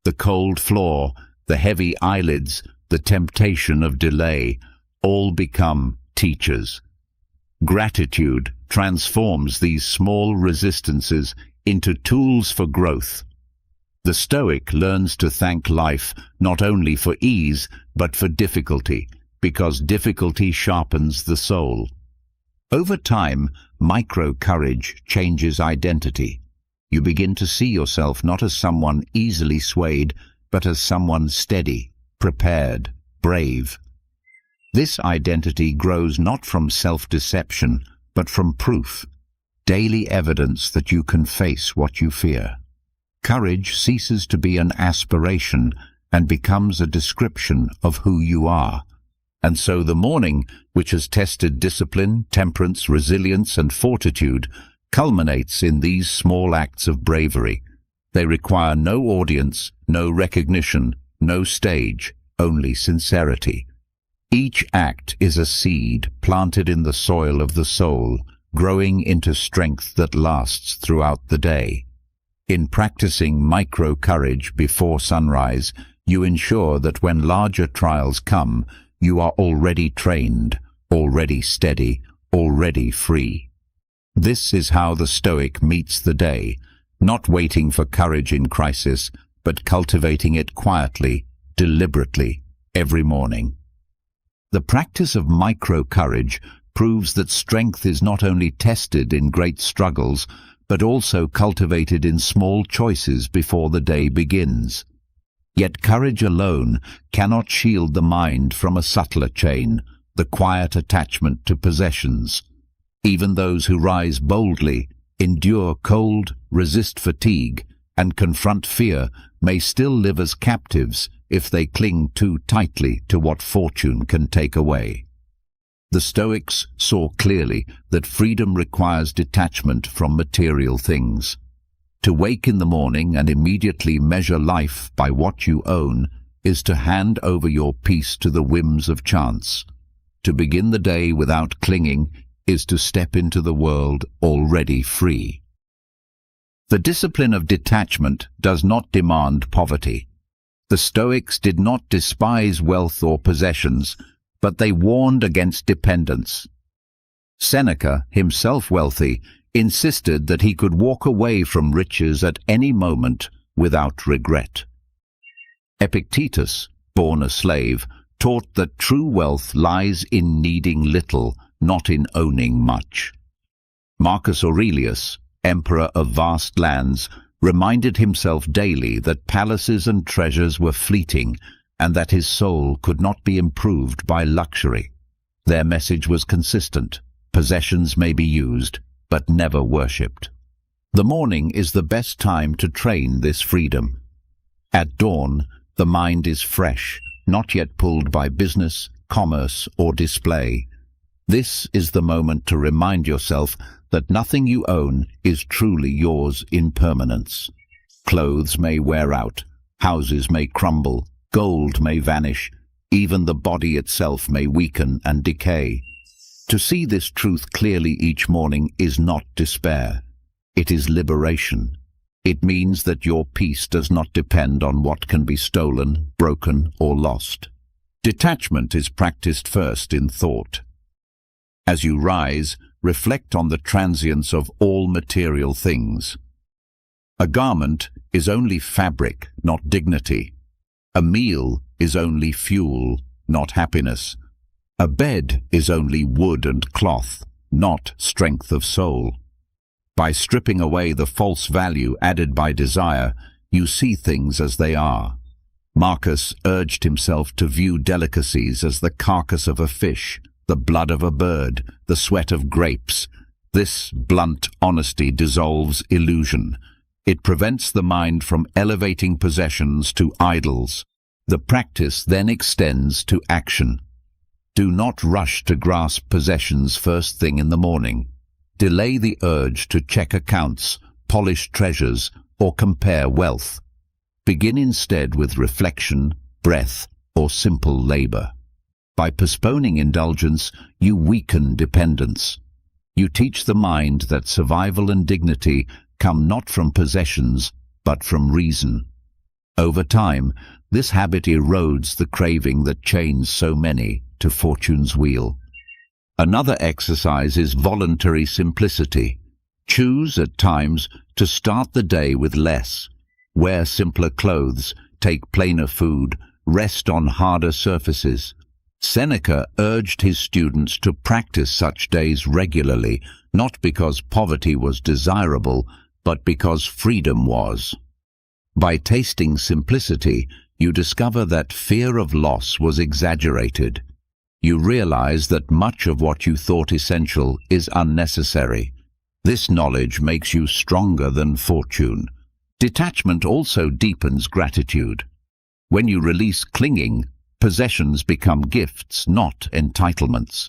The cold floor, the heavy eyelids, the temptation of delay, all become teachers. Gratitude transforms these small resistances into tools for growth. The Stoic learns to thank life not only for ease, but for difficulty, because difficulty sharpens the soul. Over time, micro-courage changes identity. You begin to see yourself not as someone easily swayed, but as someone steady, prepared, brave. This identity grows not from self-deception, but from proof, daily evidence that you can face what you fear. Courage ceases to be an aspiration and becomes a description of who you are. And so the morning, which has tested discipline, temperance, resilience, and fortitude, culminates in these small acts of bravery. They require no audience, no recognition, no stage, only sincerity. Each act is a seed planted in the soil of the soul, growing into strength that lasts throughout the day. In practicing micro-courage before sunrise, you ensure that when larger trials come, you are already trained, already steady, already free. This is how the Stoic meets the day, not waiting for courage in crisis, but cultivating it quietly, deliberately, every morning. The practice of micro-courage proves that strength is not only tested in great struggles, but also cultivated in small choices before the day begins. Yet courage alone cannot shield the mind from a subtler chain, the quiet attachment to possessions. Even those who rise boldly, endure cold, resist fatigue, and confront fear may still live as captives if they cling too tightly to what fortune can take away. The Stoics saw clearly that freedom requires detachment from material things. To wake in the morning and immediately measure life by what you own is to hand over your peace to the whims of chance. To begin the day without clinging is to step into the world already free. The discipline of detachment does not demand poverty. The Stoics did not despise wealth or possessions, but they warned against dependence. Seneca, himself wealthy, insisted that he could walk away from riches at any moment without regret. Epictetus, born a slave, taught that true wealth lies in needing little, not in owning much. Marcus Aurelius, emperor of vast lands, reminded himself daily that palaces and treasures were fleeting, and that his soul could not be improved by luxury. Their message was consistent. Possessions may be used, but never worshipped. The morning is the best time to train this freedom. At dawn, the mind is fresh, not yet pulled by business, commerce, or display. This is the moment to remind yourself that nothing you own is truly yours in permanence. Clothes may wear out, houses may crumble, gold may vanish, even the body itself may weaken and decay. To see this truth clearly each morning is not despair. It is liberation. It means that your peace does not depend on what can be stolen, broken, or lost. Detachment is practiced first in thought. As you rise, reflect on the transience of all material things. A garment is only fabric, not dignity. A meal is only fuel, not happiness. A bed is only wood and cloth, not strength of soul. By stripping away the false value added by desire, you see things as they are. Marcus urged himself to view delicacies as the carcass of a fish, the blood of a bird, the sweat of grapes. This blunt honesty dissolves illusion. It prevents the mind from elevating possessions to idols. The practice then extends to action. Do not rush to grasp possessions first thing in the morning. Delay the urge to check accounts, polish treasures, or compare wealth. Begin instead with reflection, breath, or simple labor. By postponing indulgence, you weaken dependence. You teach the mind that survival and dignity come not from possessions, but from reason. Over time, this habit erodes the craving that chains so many to fortune's wheel. Another exercise is voluntary simplicity. Choose at times to start the day with less. Wear simpler clothes, take plainer food, rest on harder surfaces. Seneca urged his students to practice such days regularly, not because poverty was desirable, but because freedom was. By tasting simplicity, you discover that fear of loss was exaggerated. You realize that much of what you thought essential is unnecessary. This knowledge makes you stronger than fortune. Detachment also deepens gratitude. When you release clinging, possessions become gifts, not entitlements.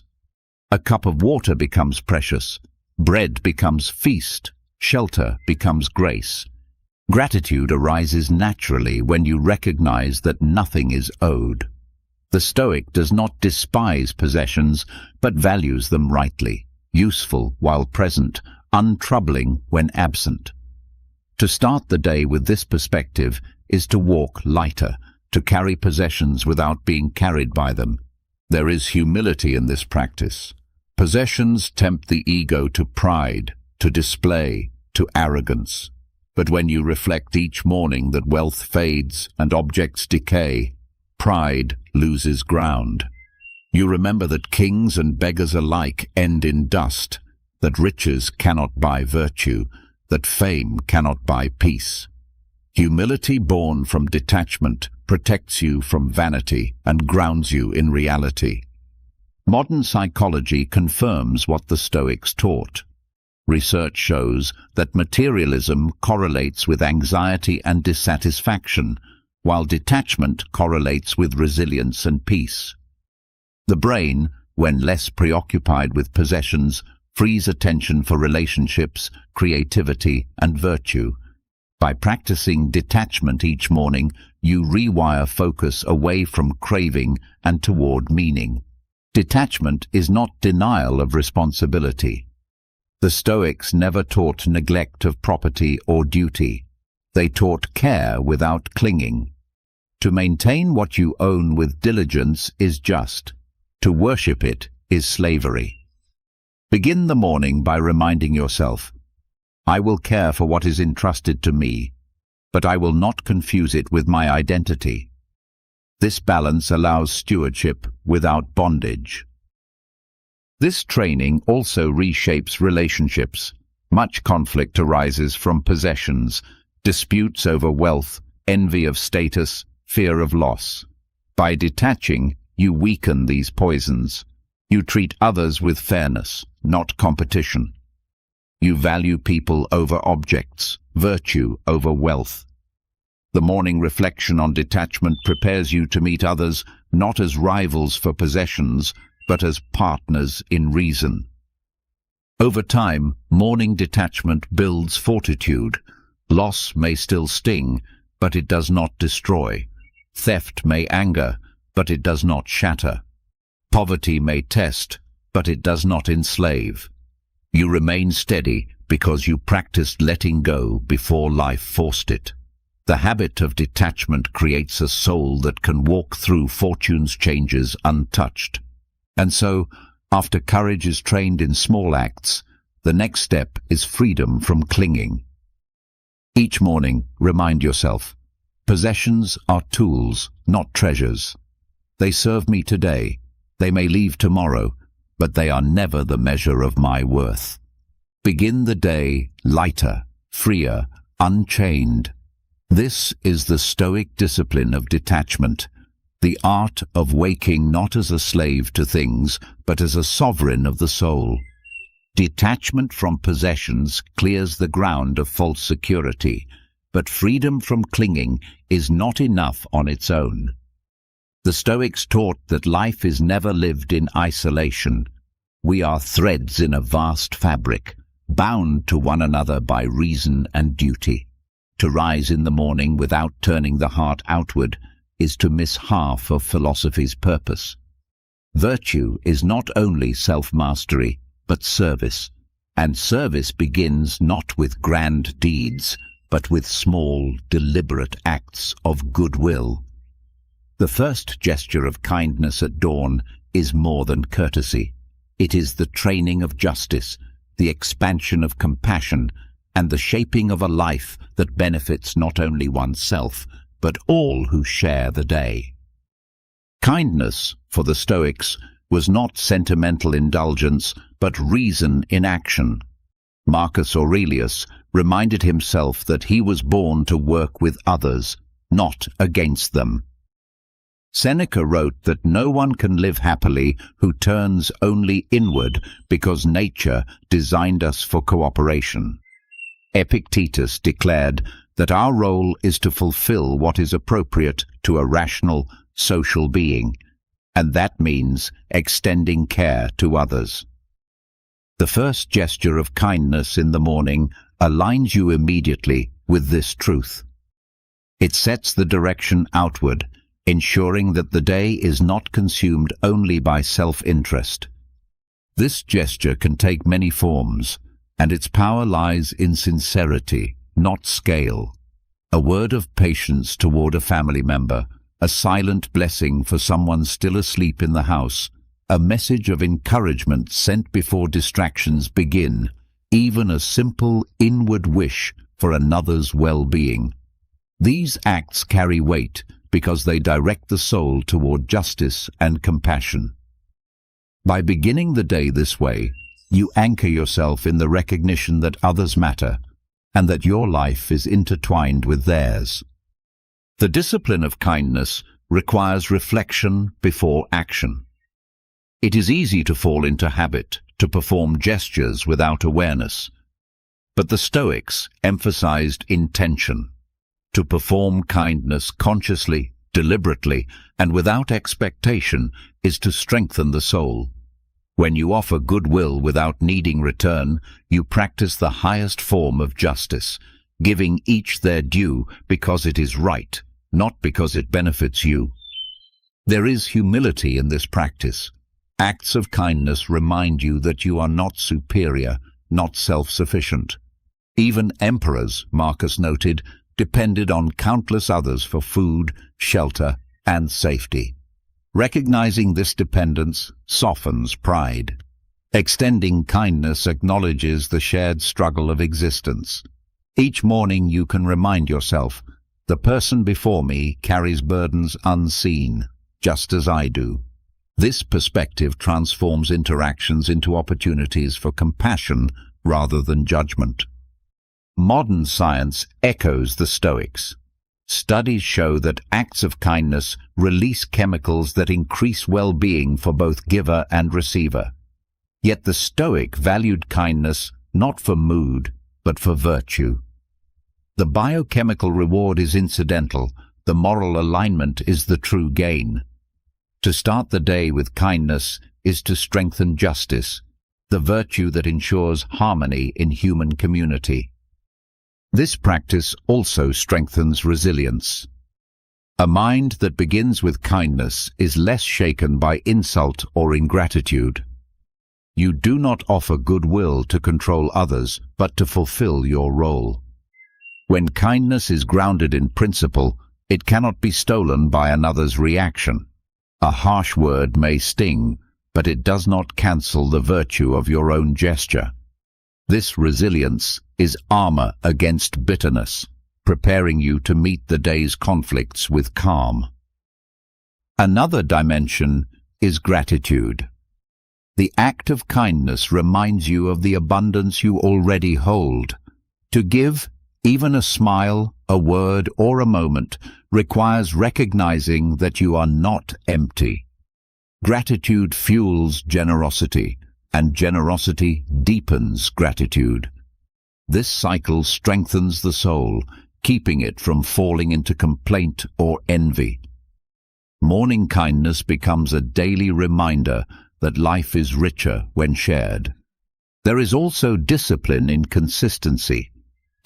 A cup of water becomes precious. Bread becomes feast. Shelter becomes grace. Gratitude arises naturally when you recognize that nothing is owed. The Stoic does not despise possessions, but values them rightly, useful while present, untroubling when absent. To start the day with this perspective is to walk lighter, to carry possessions without being carried by them. There is humility in this practice. Possessions tempt the ego to pride, to display, to arrogance. But when you reflect each morning that wealth fades and objects decay, pride loses ground. You remember that kings and beggars alike end in dust, that riches cannot buy virtue, that fame cannot buy peace. Humility born from detachment protects you from vanity and grounds you in reality. Modern psychology confirms what the Stoics taught. Research shows that materialism correlates with anxiety and dissatisfaction, while detachment correlates with resilience and peace. The brain, when less preoccupied with possessions, frees attention for relationships, creativity, and virtue. By practicing detachment each morning, you rewire focus away from craving and toward meaning. Detachment is not denial of responsibility. The Stoics never taught neglect of property or duty. They taught care without clinging. To maintain what you own with diligence is just. To worship it is slavery. Begin the morning by reminding yourself, I will care for what is entrusted to me, but I will not confuse it with my identity. This balance allows stewardship without bondage. This training also reshapes relationships. Much conflict arises from possessions, disputes over wealth, envy of status, fear of loss. By detaching, you weaken these poisons. You treat others with fairness, not competition. You value people over objects, virtue over wealth. The morning reflection on detachment prepares you to meet others not as rivals for possessions, but as partners in reason. Over time, morning detachment builds fortitude. Loss may still sting, but it does not destroy. Theft may anger, but it does not shatter. Poverty may test, but it does not enslave. You remain steady because you practiced letting go before life forced it. The habit of detachment creates a soul that can walk through fortune's changes untouched. And so, after courage is trained in small acts, the next step is freedom from clinging. Each morning, remind yourself, possessions are tools, not treasures. They serve me today. They may leave tomorrow, but they are never the measure of my worth. Begin the day lighter, freer, unchained. This is the Stoic discipline of detachment, the art of waking not as a slave to things, but as a sovereign of the soul. Detachment from possessions clears the ground of false security, but freedom from clinging is not enough on its own. The Stoics taught that life is never lived in isolation. We are threads in a vast fabric, bound to one another by reason and duty. To rise in the morning without turning the heart outward is to miss half of philosophy's purpose. Virtue is not only self-mastery, but service, and service begins not with grand deeds, but with small, deliberate acts of goodwill. The first gesture of kindness at dawn is more than courtesy. It is the training of justice, the expansion of compassion, and the shaping of a life that benefits not only oneself, but all who share the day. Kindness, for the Stoics, was not sentimental indulgence, but reason in action. Marcus Aurelius reminded himself that he was born to work with others, not against them. Seneca wrote that no one can live happily who turns only inward because nature designed us for cooperation. Epictetus declared that our role is to fulfill what is appropriate to a rational, social being, and that means extending care to others. The first gesture of kindness in the morning aligns you immediately with this truth. It sets the direction outward, ensuring that the day is not consumed only by self-interest. This gesture can take many forms, and its power lies in sincerity, not scale. A word of patience toward a family member, a silent blessing for someone still asleep in the house, a message of encouragement sent before distractions begin, even a simple inward wish for another's well-being. These acts carry weight because they direct the soul toward justice and compassion. By beginning the day this way, you anchor yourself in the recognition that others matter and that your life is intertwined with theirs. The discipline of kindness requires reflection before action. It is easy to fall into habit, to perform gestures without awareness. But the Stoics emphasized intention. To perform kindness consciously, deliberately, and without expectation is to strengthen the soul. When you offer goodwill without needing return, you practice the highest form of justice, giving each their due because it is right, not because it benefits you. There is humility in this practice. Acts of kindness remind you that you are not superior, not self-sufficient. Even emperors, Marcus noted, depended on countless others for food, shelter, and safety. Recognizing this dependence softens pride. Extending kindness acknowledges the shared struggle of existence. Each morning you can remind yourself, the person before me carries burdens unseen, just as I do. This perspective transforms interactions into opportunities for compassion rather than judgment. Modern science echoes the Stoics. Studies show that acts of kindness release chemicals that increase well-being for both giver and receiver. Yet the Stoic valued kindness not for mood, but for virtue. The biochemical reward is incidental, the moral alignment is the true gain. To start the day with kindness is to strengthen justice, the virtue that ensures harmony in human community. This practice also strengthens resilience. A mind that begins with kindness is less shaken by insult or ingratitude. You do not offer goodwill to control others, but to fulfill your role. When kindness is grounded in principle, it cannot be stolen by another's reaction. A harsh word may sting, but it does not cancel the virtue of your own gesture. This resilience is armor against bitterness, preparing you to meet the day's conflicts with calm. Another dimension is gratitude. The act of kindness reminds you of the abundance you already hold. To give, even a smile, a word, or a moment, requires recognizing that you are not empty. Gratitude fuels generosity, and generosity deepens gratitude. This cycle strengthens the soul, keeping it from falling into complaint or envy. Morning kindness becomes a daily reminder that life is richer when shared. There is also discipline in consistency.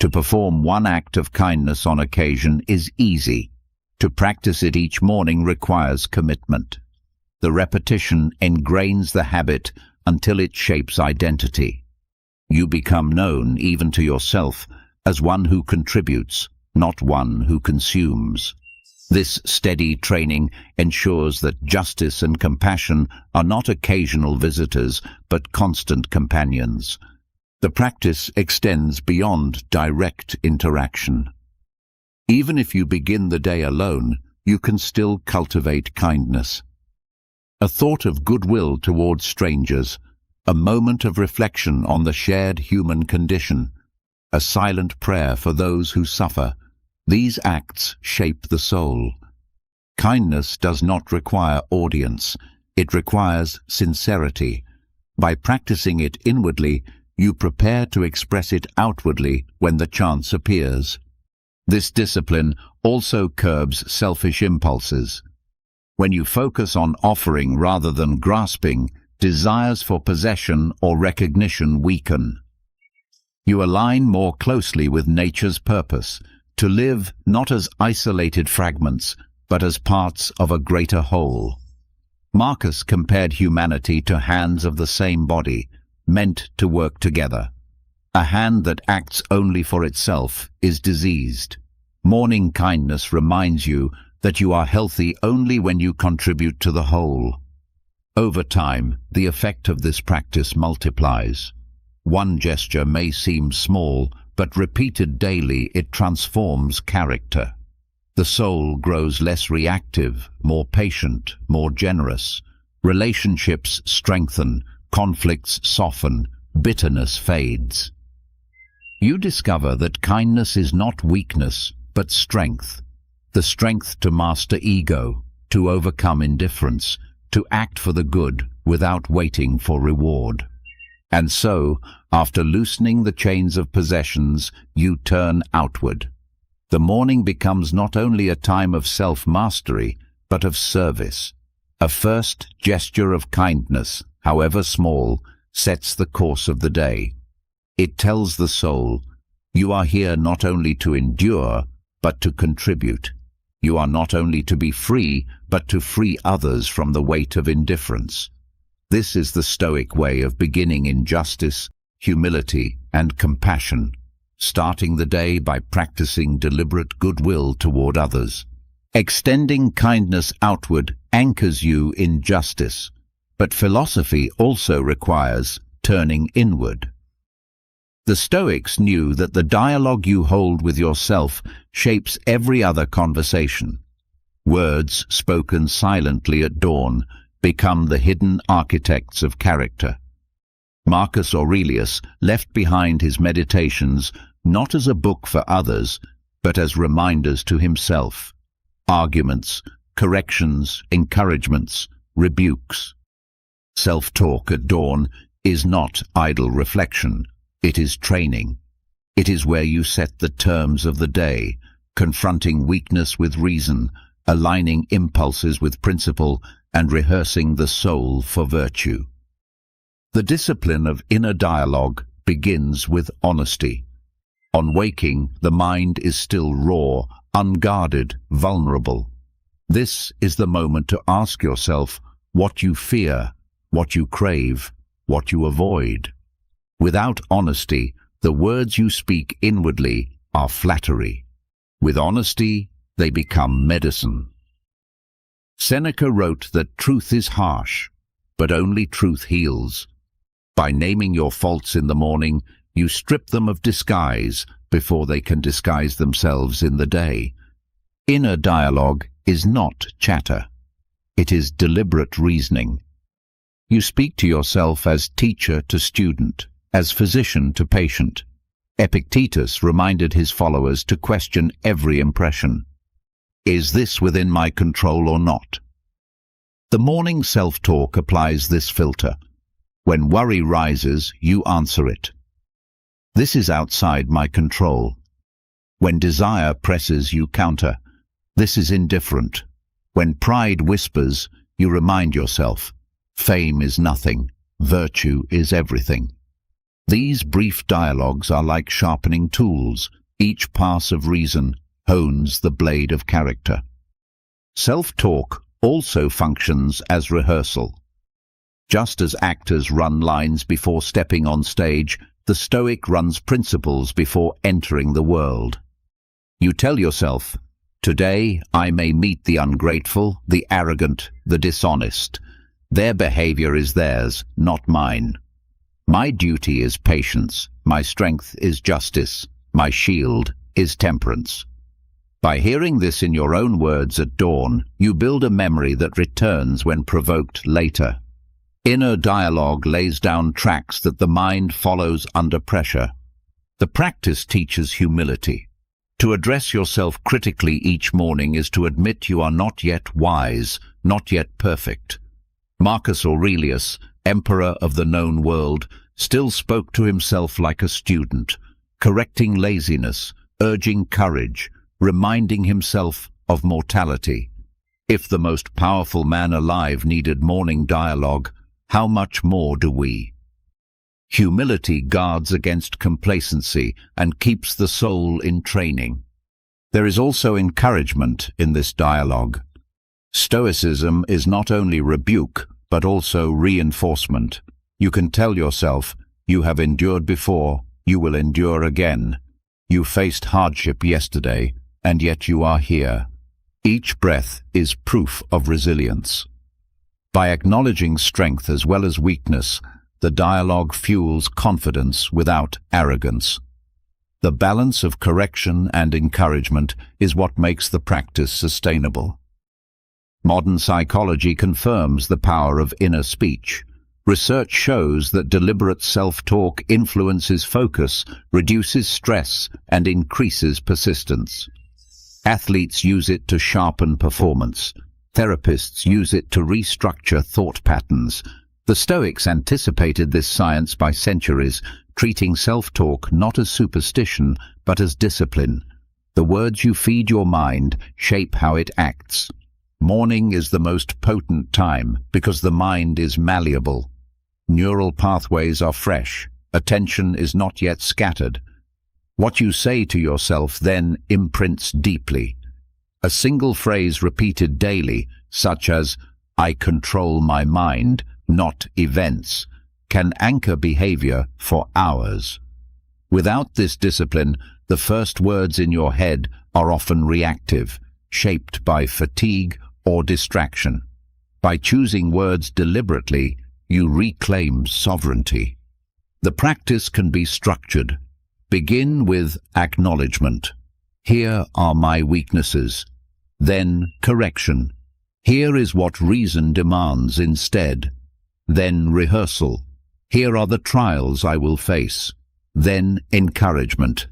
To perform one act of kindness on occasion is easy. To practice it each morning requires commitment. The repetition ingrains the habit until it shapes identity. You become known, even to yourself, as one who contributes, not one who consumes. This steady training ensures that justice and compassion are not occasional visitors, but constant companions. The practice extends beyond direct interaction. Even if you begin the day alone, you can still cultivate kindness. A thought of goodwill towards strangers, a moment of reflection on the shared human condition, a silent prayer for those who suffer, these acts shape the soul. Kindness does not require audience, it requires sincerity. By practicing it inwardly, you prepare to express it outwardly when the chance appears. This discipline also curbs selfish impulses. When you focus on offering rather than grasping, desires for possession or recognition weaken. You align more closely with nature's purpose, to live not as isolated fragments, but as parts of a greater whole. Marcus compared humanity to hands of the same body, meant to work together. A hand that acts only for itself is diseased. Morning kindness reminds you that you are healthy only when you contribute to the whole. Over time, the effect of this practice multiplies. One gesture may seem small, but repeated daily, it transforms character. The soul grows less reactive, more patient, more generous. Relationships strengthen, conflicts soften, bitterness fades. You discover that kindness is not weakness, but strength. The strength to master ego, to overcome indifference, to act for the good without waiting for reward. And so, after loosening the chains of possessions, you turn outward. The morning becomes not only a time of self-mastery, but of service. A first gesture of kindness, however small, sets the course of the day. It tells the soul, you are here not only to endure, but to contribute. You are not only to be free, but to free others from the weight of indifference. This is the Stoic way of beginning in justice, humility, and compassion, starting the day by practicing deliberate goodwill toward others. Extending kindness outward anchors you in justice, but philosophy also requires turning inward. The Stoics knew that the dialogue you hold with yourself shapes every other conversation. Words spoken silently at dawn become the hidden architects of character. Marcus Aurelius left behind his Meditations not as a book for others, but as reminders to himself, arguments, corrections, encouragements, rebukes. Self-talk at dawn is not idle reflection, it is training. It is where you set the terms of the day, confronting weakness with reason, aligning impulses with principle, and rehearsing the soul for virtue. The discipline of inner dialogue begins with honesty. On waking, the mind is still raw, unguarded, vulnerable. This is the moment to ask yourself what you fear, what you crave, what you avoid. Without honesty, the words you speak inwardly are flattery. With honesty, they become medicine. Seneca wrote that truth is harsh, but only truth heals. By naming your faults in the morning, you strip them of disguise before they can disguise themselves in the day. Inner dialogue is not chatter. It is deliberate reasoning. You speak to yourself as teacher to student, as physician to patient. Epictetus reminded his followers to question every impression. Is this within my control or not? The morning self-talk applies this filter. When worry rises, you answer it. This is outside my control. When desire presses, you counter. This is indifferent. When pride whispers, you remind yourself. Fame is nothing. Virtue is everything. These brief dialogues are like sharpening tools. Each pass of reason hones the blade of character. Self-talk also functions as rehearsal. Just as actors run lines before stepping on stage, the Stoic runs principles before entering the world. You tell yourself, today I may meet the ungrateful, the arrogant, the dishonest. Their behavior is theirs, not mine. My duty is patience, my strength is justice, my shield is temperance. By hearing this in your own words at dawn, you build a memory that returns when provoked later. Inner dialogue lays down tracks that the mind follows under pressure. The practice teaches humility. To address yourself critically each morning is to admit you are not yet wise, not yet perfect. Marcus Aurelius, emperor of the known world, still spoke to himself like a student, correcting laziness, urging courage, reminding himself of mortality. If the most powerful man alive needed morning dialogue, how much more do we? Humility guards against complacency and keeps the soul in training. There is also encouragement in this dialogue. Stoicism is not only rebuke, but also reinforcement. You can tell yourself, you have endured before, you will endure again. You faced hardship yesterday, and yet you are here. Each breath is proof of resilience. By acknowledging strength as well as weakness, the dialogue fuels confidence without arrogance. The balance of correction and encouragement is what makes the practice sustainable. Modern psychology confirms the power of inner speech. Research shows that deliberate self-talk influences focus, reduces stress, and increases persistence. Athletes use it to sharpen performance. Therapists use it to restructure thought patterns. The Stoics anticipated this science by centuries, treating self-talk not as superstition, but as discipline. The words you feed your mind shape how it acts. Morning is the most potent time because the mind is malleable. Neural pathways are fresh. Attention is not yet scattered. What you say to yourself then imprints deeply. A single phrase repeated daily, such as, I control my mind, not events, can anchor behavior for hours. Without this discipline, the first words in your head are often reactive, shaped by fatigue or distraction. By choosing words deliberately, you reclaim sovereignty. The practice can be structured. Begin with acknowledgement. Here are my weaknesses. Then correction. Here is what reason demands instead. Then rehearsal. Here are the trials I will face. Then encouragement.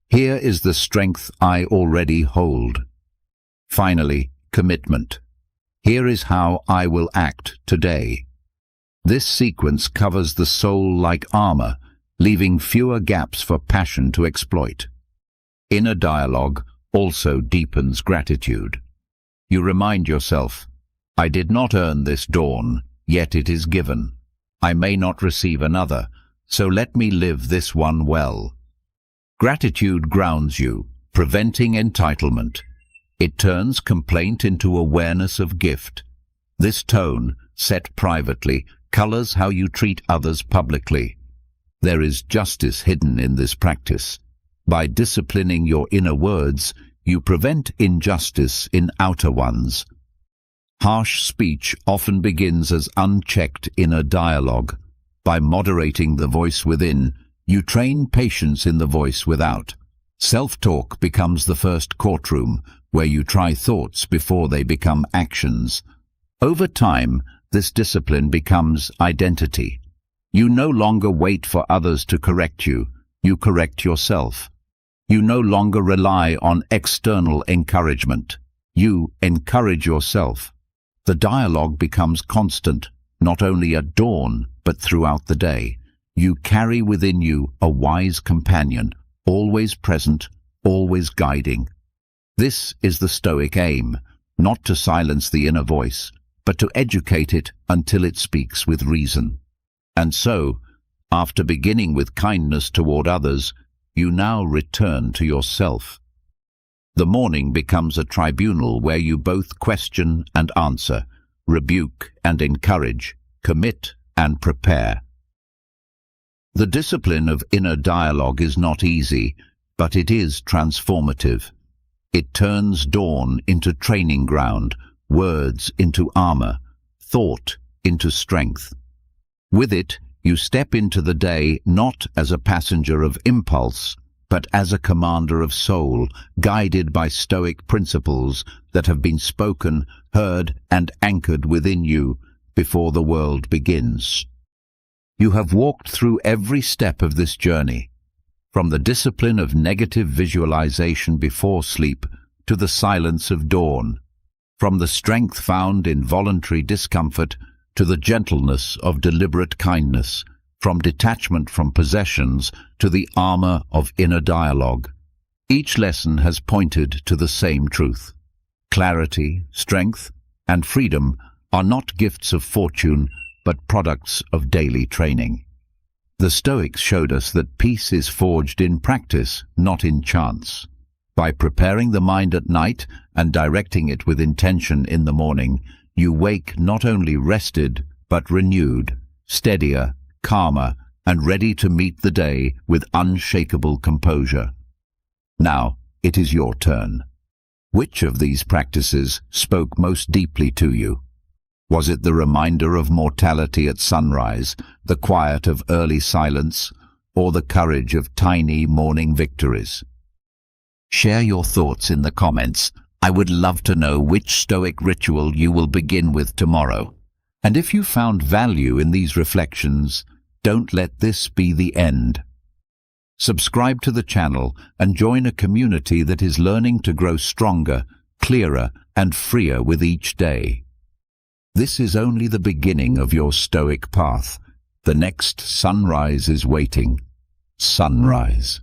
Here is the strength I already hold. Finally, commitment. Here is how I will act today. This sequence covers the soul like armor, leaving fewer gaps for passion to exploit. Inner dialogue also deepens gratitude. You remind yourself, I did not earn this dawn, yet it is given. I may not receive another, so let me live this one well. Gratitude grounds you, preventing entitlement. It turns complaint into awareness of gift. This tone, set privately, colors how you treat others publicly. There is justice hidden in this practice. By disciplining your inner words, you prevent injustice in outer ones. Harsh speech often begins as unchecked inner dialogue. By moderating the voice within, you train patience in the voice without. Self-talk becomes the first courtroom, where you try thoughts before they become actions. Over time, this discipline becomes identity. You no longer wait for others to correct you, you correct yourself. You no longer rely on external encouragement. You encourage yourself. The dialogue becomes constant, not only at dawn, but throughout the day. You carry within you a wise companion, always present, always guiding. This is the Stoic aim, not to silence the inner voice, but to educate it until it speaks with reason. And so, after beginning with kindness toward others, you now return to yourself. The morning becomes a tribunal where you both question and answer, rebuke and encourage, commit and prepare. The discipline of inner dialogue is not easy, but it is transformative. It turns dawn into training ground, words into armor, thought into strength. With it, you step into the day not as a passenger of impulse, but as a commander of soul, guided by Stoic principles that have been spoken, heard, and anchored within you before the world begins. You have walked through every step of this journey, from the discipline of negative visualization before sleep to the silence of dawn, from the strength found in voluntary discomfort to the gentleness of deliberate kindness, from detachment from possessions to the armor of inner dialogue. Each lesson has pointed to the same truth. Clarity, strength, and freedom are not gifts of fortune, but products of daily training. The Stoics showed us that peace is forged in practice, not in chance. By preparing the mind at night and directing it with intention in the morning, you wake not only rested, but renewed, steadier, calmer, and ready to meet the day with unshakable composure. Now, it is your turn. Which of these practices spoke most deeply to you? Was it the reminder of mortality at sunrise, the quiet of early silence, or the courage of tiny morning victories? Share your thoughts in the comments. I would love to know which Stoic ritual you will begin with tomorrow. And if you found value in these reflections, don't let this be the end. Subscribe to the channel and join a community that is learning to grow stronger, clearer, and freer with each day. This is only the beginning of your Stoic path. The next sunrise is waiting. Sunrise.